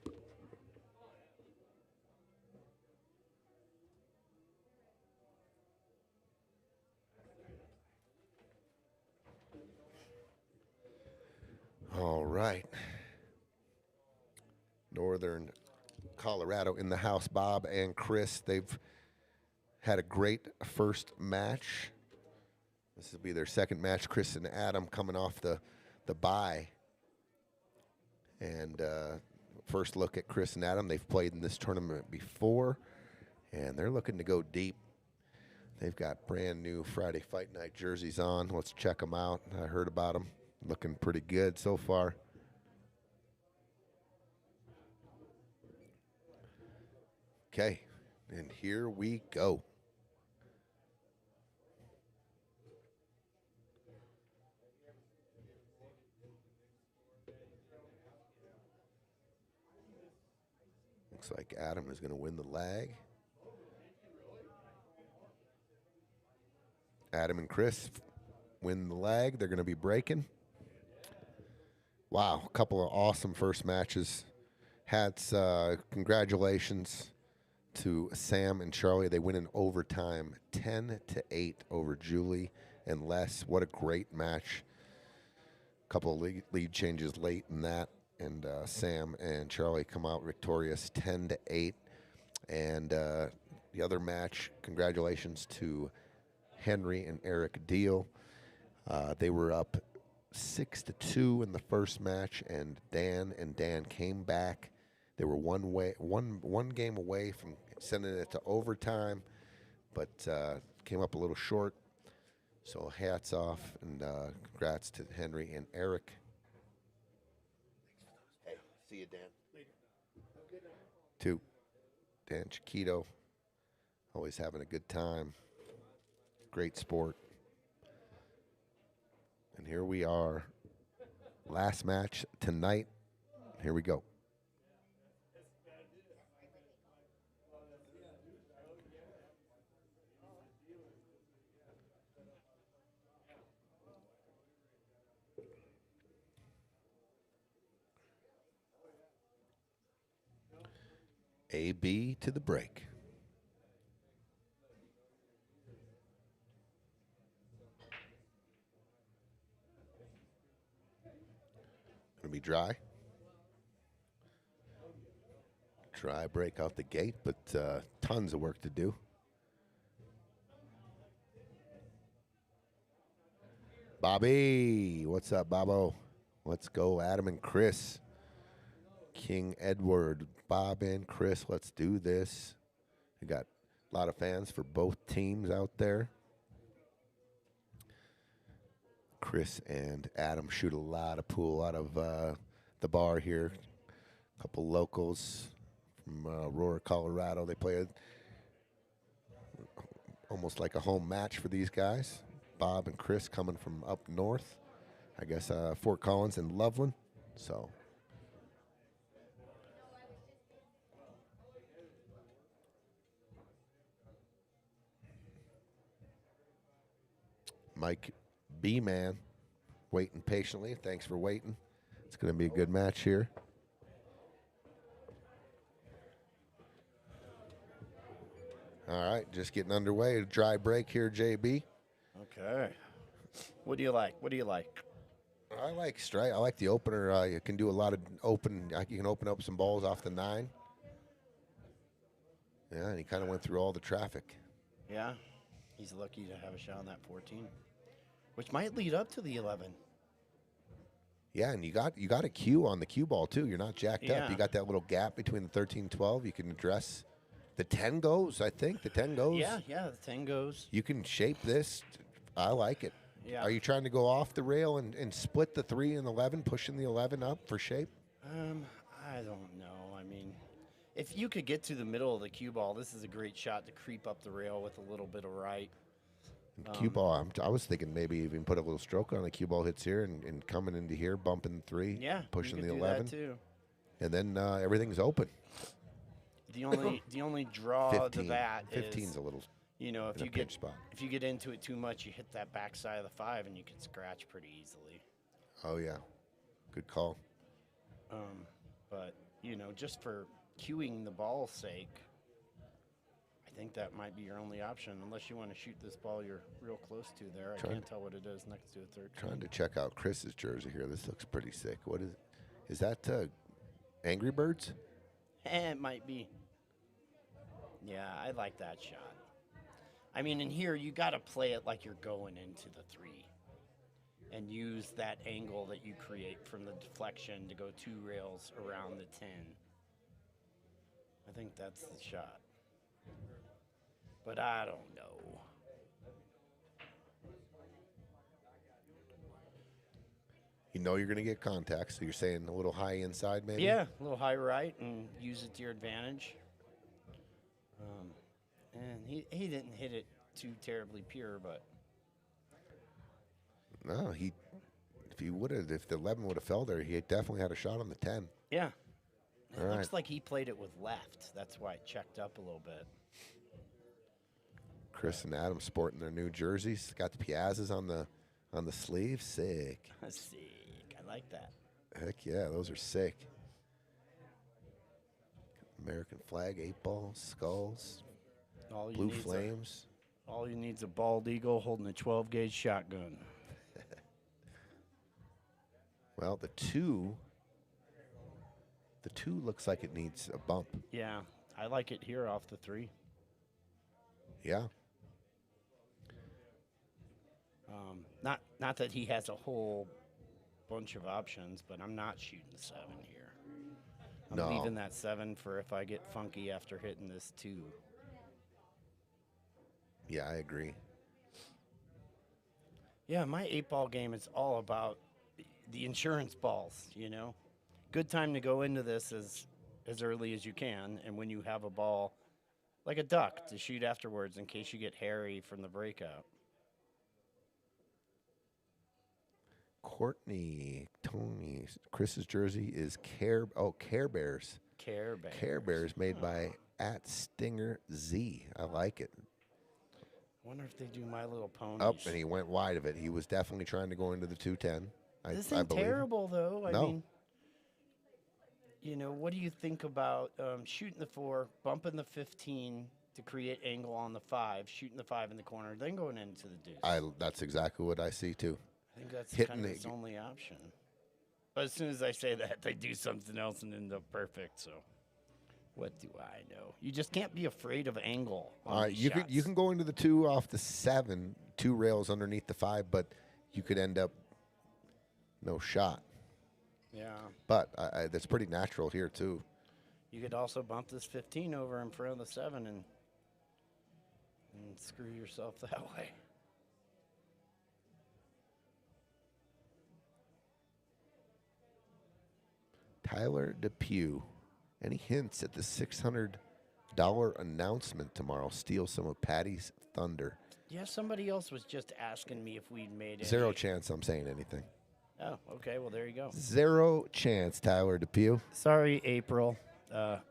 All right. Northern Colorado in the house. Bob and Chris. They've had a great first match. This will be their second match. Chris and Adam coming off the bye. And first look at Chris and Adam. They've played in this tournament before, and they're looking to go deep. They've got brand new Friday Fight Night jerseys on. Let's check them out. I heard about them. Looking pretty good so far. Okay, and here we go. Looks like Adam is going to win the lag. Adam and Chris win the lag. They're going to be breaking. Wow, a couple of awesome first matches. Hats, congratulations to Sam and Charlie. They win in overtime, 10-8 over Julie and Les. What a great match. A couple of lead changes late in that. And Sam and Charlie come out victorious, 10-8. And the other match, congratulations to Henry and Arik Diehl. They were up 6-2 in the first match, and Dan came back. They were one game away from sending it to overtime, but came up a little short. So hats off, and congrats to Henry and Arik. Hey, see you, Dan. Later. To Dan Chiquito, always having a good time. Great sport. And here we are. Last match tonight. Here we go. AB to the break. Gonna be dry. Dry break out the gate, but tons of work to do. Bobby, what's up, Bobo? Let's go, Adam and Chris. King Edward, Bob and Chris, let's do this. We got a lot of fans for both teams out there. Chris and Adam shoot a lot of pool out of the bar here. A couple locals from Aurora, Colorado. They play almost like a home match for these guys. Bob and Chris coming from up north. I guess Fort Collins and Loveland. So Mike B-Man waiting patiently. Thanks for waiting. It's going to be a good match here. All right, just getting underway. A dry break here, JB.
Okay. What do you like? What do you like?
I like straight. I like the opener. You can do a lot of open. You can open up some balls off the 9. Yeah, and he kind of went through all the traffic.
Yeah. He's lucky to have a shot on that 14, which might lead up to the 11.
Yeah, and you got a cue on the cue ball too. You're not jacked
Yeah.
up. You got that little gap between the 13 and 12. You can address. The 10 goes, I think. The 10 goes.
Yeah, the 10 goes.
You can shape this. I like it.
Yeah.
Are you trying to go off the rail and split the 3 and 11, pushing the 11 up for shape?
I don't know. I mean, if you could get to the middle of the cue ball, this is a great shot to creep up the rail with a little bit of right.
Cue ball, I was thinking maybe even put a little stroke on the cue ball hits here and coming into here, bumping 3,
Yeah,
pushing
you
the
could do
11.
that too.
And then everything's open.
The only draw
15.
to that
15's
is
a little.
You know, if
in a
you
pinch
get
spot.
if you get into it too much, you hit that backside of the 5 and you can scratch pretty easily.
Oh yeah, good call.
But you know, just for cueing the ball's sake, I think that might be your only option, unless you want to shoot this ball you're real close to there. I can't tell what it is next to a 13.
Trying to check out Chris's jersey here. This looks pretty sick. What is that? Angry Birds?
It might be. Yeah, I like that shot. I mean, in here, you got to play it like you're going into the 3 and use that angle that you create from the deflection to go 2 rails around the 10. I think that's the shot. But I don't know.
You know you're going to get contact, so you're saying a little high inside maybe?
Yeah, a little high right and use it to your advantage. And he didn't hit it too terribly pure, but
No, if the 11 would have fell there, he definitely had a shot on the 10.
yeah. It
All
looks
right.
like he played it with left. That's why it checked up a little bit.
Chris and Adam sporting their new jerseys. Got the Piazzas on the sleeve. Sick.
Sick. I like that.
Heck yeah, those are sick. American flag, 8-ball, skulls,
All you
blue
need's
flames.
All you need's a bald eagle holding a 12-gauge shotgun.
Well, the two looks like it needs a bump.
Yeah, I like it here off the 3.
Yeah.
Not that he has a whole bunch of options, but I'm not shooting the 7 here. I'm
No.
leaving that 7 for if I get funky after hitting this 2.
Yeah, I agree.
Yeah, my 8-ball game is all about the insurance balls, you know. Good time to go into this as early as you can, and when you have a ball, like a duck, to shoot afterwards in case you get hairy from the breakout.
Tony, Chris's jersey is Care Bears.
Care Bears.
Care Bears made by @StingerZ. I like it.
Wonder if they do My Little Ponies.
Up, and he went wide of it. He was definitely trying to go into the 210.
This
I
ain't
believe.
terrible, though. I
No.
mean, you know, what do you think about shooting the 4, bumping the 15 to create angle on the 5, shooting the 5 in the corner, then going into the deuce?
That's exactly what I see too.
I think that's
hitting
kind of
the-
his only option. But as soon as I say that, they do something else and end up perfect. So, what do I know? You just can't be afraid of angle. On
All right,
these
you can
shots.
go into the 2 off the 7, 2 rails underneath the 5, but you could end up no shot.
Yeah.
But that's pretty natural here too.
You could also bump this 15 over in front of the 7 and screw yourself that way.
Tyler Depew. Any hints at the $600 announcement tomorrow? Steal some of Patty's thunder.
Yeah, somebody else was just asking me if we'd made it.
Zero chance I'm saying anything.
Oh, okay. Well, there you go.
Zero chance, Tyler Depew.
Sorry, April.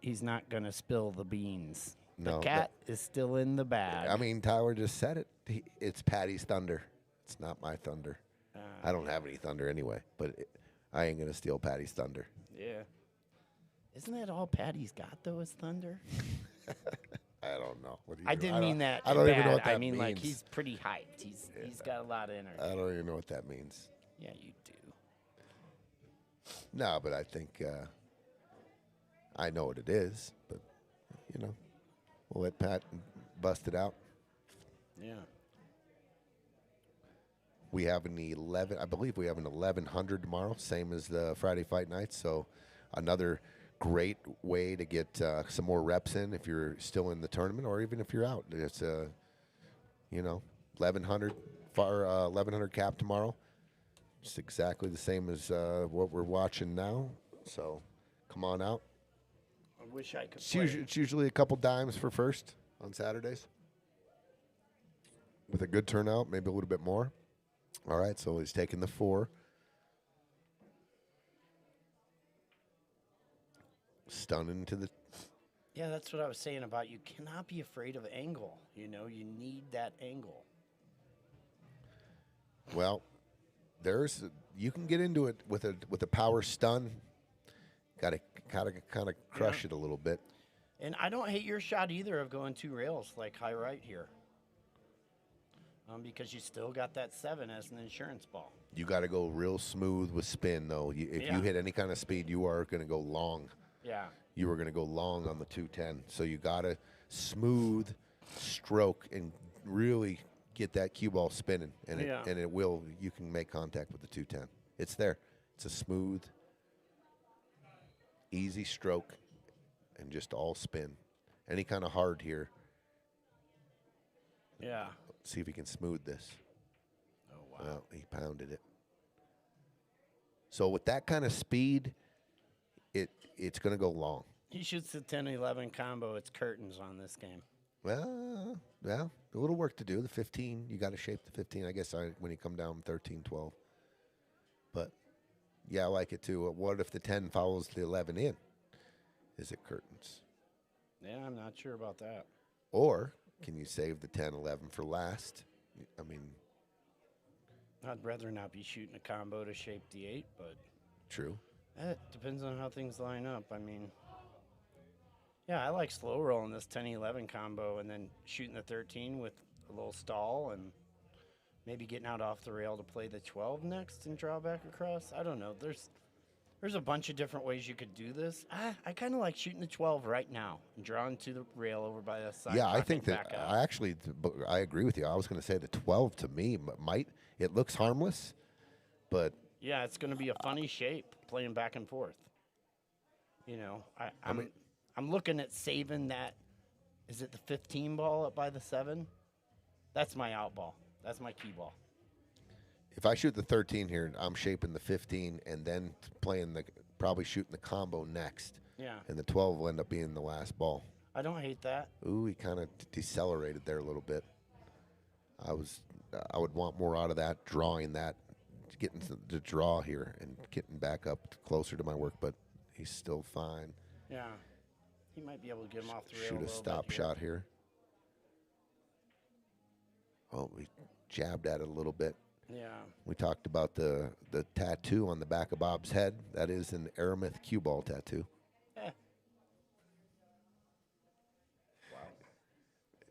He's not going to spill the beans.
No,
The cat is still in the bag.
I mean, Tyler just said it. It's Patty's thunder. It's not my thunder. I don't have any thunder anyway, but I ain't going to steal Patty's thunder.
Yeah. Isn't that all Patty's got, though, is thunder?
I don't know. What do you
I
do?
didn't mean that.
I don't even know
bad.
what that
I mean, like,
means.
he's pretty hyped. He's got a lot of energy.
I don't even know what that means.
Yeah, you do.
No, but I think I know what it is. But, you know, we'll let Pat bust it out.
Yeah.
We have an 11. I believe we have an 1100 tomorrow, same as the Friday fight night. So another great way to get some more reps in if you're still in the tournament, or even if you're out. It's 1100 cap tomorrow. It's exactly the same as what we're watching now. So come on out.
I wish I could
It's usually a couple dimes for first on Saturdays. With a good turnout, maybe a little bit more. All right, so he's taking the 4. Stunning to the
Yeah, that's what I was saying about you cannot be afraid of angle. You know, you need that angle.
Well, you can get into it with a power stun. Got to kind of crush it a little bit.
And I don't hate your shot either of going 2 rails like high right here. Because you still got that 7 as an insurance ball.
You got to go real smooth with spin, though. If you hit any kind of speed, you are going to go long.
Yeah.
You are going to go long on the 210. So you got to smooth stroke and really get that cue ball spinning, and it will. You can make contact with the 210. It's there. It's a smooth, easy stroke, and just all spin. Any kind of hard here.
Yeah.
See if he can smooth this.
Oh, wow.
Well, he pounded it. So with that kind of speed, it's going to go long.
He shoots the 10-11 combo. It's curtains on this game.
Well, a little work to do. The 15, you got to shape the 15. I guess when you come down 13, 12. But, yeah, I like it too. What if the 10 follows the 11 in? Is it curtains?
Yeah, I'm not sure about that.
Or can you save the 10, 11 for last? I mean,
I'd rather not be shooting a combo to shape the 8, but
true.
it depends on how things line up. I mean, yeah, I like slow rolling this 10-11 combo and then shooting the 13 with a little stall and maybe getting out off the rail to play the 12 next and draw back across. I don't know. There's a bunch of different ways you could do this. I kind of like shooting the 12 right now and drawing to the rail over by the side.
Yeah, I think
back
that
up.
I agree with you. I was going to say the 12 to me it looks harmless, but
Yeah, it's going to be a funny shape playing back and forth. You know, I'm looking at saving that. Is it the 15 ball up by the 7? That's my out ball. That's my key ball.
if I shoot the 13 here, I'm shaping the 15 and then probably shooting the combo next.
Yeah.
And the 12 will end up being the last ball.
I don't hate that.
Ooh, he kind of decelerated there a little bit. I would want more out of that, drawing that, getting the draw here and getting back up closer to my work, but he's still fine.
Yeah. He might be able to get him off the rail.
Shoot a
little
stop
bit here.
shot here. Oh, we jabbed at it a little bit.
Yeah.
We talked about the tattoo on the back of Bob's head. That is an Aramith cue ball tattoo.
Eh.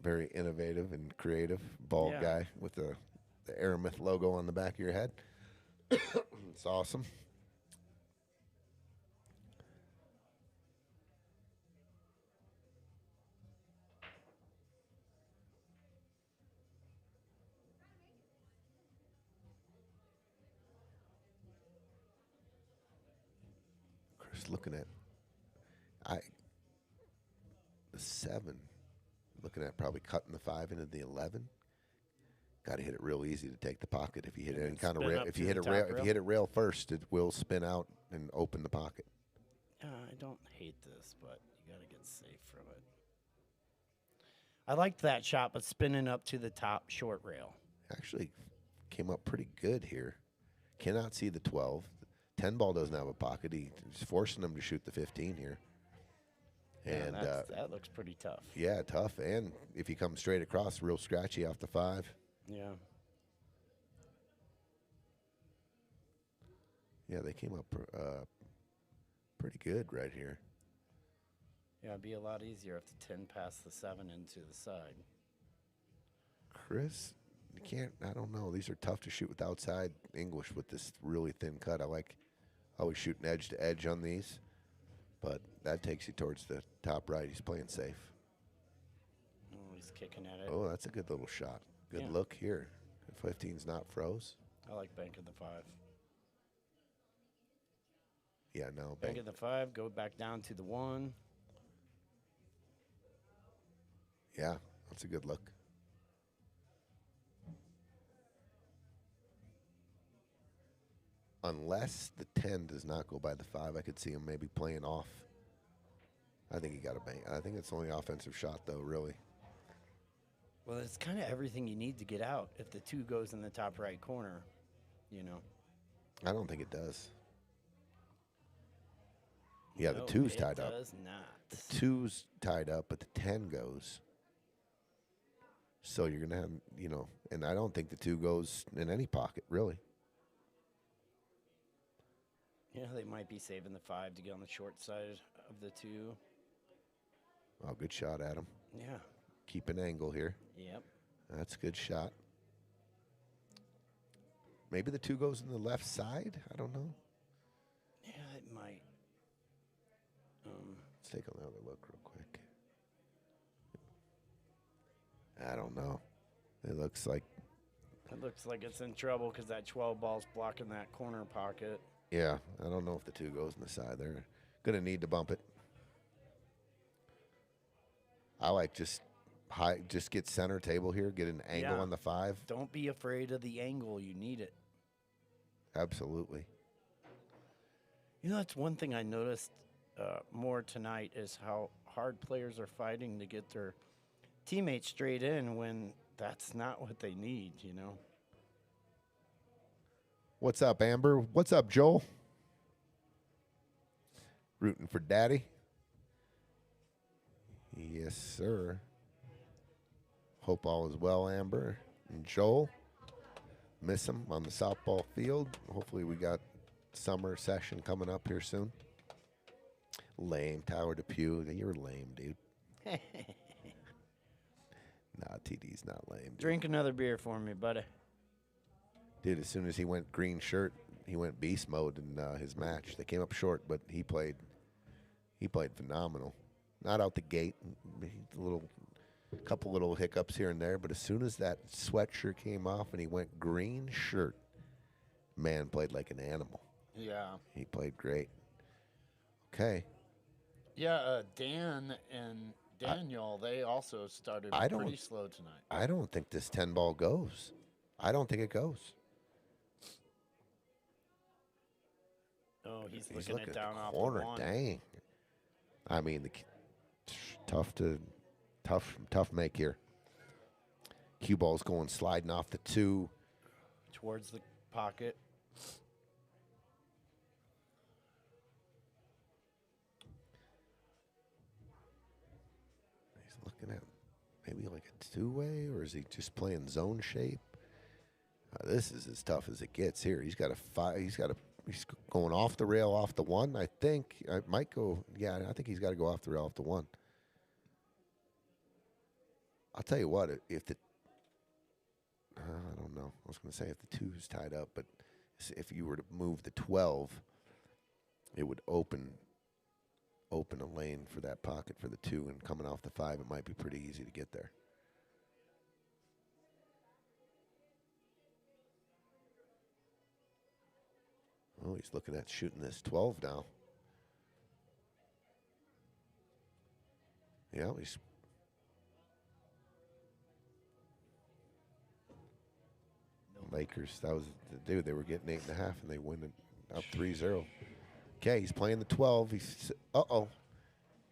Very innovative and creative. Bald
Yeah.
guy with the Aramith logo on the back of your head. It's awesome. Chris looking at the 7. Looking at probably cutting the 5 into the 11. Got to hit it real easy to take the pocket. If you hit any kind of
spin
rail,
up
if
to
you hit
the
a
top
rail, if
rail.
you hit it rail first, it will spin out and open the pocket.
I don't hate this, but you got to get safe from it. I liked that shot, but spinning up to the top short rail.
Actually, came up pretty good here. Cannot see the 12. 10 ball doesn't have a pocket. He's forcing him to shoot the 15 here. And
that looks pretty tough.
yeah, tough. And if he comes straight across, real scratchy off the 5.
Yeah.
Yeah, they came up pretty good right here.
Yeah, it'd be a lot easier if the 10 passed the 7 into the side.
Chris, you can't, I don't know. These are tough to shoot with outside English with this really thin cut. I like always shooting edge to edge on these, but that takes you towards the top right. He's playing safe.
Oh, he's kicking at it.
Oh, that's a good little shot. Good
Yeah.
look here. 15's not froze.
I like banking the 5.
Yeah, no.
Banking the 5, go back down to the 1.
Yeah, that's a good look. Unless the 10 does not go by the 5, I could see him maybe playing off. I think he got a bank. I think it's the only offensive shot, though, really.
Well, it's kind of everything you need to get out if the 2 goes in the top right corner, you know.
I don't think it does. Yeah,
No,
the 2's
it
tied up.
does not.
2's tied up, but the 10 goes. So you're going to have, and I don't think the 2 goes in any pocket, really.
Yeah, they might be saving the 5 to get on the short side of the 2.
Oh, good shot, Adam.
Yeah.
Keep an angle here.
Yep.
That's a good shot. Maybe the 2 goes in the left side. I don't know.
Yeah, it might.
Let's take another look real quick. I don't know. It looks like,
it's in trouble because that 12 ball's blocking that corner pocket.
yeah, I don't know if the 2 goes in the side. They're going to need to bump it. I like just get center table here, get an angle
Yeah.
on the 5.
Don't be afraid of the angle. You need it.
Absolutely.
That's one thing I noticed more tonight is how hard players are fighting to get their teammates straight in when that's not what they need,
What's up, Amber? What's up, Joel? Rooting for Daddy? Yes, sir. Hope all is well, Amber and Joel. Miss him on the softball field. Hopefully we got summer session coming up here soon. Lame, Tower Depew. You're lame, dude. Nah, TD's not lame, dude.
Drink another beer for me, buddy.
Dude, as soon as he went green shirt, he went beast mode in his match. They came up short, but he played phenomenal. Not out the gate, couple little hiccups here and there, but as soon as that sweatshirt came off and he went green shirt, man played like an animal.
Yeah.
He played great. Okay.
Yeah, Dan and Daniel, they also started pretty slow tonight.
I don't think this 10 ball goes. I don't think it goes.
Oh, he's
He's
looking it
at
down
the
off
corner.
the one.
Dang. I mean, tough make here. Cue ball's going sliding off the 2.
Towards the pocket.
He's looking at maybe like a 2-way, or is he just playing zone shape? This is as tough as it gets here. He's got a 5. He's going off the rail off the 1. I think I might go. Yeah, I think he's got to go off the rail off the 1. I'll tell you what. If the I don't know. I was going to say if the 2 is tied up, but if you were to move the 12, it would open a lane for that pocket for the 2, and coming off the 5, it might be pretty easy to get there. Oh, he's looking at shooting this 12 now. Yeah, he's. Lakers, that was the dude. They were getting 8.5, and they win it up 3-0. Okay, he's playing the 12. He's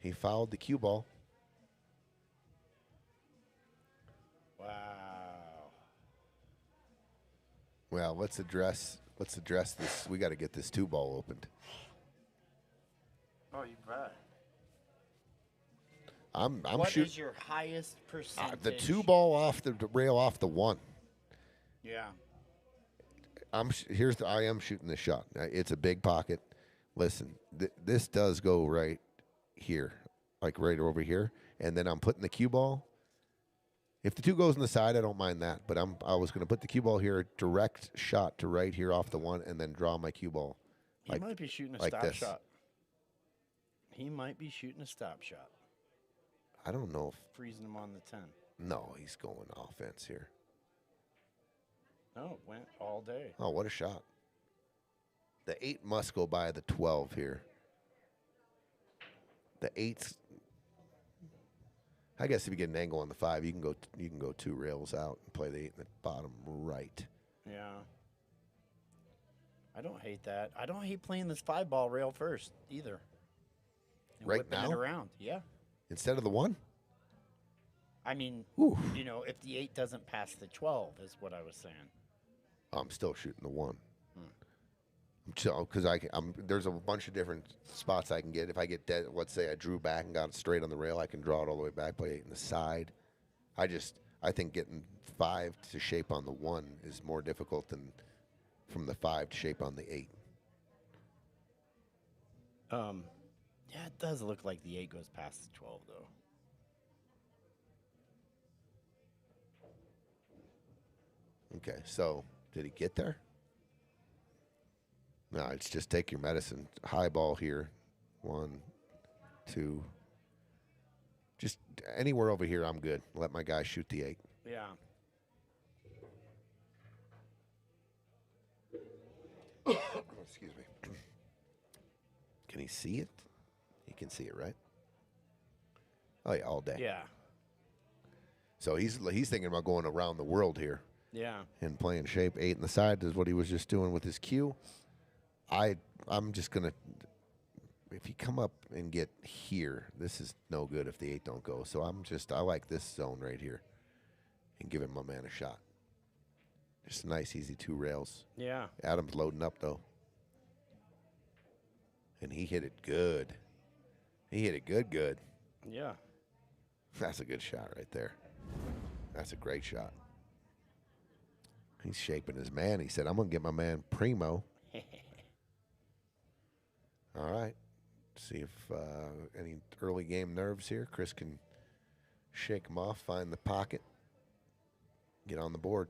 he fouled the cue ball.
Wow.
Well, let's address this. We got to get this 2 ball opened.
Oh, you bet.
I'm
What
shooting
is your highest percentage?
the 2 ball off the rail off the 1.
Yeah.
I am shooting this shot. It's a big pocket. Listen, this does go right here, like right over here, and then I'm putting the cue ball. If the 2 goes on the side, I don't mind that, but I was going to put the cue ball here, direct shot to right here off the 1, and then draw my cue ball.
He might be shooting a
like
stop
this.
shot. He might be shooting a stop shot.
I don't know if
Freezing him on the 10.
no, he's going offense here.
No, it went all day.
Oh, what a shot! The 8 must go by the 12 here. The 8's. I guess if you get an angle on the 5, you can go 2 rails out and play the 8 in the bottom right.
Yeah. I don't hate that. I don't hate playing this 5 ball rail first either. And
Right
whipping
now?
it around. Yeah.
Instead of the 1.
I mean,
Oof.
if the 8 doesn't pass the 12 is what I was saying.
I'm still shooting the 1. So, because there's a bunch of different spots I can get. If I get dead, let's say I drew back and got it straight on the rail, I can draw it all the way back by 8 in the side. I think getting 5 to shape on the 1 is more difficult than from the 5 to shape on the 8.
Yeah, it does look like the 8 goes past the 12, though.
Okay, so did he get there? No, it's just take your medicine. High ball here. 1, 2. Just anywhere over here, I'm good. Let my guy shoot the 8.
Yeah.
Excuse me. Can he see it? He can see it, right? Oh yeah, all day.
Yeah.
So he's thinking about going around the world here
Yeah.
and playing shape. 8 in the side is what he was just doing with his cue. I'm just gonna, if you come up and get here, this is no good if the 8 don't go. So I like this zone right here and giving my man a shot. Just a nice, easy 2 rails.
Yeah.
Adam's loading up though. And he hit it good. He hit it good.
Yeah.
That's a good shot right there. That's a great shot. He's shaping his man. He said, I'm going to get my man primo. All right. See if any early game nerves here. Chris can shake him off, find the pocket, get on the board.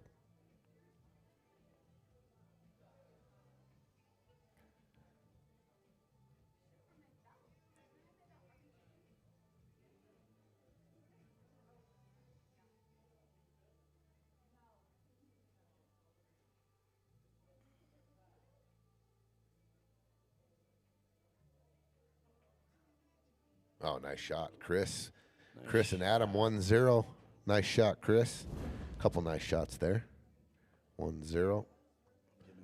Oh, nice shot, Chris. Chris and Adam 1-0. Nice shot, Chris. Couple nice shots there. 1-0.
Give him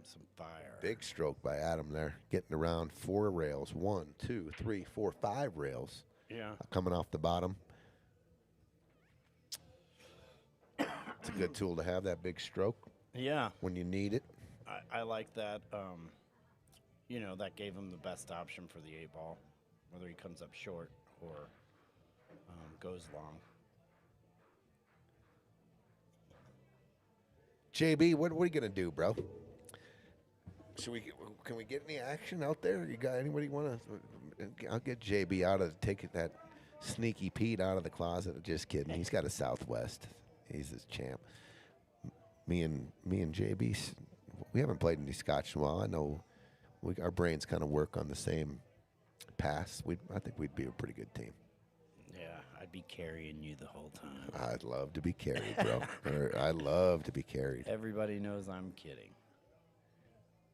some fire.
Big stroke by Adam there. Getting around 4 rails. 1, 2, 3, 4, 5 rails.
Yeah.
Coming off the bottom. It's a good tool to have, that big stroke,
Yeah.
when you need it.
I like that. That gave him the best option for the 8 ball, whether he comes up short or goes long.
JB, what are we gonna do, bro? Can we get any action out there? You got anybody want to? I'll get JB out of taking that sneaky Pete out of the closet. Just kidding. He's got a Southwest. He's his champ. Me and JB, we haven't played any Scotch in a while. I know our brains kind of work on the same pass. I think we'd be a pretty good team.
Yeah, I'd be carrying you the whole time.
I'd love to be carried, bro. I love to be carried.
Everybody knows I'm kidding.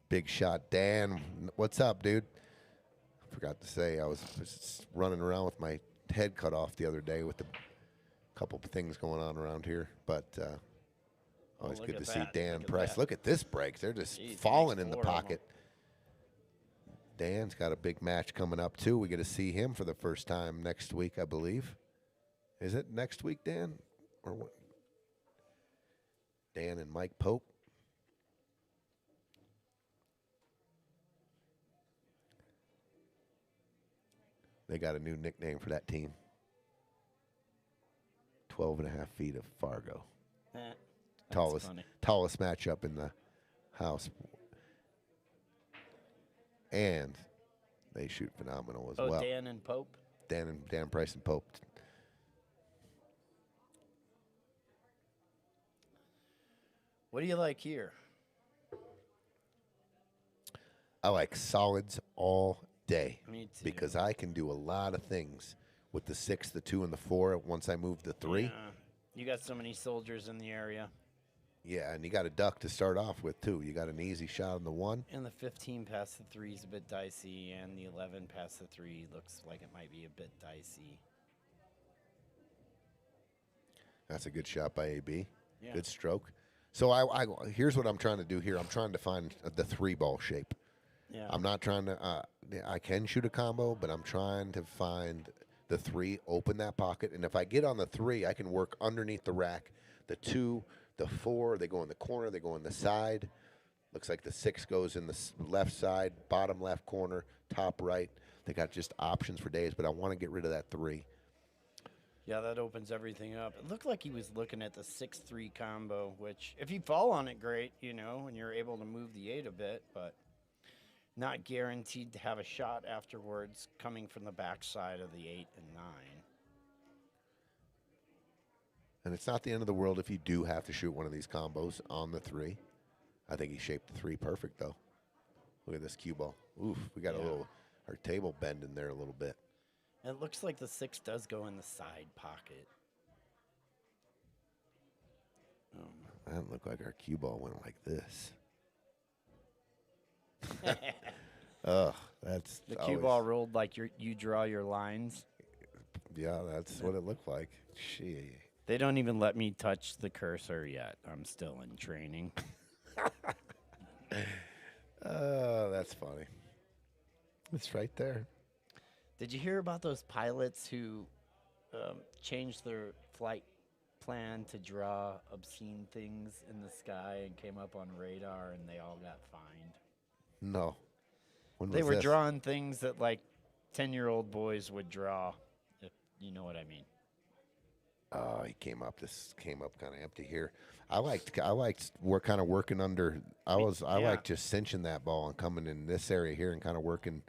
Big shot, Dan. What's up, dude? Forgot to say I was just running around with my head cut off the other day with a couple of things going on around here. But always
look
good
at
to see
that.
Dan
Look at
Price.
that.
Look at this break. They're just
Jeez,
falling
makes
in the
4 of 'em.
pocket. Dan's got a big match coming up, too. We get to see him for the first time next week, I believe. Is it next week, Dan? Or what? Dan and Mike Pope. They got a new nickname for that team. 12.5 feet of Fargo.
That's funny.
Tallest matchup in the house. And they shoot phenomenal as
Oh,
well.
Dan and Pope?
Dan Price and Pope.
What do you like here?
I like solids all day.
Me too.
Because I can do a lot of things with the 6, the 2, and the 4 once I move the 3.
Yeah. You got so many soldiers in the area.
Yeah, and you got a duck to start off with, too. You got an easy shot on the 1.
And the 15 past the 3 is a bit dicey, and the 11 past the 3 looks like it might be a bit dicey.
That's a good shot by AB.
Yeah.
Good stroke. So I here's what I'm trying to do here. I'm trying to find the 3 ball shape.
Yeah.
I'm not trying to. I can shoot a combo, but I'm trying to find the 3, open that pocket, and if I get on the 3, I can work underneath the rack. The 2, the 4, they go in the corner, they go in the side. Looks like the 6 goes in the left side, bottom left corner, top right. They got just options for days, but I want to get rid of that 3.
Yeah, that opens everything up. It looked like he was looking at the 6-3 combo, which if you fall on it, great, and you're able to move the 8 a bit, but not guaranteed to have a shot afterwards coming from the backside of the 8 and 9.
And it's not the end of the world if you do have to shoot one of these combos on the 3. I think he shaped the 3 perfect, though. Look at this cue ball. Oof, we got our table bending there a little bit.
And it looks like the 6 does go in the side pocket.
That didn't look like our cue ball went like this. Ugh, that's
The cue ball rolled like you draw your lines.
Yeah, that's what it looked like. Gee.
They don't even let me touch the cursor yet. I'm still in training.
That's funny. It's right there.
Did you hear about those pilots who changed their flight plan to draw obscene things in the sky and came up on radar and they all got fined?
No. When
They
was
were
this?
drawing things that like 10-year-old boys would draw, if you know what I mean.
He came up. This came up kind of empty here. I liked we're kind of working under. I like just cinching that ball and coming in this area here and kind of working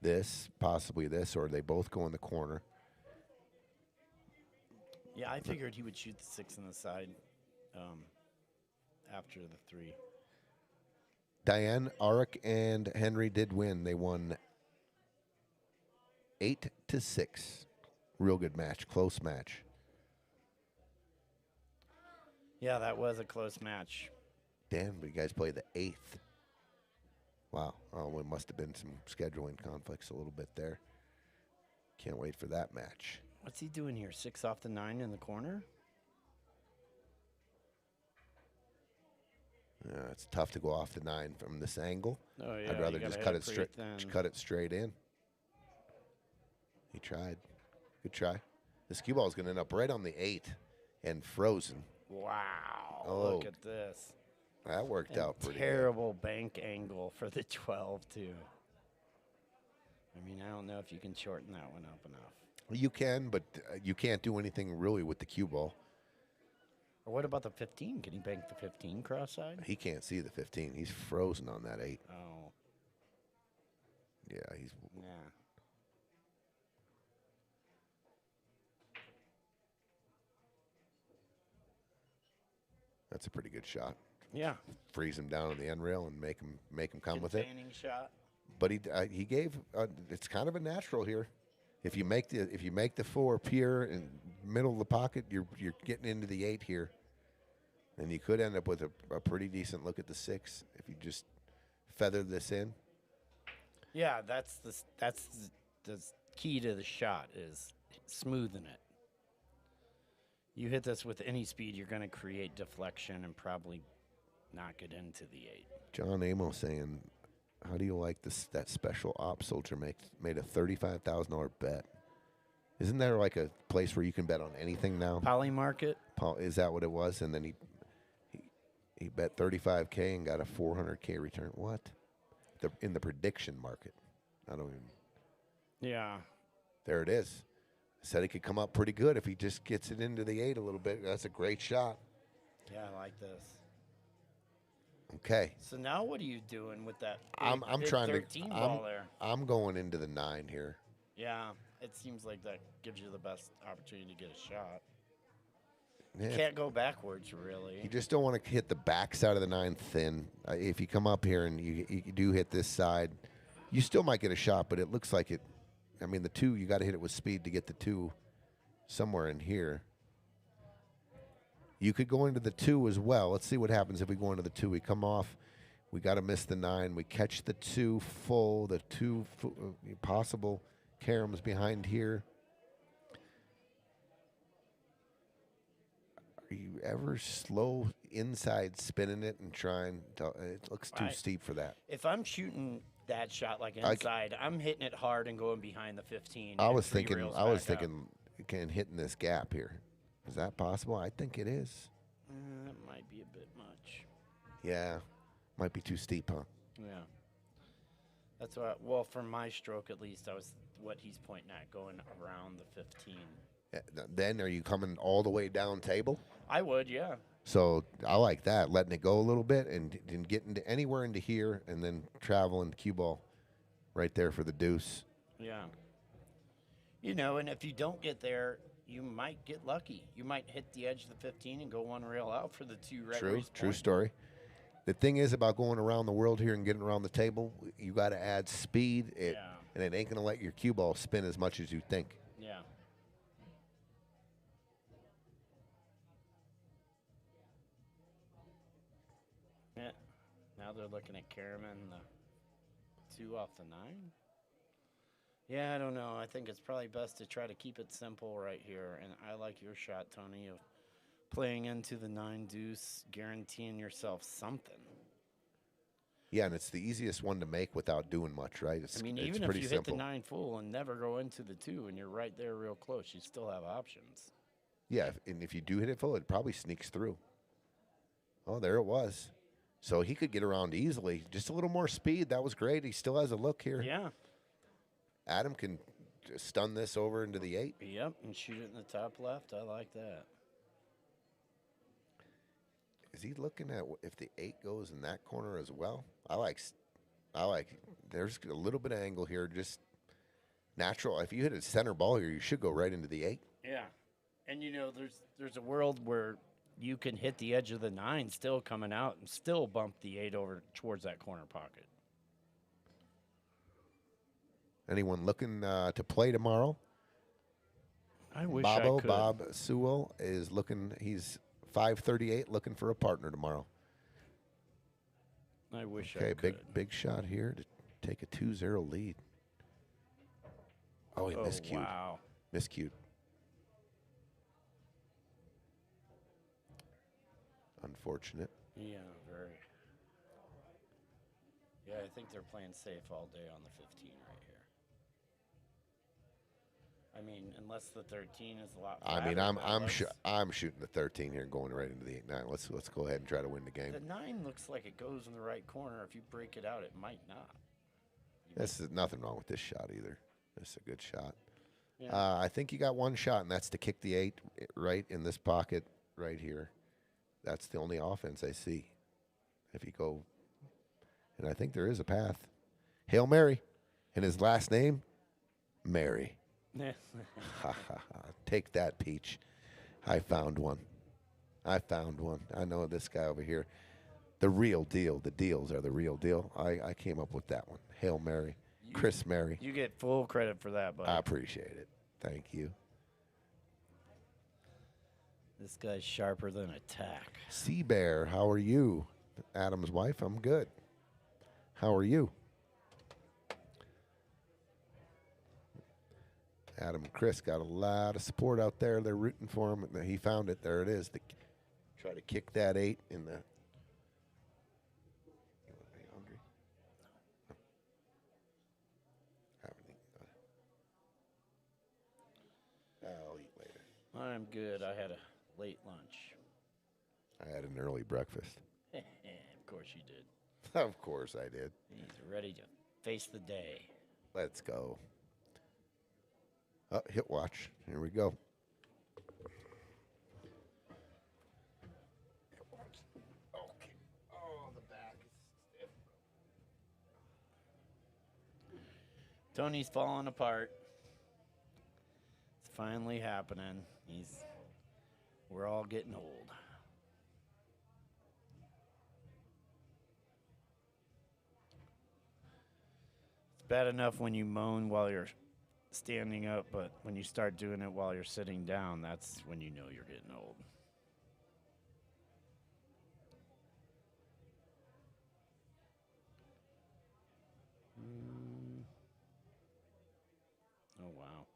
this, possibly this, or they both go in the corner.
Yeah, I figured he would shoot the 6 in the side after the 3.
Diane, Arik, and Henry did win. They won 8-6. Real good match, close match.
Yeah, that was a close match.
Damn, but you guys played the 8th. Wow. Oh, it must have been some scheduling conflicts a little bit there. Can't wait for that match.
What's he doing here? 6 off the 9 in the corner?
It's tough to go off the 9 from this angle.
Oh, yeah.
I'd rather
you
just
gotta
cut
hit
it straight.
pretty
Just
thin.
cut it straight in. He tried. Good try. This cue ball is going to end up right on the 8 and frozen.
Wow.
Oh.
Look at this.
That worked
And
out pretty
terrible bank angle for the 12, too. I mean, I don't know if you can shorten that one up enough.
good. You can, but you can't do anything really with the cue ball.
Or what about the 15? Can he bank the 15 cross-side?
He can't see the 15. He's frozen on that 8.
Oh,
Yeah, he's.
yeah.
That's a pretty good shot.
Yeah.
Freeze him down on the end rail and make him come with it.
Containing shot.
But he gave. It's kind of a natural here. If you make the 4 pure in middle of the pocket, you're getting into the 8 here, and you could end up with a pretty decent look at the 6 if you just feather this in.
Yeah, that's the key to the shot is smoothing it. You hit this with any speed, you're going to create deflection and probably knock it into the 8.
John Amos saying, "How do you like this? That special ops soldier made a $35,000 bet. Isn't there like a place where you can bet on anything now?
Poly market?
Paul, is that what it was? And then he bet $35K and got a $400K return. What? In the prediction market. I don't even.
Yeah.
There it is. Said he could come up pretty good if he just gets it into the 8 a little bit. That's a great shot.
Yeah, I like this.
Okay.
So now what are you doing with that
I'm
big
trying to.
13 ball there?
I'm going into the 9 here.
Yeah, it seems like that gives you the best opportunity to get a shot.
Yeah.
Can't go backwards, really.
You just don't want to hit the back side of the 9 thin. If you come up here and you do hit this side, you still might get a shot, but it looks like it. I mean, the 2, you got to hit it with speed to get the 2 somewhere in here. You could go into the 2 as well. Let's see what happens if we go into the 2. We come off. We got to miss the 9. We catch the 2 full, the 2 possible caroms behind here. Are you ever slow inside spinning it and trying to, it looks too steep for that.
If I'm shooting that shot like
I
inside, I'm hitting it hard and going behind the 15.
I
and
was
3
thinking,
rails back up.
can hitting this gap here. Is that possible? I think it is.
That might be a bit much.
Yeah. Might be too steep, huh?
Yeah. That's what. Well, for my stroke at least, I was what he's pointing at, going around the 15.
Then are you coming all the way down table?
I would, yeah.
So I like that, letting it go a little bit and get into anywhere into here, and then traveling cue ball right there for the deuce.
Yeah. You know, and if you don't get there, you might get lucky. You might hit the edge of the 15 and go one rail out for the two right
True,
race
true
point.
story. The thing is about going around the world here and getting around the table, you got to add speed, and it ain't going to let your cue ball spin as much as you think.
Yeah. Yeah. Now they're looking at Karaman, the 2 off the 9. Yeah, I don't know. I think it's probably best to try to keep it simple right here. And I like your shot, Tony, of playing into the 9 deuce, guaranteeing yourself something.
Yeah, and it's the easiest one to make without doing much, right? It's,
I mean,
it's
even if
pretty
you
simple.
hit the 9 full and never go into the 2 and you're right there real close, you still have options.
Yeah, and if you do hit it full, it probably sneaks through. Oh, there it was. So he could get around easily. Just a little more speed. That was great. He still has a look here.
Yeah.
Adam can just stun this over into the 8.
Yep, and shoot it in the top left. I like that.
Is he looking at if the 8 goes in that corner as well? I like. There's a little bit of angle here, just natural. If you hit a center ball here, you should go right into the 8.
Yeah, and you know, there's a world where you can hit the edge of the 9 still coming out and still bump the 8 over towards that corner pocket.
Anyone looking to play tomorrow?
I wish I could.
Bob Sewell is looking. He's 538, looking for a partner tomorrow.
I wish I
Okay,
could.
big shot here to take a 2-0 lead. Oh, he miscued.
Wow.
Miscued. Unfortunate.
Yeah, very. Yeah, I think they're playing safe all day on the 15 right here. I mean, unless the 13 is a lot.
I mean,
flatter,
I'm shooting the 13 here and going right into the 8-9. Let's go ahead and try to win the game.
The 9 looks like it goes in the right corner. If you break it out, it might not.
There's nothing wrong with this shot either. It's a good shot.
Yeah.
I think you got one shot, and that's to kick the 8 right in this pocket right here. That's the only offense I see. If you go, and I think there is a path. Hail Mary, and his last name, Mary. Ha ha ha. Take that, Peach. I found one. I know this guy over here. The real deal. The deals are the real deal. I came up with that one. Hail Mary. Chris Mary.
You get full credit for that, buddy.
I appreciate it. Thank you.
This guy's sharper than a tack.
Sea Bear, how are you? Adam's wife, I'm good. How are you? Adam and Chris got a lot of support out there. They're rooting for him. He found it. There it is. Try to kick that 8 in the. Are you hungry? No. Haven't eaten. I'll eat later.
I'm good. I had a late lunch.
I had an early breakfast.
Of course you did.
Of course I did.
He's ready to face the day.
Let's go. Hit watch. Here we go. Okay. Oh, the back is stiff.
Tony's falling apart. It's finally happening. We're all getting old. It's bad enough when you moan while you're standing up, but when you start doing it while you're sitting down, that's when you know you're getting old. Oh, wow.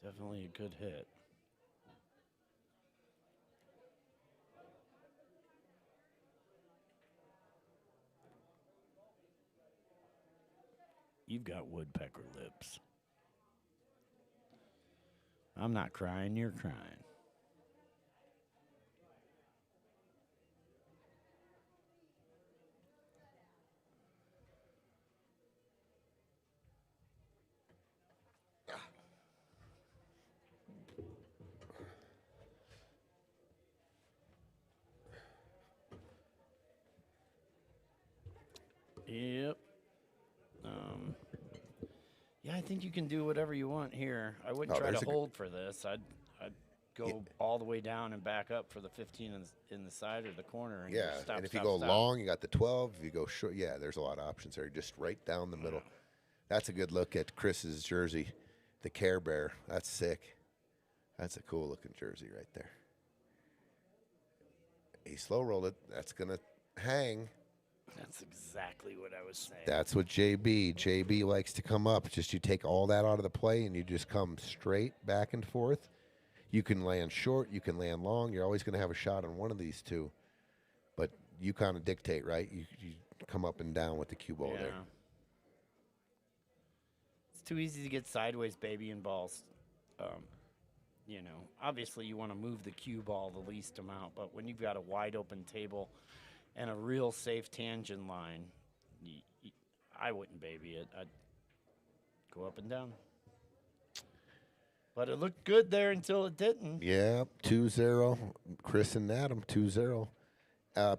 Definitely a good hit. You've got woodpecker lips. I'm not crying, you're crying. Yep. Yeah, I think you can do whatever you want here. I wouldn't
Oh,
try
there's
to
a g-
hold for this. I'd go all the way down and back up for the 15 in the side or the corner. And
Yeah,
just stop,
and if you
stop,
go
stop.
long, you got the 12. If you go short, yeah, there's a lot of options there. Just right down the middle. That's a good look at Chris's jersey, the Care Bear. That's sick. That's a cool looking jersey right there. He slow rolled it. That's gonna hang.
That's exactly what I was saying.
That's what JB likes to come up. Just you take all that out of the play and you just come straight back and forth. You can land short, you can land long. You're always going to have a shot on one of these two. But you kind of dictate, right? You come up and down with the cue ball there.
It's too easy to get sideways baby and balls. Obviously you want to move the cue ball the least amount, but when you've got a wide open table and a real safe tangent line, I wouldn't baby it. I'd go up and down. But it looked good there until it didn't.
Yeah, 2-0. Chris and Adam, 2-0.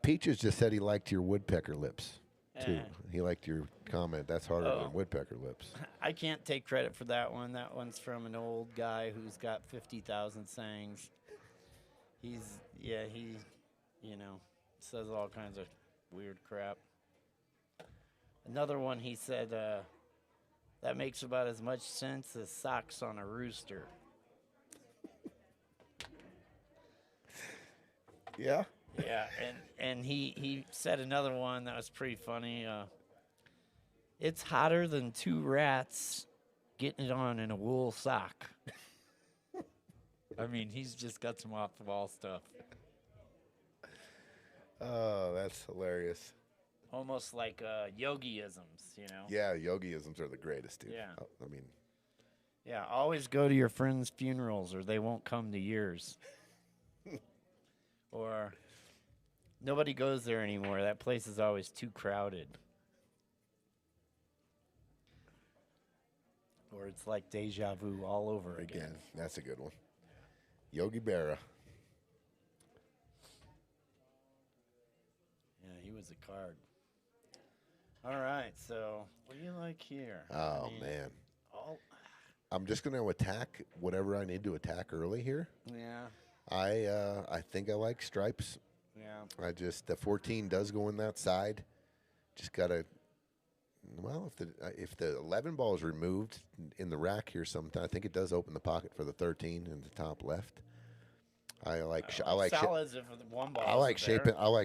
Peaches just said he liked your woodpecker lips, too. He liked your comment. That's harder than woodpecker lips.
I can't take credit for that one. That one's from an old guy who's got 50,000 sayings. He says all kinds of weird crap. Another one he said, that makes about as much sense as socks on a rooster.
Yeah?
Yeah, and he said another one that was pretty funny. It's hotter than two rats getting it on in a wool sock. I mean, he's just got some off-the-wall stuff.
Oh, that's hilarious.
Almost like yogi-isms, you know?
Yeah, yogiisms are the greatest, dude.
Yeah.
I mean,
Yeah, always go to your friends' funerals or they won't come to yours. Or nobody goes there anymore. That place is always too crowded. Or it's like deja vu all over again.
that's a good one. Yogi Berra.
Yeah, he was a card. All right, so what do you like here?
Oh,
I mean,
man.
all-
I'm just going to attack whatever I need to attack early here.
yeah,
I think I like stripes.
yeah.
The 14 does go in that side. Just got to, well, if the 11 ball is removed in the rack here sometime, I think it does open the pocket for the 13 in the top left. I like
Salads if the one ball.
I like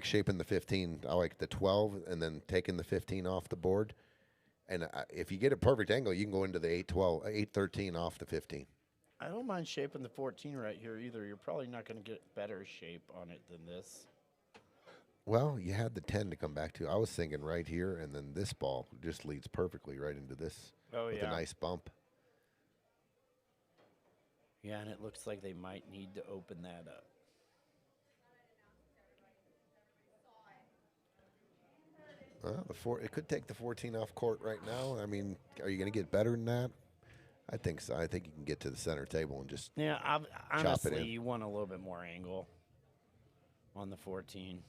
shaping the 15. I like the 12 and then taking the 15 off the board. And if you get a perfect angle, you can go into the 8-12, 8-13 off the 15.
I don't mind shaping the 14 right here either. You're probably not going to get better shape on it than this.
Well, you had the 10 to come back to. I was thinking right here, and then this ball just leads perfectly right into this with a nice bump.
Yeah, and it looks like they might need to open that up.
It could take the 14 off court right now. I mean, are you going to get better than that? I think so. I think you can get to the center table and just
Yeah,
it
honestly,
in.
you want a little bit more angle on the 14.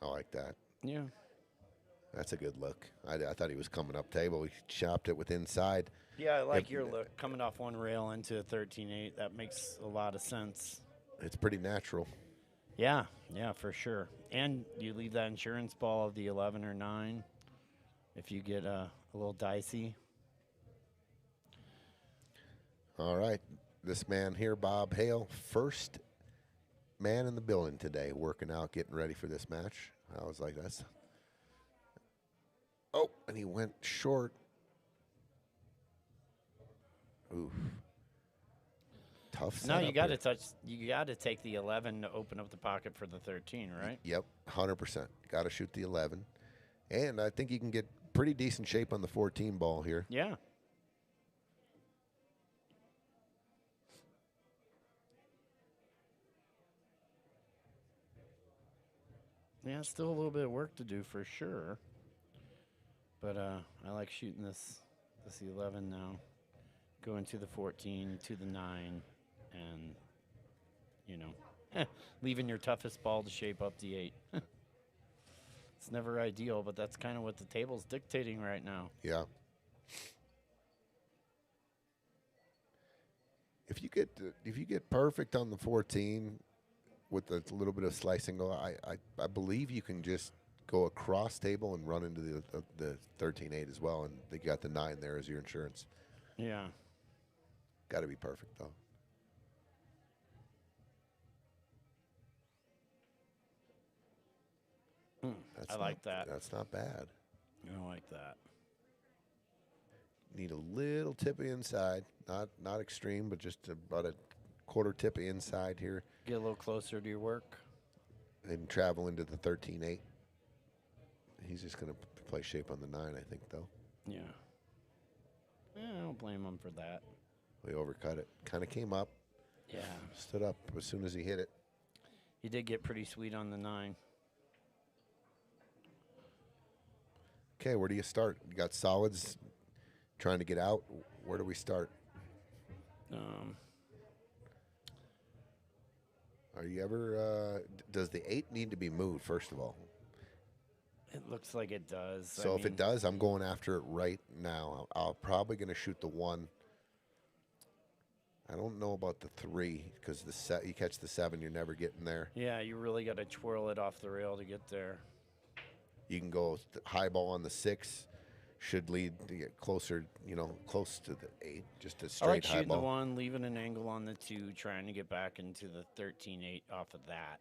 I like that.
Yeah.
That's a good look. I thought he was coming up table. He chopped it with inside.
Yeah, I like
Yep.
your look. Coming off one rail into a 13-8, that makes a lot of sense.
It's pretty natural.
Yeah, for sure. And you leave that insurance ball of the 11 or 9 if you get a little dicey.
All right. This man here, Bob Hale, first man in the building today, working out, getting ready for this match. I was like, that's... Oh, and he went short. Oof. Tough
No,
setup
you got to
here.
you got to take the 11 to open up the pocket for the 13, right?
Yep, 100%. Got to shoot the 11. And I think you can get pretty decent shape on the 14 ball here.
Yeah. Yeah, still a little bit of work to do for sure. But I like shooting this 11 now. Going to the 14, to the 9, and, leaving your toughest ball to shape up the 8. It's never ideal, but that's kind of what the table's dictating right now.
Yeah. If you get perfect on the 14 with a little bit of slicing go, I believe you can just go across table and run into the 13-8 as well, and they got the 9 there as your insurance.
Yeah.
Got to be perfect though.
I like that.
That's not bad.
I like that.
Need a little tippy inside, not extreme, but just about a quarter tippy inside here,
Get a little closer to your work.
and travel into the 13-8. He's just going to play shape on the 9, I think, though.
Yeah. I don't blame him for that.
We overcut it. Kind of came up,
Yeah.
stood up as soon as he hit it.
He did get pretty sweet on the 9.
Okay, where do you start? You got solids trying to get out. Where do we start? Are you ever? Does the 8 need to be moved first of all?
It looks like it does.
So if it does, I'm going after it right now. I'm probably going to shoot the 1. I don't know about the 3 because you catch the 7, you're never getting there.
Yeah, you really got to twirl it off the rail to get there.
You can go high ball on the 6, should lead to get closer, close to the 8, just a
I
straight
like
high
shooting
ball.
the 1, leaving an angle on the 2, trying to get back into the 13-8 off of that.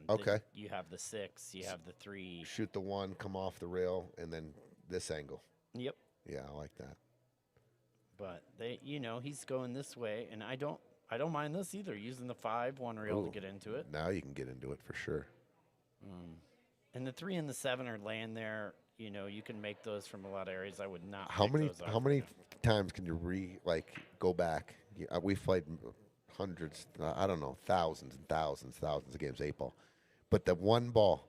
Okay.
Then you have the 6, you have the 3.
Shoot the 1, come off the rail, and then this angle.
Yep.
Yeah, I like that.
But he's going this way, and I don't mind this either. Using the 5 1 reel to
Ooh.
get into it.
Now you can get into it for sure.
And the 3 and the 7 are laying there. You can make those from a lot of areas. I would not.
How
pick
many
those up
how
right
many
now.
times can you go back? We've played hundreds, I don't know, thousands and thousands of games 8 ball. But the 1 ball,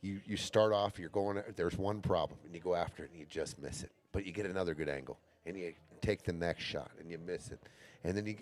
you start off, you're going, there's one problem, and you go after it, and you just miss it. But you get another good angle, and you take the next shot, and you miss it. And then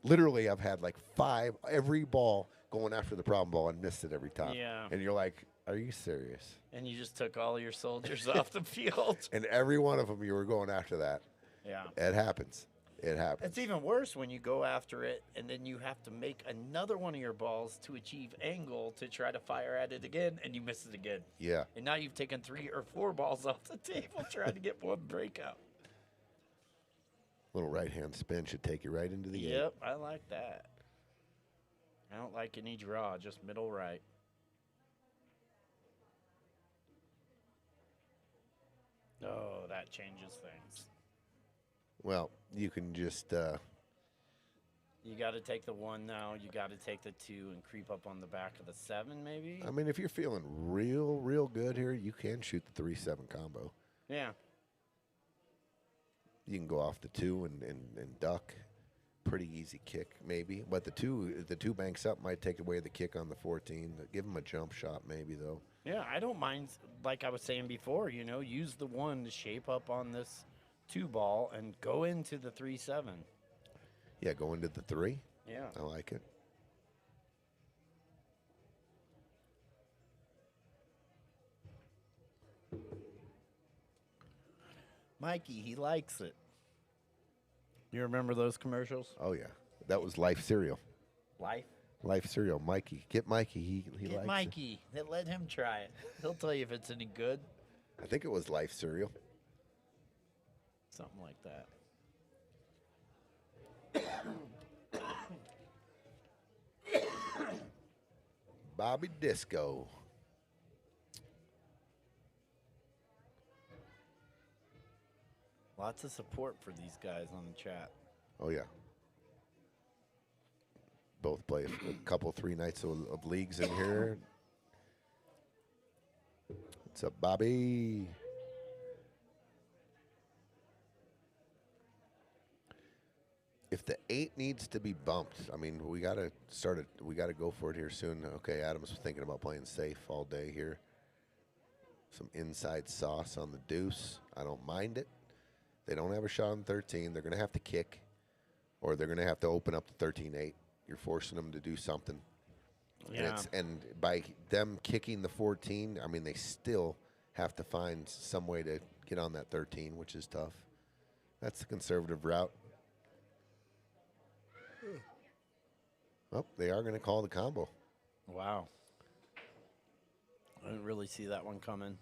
literally, I've had like 5, every ball going after the problem ball and missed it every time.
Yeah.
And you're like, are you serious?
And you just took all your soldiers off the field.
And every one of them, you were going after that.
Yeah.
It happens. It happens.
It's even worse when you go after it and then you have to make another one of your balls to achieve angle to try to fire at it again, and you miss it again.
Yeah.
And now you've taken 3 or 4 balls off the table trying to get one breakout.
Little right hand spin should take you right into the 8.
Yep, I like that. I don't like any draw, just middle right. Oh, that changes things.
Well, you can just
You got to take the 1 now. You got to take the 2 and creep up on the back of the 7, maybe.
I mean, if you're feeling real good here, you can shoot the 3-7 combo.
Yeah.
You can go off the 2 and duck. Pretty easy kick, maybe. But the two banks up might take away the kick on the 14. Give him a jump shot, maybe though.
Yeah, I don't mind. Like I was saying before, use the 1 to shape up on this 2 ball and go into the 3-7.
Yeah, go into the 3.
Yeah.
I like it.
Mikey, he likes it. You remember those commercials?
Oh yeah, that was Life cereal.
Life.
Life cereal. Mikey, get Mikey. He
Get
likes
Mikey. Let him try it. He'll tell you if it's any good.
it. I think it was Life cereal.
Something like that.
Bobby Disco.
Lots of support for these guys on the chat.
Oh yeah. Both play a couple 3 nights of leagues in here. What's up, Bobby? If the 8 needs to be bumped, I mean, we got to go for it here soon. Okay, Adam's thinking about playing safe all day here. Some inside sauce on the deuce. I don't mind it. They don't have a shot on 13. They're going to have to kick, or they're going to have to open up the 13-8. You're forcing them to do something.
Yeah.
And by them kicking the 14, I mean, they still have to find some way to get on that 13, which is tough. That's the conservative route. Oh, they are going to call the combo.
Wow. I didn't really see that one coming.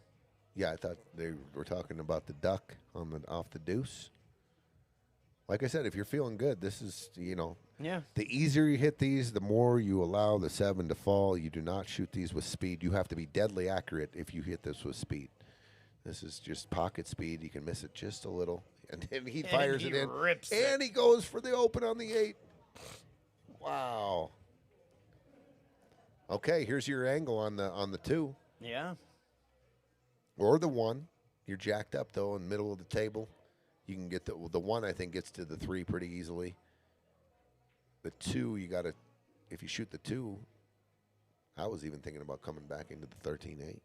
Yeah, I thought they were talking about the duck on the off the deuce. Like I said, if you're feeling good, this is,
Yeah.
the easier you hit these, the more you allow the 7 to fall. You do not shoot these with speed. You have to be deadly accurate if you hit this with speed. This is just pocket speed. You can miss it just a little. And then he fires it in.
rips
And he goes for the open on the 8. Wow. Okay, here's your angle on the 2.
Yeah.
Or the 1. You're jacked up, though, in the middle of the table. You can get the 1, I think, gets to the 3 pretty easily. The 2, you got to, if you shoot the 2, I was even thinking about coming back into the 13-8.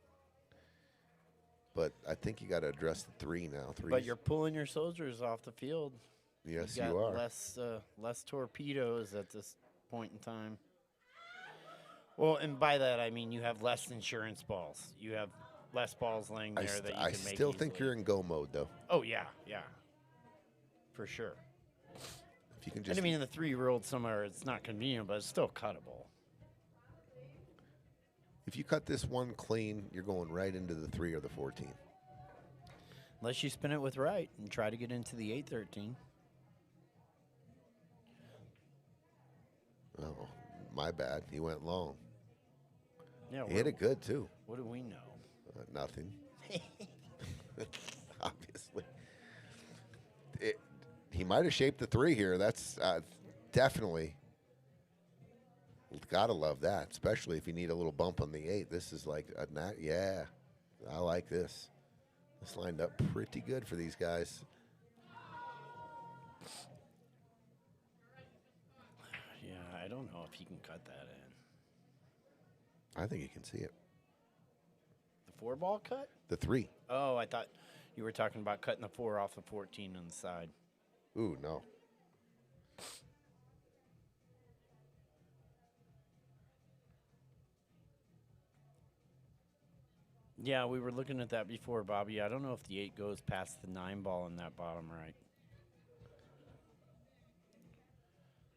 But I think you got to address the 3 now.
But you're pulling your soldiers off the field.
Yes,
got
you are.
less torpedoes at this point in time. Well, and by that I mean you have less insurance balls. You have less balls laying there that you
I
can make
still think
easily.
you're in go mode, though.
Oh yeah, for sure.
If you can
And
just,
I mean, in the 3-year-old somewhere, it's not convenient, but it's still cuttable.
if you cut this 1 clean, you're going right into the 3 or the 14.
Unless you spin it with right and try to get into the 8-13.
Oh, my bad. He went long.
Yeah,
He hit it good, too.
What do we know?
Nothing. Obviously. He might have shaped the 3 here. That's definitely. Gotta love that, especially if you need a little bump on the 8. This is like a yeah. I like this. This lined up pretty good for these guys.
Yeah, I don't know if he can cut that in.
I think you can see it.
The 4-ball cut?
The 3.
Oh, I thought you were talking about cutting the 4 off the 14 on the side.
Ooh, no.
Yeah, we were looking at that before, Bobby. I don't know if the 8 goes past the 9-ball in that bottom right.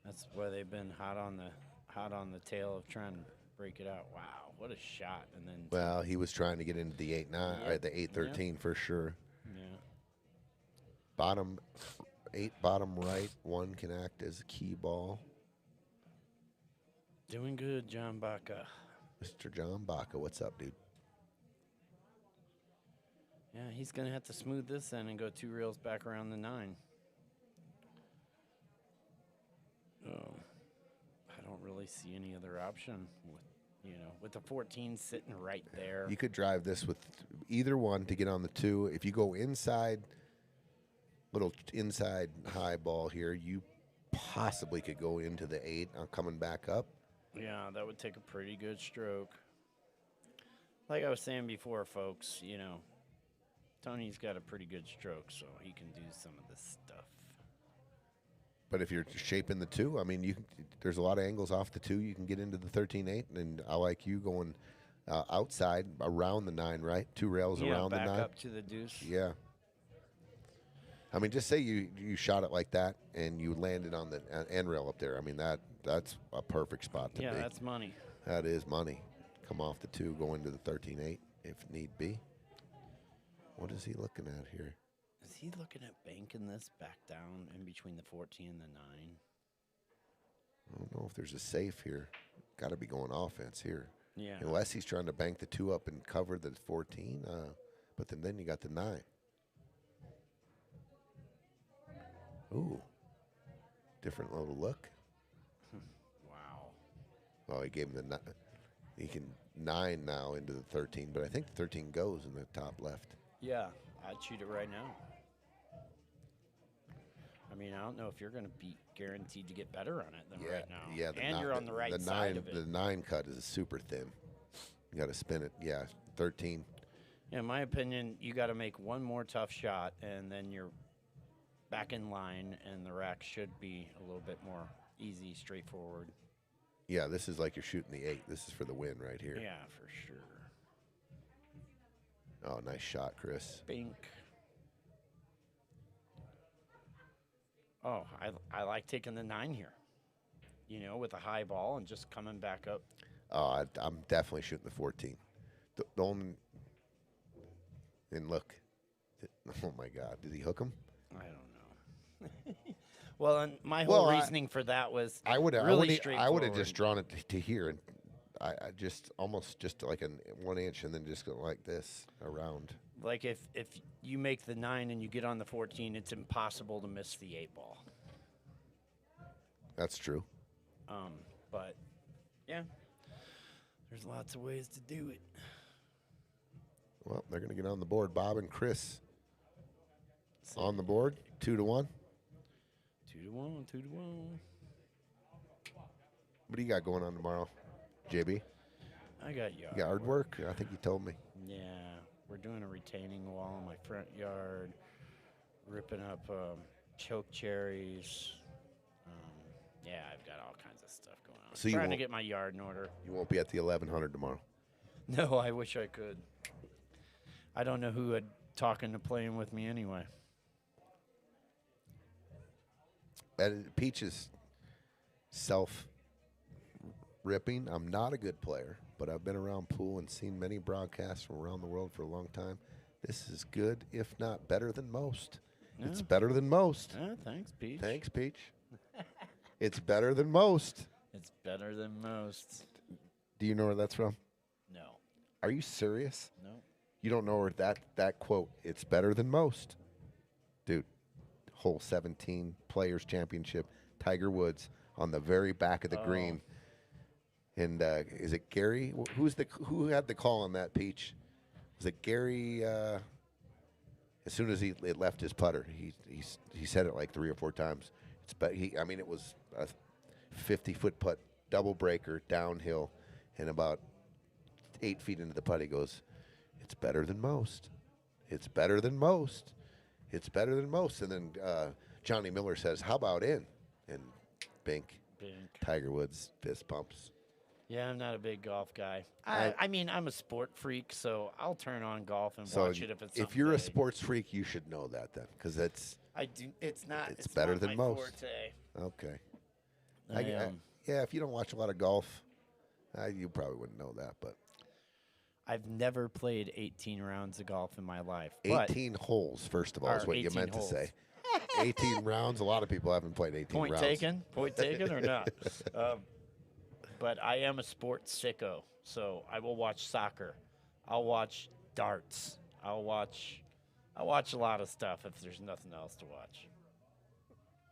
That's why they've been hot on the tail of trying to break it out. Wow, what a shot! And then
Well, he was trying to get into the 8-9,
Yep.
or the 8-13 for sure.
yeah,
Bottom 8, bottom right. 1 can act as a key ball.
doing good, John Baca.
Mr. John Baca, what's up, dude?
Yeah, he's gonna have to smooth this in and go 2 reels back around the 9. I don't really see any other option with the 14 sitting right there.
You could drive this with either one to get on the 2. If you go inside, little inside high ball here, you possibly could go into the 8 coming back up.
Yeah, that would take a pretty good stroke. Like I was saying before, folks, Tony's got a pretty good stroke, so he can do some of this stuff.
But if you're shaping the 2, I mean, there's a lot of angles off the 2. You can get into the 13-8, and I like you going outside around the 9, right? 2 rails around the 9.
Back up to the deuce.
Yeah. I mean, just say you shot it like that and you landed on the end rail up there. I mean, that's a perfect spot to be.
Yeah, that's money.
That is money. Come off the 2, go into the 13-8 if need be. What is he looking at here?
Is he looking at banking this back down in between the 14 and the 9?
I don't know if there's a safe here. Got to be going offense here.
Yeah.
Unless he's trying to bank the 2 up and cover the 14. But then you got the 9. Ooh. Different little look.
Wow.
Oh, he gave him the 9. He can 9 now into the 13, but I think the 13 goes in the top left.
Yeah, I'd shoot it right now. I mean, I don't know if you're going to be guaranteed to get better on it than right now.
Yeah,
and you're on the right side of it.
The 9 cut is super thin. You got to spin it. Yeah, 13.
Yeah, in my opinion, you got to make one more tough shot, and then you're back in line, and the rack should be a little bit more easy, straightforward.
Yeah, this is like you're shooting the 8. This is for the win right here.
Yeah, for sure.
Oh, nice shot, Chris.
Bink. Oh, I like taking the 9 here. You know, with a high ball and just coming back up.
Oh, I'm definitely shooting the 14. The only, and look, oh my God, did he hook him?
I don't know. Well, and my whole reasoning for that was
I would
really
have
straightforward.
just drawn it to here, and I just almost just like a 1 inch, and then just go like this around.
Like if you make the 9 and you get on the 14, it's impossible to miss the 8 ball.
That's true.
But yeah, there's lots of ways to do it.
Well, they're going to get on the board. Bob and Chris on the board, 2-1.
2-1, 2-1.
What do you got going on tomorrow, JB?
I got yard.
Yard work? I think you told me.
Yeah, we're doing a retaining wall in my front yard, ripping up choke cherries. Yeah, I've got all kinds of stuff going on.
So you
trying to
won't-
get my yard in order.
You won't be at the 1100 tomorrow.
No, I wish I could. I don't know who had talking to playing with me anyway.
And Peach is self-ripping. I'm not a good player, but I've been around pool and seen many broadcasts from around the world for a long time. This is good, if not better than most. It's
Yeah.
better than most.
Thanks, Peach.
Thanks, Peach. It's better than most.
It's better than most.
Do you know where that's from?
No.
Are you serious?
No.
You don't know where that quote, it's better than most. Dude, hole 17, Players Championship, Tiger Woods on the very back of the green. And is it Gary? Who had the call on that, Peach? Was it Gary? As soon as it left his putter, he said it like 3 or 4 times. It was a 50-foot putt, double breaker, downhill, and about 8 feet into the putt, he goes, "It's better than most. It's better than most. It's better than most." And then Johnny Miller says, "How about in?" And bink. Tiger Woods fist pumps.
Yeah, I'm not a big golf guy. I mean, I'm a sport freak, so I'll turn on golf and
So
watch it if it's something
if you're a
big.
sports freak, you should know that then, because it's
I do. It's not.
It's better
not
than
my
most.
Forte.
okay.
Yeah.
If you don't watch a lot of golf, you probably wouldn't know that. But
I've never played 18 rounds of golf in my life.
18 holes, first of all, is
Or
what you
18
meant
holes.
to say. 18 rounds. A lot of people haven't played 18
Point
rounds.
taken? Point taken or not? But I am a sports sicko, so I will watch soccer. I'll watch darts. I'll watch a lot of stuff if there's nothing else to watch.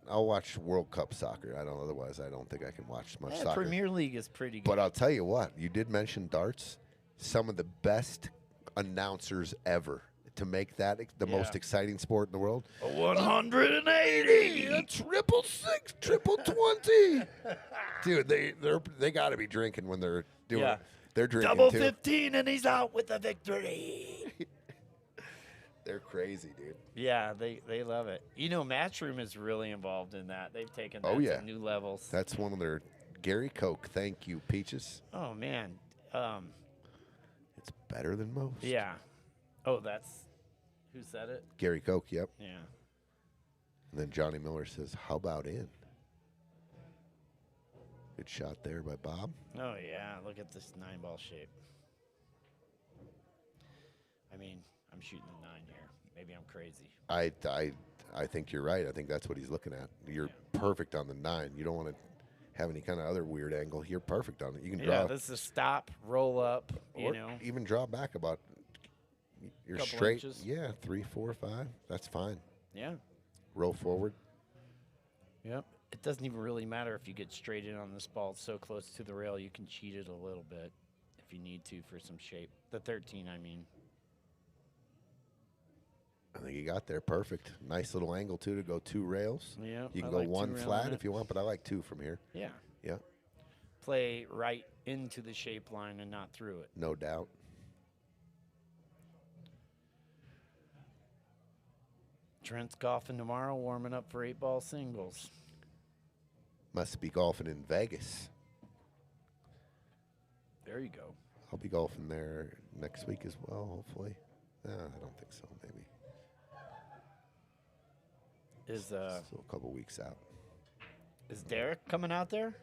I'll watch World Cup soccer. Otherwise, I don't think I can watch much
Yeah,
soccer.
Premier League is pretty good.
But I'll tell you what, you did mention darts. Some of the best announcers ever to make that the most exciting sport in the world.
180.
A 666, 20. Dude, they got to be drinking when they're doing.
Yeah.
They're drinking
Double
too.
15 and he's out with the victory.
They're crazy, dude.
Yeah, they love it. You know, Matchroom is really involved in that. They've taken that
yeah.
to new levels.
That's one of their Gary Koch. Thank you, Peaches.
Oh man.
It's better than most.
Yeah. Oh, that's who said it?
Gary Koch. Yep.
Yeah.
And then Johnny Miller says, "How about in?" Good shot there by Bob.
Oh yeah, look at this 9-ball shape. I mean, I'm shooting the 9 here. Maybe I'm crazy.
I think you're right. I think that's what he's looking at. You're perfect on the 9. You don't want to have any kind of other weird angle. You're perfect on it. You can draw.
Yeah, this is stop, roll up, you
or
know.
even draw back about. You're
Couple
straight.
inches.
Yeah, 3, 4, 5. That's fine.
Yeah.
Roll forward.
Yep. It doesn't even really matter if you get straight in on this ball. It's so close to the rail, you can cheat it a little bit if you need to for some shape. The 13, I mean.
I think you got there perfect. Nice little angle too to go 2 rails.
Yeah.
You can
I
go
like
1
2 rail
flat
on
if
it.
you want, but I like 2 from here.
Yeah.
Yeah,
Play right into the shape line and not through it.
no doubt.
Trent's golfing tomorrow, warming up for 8-ball singles.
Must be golfing in Vegas.
There you go.
I'll be golfing there next week as well, hopefully. I don't think so, maybe.
Is
Still a couple weeks out.
Derek coming out there?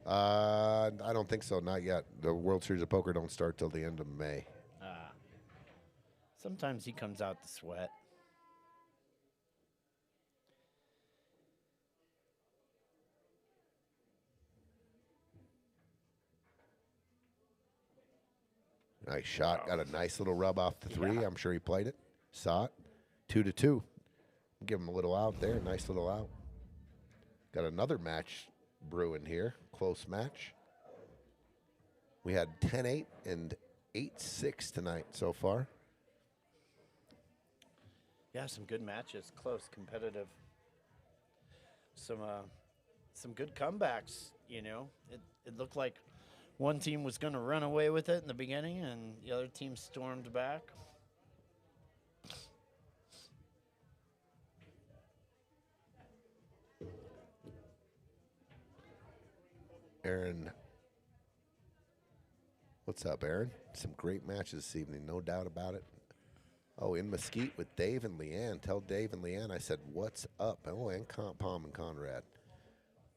I don't think so, not yet. The World Series of Poker don't start till the end of May.
Sometimes he comes out to sweat.
Nice shot. Got a nice little rub off the three. I'm sure he played it. Saw it. 2-2. Give him a little out there. Nice little out. Got another match brewing here. Close match. We had 10-8 and 8-6 tonight so far.
Yeah, some good matches. Close, competitive. Some good comebacks, you know. It looked like one team was going to run away with it in the beginning, and the other team stormed back.
Aaron. What's up, Aaron? Some great matches this evening, no doubt about it. Oh, in Mesquite with Dave and Leanne. Tell Dave and Leanne I said, what's up? Oh, and Palm and Conrad.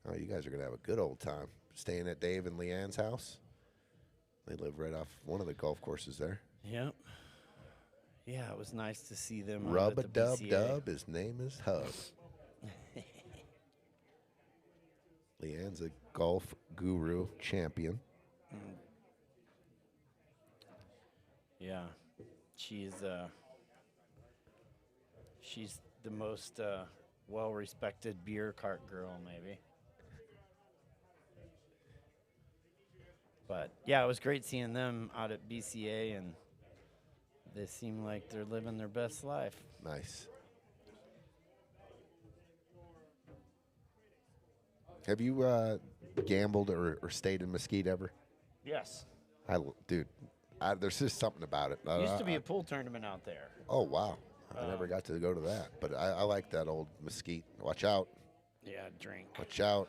Oh, you guys are going to have a good old time. Staying at Dave and Leanne's house. They live right off one of the golf courses there.
Yep. Yeah, it was nice to see them.
Rub-a-dub-dub. His name is Hub. Leanne's a golf guru champion.
Yeah. She's the most well-respected beer cart girl, maybe. But, yeah, it was great seeing them out at BCA, and they seem like they're living their best life.
Nice. Have you gambled or stayed in Mesquite ever?
Yes.
Dude, there's just something about it.
Used to be a pool tournament out there.
Oh, wow. I never got to go to that. But I like that old Mesquite. Watch out.
Yeah, drink.
Watch out.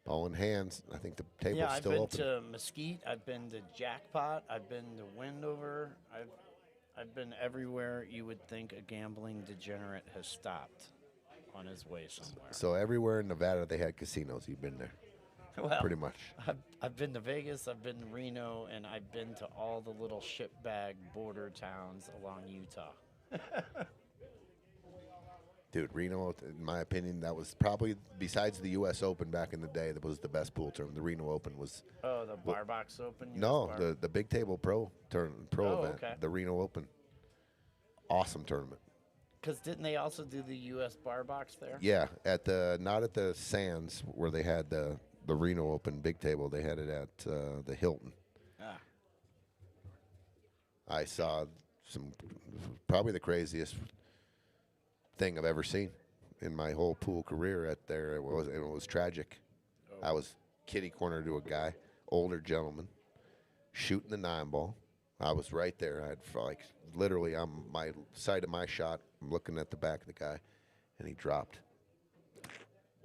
Ball in hands. I think the table's
Yeah, I've
still
been
open.
to Mesquite. I've been to Jackpot. I've been to Wendover. I've been everywhere you would think a gambling degenerate has stopped on his way somewhere.
So everywhere in Nevada they had casinos. You've been there.
Well,
Pretty much.
I've been to Vegas, I've been to Reno, and I've been to all the little shipbag border towns along Utah.
Dude, Reno, in my opinion, that was probably, besides the U.S. Open back in the day, that was the best pool tournament. The Reno Open was...
Oh, the Bar Box Open?
No, the Big Table Pro event.
Okay.
The Reno Open. Awesome tournament.
Because didn't they also do the U.S. Bar Box there?
Yeah, not at the Sands where they had the Reno Open Big Table. They had it at the Hilton.
Ah.
I saw probably the craziest thing I've ever seen in my whole pool career at there. It was tragic.
Oh.
I was kitty corner to a guy, older gentleman, shooting the 9-ball. I was right there. I had literally on my side of my shot, I'm looking at the back of the guy, and he dropped.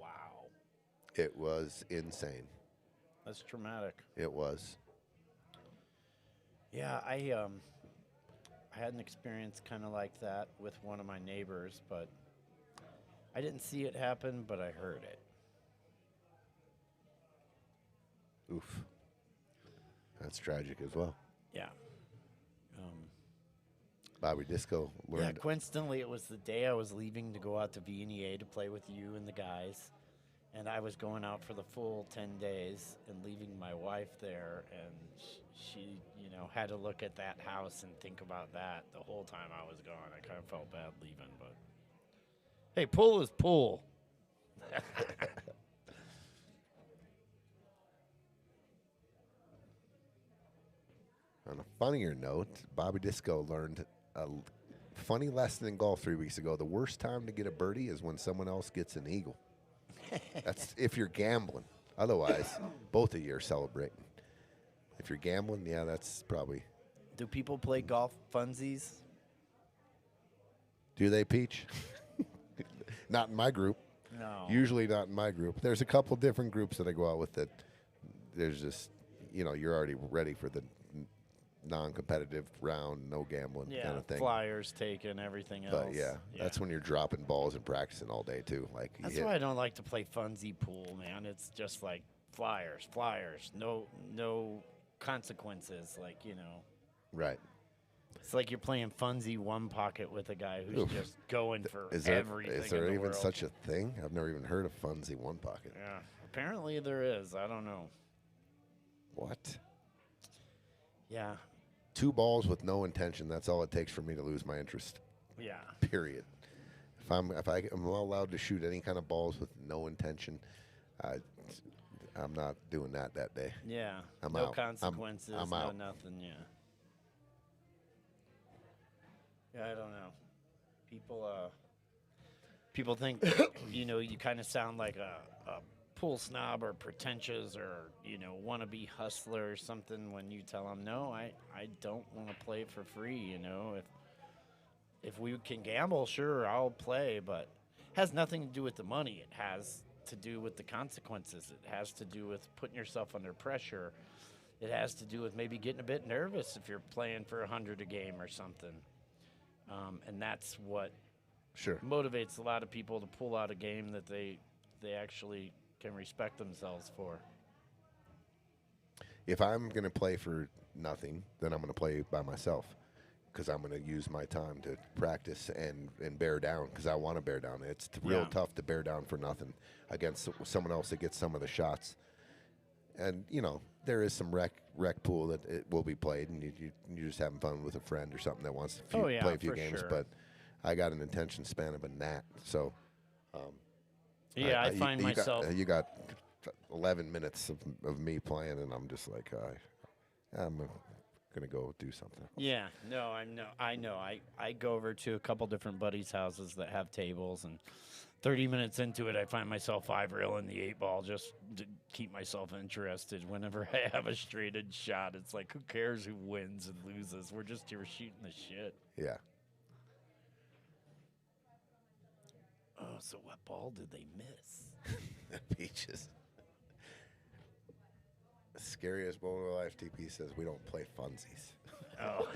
Wow.
It was insane.
That's traumatic.
It was.
Yeah, I had an experience kind of like that with one of my neighbors, but I didn't see it happen, but I heard it.
Oof. That's tragic as well.
Yeah.
Bobby Disco
Yeah,
learned.
coincidentally, it was the day I was leaving to go out to VNEA to play with you and the guys. And I was going out for the full 10 days and leaving my wife there. And she, had to look at that house and think about that the whole time I was gone. I kind of felt bad leaving, but hey, pool is pool.
On a funnier note, Bobby Disco learned a funny lesson in golf 3 weeks ago. The worst time to get a birdie is when someone else gets an eagle. That's if you're gambling. Otherwise, both of you are celebrating. If you're gambling, yeah, that's probably.
Do people play golf funsies?
Do they, Peach? Not in my group.
No.
Usually not in my group. There's a couple different groups that I go out with that there's just, you're already ready for the non-competitive round, no gambling
Yeah,
kind of thing.
flyers taken, everything else.
But yeah, that's when you're dropping balls and practicing all day too. Like you
That's
hit-
why I don't like to play funsy pool, man. It's just like flyers, no consequences. Like,
right.
it's like you're playing funsy one pocket with a guy who's
Oof.
just going for
Is there
everything.
is there
in the
even
world.
such a thing? I've never even heard of funsy one pocket.
Yeah, apparently there is. I don't know.
What?
Yeah,
2 balls with no intention. That's all it takes for me to lose my interest.
yeah.
Period. If I'm allowed to shoot any kind of balls with no intention, I'm not doing that day.
Yeah,
I'm
no
out.
consequences,
I'm
no
out.
nothing. Yeah. Yeah, I don't know. People think, you kind of sound like a pool snob or pretentious or wannabe hustler or something when you tell them, no, I don't want to play for free. If we can gamble, sure, I'll play, but it has nothing to do with the money. It has to do with the consequences. It has to do with putting yourself under pressure. It has to do with maybe getting a bit nervous if you're playing for 100 a game or something. And that's what
Sure.
motivates a lot of people to pull out a game that they actually can respect themselves for.
If I'm going to play for nothing, then I'm going to play by myself because I'm going to use my time to practice and bear down because I want to bear down. It's real
Yeah.
tough to bear down for nothing against someone else that gets some of the shots. And, there is some rec pool that it will be played, and you're just having fun with a friend or something that wants to play a few
for
games.
sure.
But I got an attention span of a gnat. So,
Yeah, I find myself.
You got 11 minutes of me playing, and I'm just like, I'm going to go do something.
Yeah, no, I know. I go over to a couple different buddies' houses that have tables, and 30 minutes into it, I find myself 5-reeling the 8-ball just to keep myself interested. Whenever I have a straight-edge shot, it's like, who cares who wins and loses? We're just here shooting the shit.
Yeah.
Oh, so what ball did they miss?
Peaches. Scariest moment of my life, TP says we don't play funsies.
Oh,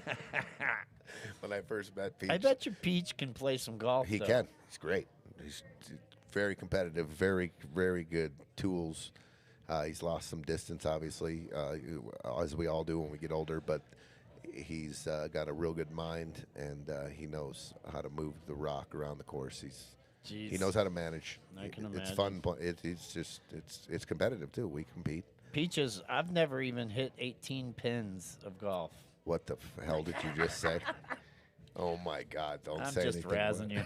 When I first met Peach,
I bet you Peach can play some golf.
he
though.
can. He's great. He's very competitive, very, very good tools. He's lost some distance, obviously, as we all do when we get older, but he's got a real good mind, and he knows how to move the rock around the course. He
Jeez.
knows how to manage.
I can
It's
imagine.
fun. It's competitive, too. We compete.
Peaches, I've never even hit 18 pins of golf.
What the hell did you just say? Oh, my God. Don't
I'm
say
just
anything.
razzing you.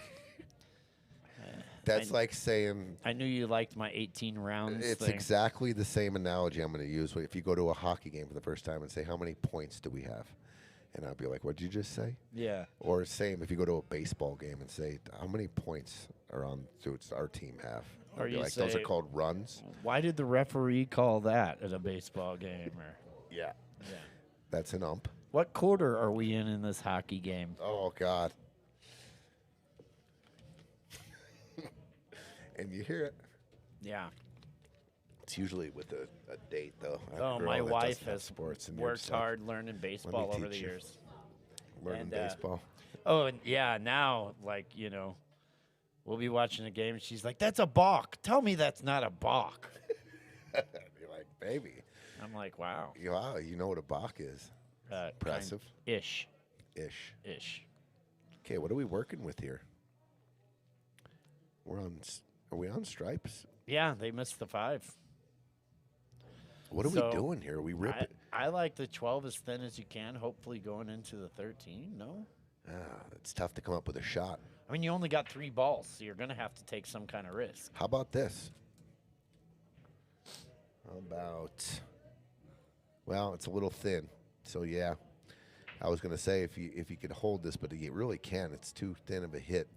That's like saying
I knew you liked my 18 rounds
it's
thing.
exactly the same analogy I'm going to use if you go to a hockey game for the first time and say, how many points do we have? And I'll be like, what did you just say?
Yeah.
Or same if you go to a baseball game and say, how many points are on our team have?
Or
I'll be
you
like, those are
say-
called runs.
Why did the referee call that at a baseball game? Or
Yeah.
yeah.
That's an ump.
What quarter are we in this hockey game?
Oh, God. And you hear it.
Yeah.
It's usually with a date, though. I have a
Oh,
girl
my
that
wife
doesn't have
has
sports and
worked
stuff.
hard learning baseball over the
teach you.
years.
Learning
and,
baseball.
Oh, and yeah, now, like, we'll be watching a game, and she's like, that's a balk. Tell me that's not a balk.
You're like, baby.
I'm like, wow.
Wow, you know what a balk is. Impressive.
Ish.
Ish.
Ish.
Okay, what are we working with here? Are we on stripes?
Yeah, they missed the 5.
What are
So,
we doing here? Are we ripping?
I like the 12 as thin as you can, hopefully going into the 13. No?
It's tough to come up with a shot.
I mean, you only got 3 balls, so you're going to have to take some kind of risk.
How about this? How about? Well, it's a little thin, so yeah. I was gonna say if you could hold this, but you really can't. It's too thin of a hit.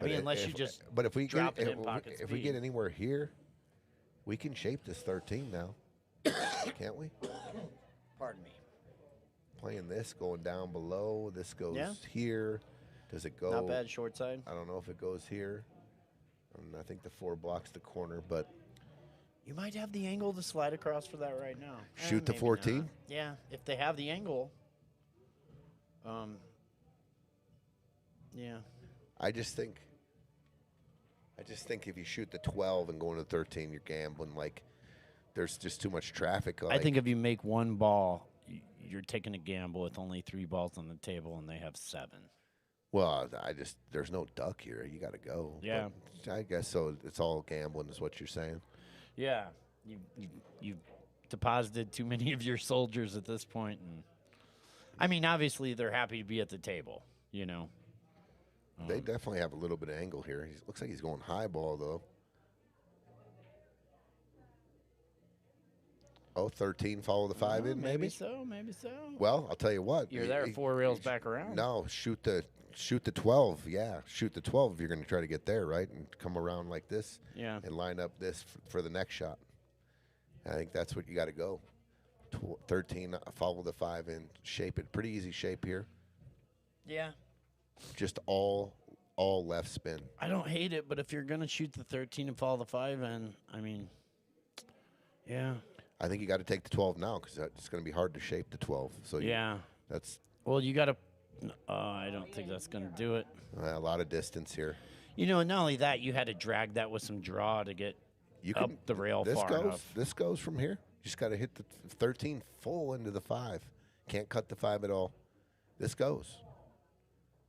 I mean,
But
unless you just
But if we
drop
get
it in pocket
if we get
speed.
anywhere here, we can shape this 13 now, can't we?
Pardon me.
Playing this, going down below. This goes
Yeah.
here. Does it go?
Not bad short side.
I don't know if it goes here. I think the 4 blocks the corner, but
You might have the angle to slide across for that right now.
Shoot the
Maybe
14?
not. Yeah, if they have the angle. Yeah.
I just think if you shoot the 12 and go into 13, you're gambling. Like, there's just too much traffic.
I think if you make one ball, you're taking a gamble with only 3 balls on the table, and they have 7.
Well, there's no duck here. You got to go.
Yeah.
But I guess so. It's all gambling, is what you're saying.
Yeah, you've deposited too many of your soldiers at this point, and I mean, obviously they're happy to be at the table. You know.
They definitely have a little bit of angle here. Looks like he's going high ball, though. Oh, 13, follow the 5 in, maybe?
Maybe so.
Well, I'll tell you what.
You're there 4 rails back around.
No, shoot the 12. Yeah, shoot the 12 if you're going to try to get there, right? And come around like this.
Yeah.
And line up this for the next shot. I think that's what you got to go. 13, follow the 5 in, shape it. Pretty easy shape here.
Yeah.
Just all left spin.
I don't hate it, but if you're gonna shoot the 13 and follow the 5 in, I mean, yeah.
I think you got to take the 12 now because it's going to be hard to shape the 12. So that's
Well, you got to. I don't think that's gonna do it.
a lot of distance here.
You know, not only that, you had to drag that with some draw to get
You
up the rail
this
far
goes.
enough.
This goes from here. You just got to hit the 13 full into the 5. Can't cut the 5 at all. This goes.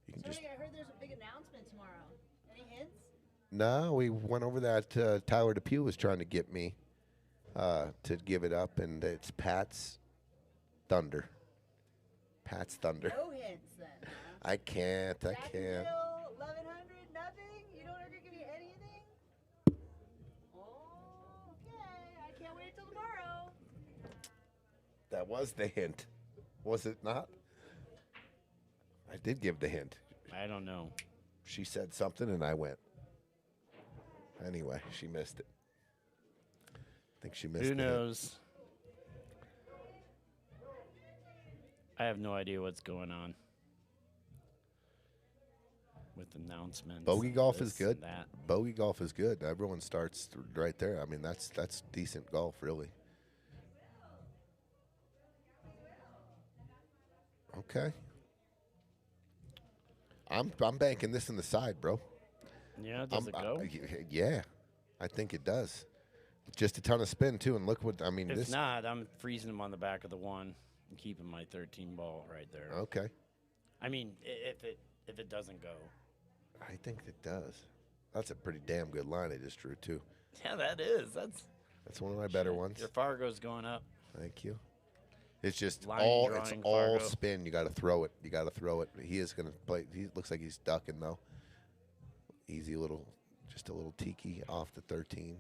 You can just.
I heard there's a big announcement tomorrow. Any hints?
No, we went over that. Tyler Depew was trying to get me to give it up, and it's Pat's Thunder. Pat's Thunder.
No hints then. Huh?
I can't. I can't.
Jacksonville, 1100, nothing? You don't give me anything? Oh, okay. I can't wait till tomorrow.
That was the hint, was it not? I did give the hint.
I don't know.
She said something, and I went. Anyway, she missed it. I think she missed it.
Who knows? I have no idea what's going on with announcements.
Bogey golf is
this
good.
and that.
Bogey golf is good. Everyone starts right there. I mean, that's decent golf, really. Okay. I'm banking this in the side, bro.
Yeah, does it go?
Yeah, I think it does. Just a ton of spin too, and look what I mean.
If
This
not, I'm freezing him on the back of the 1 and keeping my 13 ball right there.
okay.
I mean, if it doesn't go.
I think it does. That's a pretty damn good line I just drew too.
Yeah, that is. That's
one of my better ones.
Your Fargo's going up.
Thank you. It's just
Line
all
drawing,
all
Fargo.
spin. You got to throw it. You got to throw it. He is going to play. He looks like he's ducking though. Easy little, just a little tiki off the 13.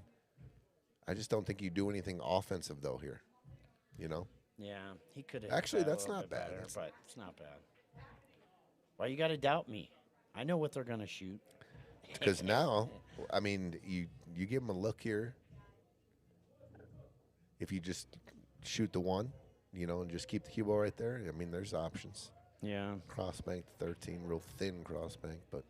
I just don't think you do anything offensive though here. You know.
Yeah, he could have.
Actually, that's not bad.
But it's not bad. Why you got to doubt me? I know what they're gonna shoot.
Because now, I mean, you give him a look here. If you just shoot the 1, you know, and just keep the cue ball right there, I mean, there's options.
Yeah.
Cross bank the 13, real thin cross bank, but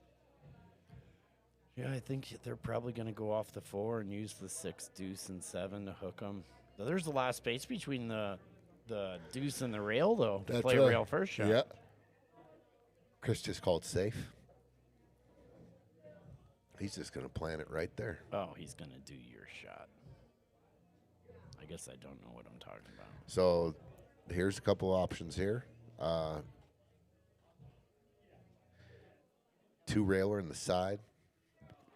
Yeah, I think they're probably gonna go off the 4 and use the 6, deuce, and 7 to hook them. There's a lot of space between the deuce and the rail, though, to play a rail first shot.
Yeah. Chris just called safe. He's just going to plant it right there.
Oh, he's gonna do your shot. I guess I don't know what I'm talking about.
So here's a couple options here. 2 railer in the side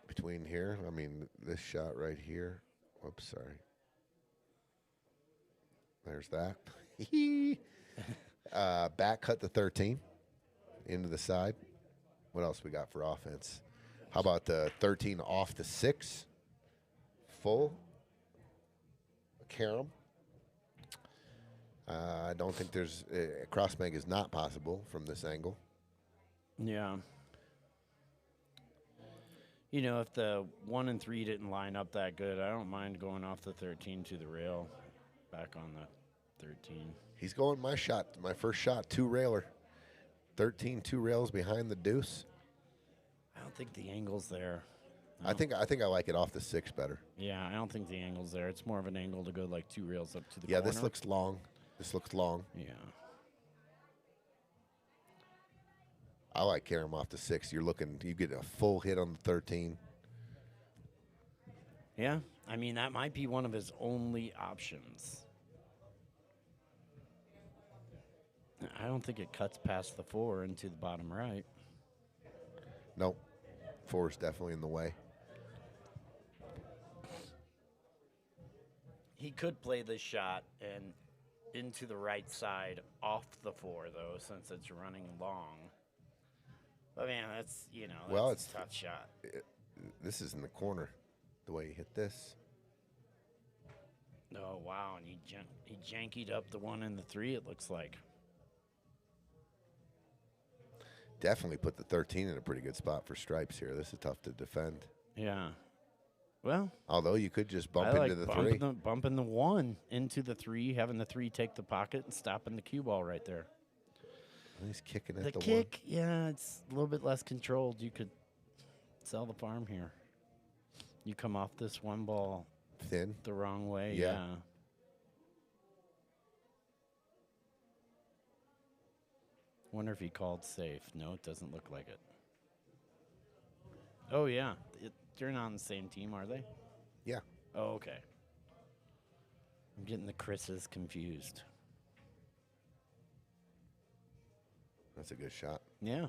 between here. I mean, this shot right here. Whoops, sorry. There's that. Back cut the 13 into the side. What else we got for offense? How about the 13 off the 6? Full. Carom. I don't think there's cross bank is not possible from this angle.
Yeah. You know, if the 1 and 3 didn't line up that good, I don't mind going off the 13 to the rail, back on the 13.
He's going my shot, my first shot, 2 railer. 13, 2 rails behind the deuce.
I don't think the angle's there.
I think I like it off the 6 better.
Yeah, I don't think the angle's there. It's more of an angle to go like 2 rails up to the
Yeah,
corner.
this looks long. This looks long.
Yeah.
I like carrying them off the 6. You get a full hit on the 13.
Yeah, I mean, that might be one of his only options. I don't think it cuts past the 4 into the bottom right.
Nope. 4 is definitely in the way.
He could play this shot and into the right side off the 4, though, since it's running long. But, man, that's,
Well,
that's a tough shot.
This is in the corner, the way he hit this.
Oh, wow, and he jankied up the 1 and the 3, it looks like.
Definitely put the 13 in a pretty good spot for stripes here. This is tough to defend.
Yeah. Well,
Although you could just bump
I like
into the 3.
bumping the 1 into the 3, having the 3 take the pocket and stopping the cue ball right there.
He's kicking at
The
the
kick, yeah, it's a little bit less controlled. You could sell the farm here. You come off this 1 ball
1. Thin.
the wrong way.
Yeah.
Yeah. Wonder if he called safe. No, it doesn't look like it. Oh, yeah. They're not on the same team, are they?
Yeah.
Oh, okay. I'm getting the Chris's confused.
That's a good shot.
Yeah.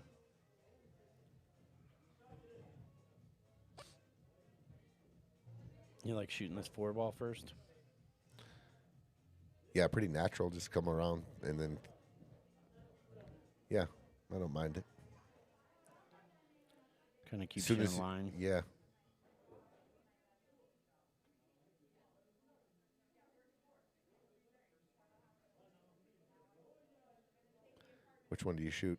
You like shooting this 4 ball first?
Yeah, pretty natural. Just come around and then, yeah, I don't mind it.
Kind of keeps
Soon
you
as
in line.
Yeah. Which one do you shoot?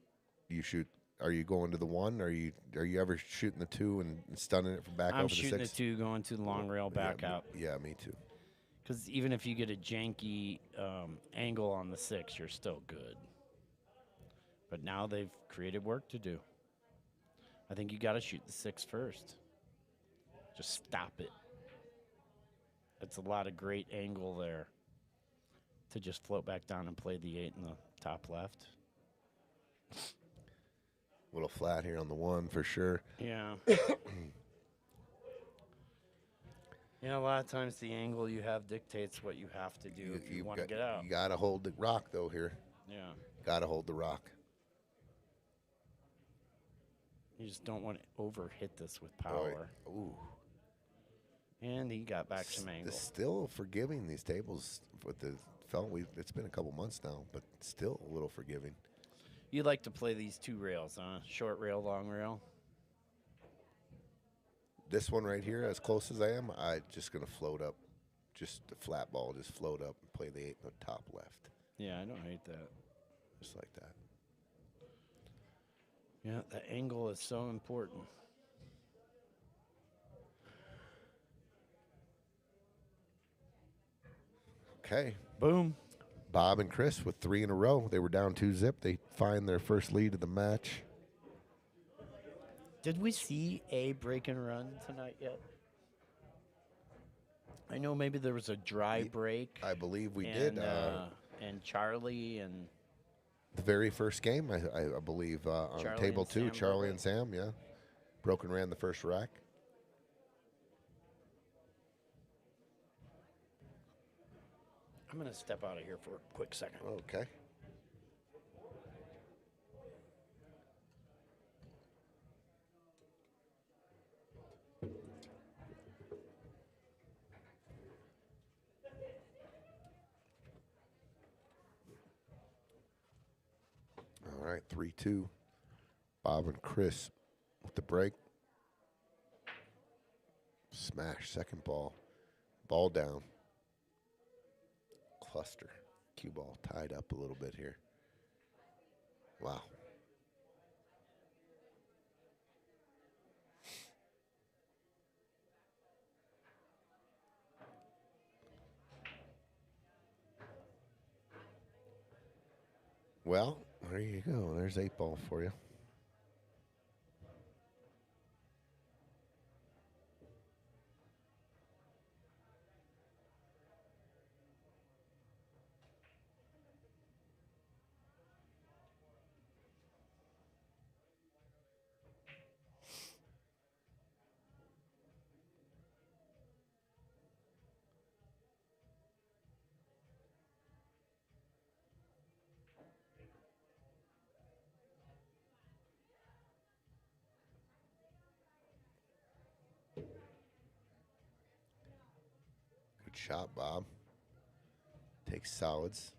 Are you going to the 1? Are you ever shooting the 2 and stunning it from back
I'm
over the 6?
shooting the 2 going to the long rail back
yeah,
out.
Yeah, me too.
Because even if you get a janky angle on the 6, you're still good. But now they've created work to do. I think you got to shoot the 6 first. Just stop it. That's a lot of great angle there to just float back down and play the 8 in the top left.
A little flat here on the 1 for sure.
Yeah. Yeah, a lot of times the angle you have dictates what you have to do if you want to get out.
You got to hold the rock, though, here.
Yeah.
Got to hold the rock.
You just don't want to overhit this with power.
Ooh.
And he got back some angle.
Still forgiving these tables with the felt. It's been a couple months now, but still a little forgiving.
You like to play these 2 rails, huh? Short rail, long rail?
This one right here, as close as I am, I'm just going to float up. Just the flat ball, just float up and play the 8 in the top left.
Yeah, I don't hate that.
Just like that.
Yeah, the angle is so important.
Okay.
Boom.
Bob and Chris with 3 in a row. They were down 2-0. They find their first lead of the match.
Did we see a break and run tonight yet? I know maybe there was a dry break.
I believe we did.
And Charlie and
The very first game, I believe, on
Charlie
table
and
2,
Sam
Charlie
broke
and Sam, yeah. Broke and ran the first rack.
I'm going to step out of here for a quick second.
Okay. All right, 3-2. Bob and Chris with the break. Smash, second ball. Ball down. Cluster. Cue ball tied up a little bit here. Wow. Well, there you go. There's 8 ball for you. shot, Bob. Takes solids.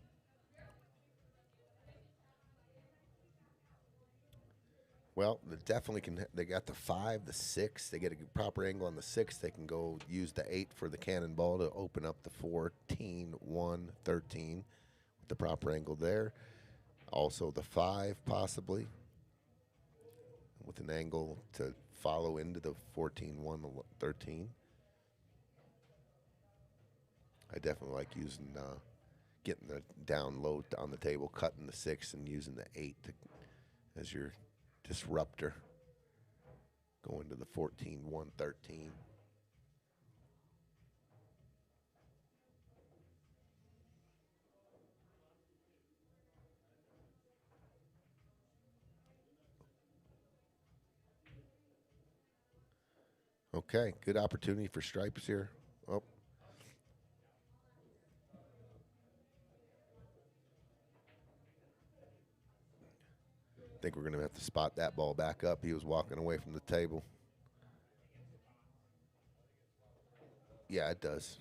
Well, they definitely can. They got the 5, the 6. They get a proper angle on the 6. They can go use the 8 for the cannonball to open up the 14, 1, 13 with the proper angle there. Also the 5 possibly with an angle to follow into the 14, 1, 13. I definitely like using, getting the down low on the table, cutting the 6 and using the 8 as your disruptor. Going to the 14, 1, 13. Okay, good opportunity for stripes here. Oh. I think we're going to have to spot that ball back up. He was walking away from the table. Yeah, it does.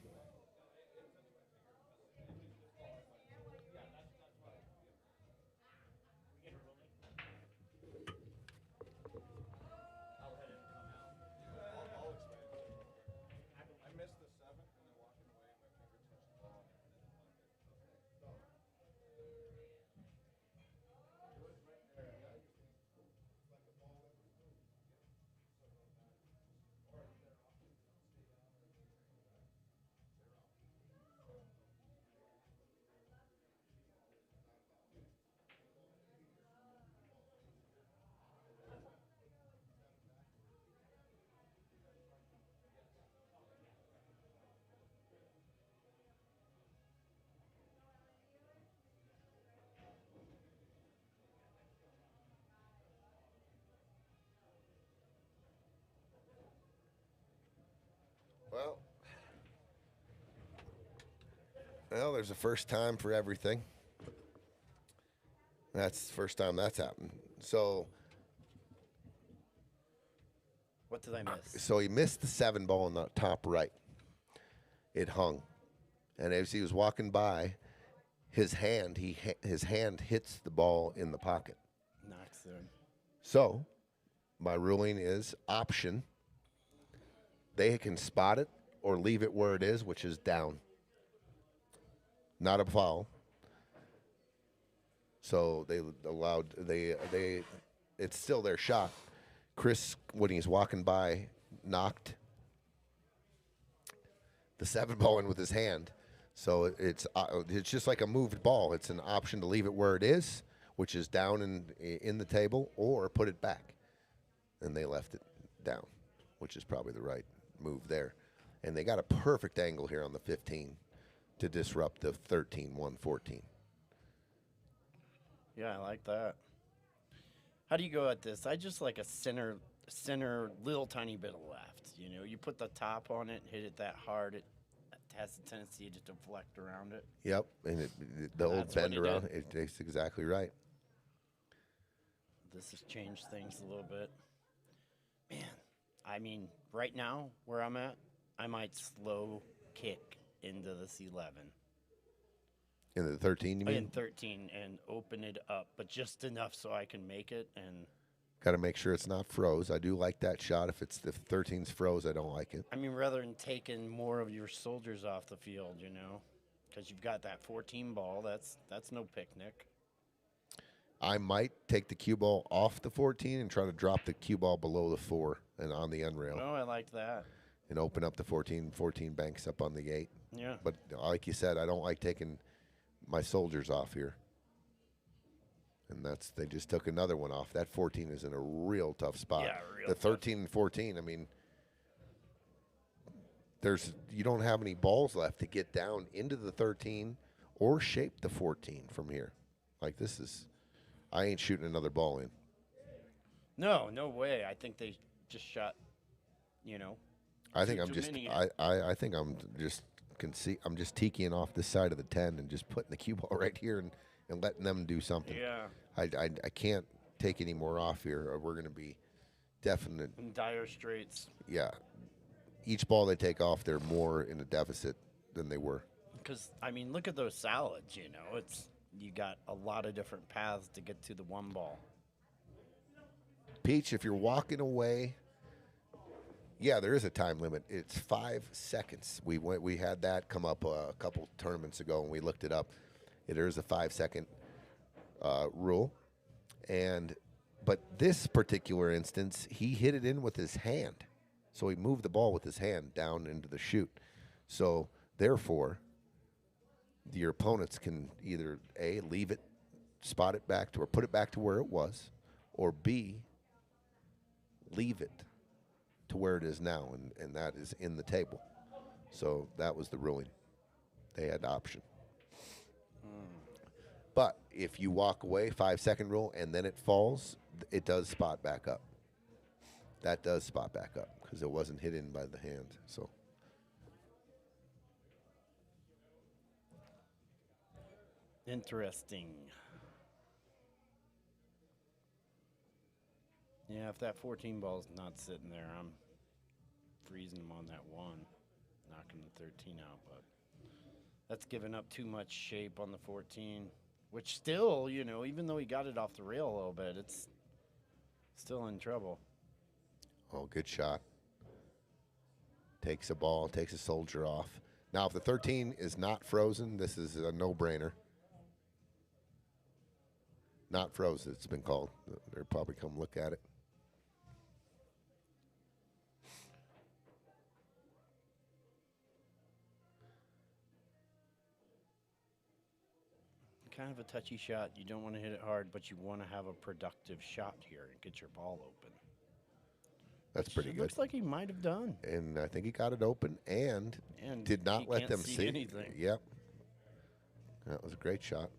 Well, there's a first time for everything. That's the first time that's happened. So
What did I miss?
he missed the 7 ball in the top right. It hung. And as he was walking by, his hand hits the ball in the pocket.
Knocks there.
So my ruling is option. They can spot it or leave it where it is, which is down. Not a foul. So they allowed it's still their shot. Chris, when he's walking by, knocked the 7 ball in with his hand. So it's just like a moved ball. It's an option to leave it where it is, which is down in the table, or put it back. And they left it down, which is probably the right move there. And they got a perfect angle here on the 15 to disrupt the 13, 1, 14.
Yeah, I like that. How do you go at this? I just like a center, little tiny bit of left. You know, you put the top on it, hit it that hard, it has a tendency to deflect around it.
Yep, and the old
That's what
bend
he
around,
did.
it's exactly right.
This has changed things a little bit. Man, I mean, right now, where I'm at, I might slow kick into this 11.
In the 13, you mean?
In 13 and open it up, but just enough so I can make it. And
Got to make sure it's not froze. I do like that shot. If 13's froze, I don't like it.
I mean, rather than taking more of your soldiers off the field, you know, because you've got that 14 ball. That's no picnic.
I might take the cue ball off the 14 and try to drop the cue ball below the 4 and on the unrail.
Oh, I like that.
And open up the 14. 14 banks up on the 8.
Yeah.
But like you said, I don't like taking my soldiers off here. And they just took another one off. That 14 is in a real tough spot.
Yeah, real
the 13 and 14, I mean, you don't have any balls left to get down into the 13 or shape the 14 from here. Like I ain't shooting another ball in.
No way. I think they just shot, you know.
I think
too many in.
I think I'm just teeking off this side of the 10 and just putting the cue ball right here and letting them do something.
Yeah.
I can't take any more off here, or we're going to be definite.
In dire straits.
Yeah. Each ball they take off, they're more in a deficit than they were.
Because, I mean, look at those salads, you know. You got a lot of different paths to get to the one ball.
Peach, if you're walking away, yeah, there is a time limit. It's 5 seconds. We had that come up a couple tournaments ago, and we looked it up. There is a 5-second rule, but this particular instance, he hit it in with his hand, so he moved the ball with his hand down into the chute. So therefore, your opponents can either A, leave it, spot it back to, or put it back to where it was, or B, leave it to where it is now, and that is in the table. So that was the ruling. They had the option. But if you walk away, 5-second rule, and then it falls, it does spot back up. That does spot back up because it wasn't hit in by the hand. So.
Interesting. Yeah, if that 14 ball's not sitting there, I'm freezing him on that one, knocking the 13 out. But that's giving up too much shape on the 14, which still, you know, even though he got it off the rail a little bit, it's still in trouble.
Oh, good shot. Takes a ball, takes a soldier off. Now, if the 13 is not frozen, this is a no-brainer. Not frozen, it's been called. They'll probably come look at it.
Kind of a touchy shot. You don't want to hit it hard, but you want to have a productive shot here and get your ball open.
That's pretty
It
good.
looks like he might have done.
And I think he got it open and did not
he
let
can't
them
see
see
anything.
Yep. That was a great shot.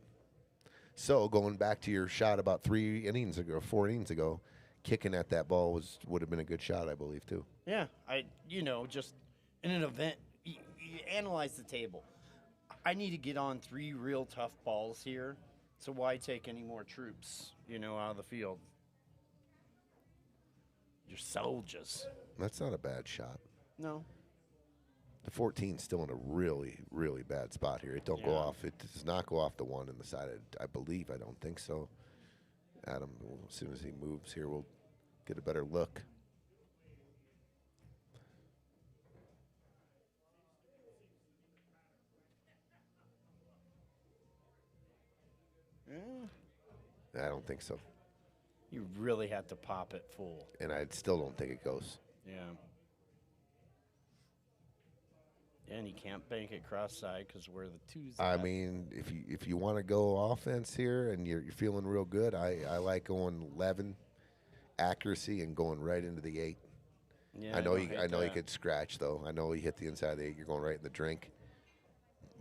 So going back to your shot about 4 innings ago, kicking at that ball would have been a good shot, I believe, too.
Yeah, just in an event, you analyze the table. I need to get on 3 real tough balls here, so why take any more troops, out of the field? You're soldiers.
That's not a bad shot.
No.
The 14's still in a really, really bad spot here. It don't go off. It does not go off the one in the side. I believe. I don't think so. Adam, as soon as he moves here, we'll get a better look. I don't think so.
You really had to pop it full.
And I still don't think it goes.
Yeah. And he can't bank it cross side because where the two's
I
at.
mean, if you want to go offense here and you're feeling real good, I like going 11 accuracy and going right into the 8.
Yeah,
I know you
that.
could scratch though. I know you hit the inside of the 8. You're going right in the drink.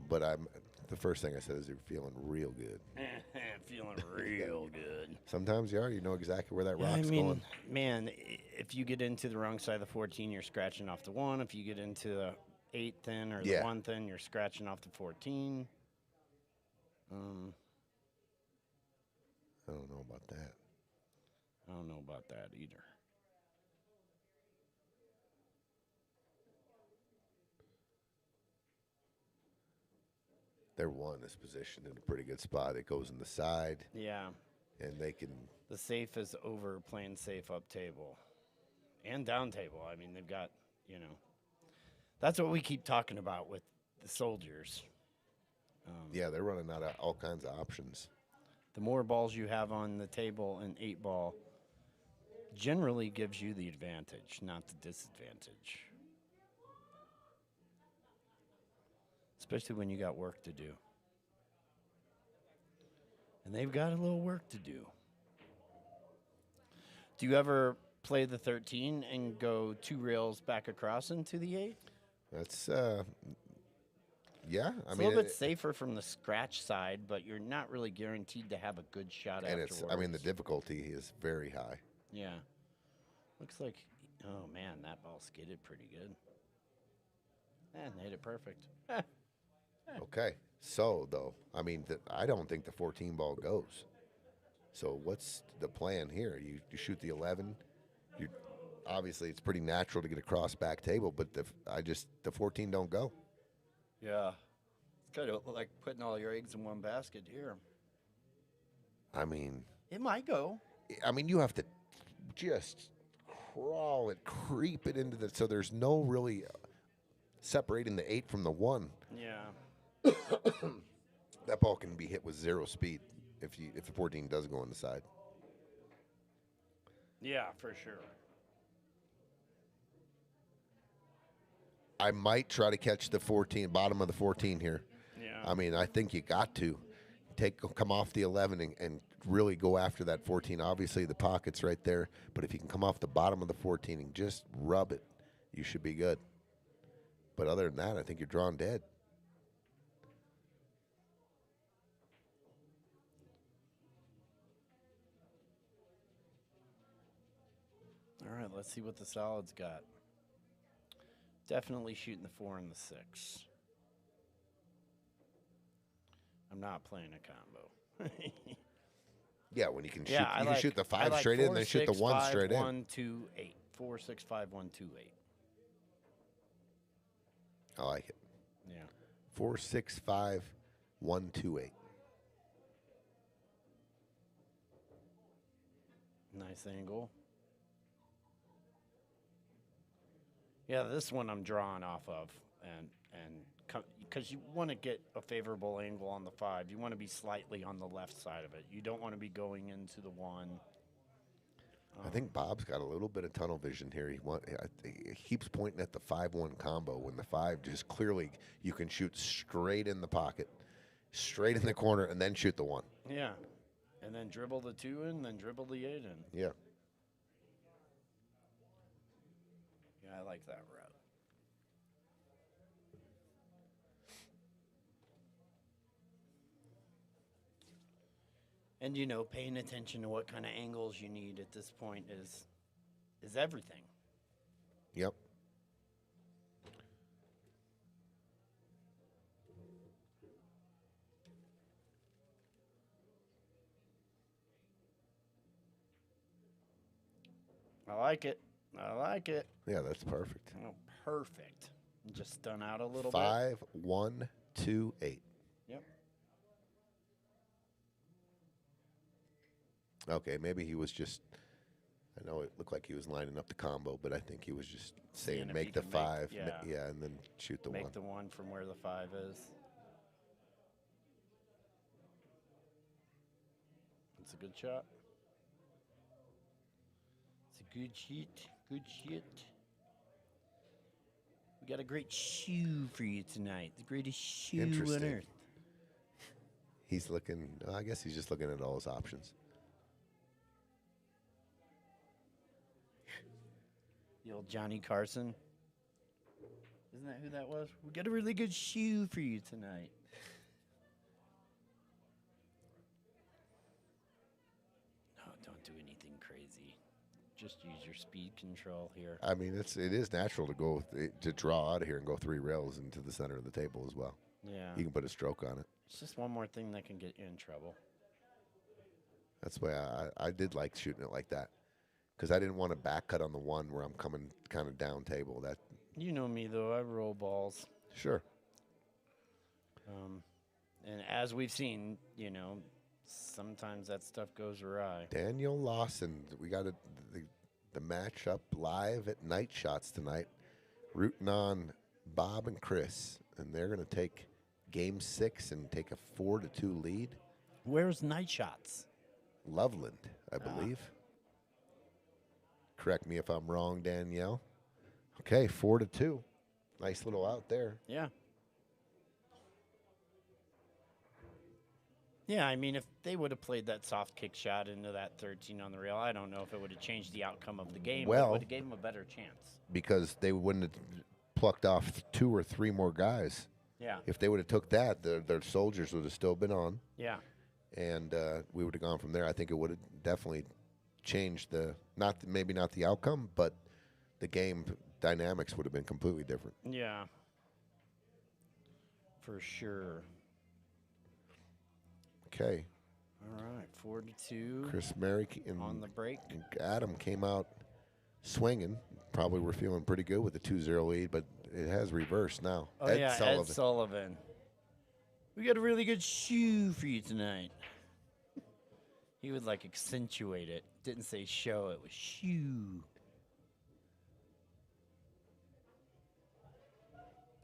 But the first thing I said is you're feeling real good.
Feeling real good.
Sometimes you are. You know exactly where that rock's
I mean,
going.
man, if you get into the wrong side of the 14, you're scratching off the 1. If you get into the 8 thin or the 1 thin, you're scratching off the 14.
I don't know about that.
I don't know about that either.
Their 1 is positioned in a pretty good spot. It goes in the side.
Yeah.
And they can.
The safe is over playing safe up table and down table. I mean, they've got, that's what we keep talking about with the soldiers.
Yeah, they're running out of all kinds of options.
The more balls you have on the table in 8 ball generally gives you the advantage, not the disadvantage. Especially when you got work to do. And they've got a little work to do. Do you ever play the 13 and go 2 rails back across into the 8?
That's, yeah.
It's a little bit safer from the scratch side, but you're not really guaranteed to have a good shot
and
afterwards.
the difficulty is very high.
Yeah. Looks like, oh man, that ball skidded pretty good. And hit it perfect.
Okay. So, though, I don't think the 14 ball goes. So, what's the plan here? You shoot the 11. Obviously, it's pretty natural to get across back table, but the 14 don't go.
Yeah. It's kind of like putting all your eggs in one basket here.
I mean,
It might go.
you have to just crawl it, creep it into the, so there's no really separating the 8 from the 1.
Yeah.
That ball can be hit with 0 speed if the 14 does go on the side.
Yeah, for sure.
I might try to catch the 14, bottom of the 14 here.
Yeah.
I mean, I think you got to come off the 11 and really go after that 14. Obviously, the pocket's right there, but if you can come off the bottom of the 14 and just rub it, you should be good. But other than that, I think you're drawn dead.
All right, let's see what the solid's got. Definitely shooting the 4 and the 6. I'm not playing a combo.
Yeah, when you can shoot,
Yeah,
you can shoot the 5 straight in, and then shoot the 1 straight in.
1, 2, 8. 4, 6, 5, 1, 2, 8.
I like it.
Yeah.
4, 6, 5, 1, 2, 8.
Nice angle. Yeah, this one I'm drawing off of, and because you want to get a favorable angle on the 5, you want to be slightly on the left side of it. You don't want to be going into the 1.
I think Bob's got a little bit of tunnel vision here. He keeps pointing at the 5-1 combo when the 5 just clearly you can shoot straight in the pocket, straight in the corner, and then shoot the 1.
Yeah, and then dribble the 2 in, then dribble the 8 in.
Yeah.
Yeah, I like that route. And paying attention to what kind of angles you need at this point is everything.
Yep.
I like it. I like it.
Yeah, that's perfect.
Oh, perfect. Just stun out a little
5, 1, 2, 8.
bit. Yep.
Okay, maybe he was just. I know it looked like he was lining up the combo, but I think he was just saying
Seeing if
make
he
the
can
5,
yeah.
and then shoot the 1.
Make the 1 from where the 5 is. It's a good shot. It's a good shit. Good shit. We got a great shoe for you tonight. The greatest shoe on
Interesting.
earth.
He's looking. I guess he's just looking at all his options.
The old Johnny Carson. Isn't that who that was? We got a really good shoe for you tonight. No, don't do anything crazy. Just use your speed control here.
I mean, it is natural to draw out of here and go 3 rails into the center of the table as well.
Yeah.
You can put a stroke on it.
It's just one more thing that can get you in trouble.
That's why I did like shooting it like that, because I didn't want to back cut on the 1 where I'm coming kind of down table. That
You know me, though. I roll balls.
sure.
And as we've seen, sometimes that stuff goes awry.
Daniel Lawson, we got the matchup live at Night Shots tonight, rooting on Bob and Chris, and they're going to take Game 6 and take a 4-2 lead.
Where's Night Shots?
Loveland, I believe. Correct me if I'm wrong, Danielle. Okay, 4-2. Nice little out there.
Yeah. Yeah, I mean, if they would have played that soft kick shot into that 13 on the rail, I don't know if it would have changed the outcome of the game.
Well,
it would have gave them a better chance.
Because they wouldn't have plucked off 2 or 3 more guys.
Yeah.
If they would have took that, their soldiers would have still been on.
Yeah.
And we would have gone from there. I think it would have definitely changed maybe not the outcome, but the game dynamics would have been completely different.
Yeah. For sure.
Okay.
All right, 4-2.
Chris Merrick and
on the break.
Adam came out swinging. Probably were feeling pretty good with the 2-0 lead, but It has reversed now.
Oh,
Ed
yeah,
Sullivan.
Ed Sullivan. We got a really good shoe for you tonight. He would, like, accentuate it. Didn't say show, it was shoe.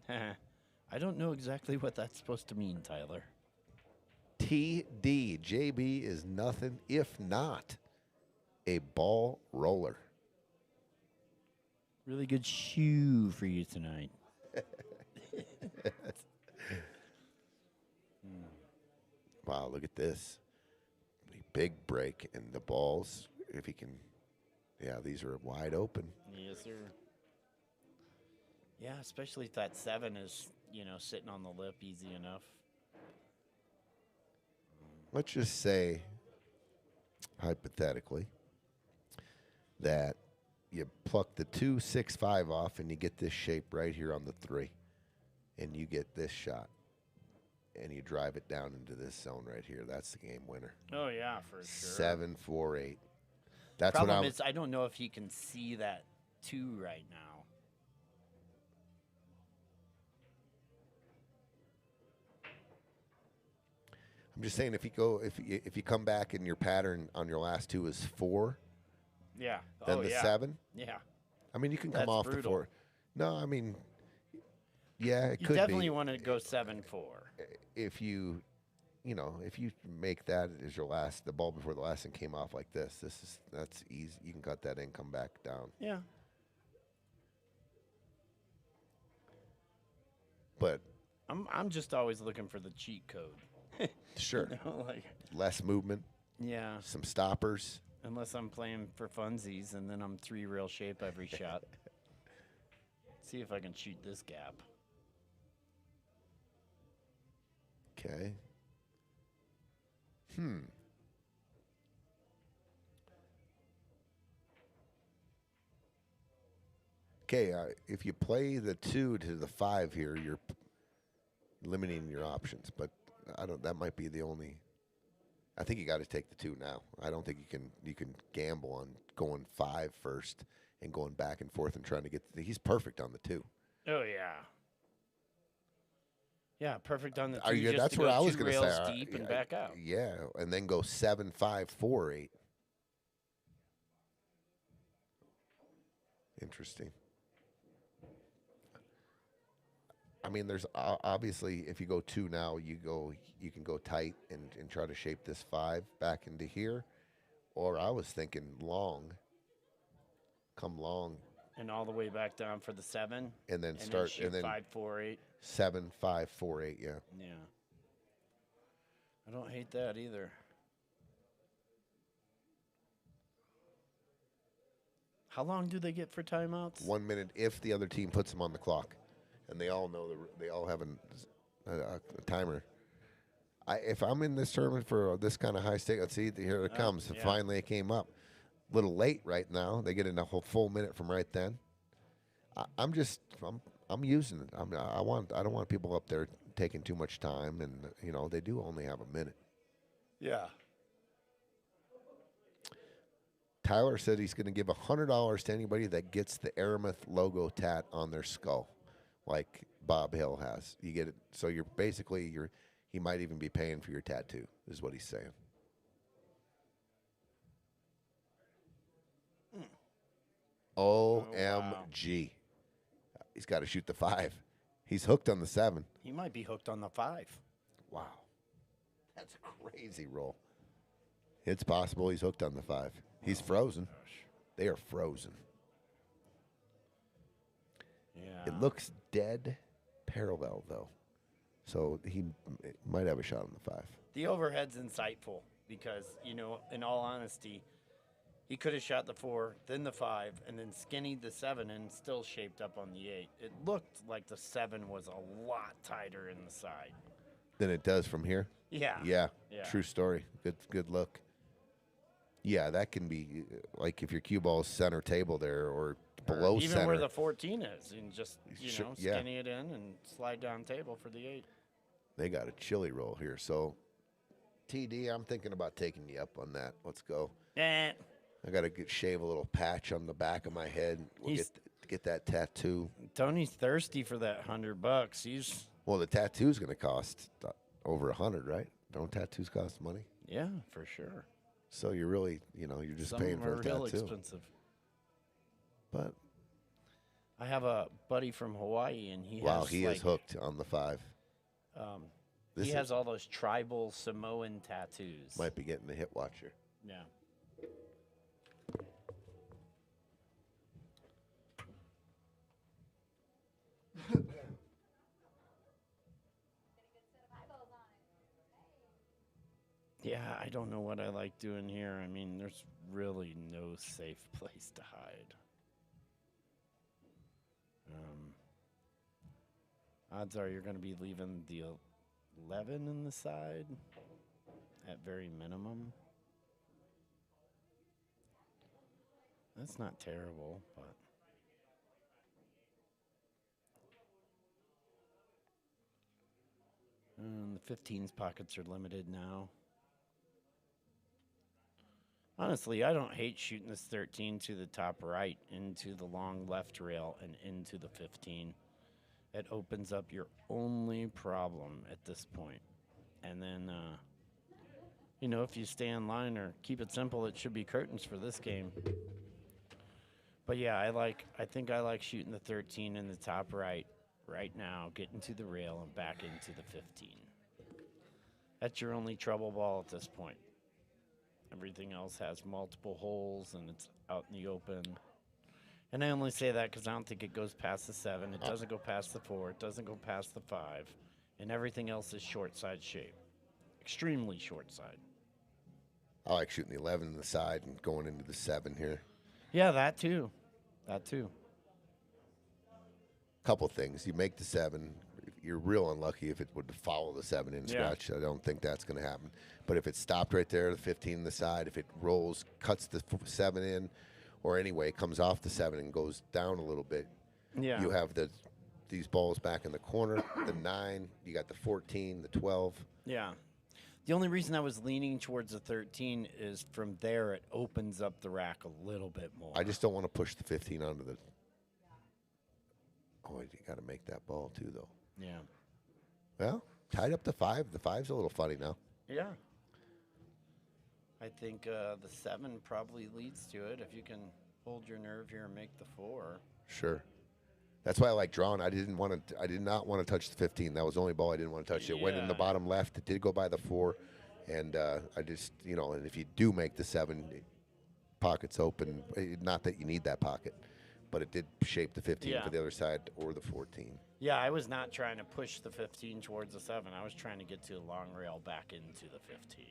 I don't know exactly what that's supposed to mean, Tyler.
TD. JB is nothing if not a ball roller.
Really good shoe for you tonight.
Wow, look at this. Big break, and the balls, if he can, yeah, these are wide open.
Yes, sir. Yeah, especially if that 7 is, sitting on the lip easy enough.
Let's just say, hypothetically, that you pluck the 2, 6, 5 off, and you get this shape right here on the 3, and you get this shot, and you drive it down into this zone right here. That's the game winner.
Oh, yeah, for sure.
7, 4, 8. That's
Problem
what I'm.
is, I don't know if he can see that 2 right now.
I'm just saying, if you come back and your pattern on your last 2 is 4,
Yeah.
then the 7.
Yeah.
I mean, you can come
That's
off the
brutal.
4. No, I mean, yeah, it
You
could
definitely
be.
want to go 7-4.
If you make that as your last, the ball before the last one came off like this, that's easy. You can cut that in, come back down.
Yeah.
But
I'm just always looking for the cheat code.
sure,
Like,
less movement,
yeah.
some stoppers.
Unless I'm playing for funsies, and then I'm 3 real shape every shot. See if I can shoot this gap.
Okay. Okay, if you play the 2 to the 5 here, you're limiting your options. But that might be the only. I think you got to take the 2 now. I don't think you can gamble on going 5 first and going back and forth and trying to get. He's perfect on the 2.
Oh, yeah. Yeah, perfect on the 2.
You,
just
that's
to
where
go
I was
2
going to
rails
say.
deep and back out.
Yeah, and then go 7, 5, 4, 8. Interesting. I mean, there's obviously, if you go 2 now, you can go tight and try to shape this 5 back into here, or I was thinking long, come long,
And all the way back down for the 7.
and then
And
start
shoot
and then
5, 4, 8.
7, 5, 4, 8. Yeah.
Yeah. I don't hate that either. How long do they get for timeouts?
1 minute if the other team puts them on the clock, and they all know they all have a timer. If I'm in this tournament for this kind of high stake, let's see, here it comes.
yeah.
Finally, it came up. A little late right now. They get in a whole full minute from right then. I'm using it. I don't want people up there taking too much time, and they do only have a minute.
Yeah.
Tyler said he's going to give $100 to anybody that gets the Aramith logo tat on their skull, like Bob Hale has. You get it, so you're basically he might even be paying for your tattoo, is what he's saying. OMG. He's got to shoot the 5. He's hooked on the 7.
He might be hooked on the 5.
Wow. That's a crazy roll. It's possible he's hooked on the 5. He's frozen. They are frozen.
Yeah.
It looks dead parallel, though. So he might have a shot on the 5.
The overhead's insightful because, in all honesty, he could have shot the 4, then the 5, and then skinnied the 7 and still shaped up on the 8. It looked like the 7 was a lot tighter in the side.
Than it does from here?
Yeah.
Yeah.
Yeah.
True story. Good look. Yeah, that can be like if your cue ball is center table there or below
Even
center.
where the 14 is, and just,
Sure, yeah.
skinny it in and slide down table for the 8.
They got a chili roll here. So, TD, I'm thinking about taking you up on that. Let's go.
Eh.
I got to shave a little patch on the back of my head. We'll
He's
get that tattoo.
Tony's thirsty for that $100. He's
Well, the tattoo's going to cost over 100, right? Don't tattoos cost money?
yeah, for sure.
So you're really, you're just
Some
paying for
are
a
real
tattoo.
expensive.
But
I have a buddy from Hawaii, and he
wow,
has
he is hooked on the 5. This
he has all those tribal Samoan tattoos.
might be getting a hit watcher.
Yeah. Yeah, I don't know what I like doing here. I mean, there's really no safe place to hide. Odds are you're going to be leaving the 11 in the side at very minimum. That's not terrible, but the 15's pockets are limited now. Honestly, I don't hate shooting this 13 to the top right into the long left rail and into the 15. It opens up your only problem at this point. And then, if you stay in line or keep it simple, it should be curtains for this game. But yeah, I think I like shooting the 13 in the top right now, getting to the rail and back into the 15. That's your only trouble ball at this point. Everything else has multiple holes and it's out in the open. And I only say that because I don't think it goes past the 7. It doesn't go past the 4. It doesn't go past the 5. And everything else is short side shape. Extremely short side.
I like shooting the 11 in the side and going into the 7 here.
Yeah, that too.
Couple things. You make the 7. You're real unlucky if it would follow the 7 in scratch. I don't think that's going to happen. But if it stopped right there, the 15 in the side, if it rolls, cuts the 7 in, or anyway, comes off the 7 and goes down a little bit, you have these balls back in the corner, the 9, you got the 14, the 12.
Yeah. The only reason I was leaning towards the 13 is from there it opens up the rack a little bit more.
I just don't want to push the 15 onto the... Oh, you got to make that ball too, though.
Yeah.
Well, tied up the 5. The 5's a little funny now.
Yeah. I think the 7 probably leads to it if you can hold your nerve here and make the 4.
Sure. That's why I like drawing. I did not want to touch the 15. That was the only ball I didn't want to touch. It went in the bottom left. It did go by the 4. And I just, and if you do make the 7, pockets open. Not that you need that pocket, but it did shape the 15 for the other side or the 14.
Yeah, I was not trying to push the 15 towards the 7. I was trying to get to a long rail back into the 15.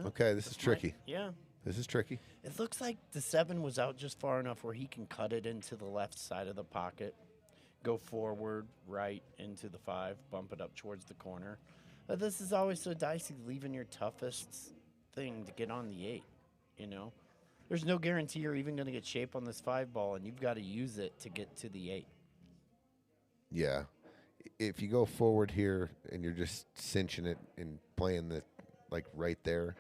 Okay, this is tricky.
Yeah.
This is tricky.
It looks like the 7 was out just far enough where he can cut it into the left side of the pocket, go forward, right, into the 5, bump it up towards the corner. But this is always so dicey, leaving your toughest thing to get on the 8, There's no guarantee you're even going to get shape on this 5 ball, and you've got to use it to get to the 8.
Yeah. If you go forward here and you're just cinching it and playing the, right there,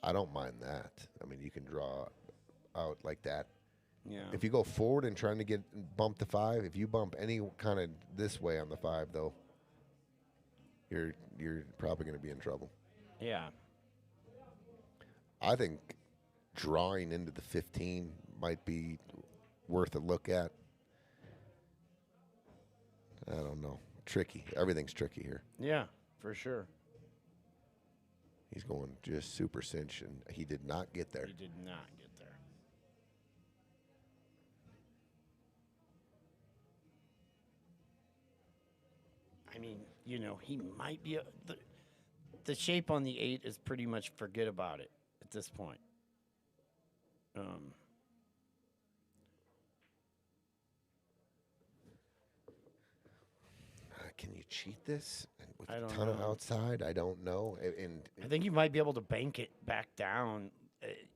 I don't mind that. I mean, you can draw out like that.
Yeah.
If you go forward and trying to bump the 5, if you bump any kind of this way on the 5, though, you're probably going to be in trouble.
Yeah.
I think drawing into the 15 might be worth a look at. I don't know. Tricky. Everything's tricky here.
Yeah, for sure.
He's going just super cinch, and he did not get there.
He did not get there. I mean, he might be the shape on the 8 is pretty much forget about it at this point.
Can you cheat this with
I
a
don't
ton of
know.
outside? I don't know. And
I think you might be able to bank it back down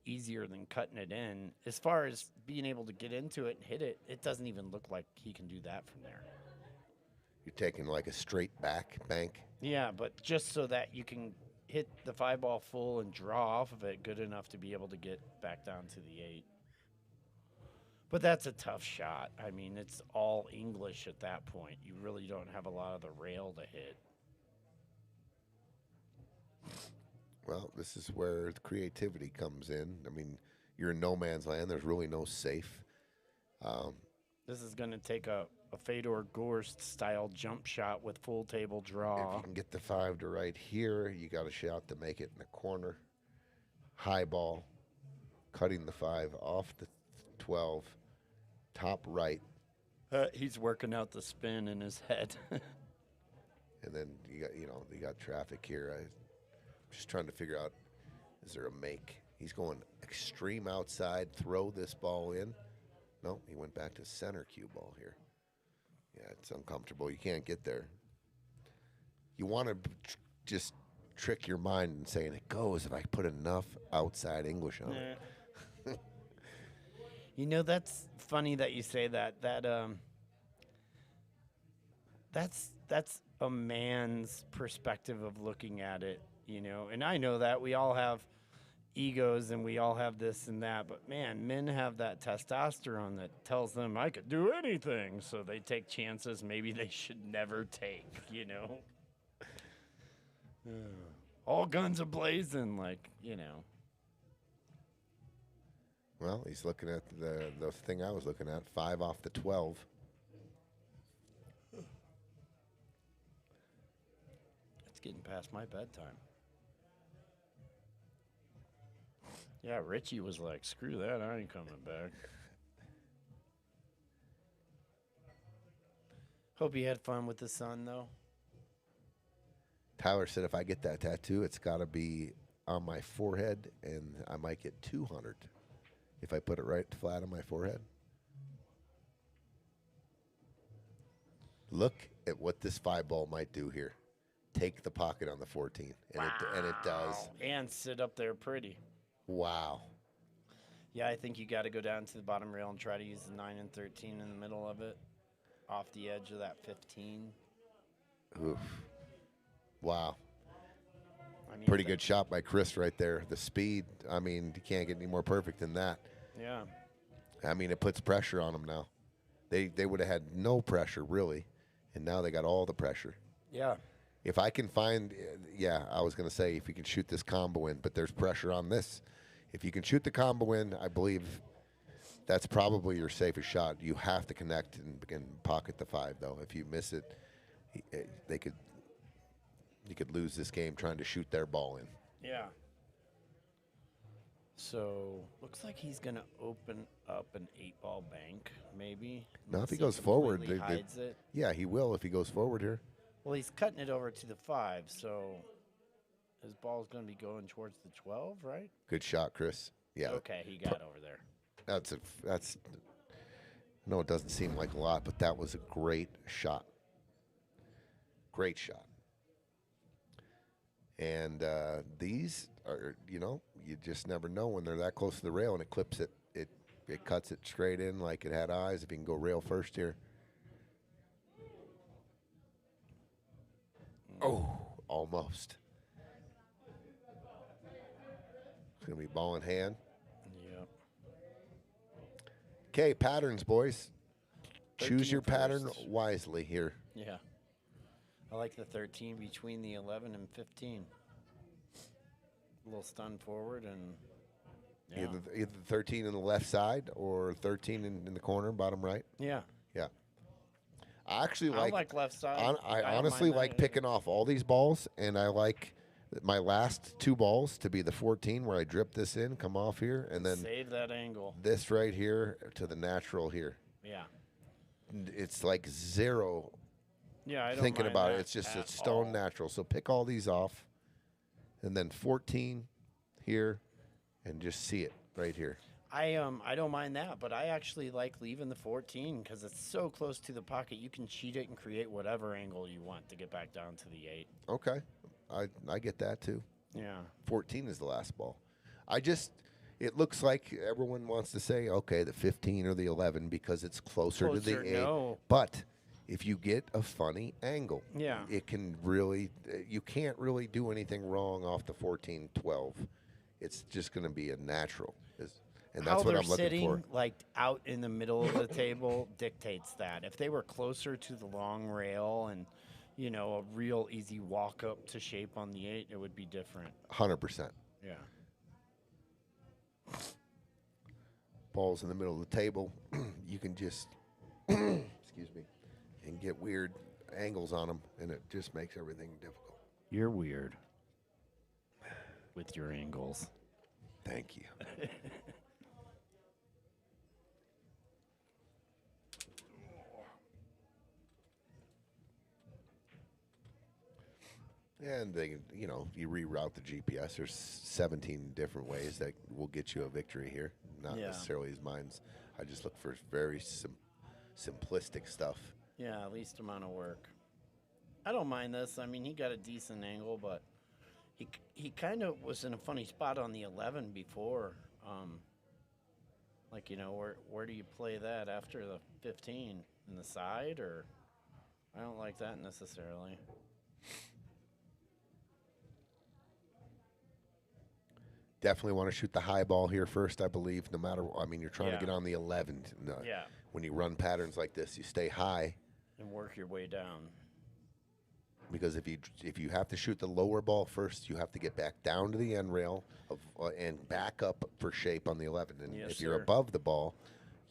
easier than cutting it in. As far as being able to get into it and hit it, it doesn't even look like he can do that from there.
you're taking like a straight back bank.
Yeah, but just so that you can hit the 5-ball full and draw off of it good enough to be able to get back down to the 8. But that's a tough shot. I mean, it's all English at that point. You really don't have a lot of the rail to hit.
Well, this is where the creativity comes in. I mean, you're in no man's land. There's really no safe.
This is going to take a Fedor Gorst style jump shot with full table
If
draw.
you can get the 5 to right here, you got a shot to make it in the corner. High ball, cutting the 5 off the 12, top right,
He's working out the spin in his head.
and then you got traffic here. I'm just trying to figure out, is there a make? He's going extreme outside, throw this ball in. No, he went back to center cue ball here. Yeah, it's uncomfortable. You can't get there. You want to just trick your mind and saying it goes if I put enough outside English on it.
You know, that's funny that you say that. That's a man's perspective of looking at it, you know. And I know that we all have egos and we all have this and that, but man, men have that testosterone that tells them I could do anything, so they take chances maybe they should never take, you know. All guns a-blazing, like, you know.
Well, he's looking at the thing I was looking at, 5 off the 12.
It's getting past my bedtime. Yeah, Richie was like, screw that, I ain't coming back. Hope you had fun with the sun, though.
Tyler said if I get that tattoo, it's got to be on my forehead, and I might get 200 if I put it right flat on my forehead. Look at what this 5-ball might do here. Take the pocket on the 14, and it does.
And sit up there pretty.
Wow.
Yeah, I think you got to go down to the bottom rail and try to use the 9 and 13 in the middle of it, off the edge of that 15.
Oof. Wow.
I mean,
Pretty good shot by Chris right there. The speed, I mean, you can't get any more perfect than that.
Yeah.
I mean, it puts pressure on them now. They would have had no pressure, really, and now they got all the pressure.
Yeah.
If I can find, I was going to say if you can shoot this combo in, but there's pressure on this. If you can shoot the combo in, I believe that's probably your safest shot. You have to connect and pocket the 5, though. If you miss it, you could lose this game trying to shoot their ball in.
Yeah. So, looks like he's going to open up an 8-ball bank, maybe.
Now, if he
Unless
goes forward,
completely hides it.
yeah, he will if he goes forward here.
Well, he's cutting it over to the 5, so his ball's going to be going towards the 12, right?
Good shot, Chris. Yeah.
Okay, he got over there.
That's I know it doesn't seem like a lot, but that was a great shot. Great shot. And these are, you just never know when they're that close to the rail and it clips it. It cuts it straight in like it had eyes. If you can go rail first here. Oh, almost. It's going to be ball in hand.
Yep.
Okay, patterns, boys. Choose
13
your pattern
first.
wisely here.
Yeah. I like the 13 between the 11 and 15. A little stun forward and yeah.
Either 13 in the left side or 13 in the corner, bottom right.
Yeah.
Yeah. I actually
I like left side.
I
don't
honestly
mind
like
that.
picking off all these balls, and I like my last 2 balls to be the 14 where I drip this in, come off here, and then
Save that angle.
this right here to the natural here.
Yeah.
It's like zero
Yeah, I don't
thinking
mind
about it.
that
It's just
at
it's stone
all.
natural. So pick all these off, and then 14 here, and just see it right here.
I don't mind that, but I actually like leaving the 14 because it's so close to the pocket. You can cheat it and create whatever angle you want to get back down to the 8.
Okay, I get that too.
Yeah.
14 is the last ball. It looks like everyone wants to say, okay, the 15 or the 11 because it's closer to the
Closer,
8.
no.
But if you get a funny angle,
Yeah.
it can really, you can't really do anything wrong off the 14-12. It's just going to be a natural. And that's
How
what
they're
I'm looking
sitting,
for.
like out in the middle of the table, dictates that. If they were closer to the long rail and, you know, a real easy walk up to shape on the 8, it would be different.
100%.
Yeah.
Balls in the middle of the table, you can just, excuse me, and get weird angles on them, and it just makes everything difficult.
You're weird with your angles.
Thank you. And they, you know, you reroute the GPS. There's 17 different ways that will get you a victory here. Not
Yeah.
necessarily as mine's. I just look for very simplistic stuff.
Yeah, least amount of work. I don't mind this. I mean, he got a decent angle, but he kind of was in a funny spot on the 11 before. Like, you know, where do you play that after the 15? In the side, or I don't like that necessarily.
Definitely want to shoot the high ball here first, I believe, no matter I mean, you're trying
Yeah.
to get on the 11.
Yeah.
When you run patterns like this, you stay high.
And work your way down.
Because if you have to shoot the lower ball first, you have to get back down to the end rail and back up for shape on the 11. And
Yes,
if you're
sir.
above the ball,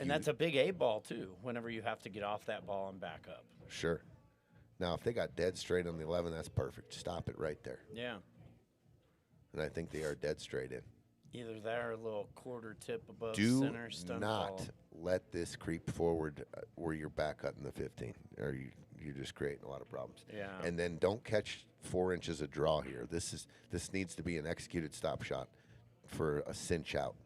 And that's a big 8 ball, too, whenever you have to get off that ball and back up.
sure. Now, if they got dead straight on the 11, that's perfect. Stop it right there.
Yeah.
And I think they are dead straight in.
Either that or a little quarter tip above
Do
center stun
not
ball.
let this creep forward where you're back cutting the 15, or you're just creating a lot of problems.
Yeah.
And then don't catch 4 inches of draw here. This needs to be an executed stop shot for a cinch out.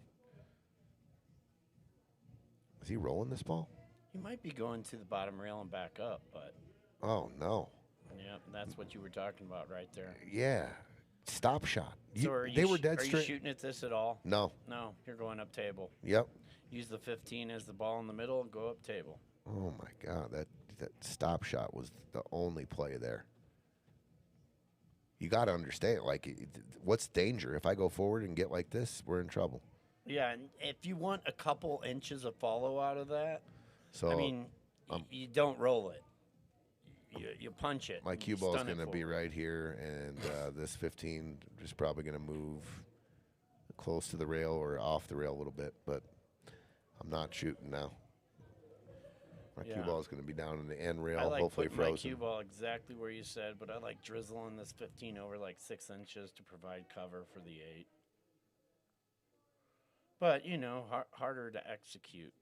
Is he rolling this ball?
You might be going to the bottom rail and back up, but
Oh no.
yeah, that's what you were talking about right there.
Yeah. Stop shot.
So are you
they were dead
are you
straight.
shooting at this at all?
No.
No, you're going up table.
Yep.
Use the 15 as the ball in the middle and go up table.
Oh my God, that stop shot was the only play there. You got to understand, like, what's danger? If I go forward and get like this, we're in trouble.
Yeah, and if you want a couple inches of follow out of that,
So
I mean, you don't roll it. You punch it.
my
and
cue
you
ball is
stun it
going to be
forward.
right here, and this 15 is probably going to move close to the rail or off the rail a little bit, but I'm not shooting now. My cue
Yeah.
ball is going to be down in the end rail,
I like
hopefully
putting my
frozen.
cue ball exactly where you said, but I like drizzling this 15 over like 6 inches to provide cover for the 8. But, you know, harder to execute.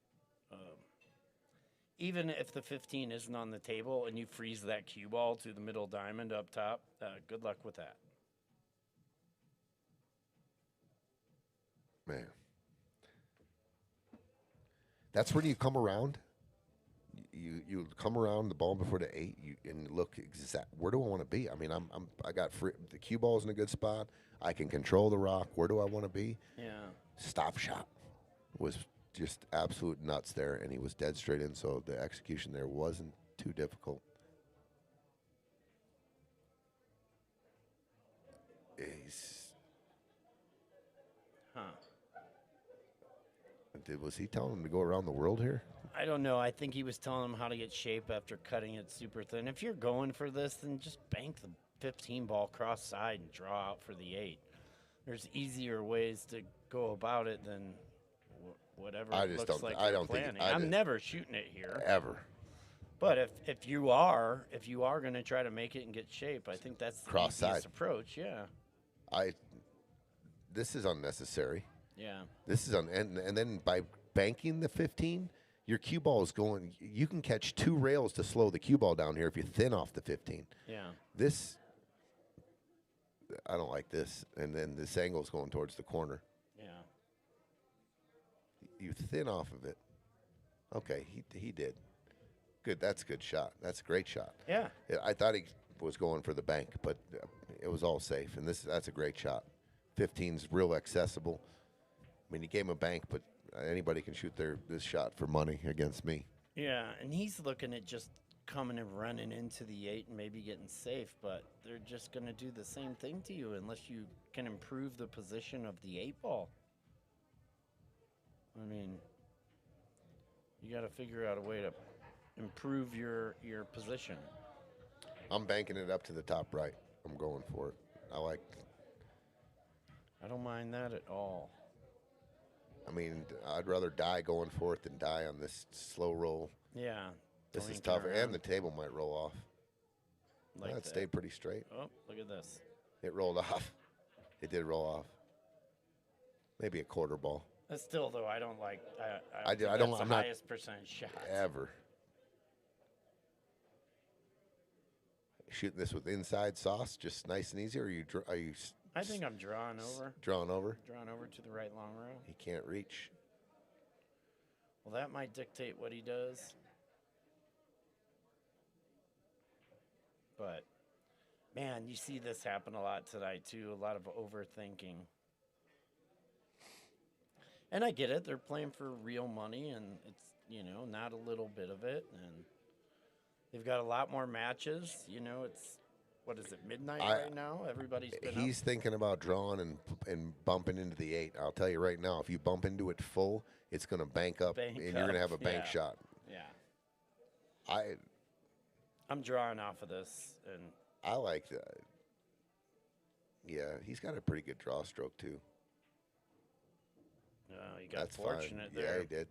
Even if the 15 isn't on the table and you freeze that cue ball to the middle diamond up top, good luck with that.
Man. That's when you come around. You come around the ball before the 8 and look exact. Where do I want to be? I mean, I got free, the cue ball's in a good spot. I can control the rock. Where do I want to be?
Yeah.
Stop shot was just absolute nuts there, and he was dead straight in. So the execution there wasn't too difficult.
Huh.
Was he telling him to go around the world here?
I don't know. I think he was telling him how to get shape after cutting it super thin. If you're going for this, then just bank the 15 ball cross side and draw out for the 8. There's easier ways to go about it than whatever
I
it
just
looks
don't-
like
I
you're
don't think-
planning.
I
I'm
just-
never shooting it here.
Ever.
But if you are going to try to make it and get shape, I think that's the
Cross
easiest
side.
approach. Yeah.
This is unnecessary.
Yeah.
This is and then by banking the 15, your cue ball is going. You can catch 2 rails to slow the cue ball down here if you thin off the 15.
Yeah.
This, I don't like this. And then this angle is going towards the corner.
Yeah.
You thin off of it. Okay, he did. Good. That's a good shot. That's a great shot.
Yeah.
I thought he was going for the bank, but it was all safe. And that's a great shot. 15's real accessible. I mean, he gave him a bank, but anybody can shoot this shot for money against me.
Yeah, and he's looking at just coming and running into the 8 and maybe getting safe, but they're just going to do the same thing to you unless you can improve the position of the 8 ball. I mean, you got to figure out a way to improve your position.
I'm banking it up to the top right. I'm going for it.
I don't mind that at all.
I mean, I'd rather die going for it than die on this slow roll.
Yeah.
This is
doinking
tougher, and
around
the table might roll off.
like
That
that.
stayed pretty straight.
Oh, look at this.
It rolled off. It did roll off. Maybe a quarter ball.
Still, though, I don't like.
I
think
don't-
that's
I'm
the
not-
highest percentage shot.
Ever. Shooting this with inside sauce, just nice and easy, or are you
I think I'm drawn over.
drawn over?
Drawn over to the right long row.
He can't reach.
Well, that might dictate what he does. But, man, you see this happen a lot tonight, too. A lot of overthinking. And I get it. They're playing for real money, and it's, not a little bit of it. And they've got a lot more matches. It's, what is it, midnight right now? Everybody's been
He's thinking about drawing and bumping into the 8. I'll tell you right now, if you bump into it full, it's going to bank up, and you're going to have a bank shot.
Yeah. I'm drawing off of this, and
I like that. Yeah, he's got a pretty good draw stroke, too.
he got
That's
fortunate
fine.
there.
Yeah, he did.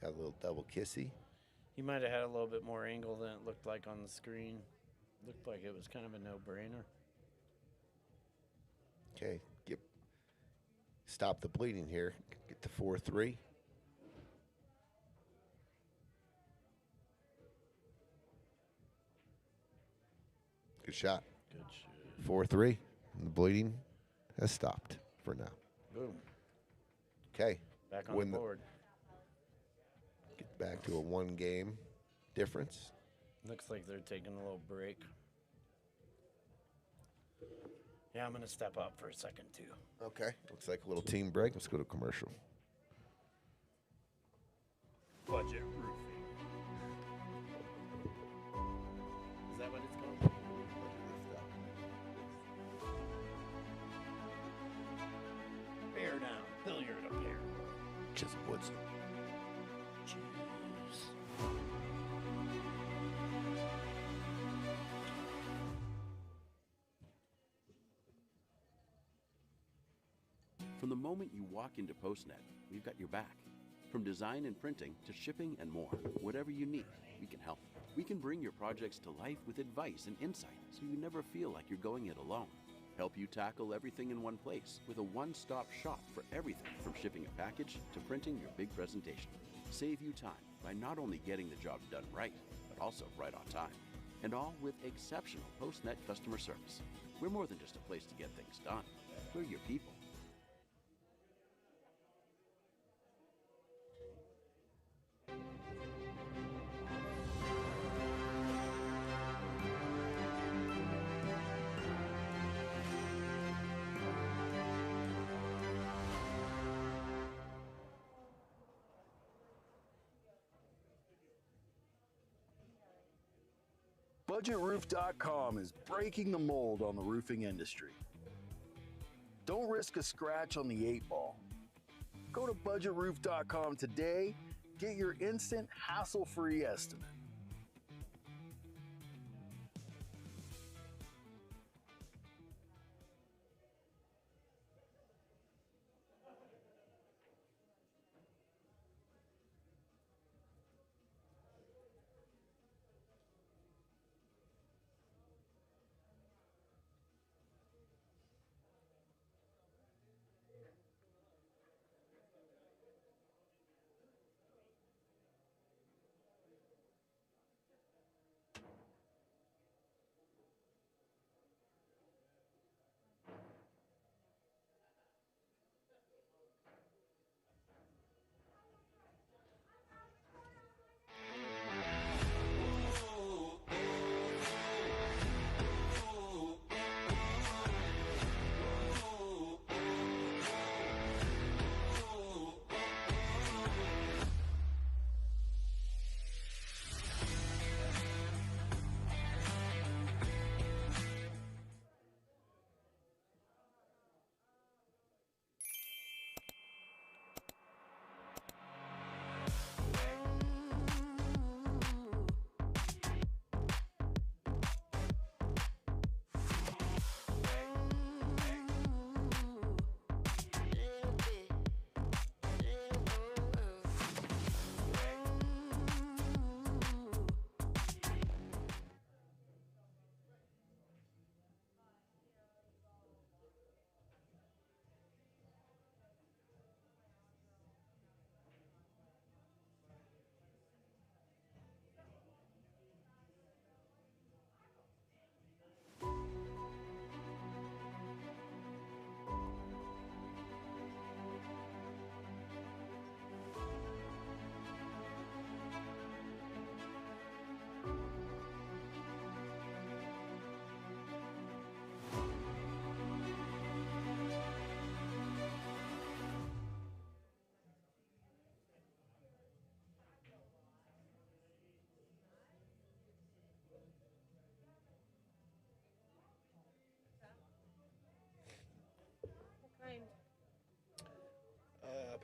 Got a little double kissy.
He might have had a little bit more angle than it looked like on the screen. Looked like it was kind of a no-brainer.
Okay, stop the bleeding here. Get to 4-3. Good shot.
Good shit.
4-3. The bleeding has stopped for now.
Boom.
Okay.
Back on the board.
Get back to a 1-game difference.
Looks like they're taking a little break. Yeah, I'm going to step up for a second, too.
Okay. Looks like a little team break. Let's go to commercial.
Budget roofing. Is that what it's called? Bear down. Billiard up here.
Chisholm Woodson.
From the moment you walk into PostNet, we've got your back. From design and printing to shipping and more, whatever you need, we can help. We can bring your projects to life with advice and insight so you never feel like you're going it alone. Help you tackle everything in one place with a one-stop shop for everything from shipping a package to printing your big presentation. Save you time by not only getting the job done right, but also right on time. And all with exceptional PostNet customer service. We're more than just a place to get things done. We're your people.
BudgetRoof.com is breaking the mold on the roofing industry. Don't risk a scratch on the 8 ball. Go to BudgetRoof.com today. Get your instant, hassle-free estimate.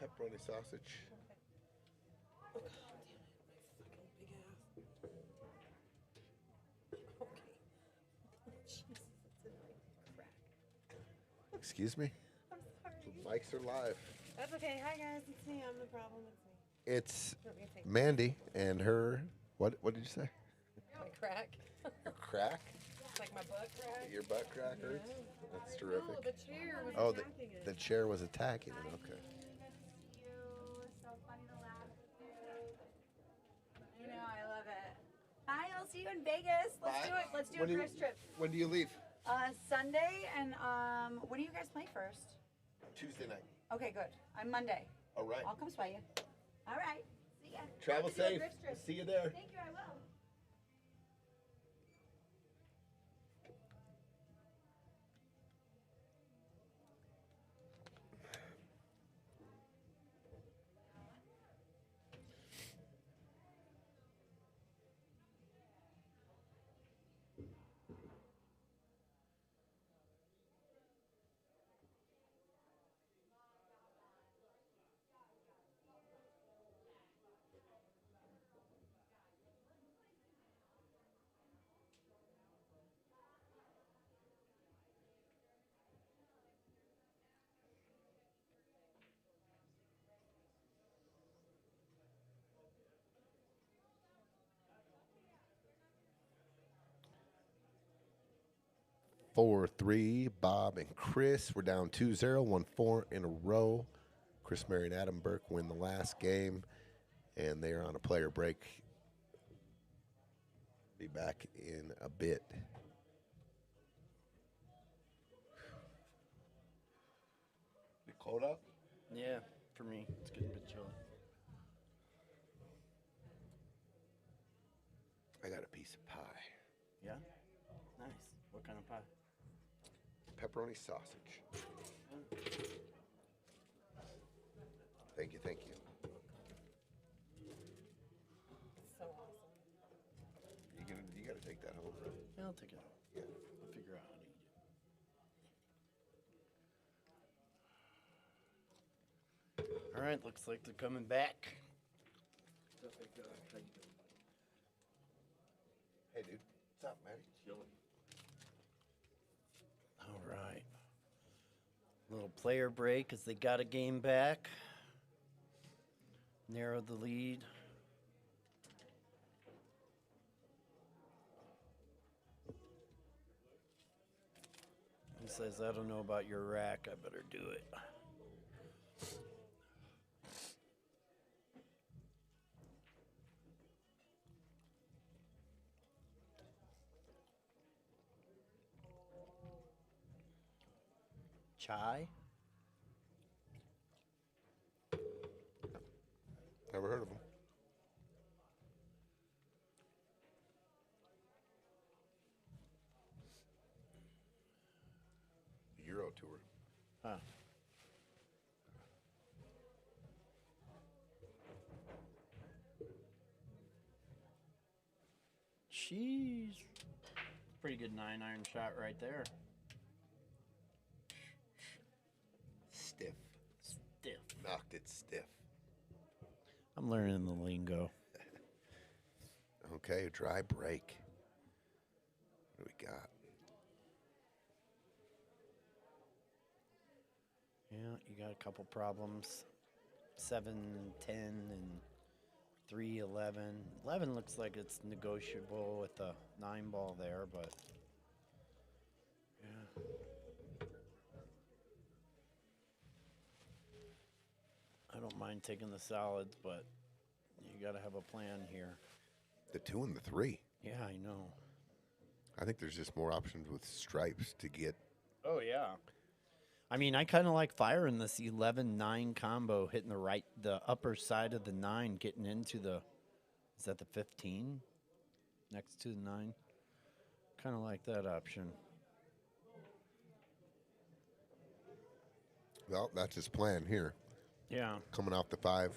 pepperoni sausage.
Oh, God damn it. My fucking big ass. Okay. Jesus, it's annoying. Crack.
Excuse me?
I'm sorry.
Mics are live.
That's okay. Hi, guys. It's me. I'm the problem. It's me.
It's
You want me to take
Mandy and her. What did you say?
my crack?
Your crack?
Like my butt crack?
Your butt crack hurts? That's terrific.
No, the chair was
Oh,
attacking it.
the chair was attacking it. Okay.
So funny to laugh with you. I know, I love it. Hi, I'll see you in Vegas. Let's do it. Let's do a cruise trip.
When do you leave?
Sunday and when do you guys play first?
Tuesday night.
Okay, good. On Monday.
All right.
I'll come sway you. All right. See ya.
Travel
Let's do a
safe.
cruise trip.
See you there.
Thank you, I will.
4-3, Bob and Chris. We're down 2-0, won 4 in a row. Chris, Marye, and Adam Burke win the last game, and they are on a player break. Be back in a bit. You cold up?
Yeah, for me, it's getting a bit chilly.
I got a piece of pie.
Yeah? Nice. What kind of pie?
Pepperoni sausage. Thank you, thank you.
So awesome.
You gotta take that home, right?
Yeah, I'll take it.
Yeah.
I'll figure out how to eat it. All right, looks like they're coming back.
Hey, dude. What's up, man?
All right. Little player break as they got a game back. Narrowed the lead. He says, I don't know about your rack. I better do it. Chai?
Never heard of him. Euro tour.
Huh. Jeez. Pretty good 9-iron shot right there.
Stiff.
Stiff.
Knocked it stiff.
I'm learning the lingo.
Okay, dry break. What do we got?
Yeah, you got a couple problems. 7, 10, and 3, 11. 11 looks like it's negotiable with the 9 ball there, but yeah. I don't mind taking the solids, but you got to have a plan here.
The 2 and the 3.
Yeah, I know.
I think there's just more options with stripes to get.
Oh, yeah. I mean, I kind of like firing this 11-9 combo, hitting the upper side of the 9, getting into the, is that the 15? Next to the 9? Kind of like that option.
Well, that's his plan here.
Yeah.
Coming off the 5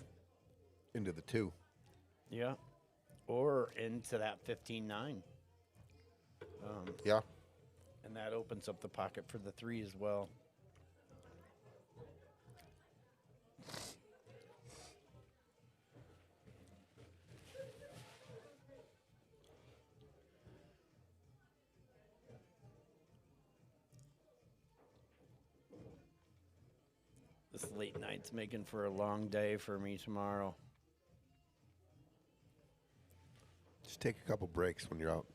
into the 2.
Yeah. Or into that 15-9.
Yeah.
And that opens up the pocket for the 3 as well. This late night's making for a long day for me tomorrow.
Just take a couple breaks when you're out,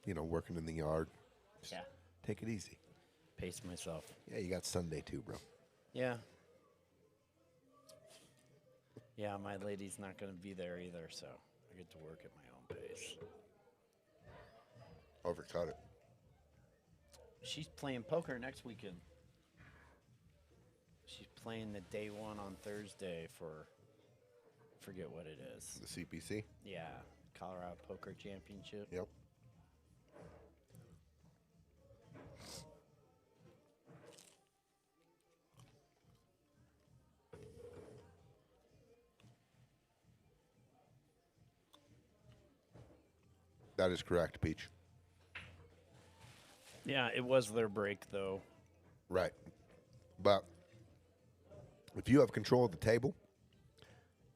working in the yard. Just
Yeah.
take it easy.
Pace myself.
Yeah, you got Sunday too, bro.
Yeah. Yeah, my lady's not going to be there either, so I get to work at my own pace.
Overcut it.
She's playing poker next weekend. She's playing the day one on Thursday for, forget what it is.
The CPC?
Yeah, Colorado Poker Championship.
Yep. That is correct, Peach.
Yeah, it was their break, though.
Right. But if you have control of the table,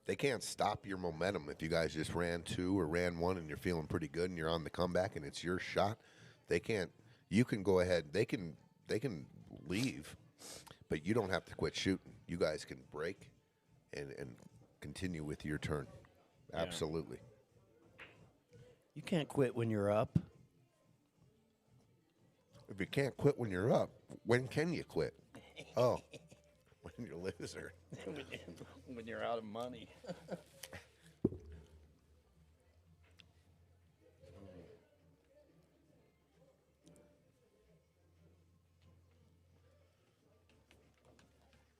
they can't stop your momentum. If you guys just ran 2 or ran 1 and you're feeling pretty good and you're on the comeback and it's your shot, they can't. You can go ahead. They can leave, but you don't have to quit shooting. You guys can break and continue with your turn.
Yeah.
Absolutely.
You can't quit when you're up.
If you can't quit when you're up, when can you quit? Oh, when you're a loser.
When you're out of money.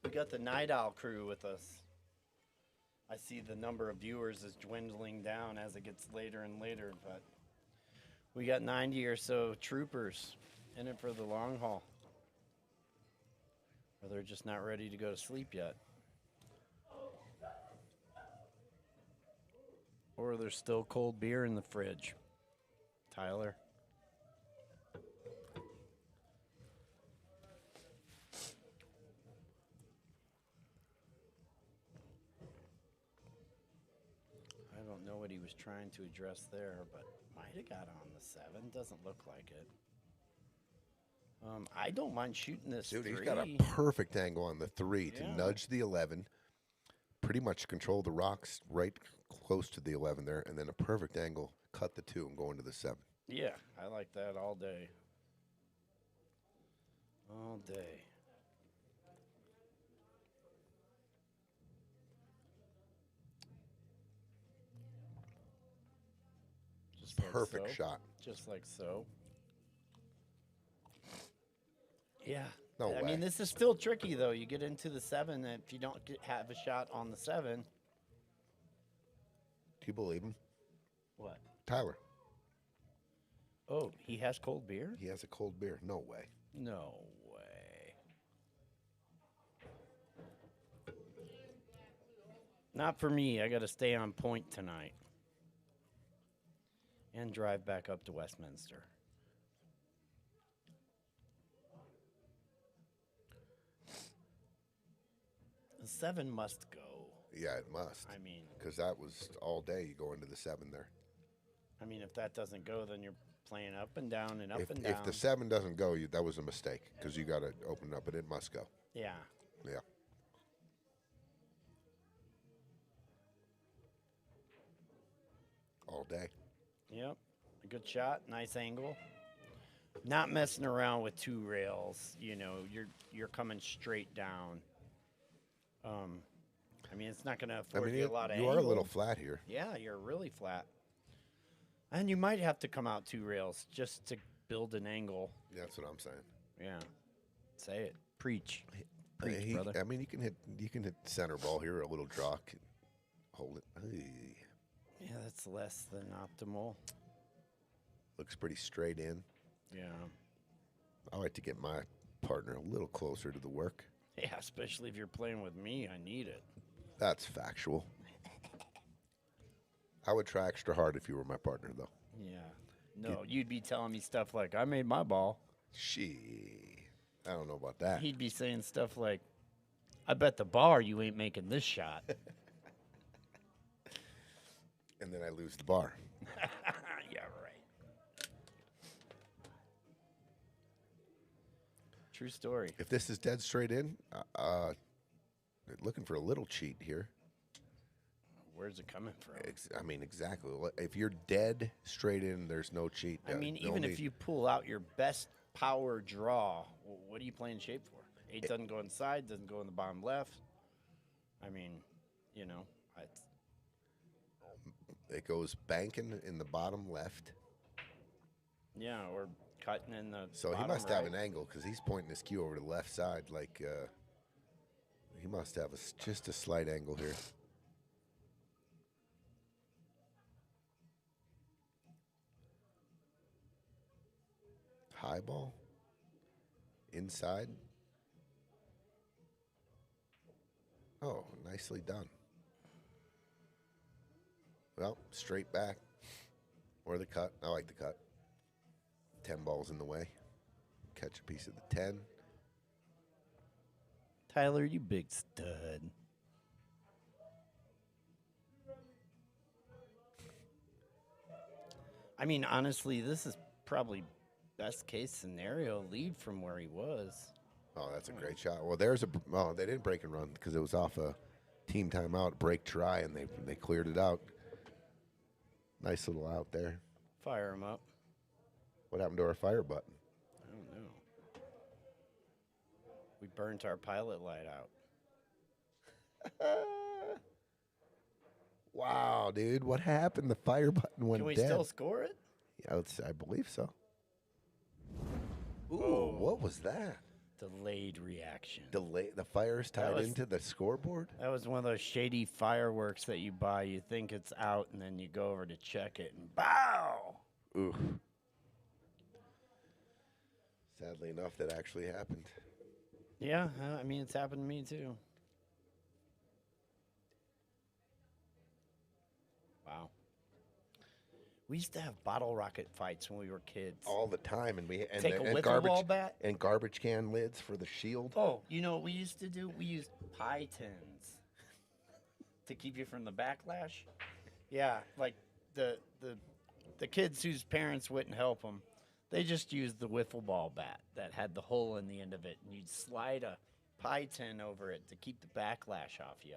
We got the Night Owl crew with us. I see the number of viewers is dwindling down as it gets later and later, but we got 90 or so troopers in it for the long haul. Or they're just not ready to go to sleep yet. Or there's still cold beer in the fridge. Tyler. I don't know what he was trying to address there, but might have got on the 7. Doesn't look like it. I don't mind shooting this
Dude,
3.
he's got a perfect angle on the 3 to nudge the 11, pretty much control the rocks right close to the 11 there, and then a perfect angle, cut the 2 and go into the 7.
Yeah, I like that all day. All day. Just like
Perfect
so.
shot.
Just like so. Yeah.
No
I
way.
mean, this is still tricky, though. You get into the 7, and if you don't have a shot on the 7.
Do you believe him?
What?
Tyler,
Oh, he has cold beer?
he has a cold beer. No way.
No way. Not for me. I got to stay on point tonight. And drive back up to Westminster. The 7 must go.
Yeah, it must.
I mean,
Because that was all day. You go into the 7 there.
if that doesn't go, then you're playing up and down and up
If,
and down.
if the 7 doesn't go, that was a mistake because you got to open it up, and it must go.
Yeah.
Yeah. All day.
Yep. A good shot, nice angle. Not messing around with 2 rails. You're coming straight down. It's not going to afford you a lot of
you
angle.
are a little flat here.
Yeah, you're really flat. And you might have to come out 2 rails just to build an angle.
That's what I'm saying.
Yeah. Say it. Preach. Preach, brother.
You can hit center ball here, a little draw. Hold it. Hey.
Yeah, that's less than optimal.
Looks pretty straight in.
Yeah.
I like to get my partner a little closer to the work.
Yeah, especially if you're playing with me. I need it.
That's factual. I would try extra hard if you were my partner, though.
Yeah. No, you'd be telling me stuff like, I made my ball.
I don't know about that.
He'd be saying stuff like, I bet the bar you ain't making this shot.
And then I lose the bar.
Yeah, right. True story.
If this is dead straight in, looking for a little cheat here.
Where's it coming from?
I mean, exactly. If you're dead straight in, there's no cheat.
I mean, even if you pull out your best power draw, what are you playing shape for? 8 doesn't go inside, doesn't go in the bottom left. I mean, you know,
it goes banking in the bottom left.
Yeah, or cutting in the
So he must have an angle because he's pointing his cue over to the left side. Like he must have just a slight angle here. High ball. Inside. Oh, nicely done. Well, straight back. Or the cut. I like the cut. 10 balls in the way. Catch a piece of the 10.
Tyler, you big stud. I mean, honestly, this is probably best case scenario lead from where he was.
Oh, that's a great shot. Well, there's they didn't break and run because it was off a team timeout, break try, and they cleared it out. Nice little out there.
Fire him up.
What happened to our fire button?
I don't know. We burnt our pilot light out.
Wow, dude, what happened? The fire button went dead.
Can we still score it?
Yeah, I believe so. Ooh, what was that?
Delayed reaction.
The fire's tied into the scoreboard?
That was one of those shady fireworks that you buy. You think it's out, and then you go over to check it, and bow!
Ooh. Sadly enough, that actually happened.
Yeah, I mean, it's happened to me, too. Wow. We used to have bottle rocket fights when we were kids.
All the time, and
Take a wiffle ball bat
and garbage can lids for the shield.
Oh, you know what we used to do? We used pie tins to keep you from the backlash. Yeah, like the kids whose parents wouldn't help them, they just used the wiffle ball bat that had the hole in the end of it, and you'd slide a pie tin over it to keep the backlash off you.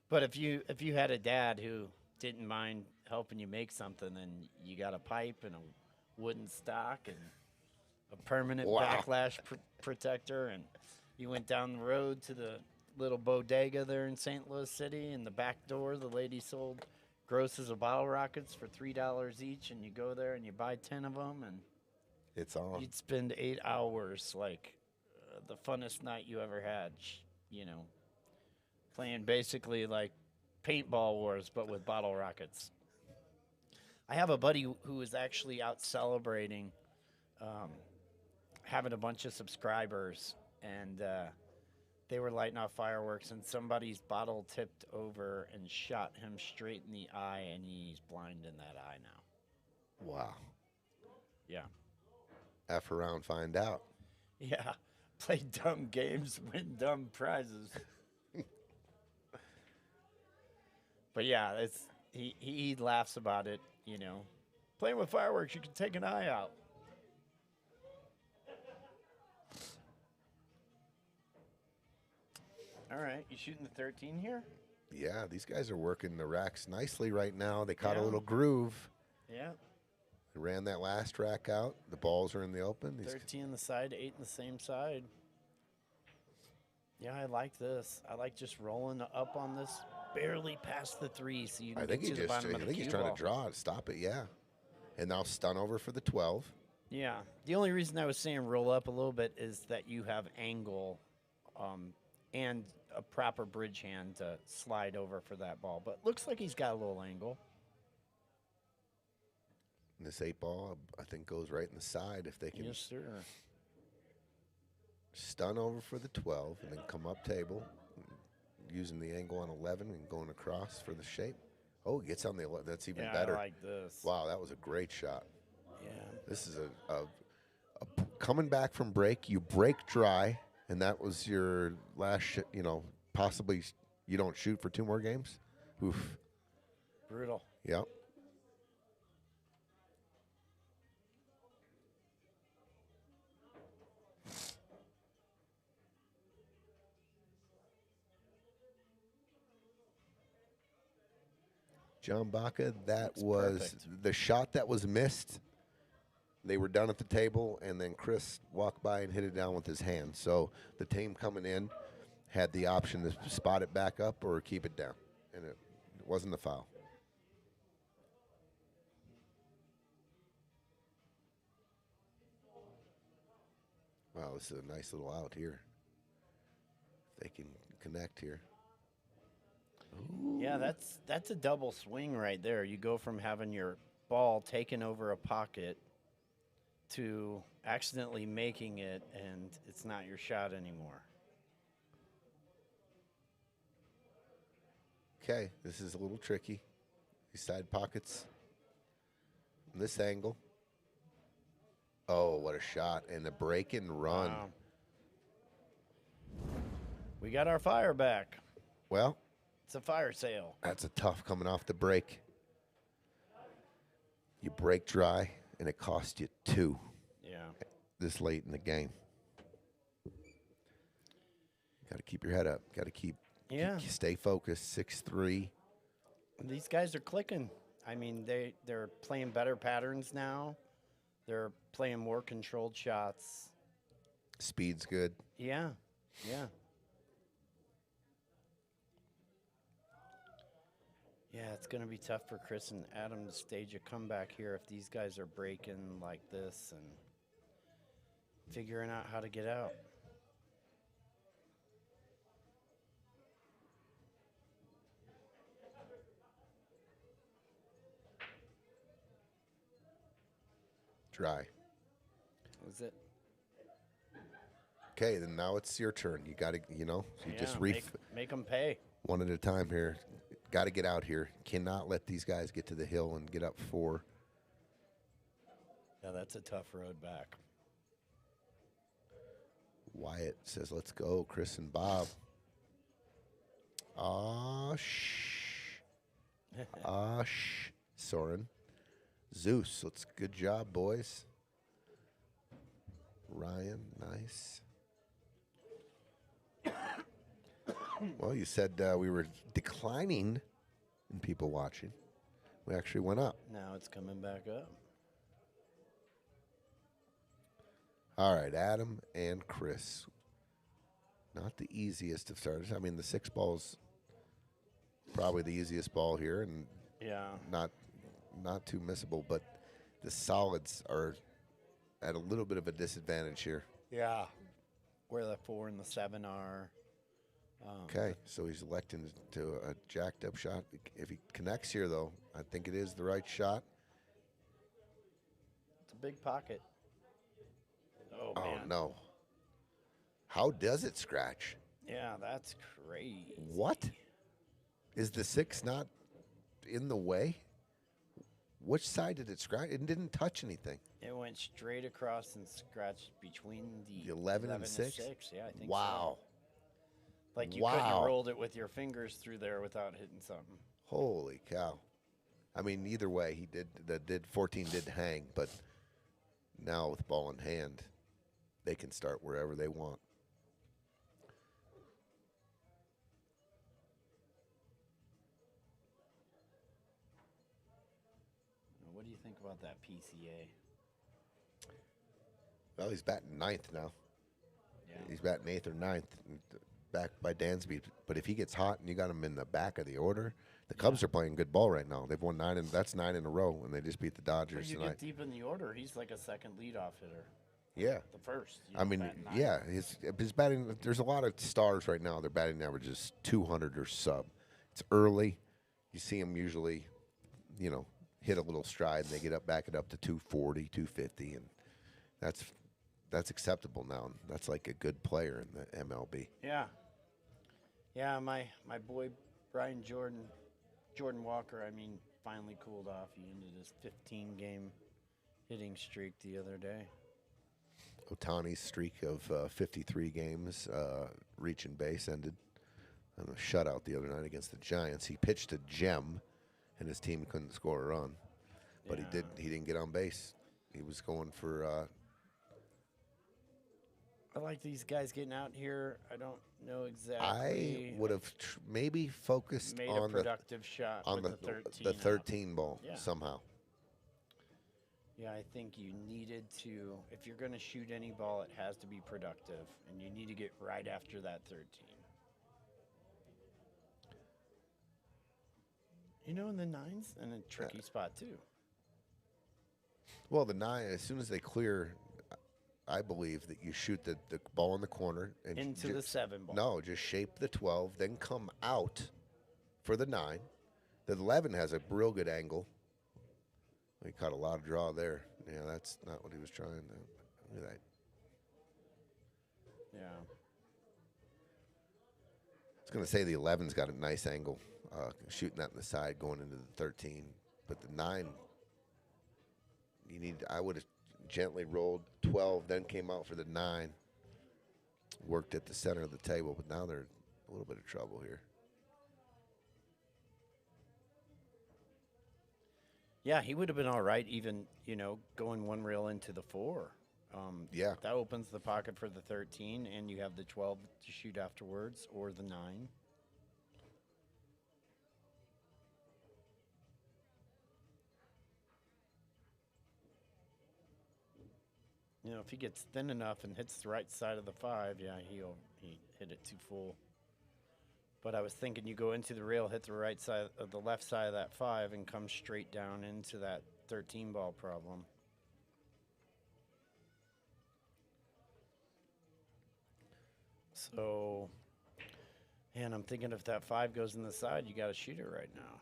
But if you had a dad who didn't mind helping you make something, and you got a pipe and a wooden stock and a permanent backlash protector, and you went down the road to the little bodega there in St. Louis City, and the back door the lady sold grosses of bottle rockets for $3 each, and you go there and you buy 10 of them, and
it's on.
You'd spend 8 hours, like the funnest night you ever had, you know, playing basically like paintball wars, but with bottle rockets. I have a buddy who is actually out celebrating having a bunch of subscribers, and they were lighting off fireworks, and somebody's bottle tipped over and shot him straight in the eye, and he's blind in that eye now.
Wow.
Yeah.
F around, find out.
Yeah. Play dumb games, win dumb prizes. But yeah, he laughs about it, you know. Playing with fireworks, you can take an eye out. All right, you shooting the 13 here?
Yeah, these guys are working the racks nicely right now. They caught a little groove.
Yeah.
They ran that last rack out. The balls are in the open.
13 on the side, 8 on the same side. Yeah, I like this. I like just rolling up on this, barely past the 3, so you can get to the bottom of the cue ball.
I think he's trying to draw it, stop it, yeah. And now stun over for the 12.
Yeah. The only reason I was saying roll up a little bit is that you have angle and a proper bridge hand to slide over for that ball. But looks like he's got a little angle.
And this 8 ball, I think, goes right in the side if they can.
Yes, sir.
Stun over for the 12 and then come up table using the angle on 11 and going across for the shape. Oh, it gets on the 11. That's even better.
I like this.
Wow, that was a great shot.
Yeah.
This is a coming back from break. You break dry, and that was your last, possibly you don't shoot for 2 more games. Oof.
Brutal.
Yep. John Baca, that
Looks
was
perfect.
the shot that was missed. They were done at the table, and then Chris walked by and hit it down with his hand. So the team coming in had the option to spot it back up or keep it down, and it wasn't a foul. Wow, this is a nice little out here. If they can connect here.
Yeah, that's a double swing right there. You go from having your ball taken over a pocket to accidentally making it, and it's not your shot anymore.
Okay, this is a little tricky. These side pockets. From this angle. Oh, what a shot. And the break and run.
Wow. We got our fire back.
Well,
It's a fire sale.
that's a tough coming off the break. You break dry, and it cost you 2
Yeah.
this late in the game. Got to keep your head up. Got to
Yeah.
stay focused. 6-3.
These guys are clicking. I mean, they're playing better patterns now. They're playing more controlled shots.
Speed's good.
Yeah. Yeah. Yeah, it's going to be tough for Chris and Adam to stage a comeback here if these guys are breaking like this and figuring out how to get out.
Dry.
Was it?
Okay, then now it's your turn. You got to, just
make them pay.
one at a time here. Got to get out here. Cannot let these guys get to the hill and get up 4.
Yeah, that's a tough road back.
Wyatt says, let's go, Chris and Bob. Shh. Soren. Zeus, let's good job, boys. Ryan, nice. Well, you said we were declining in people watching. We actually went up.
Now it's coming back up.
All right, Adam and Chris. Not the easiest of starters. I mean, the 6 ball's probably the easiest ball here, and
Yeah.
not too missable, but the solids are at a little bit of a disadvantage here.
Yeah. Where the 4 and the 7 are.
Okay, so he's electing to a jacked up shot. If he connects here, though, I think it is the right shot.
It's a big pocket. Oh,
Oh,
man.
no. How does it scratch?
Yeah, that's crazy.
What? Is the 6 not in the way? Which side did it scratch? It didn't touch anything.
It went straight across and scratched between the
11 and 6?
Yeah, I think
Wow.
so. Like you couldn't
Wow.
have rolled it with your fingers through there without hitting something.
Holy cow. I mean, either way, he did 14 did hang, but now with ball in hand, they can start wherever they want.
What do you think about that PCA?
Well, he's batting 9th now.
Yeah.
He's batting 8th or 9th, back by Dansby. But if he gets hot and you got him in the back of the order, the Cubs are playing good ball right now. They've won 9, and that's 9 in a row, and they just beat the
But
Dodgers
you
tonight.
get deep in the order, he's like a second leadoff hitter.
Yeah.
The first.
I mean,
batting 9.
yeah, his batting. There's a lot of stars right now. Their batting average is 200 or sub. It's early. You see them usually, hit a little stride, and they get back it up to 240, 250, and that's acceptable now. That's like a good player in the MLB.
Yeah. Yeah, my boy Brian Jordan Walker, finally cooled off. He ended his 15-game hitting streak the other day.
Otani's streak of 53 games reaching base ended on a shutout the other night against the Giants. He pitched a gem, and his team couldn't score a run, but
Yeah.
he didn't get on base. He was going for
I like these guys getting out here. I don't know
I
exactly.
would have maybe focused
made
on
a productive shot
on
with the 13.
the
out.
13 ball
Yeah.
somehow.
Yeah, I think you needed to, if you're going to shoot any ball, it has to be productive, and you need to get right after that 13. You know, in the nines, and a tricky spot, too.
Well, the 9, as soon as they clear, I believe that you shoot the ball in the corner. And
Into the 7 ball.
No, just shape the 12, then come out for the 9. The 11 has a real good angle. He caught a lot of draw there. Yeah, that's not what he was trying to. Look at that.
Yeah.
I was going to say the 11's got a nice angle, shooting that in the side, going into the 13. But the 9, I would have gently rolled 12, then came out for the 9, worked at the center of the table. But now they're a little bit of trouble here.
Yeah, he would have been all right even, going 1 reel into the 4.
Yeah.
That opens the pocket for the 13, and you have the 12 to shoot afterwards, or the 9. If he gets thin enough and hits the right side of the 5, yeah, he hit it too full. But I was thinking you go into the rail, hit the right side, the left side of that 5, and come straight down into that 13 ball problem. So, and I'm thinking if that 5 goes in the side, you got to shoot it right now.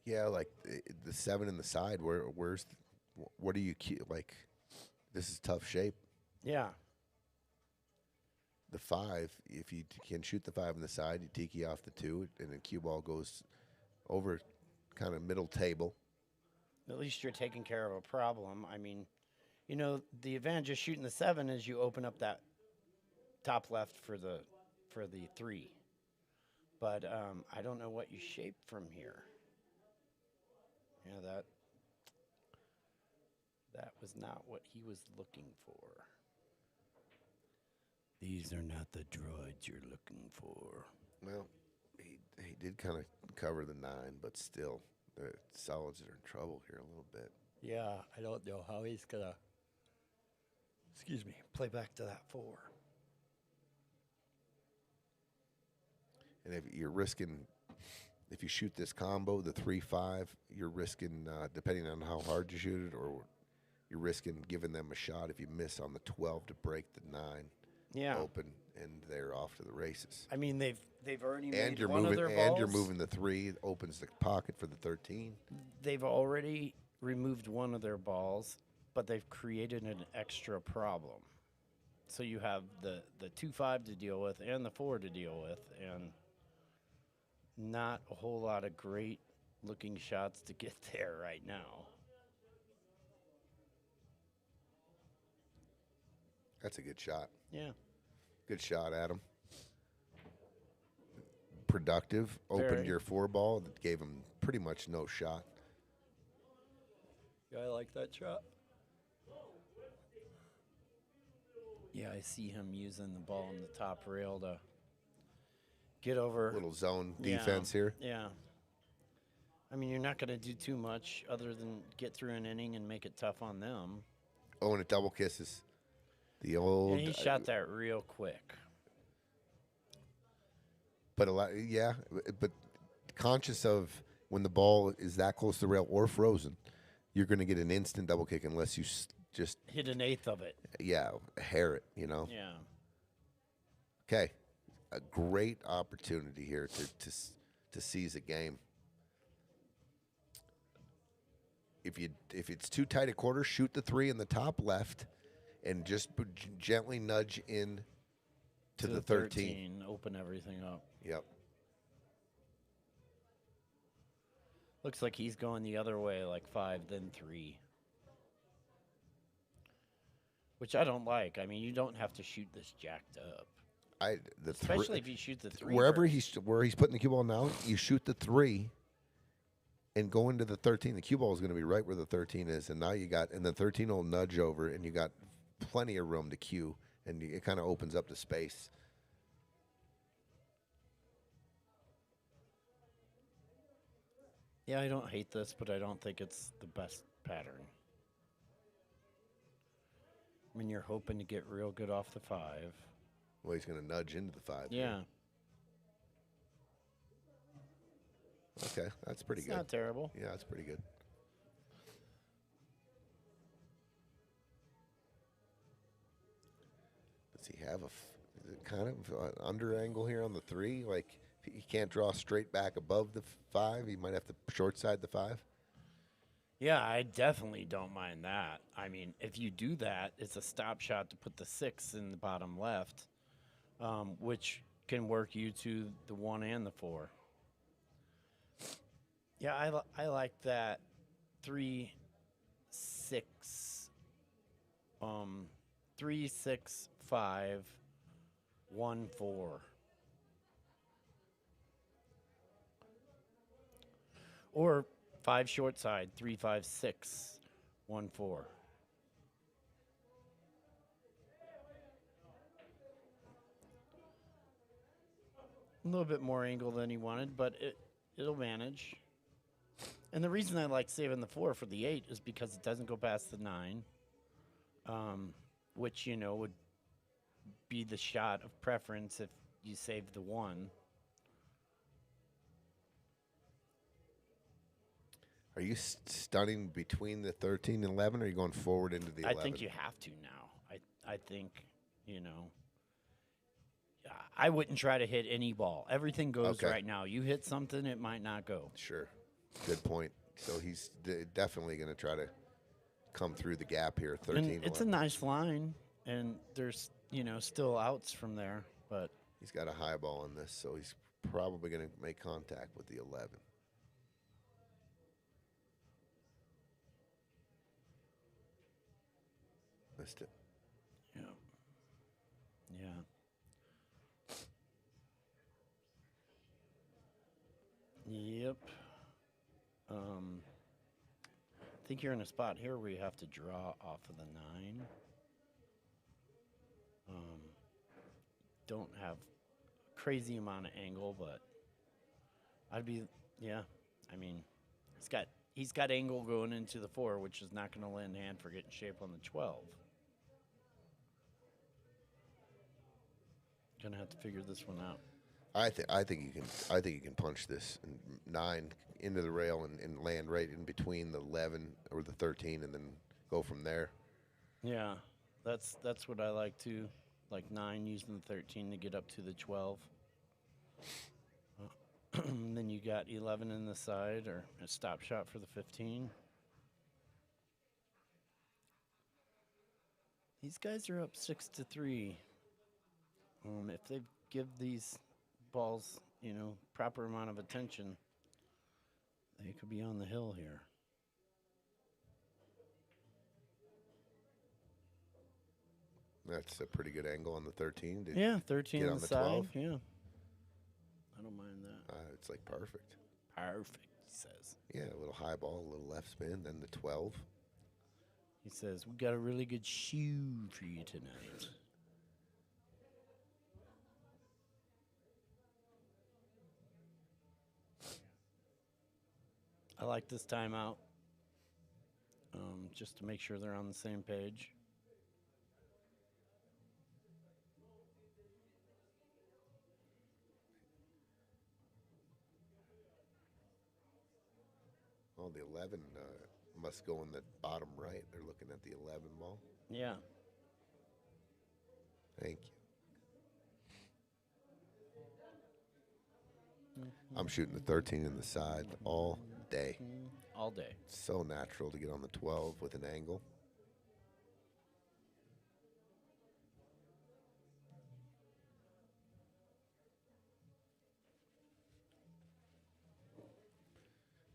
Yeah, like the 7 in the side. What do you like? This is tough shape.
Yeah.
The 5, if you can shoot the 5 in the side, you tiki off the 2, and then cue ball goes over kind of middle table.
At least you're taking care of a problem. I mean, the advantage of shooting the 7 is you open up that top left for the 3. But I don't know what you shape from here. Yeah, that was not what he was looking for. These are not the droids you're looking for.
Well, he did kind of cover the 9, but still, the solids are in trouble here a little bit.
Yeah, I don't know how he's going to, play back to that 4.
And if you're risking, if you shoot this combo, the 3-5, you're risking, depending on how hard you shoot it, or you're risking giving them a shot if you miss on the 12 to break the 9 open, and they're off to the races.
I mean, they've already
And
made
you're
one
moving,
of their
and
balls.
you're moving the 3, opens the pocket for the 13.
They've already removed one of their balls, but they've created an extra problem. So you have the 2-5 to deal with and the 4 to deal with, and not a whole lot of great looking shots to get there right now.
That's a good shot.
Yeah.
Good shot, Adam. Productive. Opened
Very.
your 4 ball. That gave him pretty much no shot.
Yeah, I like that shot. Yeah, I see him using the ball on the top rail to get over.
Little zone defense here.
Yeah. I mean, you're not going to do too much other than get through an inning and make it tough on them.
Oh, and it double kisses. The old.
And he shot that real quick.
But but conscious of when the ball is that close to the rail or frozen, you're going to get an instant double kick unless you just
hit an eighth of it.
Hair it,
Yeah.
Okay, a great opportunity here to seize a game. If it's too tight a quarter, shoot the 3 in the top left, and just gently nudge in to the 13.
Open everything up.
Yep.
Looks like he's going the other way, like 5, then 3. Which I don't like. I mean, you don't have to shoot this jacked up. Especially if you shoot the 3.
Where he's putting the cue ball now, you shoot the 3, and go into the 13. The cue ball is going to be right where the 13 is, and now you got, and the 13 will nudge over, and you got plenty of room to cue, and it kind of opens up the space.
Yeah, I don't hate this, but I don't think it's the best pattern. I mean, you're hoping to get real good off the 5.
Well, he's going to nudge into the 5.
Yeah.
Okay, that's pretty
It's
good.
not terrible.
Yeah, that's pretty good. Does he have is it kind of an under angle here on the 3? Like, he can't draw straight back above the 5. He might have to short side the 5.
Yeah, I definitely don't mind that. I mean, if you do that, it's a stop shot to put the 6 in the bottom left, which can work you to the 1 and the 4. Yeah, I like that 3 6 3 6 5 1 4. Or 5 short side 3 5 6 1 4. A little bit more angle than he wanted, but it'll manage. And the reason I like saving the 4 for the 8 is because it doesn't go past the 9, which, you know, would be the shot of preference if you save the 1.
Are you stunning between the 13 and 11, or are you going forward into the 11?
I think you have to now. I think, you know, I wouldn't try to hit any ball. Everything goes right now. You hit something, it might not go.
Sure. Good point. So he's definitely going to try to come through the gap here, 13,
And it's
11.
a nice line, and there's, you know, still outs from there, but
He's got a high ball on this, so he's probably going to make contact with the 11. Missed it.
yeah. Yeah. Yep. I think you're in a spot here where you have to draw off of the 9. Don't have crazy amount of angle, but I'd be, yeah. I mean, he's got angle going into the 4, which is not going to lend hand for getting shape on the 12. Gonna have to figure this one out.
I think you can punch this 9 into the rail and land right in between the 11 or the 13, and then go from there.
Yeah, that's what I like too. Like 9 using the 13 to get up to the 12. Then you got 11 in the side or a stop shot for the 15. These guys are up 6-3. If they give these balls, you know, proper amount of attention, they could be on the hill here.
That's a pretty good angle on the 13. To
Yeah, 13
get
on
on
the
the
side.
12.
Yeah, I don't mind that.
It's like perfect.
Perfect, he says.
Yeah, a little high ball, a little left spin, then the 12.
He says, we got a really good shoe for you tonight. I like this timeout, just to make sure they're on the same page.
Oh, the 11 must go in the bottom right. They're looking at the 11 ball.
Yeah.
Thank you. I'm shooting the 13 in the side all day.
All day.
So natural to get on the 12 with an angle.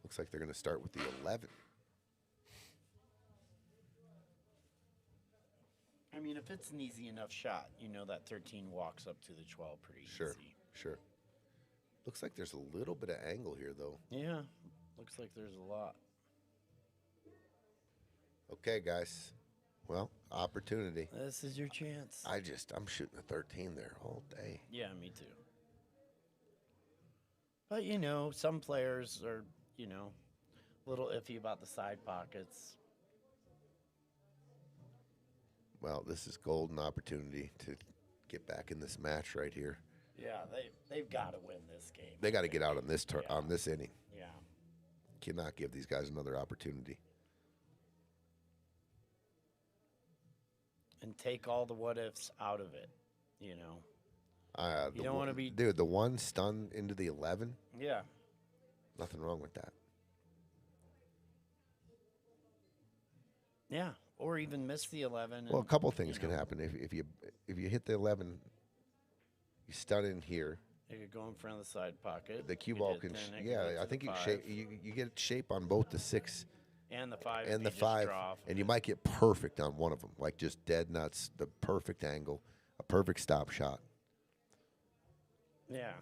Looks like they're going to start with the 11.
I mean, if it's an easy enough shot, you know that 13 walks up to the 12 pretty
Sure,
easy.
sure. Looks like there's a little bit of angle here, though.
Yeah, Looks like there's a lot.
Okay, guys. Well, opportunity.
This is your chance.
I'm shooting a 13 there all day.
Yeah, me too. But, some players are, a little iffy about the side pockets.
Well, this is golden opportunity to get back in this match right here.
Yeah, they've got to win this game.
They got to get out on this on this inning.
Yeah.
Cannot give these guys another opportunity.
And take all the what ifs out of it, You don't want to be.
Dude, the one stun into the 11,
Yeah.
nothing wrong with that.
Yeah. Or even miss the 11.
Well, a
and,
couple things can happen. If you hit the 11, you stun in here.
It could go in front of the side pocket.
The cue
You
ball
could
can,
hit 10, it could
yeah.
get
I
to
think
the
you
five,
shape. You get shape on both the 6
and the 5
and
if
the
you just
5,
draw off
and
of
you
it.
might get perfect on one of them, like just dead nuts, the perfect angle, a perfect stop shot.
Yeah.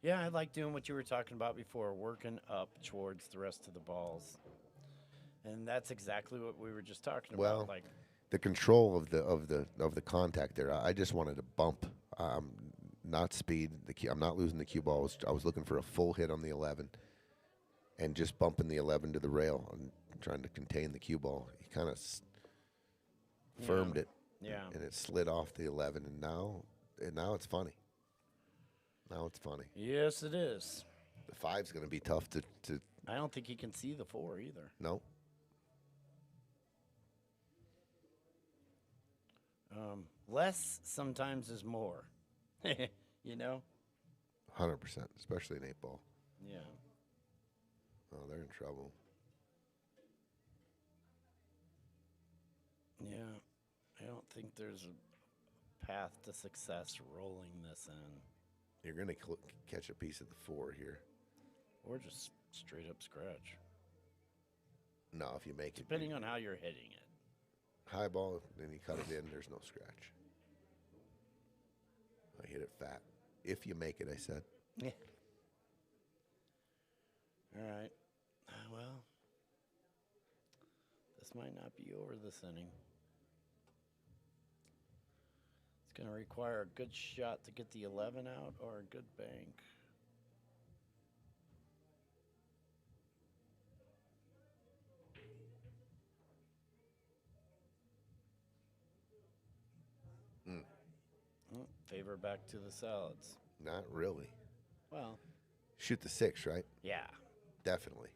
Yeah, I like doing what you were talking about before, working up towards the rest of the balls. And that's exactly what we were just talking
Well,
about. Like,
the control of the contact there. I just wanted to bump, not speed. I'm not losing the cue ball. I was looking for a full hit on the 11, and just bumping the 11 to the rail and trying to contain the cue ball. He kind of firmed it,
yeah.
and it slid off the 11, and now it's funny. Now it's funny.
Yes, it is.
The 5's going to be tough to
I don't think he can see the 4 either.
no.
Less sometimes is more.
100%, especially an 8 ball.
Yeah.
Oh, they're in trouble.
Yeah. I don't think there's a path to success rolling this in.
You're going to catch a piece of the 4 here.
Or just straight up scratch.
No, if you make it.
Depending on how you're hitting it.
High ball, then you cut it in, there's no scratch. I hit it fat. If you make it, I said.
Yeah. All right. Well, this might not be over this inning. It's going to require a good shot to get the 11 out or a good bank. Favor back to the salads.
Not really.
Well,
Shoot the 6, right?
yeah.
Definitely.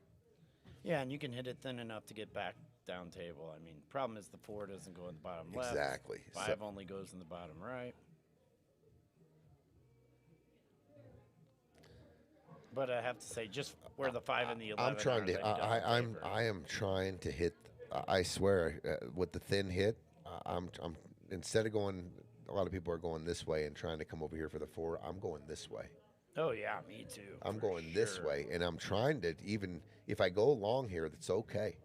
Yeah, and you can hit it thin enough to get back down table. I mean, problem is the 4 doesn't go in the bottom left.
Exactly.
5 only goes in the bottom right. But I have to say, just where the 5 and the 11
I'm trying
are,
to.
they've done favor.
I am trying to hit. I swear, with the thin hit, I'm instead of going. A lot of people are going this way and trying to come over here for the 4. I'm going this way.
Oh yeah, me too.
I'm
for
going this
sure.
way, and I'm trying to even if I go long here, that's okay.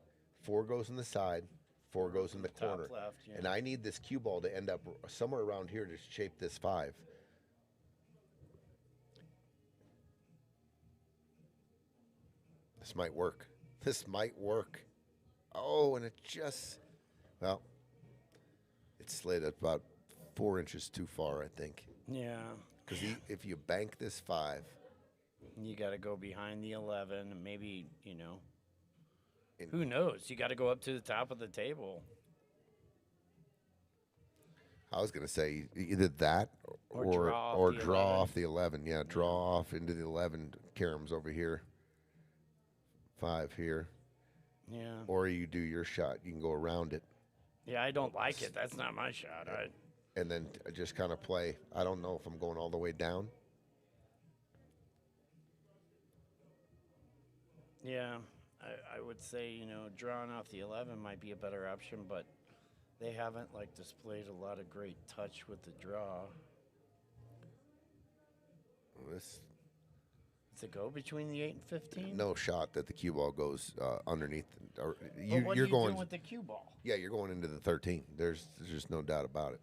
4 goes in the side, 4 goes in the
Top
corner,
left, yeah.
and I need this cue ball to end up somewhere around here to shape this 5. This might work. This might work. Oh, and it just, well, it slid about 4 inches too far, I think.
Yeah.
Because if you bank this 5,
You got to go behind the 11, and maybe,
And-
who knows? You got to go up to the top of the table.
I was going to say either that
Or
or
draw off the
draw
11.
off the 11. Yeah, draw off into the 11. Karam's over here. 5 here.
Yeah.
Or you do your shot. You can go around it
Yeah, I don't like it. That's not my shot.
and then just kind of play. I don't know if I'm going all the way down.
Yeah, I would say, drawing off the 11 might be a better option, but they haven't, displayed a lot of great touch with the draw.
This
Does it go between the 8 and 15?
no shot that the cue ball goes underneath. Or
But
you,
what
you're
are you
going.
doing with the cue ball?
Yeah, you're going into the 13. There's just no doubt about it.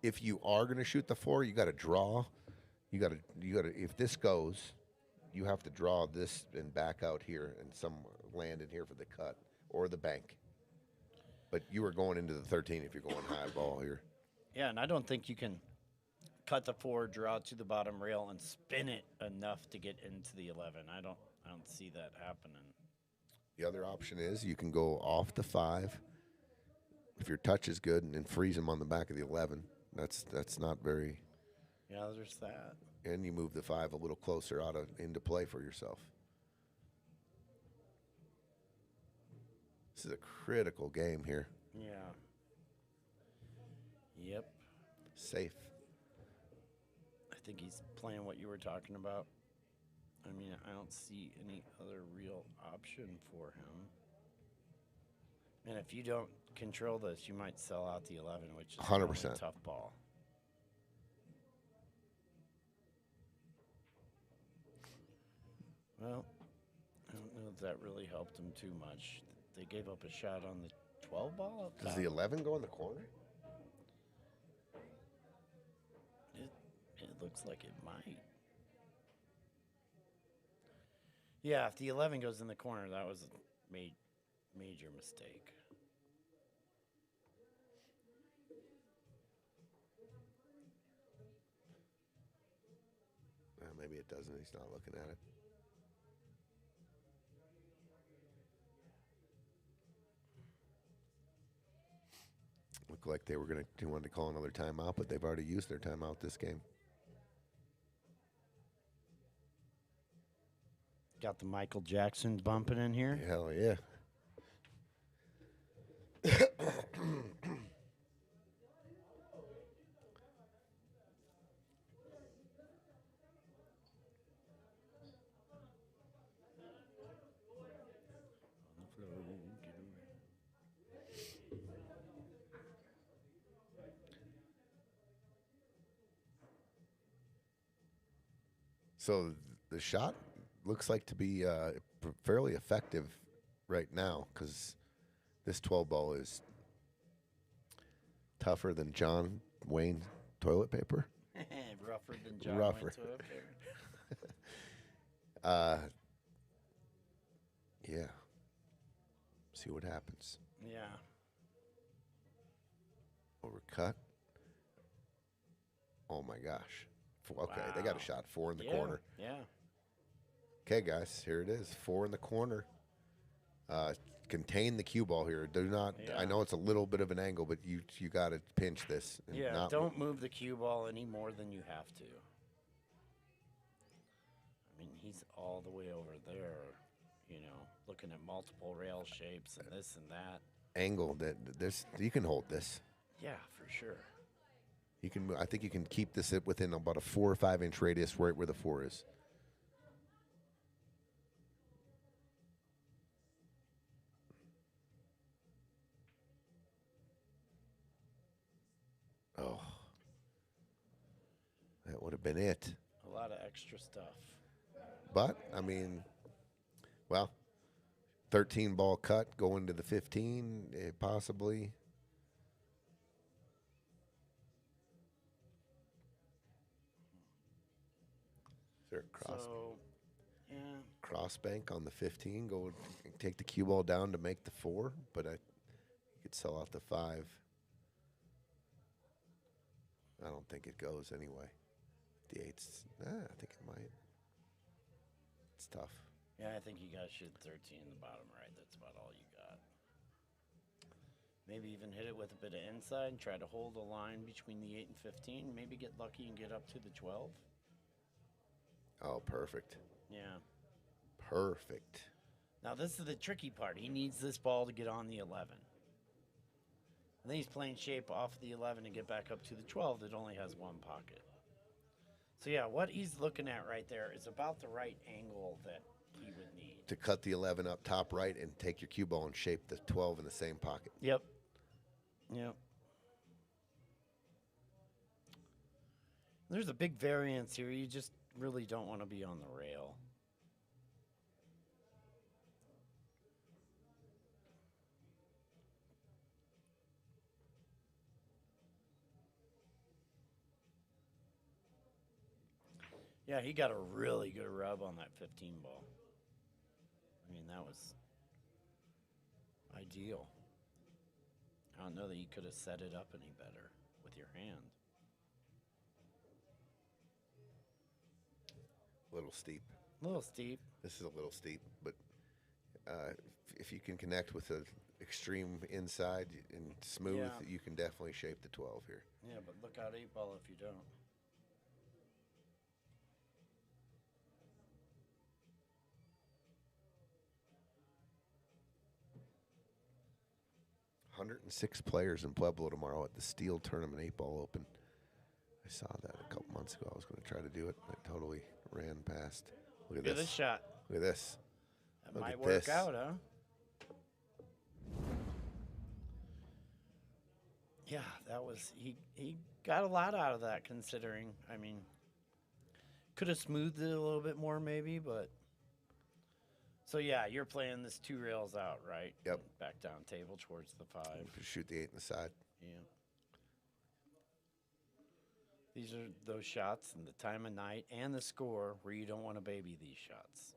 If you are going to shoot the 4, you got to draw you gotta. If this goes, you have to draw this and back out here and some land in here for the cut or the bank. But you are going into the 13 if you're going high ball here.
Yeah, and I don't think you can cut the 4, draw to the bottom rail, and spin it enough to get into the 11. I don't see that happening.
The other option is you can go off the 5 if your touch is good and then freeze them on the back of the 11. That's not very.
Yeah, there's that.
And you move the 5 a little closer into play for yourself. This is a critical game here.
Yeah. Yep.
Safe.
I think he's playing what you were talking about. I mean, I don't see any other real option for him. And if you don't control this, you might sell out the 11, which is
100%.
a tough ball. Well, I don't know if that really helped him too much. They gave up a shot on the 12 ball up
Does
top.
the 11 go in the corner?
It looks like it might. Yeah, if the 11 goes in the corner, that was a major mistake.
Maybe it doesn't. He's not looking at it. Looked like they wanted to call another timeout, but they've already used their timeout this game.
Got the Michael Jackson bumping in here.
Hell yeah. So the shot looks like to be fairly effective right now because this 12 ball is tougher than John Wayne toilet paper.
Rougher than John
Rougher.
went to up there.
Yeah. See what happens.
Yeah.
Overcut. Oh my gosh. Okay, they got a
Wow.
shot 4 in the
Yeah,
corner.
Yeah.
Okay, guys, here it is. 4 in the corner. Contain the cue ball here. Do not.
Yeah.
I know it's a little bit of an angle, but you got to pinch this. And
Yeah,
not
don't move the cue ball any more than you have to. I mean, he's all the way over there, looking at multiple rail shapes and this and that.
angle that there's. You can hold this.
Yeah, for sure.
You can. I think you can keep this within about a 4 or 5 inch radius, right where the 4 is. Oh, that would have been it.
A lot of extra stuff.
But I mean, well, 13 ball cut going to the 15, possibly. Is there a cross?
So, yeah.
Cross bank on the 15, go take the cue ball down to make the 4, but you could sell out the 5. I don't think it goes anyway. The 8's, I think it might. It's tough.
Yeah, I think you guys should 13 in the bottom right. That's about all you got. Maybe even hit it with a bit of inside and try to hold a line between the 8 and 15. Maybe get lucky and get up to the 12.
Oh, perfect.
Yeah.
Perfect.
Now, this is the tricky part. He needs this ball to get on the 11. And then he's playing shape off the 11 and get back up to the 12 that only has one pocket. So, yeah, what he's looking at right there is about the right angle that he would need.
To cut the 11 up top right and take your cue ball and shape the 12 in the same pocket.
Yep. Yep. There's a big variance here. You just really don't want to be on the rail. Yeah, he got a really good rub on that 15 ball. I mean, that was ideal. I don't know that you could have set it up any better with your hand.
A little steep.
A little steep.
This is a little steep, but if you can connect with the extreme inside and smooth,
Yeah.
you can definitely shape the 12 here.
Yeah, but look out 8-ball if you don't.
"106 players in Pueblo tomorrow at the Steel Tournament 8-ball Open." I saw that a couple months ago. I was going to try to do it. I totally ran past. Look at
Good
this.
shot.
Look at this.
That
Look
might
at
work
this.
out, huh? Yeah, that was he got a lot out of that considering. I mean, could have smoothed it a little bit more maybe, but so yeah, you're playing this 2 rails out, right?
Yep.
Back down table towards the 5.
Shoot the 8 in the side.
Yeah. These are those shots and the time of night and the score where you don't want to baby these shots.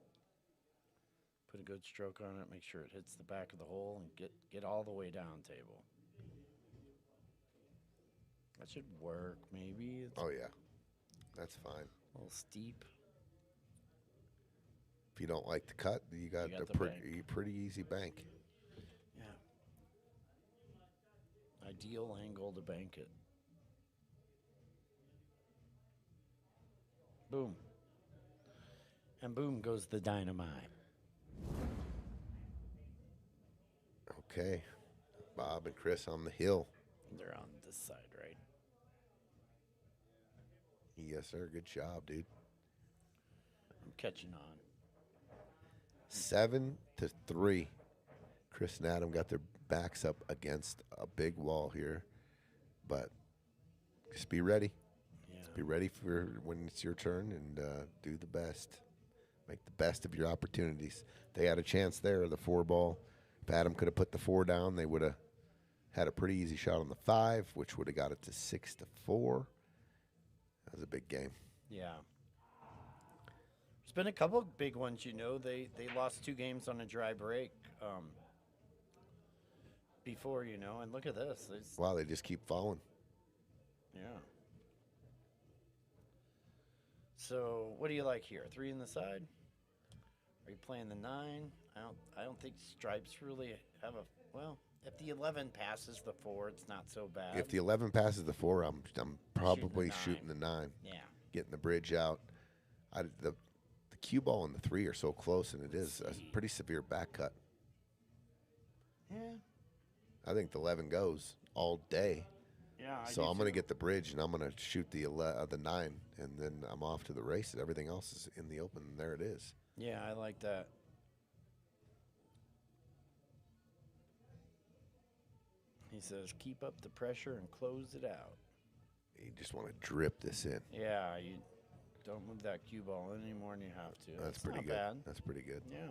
Put a good stroke on it, make sure it hits the back of the hole, and get all the way down table. That should work, maybe. It's
Oh, yeah. That's fine.
a little steep.
If you don't like the cut, you got,
got
a
the bank.
pretty easy bank.
Yeah. Ideal angle to bank it. Boom. And boom goes the dynamite.
Okay. Bob and Chris on the hill.
They're on this side, right?
Yes, sir. Good job, dude.
I'm catching on.
7-3. Chris and Adam got their backs up against a big wall here, but just be ready.
Yeah.
Be ready for when it's your turn and do the best. Make the best of your opportunities. They had a chance there, the 4 ball. If Adam could have put the 4 down, they would have had a pretty easy shot on the 5, which would have got it to 6-4. That was a big game.
Yeah. There's been a couple of big ones, you know. They lost 2 games on a dry break before, you know. And look at this.
Wow, they just keep falling.
Yeah. So what do you like here? 3 in the side? Are you playing the 9? I don't think stripes really have a well. If the 11 passes the 4, it's not so bad.
If the 11 passes the 4, I'm probably
nine.
shooting the 9.
Yeah.
Getting the bridge out. The cue ball and the 3 are so close, and it is a pretty severe back cut.
Yeah.
I think the 11 goes all day.
Yeah.
So I'm going to get the bridge, and I'm going to shoot the 9, and then I'm off to the races. Everything else is in the open, and there it is.
Yeah, I like that. He says, keep up the pressure and close it out.
You just want to drip this in.
Yeah, you don't move that cue ball any more than you have to.
That's
It's
pretty
not
good.
bad.
That's pretty good.
Yeah.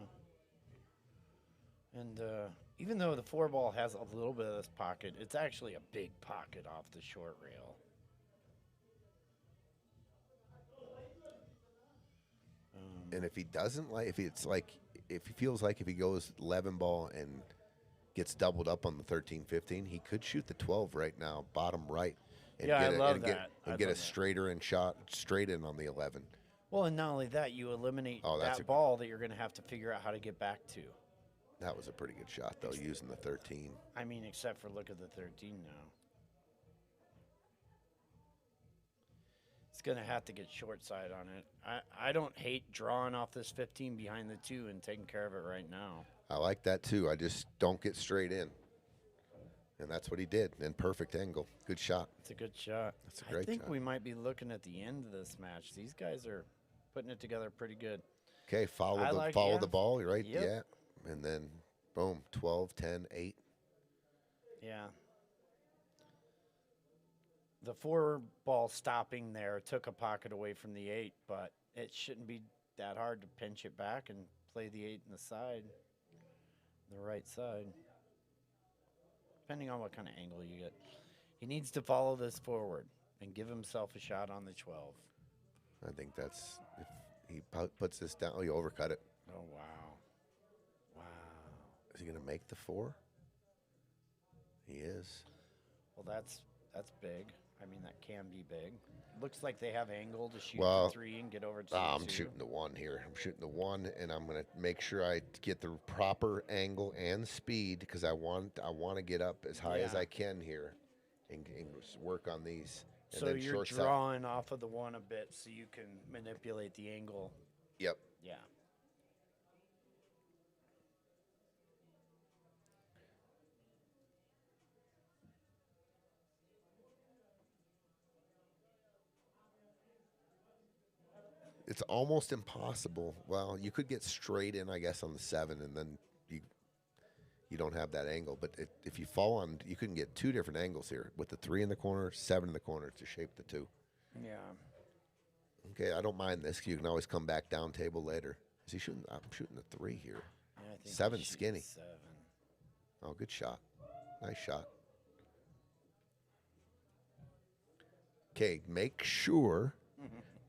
And even though the 4 ball has a little bit of this pocket, it's actually a big pocket off the short rail.
And if he doesn't like, if he feels like if he goes 11 ball and gets doubled up on the 13-15, he could shoot the 12 right now, bottom right. And
Yeah, I love
and
that. I
Get a
love that.
straighter and shot straight in on the 11.
Well, and not only that, you eliminate
that's
that ball that you're going to have to figure out how to get back to.
That was a pretty good shot, though, using the 13.
I mean, except for look at the 13 now. It's going to have to get short side on it. I don't hate drawing off this 15 behind the 2 and taking care of it right now.
I like that, too. I just don't get straight in. And that's what he did. And perfect angle. Good shot.
It's a good shot.
That's a great
I think
shot.
we might be looking at the end of this match. These guys are putting it together pretty good.
Okay, follow
yeah.
the ball, right?
Yep.
Yeah. And then, boom, 12, 10, 8.
Yeah. The 4 ball stopping there took a pocket away from the 8, but it shouldn't be that hard to pinch it back and play the 8 in the side, the right side, depending on what kind of angle you get. He needs to follow this forward and give himself a shot on the 12.
I think that's if he puts this down. Oh, you overcut it.
Oh, wow. Wow.
Is he going to make the 4? He is.
Well, that's big. I mean, that can be big. Looks like they have angle to shoot
Well,
the 3 and get over to
I'm
the 2.
shooting the 1 here. I'm shooting the 1, and I'm going to make sure I get the proper angle and speed because I want to get up as high as
Yeah.
I can here and work on these. And
So
then
you're
short sight.
drawing off of the 1 a bit so you can manipulate the angle.
Yep.
Yeah.
It's almost impossible. Well, you could get straight in, I guess, on the 7, and then you don't have that angle. But if you fall on, you can get 2 different angles here with the 3 in the corner, 7 in the corner to shape the 2.
Yeah.
Okay, I don't mind this. You can always come back down table later. Is he shooting? I'm shooting the 3 here.
Yeah, I think
7
he's
skinny.
shooting 7.
Oh, good shot. Nice shot. Okay, make sure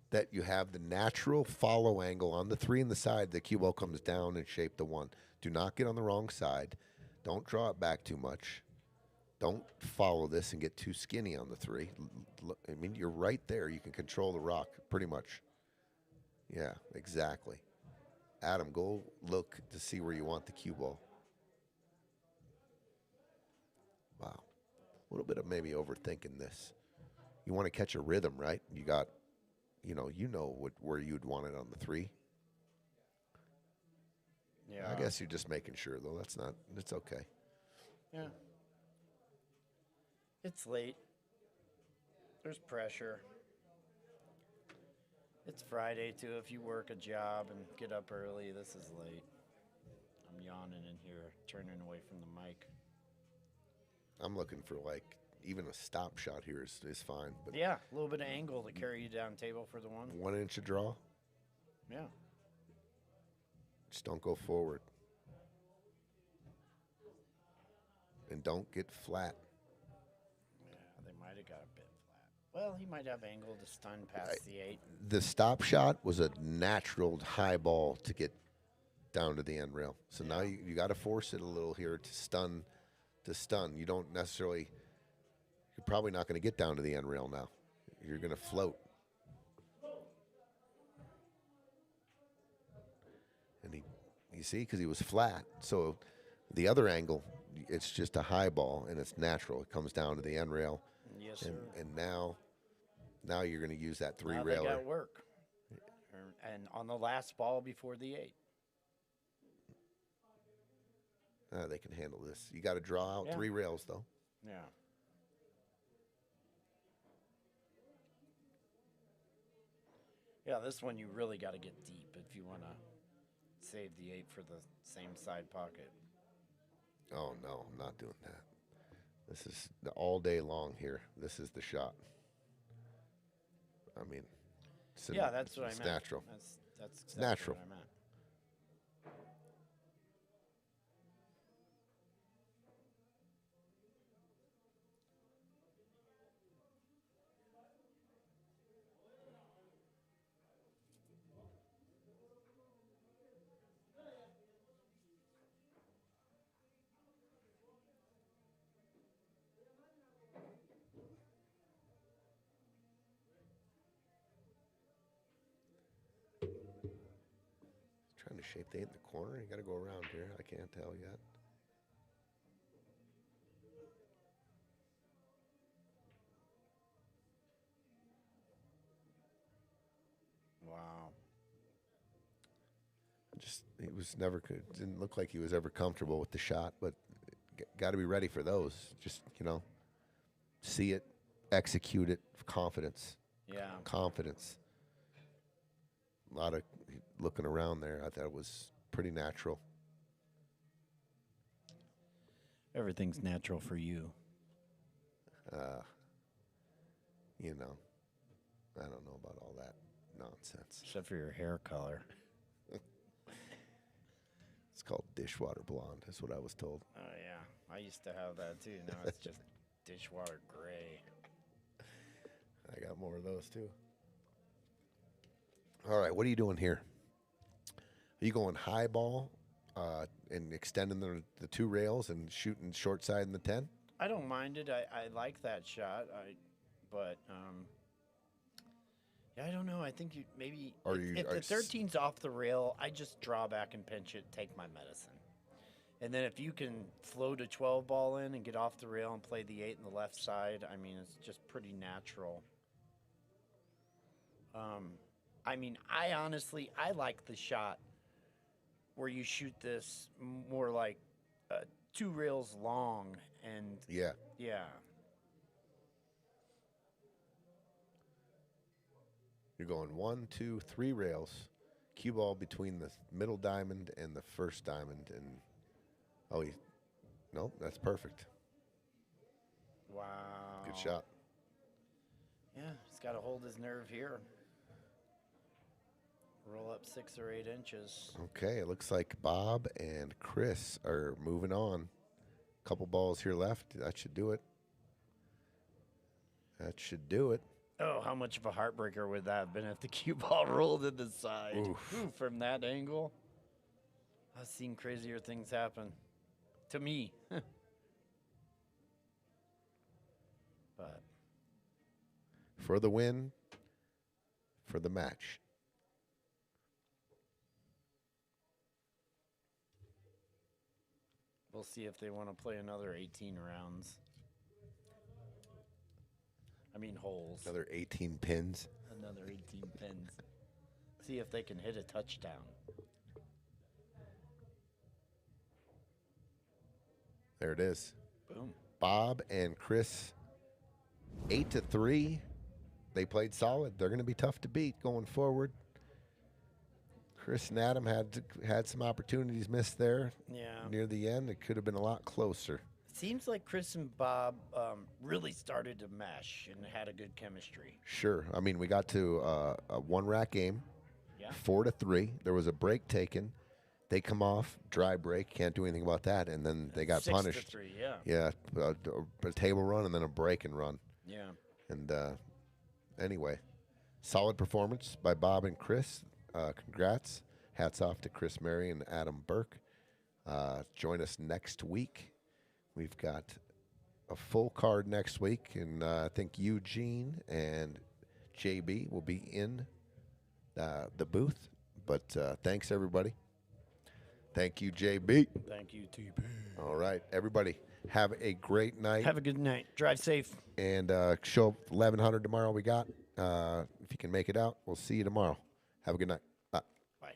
that you have the natural follow angle on the 3 in the side. The cue ball comes down and shape the 1. Do not get on the wrong side. Don't draw it back too much. Don't follow this and get too skinny on the 3. I mean, you're right there. You can control the rock pretty much. Yeah, exactly. Adam, go look to see where you want the cue ball. Wow. A little bit of maybe overthinking this. You want to catch a rhythm, right? You got, you know where you'd want it on the 3.
Yeah.
I guess you're just making sure, though. It's okay.
Yeah. It's late. There's pressure. It's Friday, too. If you work a job and get up early, this is late. I'm yawning in here, turning away from the mic.
I'm looking for, even a stop shot here is fine. But
Yeah, a little bit of angle to carry you down table for the 1.
1 inch of draw,
Yeah.
just don't go forward. And don't get flat.
Yeah, they might have got a bit flat. Well, he might have angle to stun past the 8.
The stop shot was a natural high ball to get down to the end rail. So now you got to force it a little here to stun. You don't necessarily. You're probably not going to get down to the end rail now. You're going to float. And you see, because he was flat. So the other angle, it's just a high ball, and it's natural. It comes down to the end rail.
Yes, sir.
And now you're going to use that 3
Now
railer.
they got work. And on the last ball before the 8.
They can handle this. You got to draw out 3 rails, though.
Yeah. Yeah, this one you really got to get deep if you want to save the 8 for the same side pocket.
Oh, no, I'm not doing that. This is all day long here. This is the shot. I mean,
That's what I
it's
meant.
natural.
That's exactly
natural.
what I meant.
Trying to shape the 8 in the corner. You got to go around here. I can't tell yet.
Wow.
He was never good. Didn't look like he was ever comfortable with the shot, but got to be ready for those. Just, see it, execute it, confidence.
Yeah.
Confidence. A lot of looking around there. I thought it was pretty natural.
Everything's natural for you.
I don't know about all that nonsense.
Except for your hair color.
It's called dishwater blonde, is what I was told.
Oh, yeah. I used to have that, too. Now it's just dishwater gray.
I got more of those, too. All right, what are you doing here? Are you going high ball and extending the 2 rails and shooting short side in the 10?
I don't mind it. I like that shot. But yeah, I don't know. I think you maybe if the 13's off the rail, I just draw back and pinch it, take my medicine. And then if you can float a 12 ball in and get off the rail and play the 8 on the left side, I mean, it's just pretty natural. I mean, I honestly like the shot where you shoot this more like 2 rails long and
Yeah.
yeah.
You're going 1, 2, 3 rails. Cue ball between the middle diamond and the first diamond. And, nope, that's perfect.
Wow.
Good shot.
Yeah, he's got to hold his nerve here. Roll up 6 or 8 inches.
Okay, it looks like Bob and Chris are moving on. Couple balls here left. That should do it. That should do it.
Oh, how much of a heartbreaker would that have been if the cue ball rolled to the side?
Oof.
Ooh, from that angle? I've seen crazier things happen. To me. But
For the win, for the match.
we'll see if they want to play another 18 rounds. I mean holes.
Another 18 pins.
Another 18 pins. See if they can hit a touchdown.
There it is.
Boom.
Bob and Chris, 8-3. They played solid. They're going to be tough to beat going forward. Chris and Adam had some opportunities missed there
Yeah.
near the end. It could have been a lot closer.
Seems like Chris and Bob really started to mesh and had a good chemistry.
Sure. I mean, we got to a 1-rack game,
Yeah.
4-3. There was a break taken. They come off, dry break. Can't do anything about that. And then they got
6-3,
punished.
yeah.
Yeah, a table run and then a break and run.
Yeah.
And anyway, solid performance by Bob and Chris. Congrats. Hats off to Chris Marye and Adam Burke. Join us next week. We've got a full card next week, and I think Eugene and JB will be in the booth. But thanks, everybody. Thank you, JB.
Thank you, TP.
All right, everybody, have a great night.
Have a good night. Drive safe.
And show up 1100 tomorrow. We got. If you can make it out, we'll see you tomorrow. Have a good night. Bye.
Bye.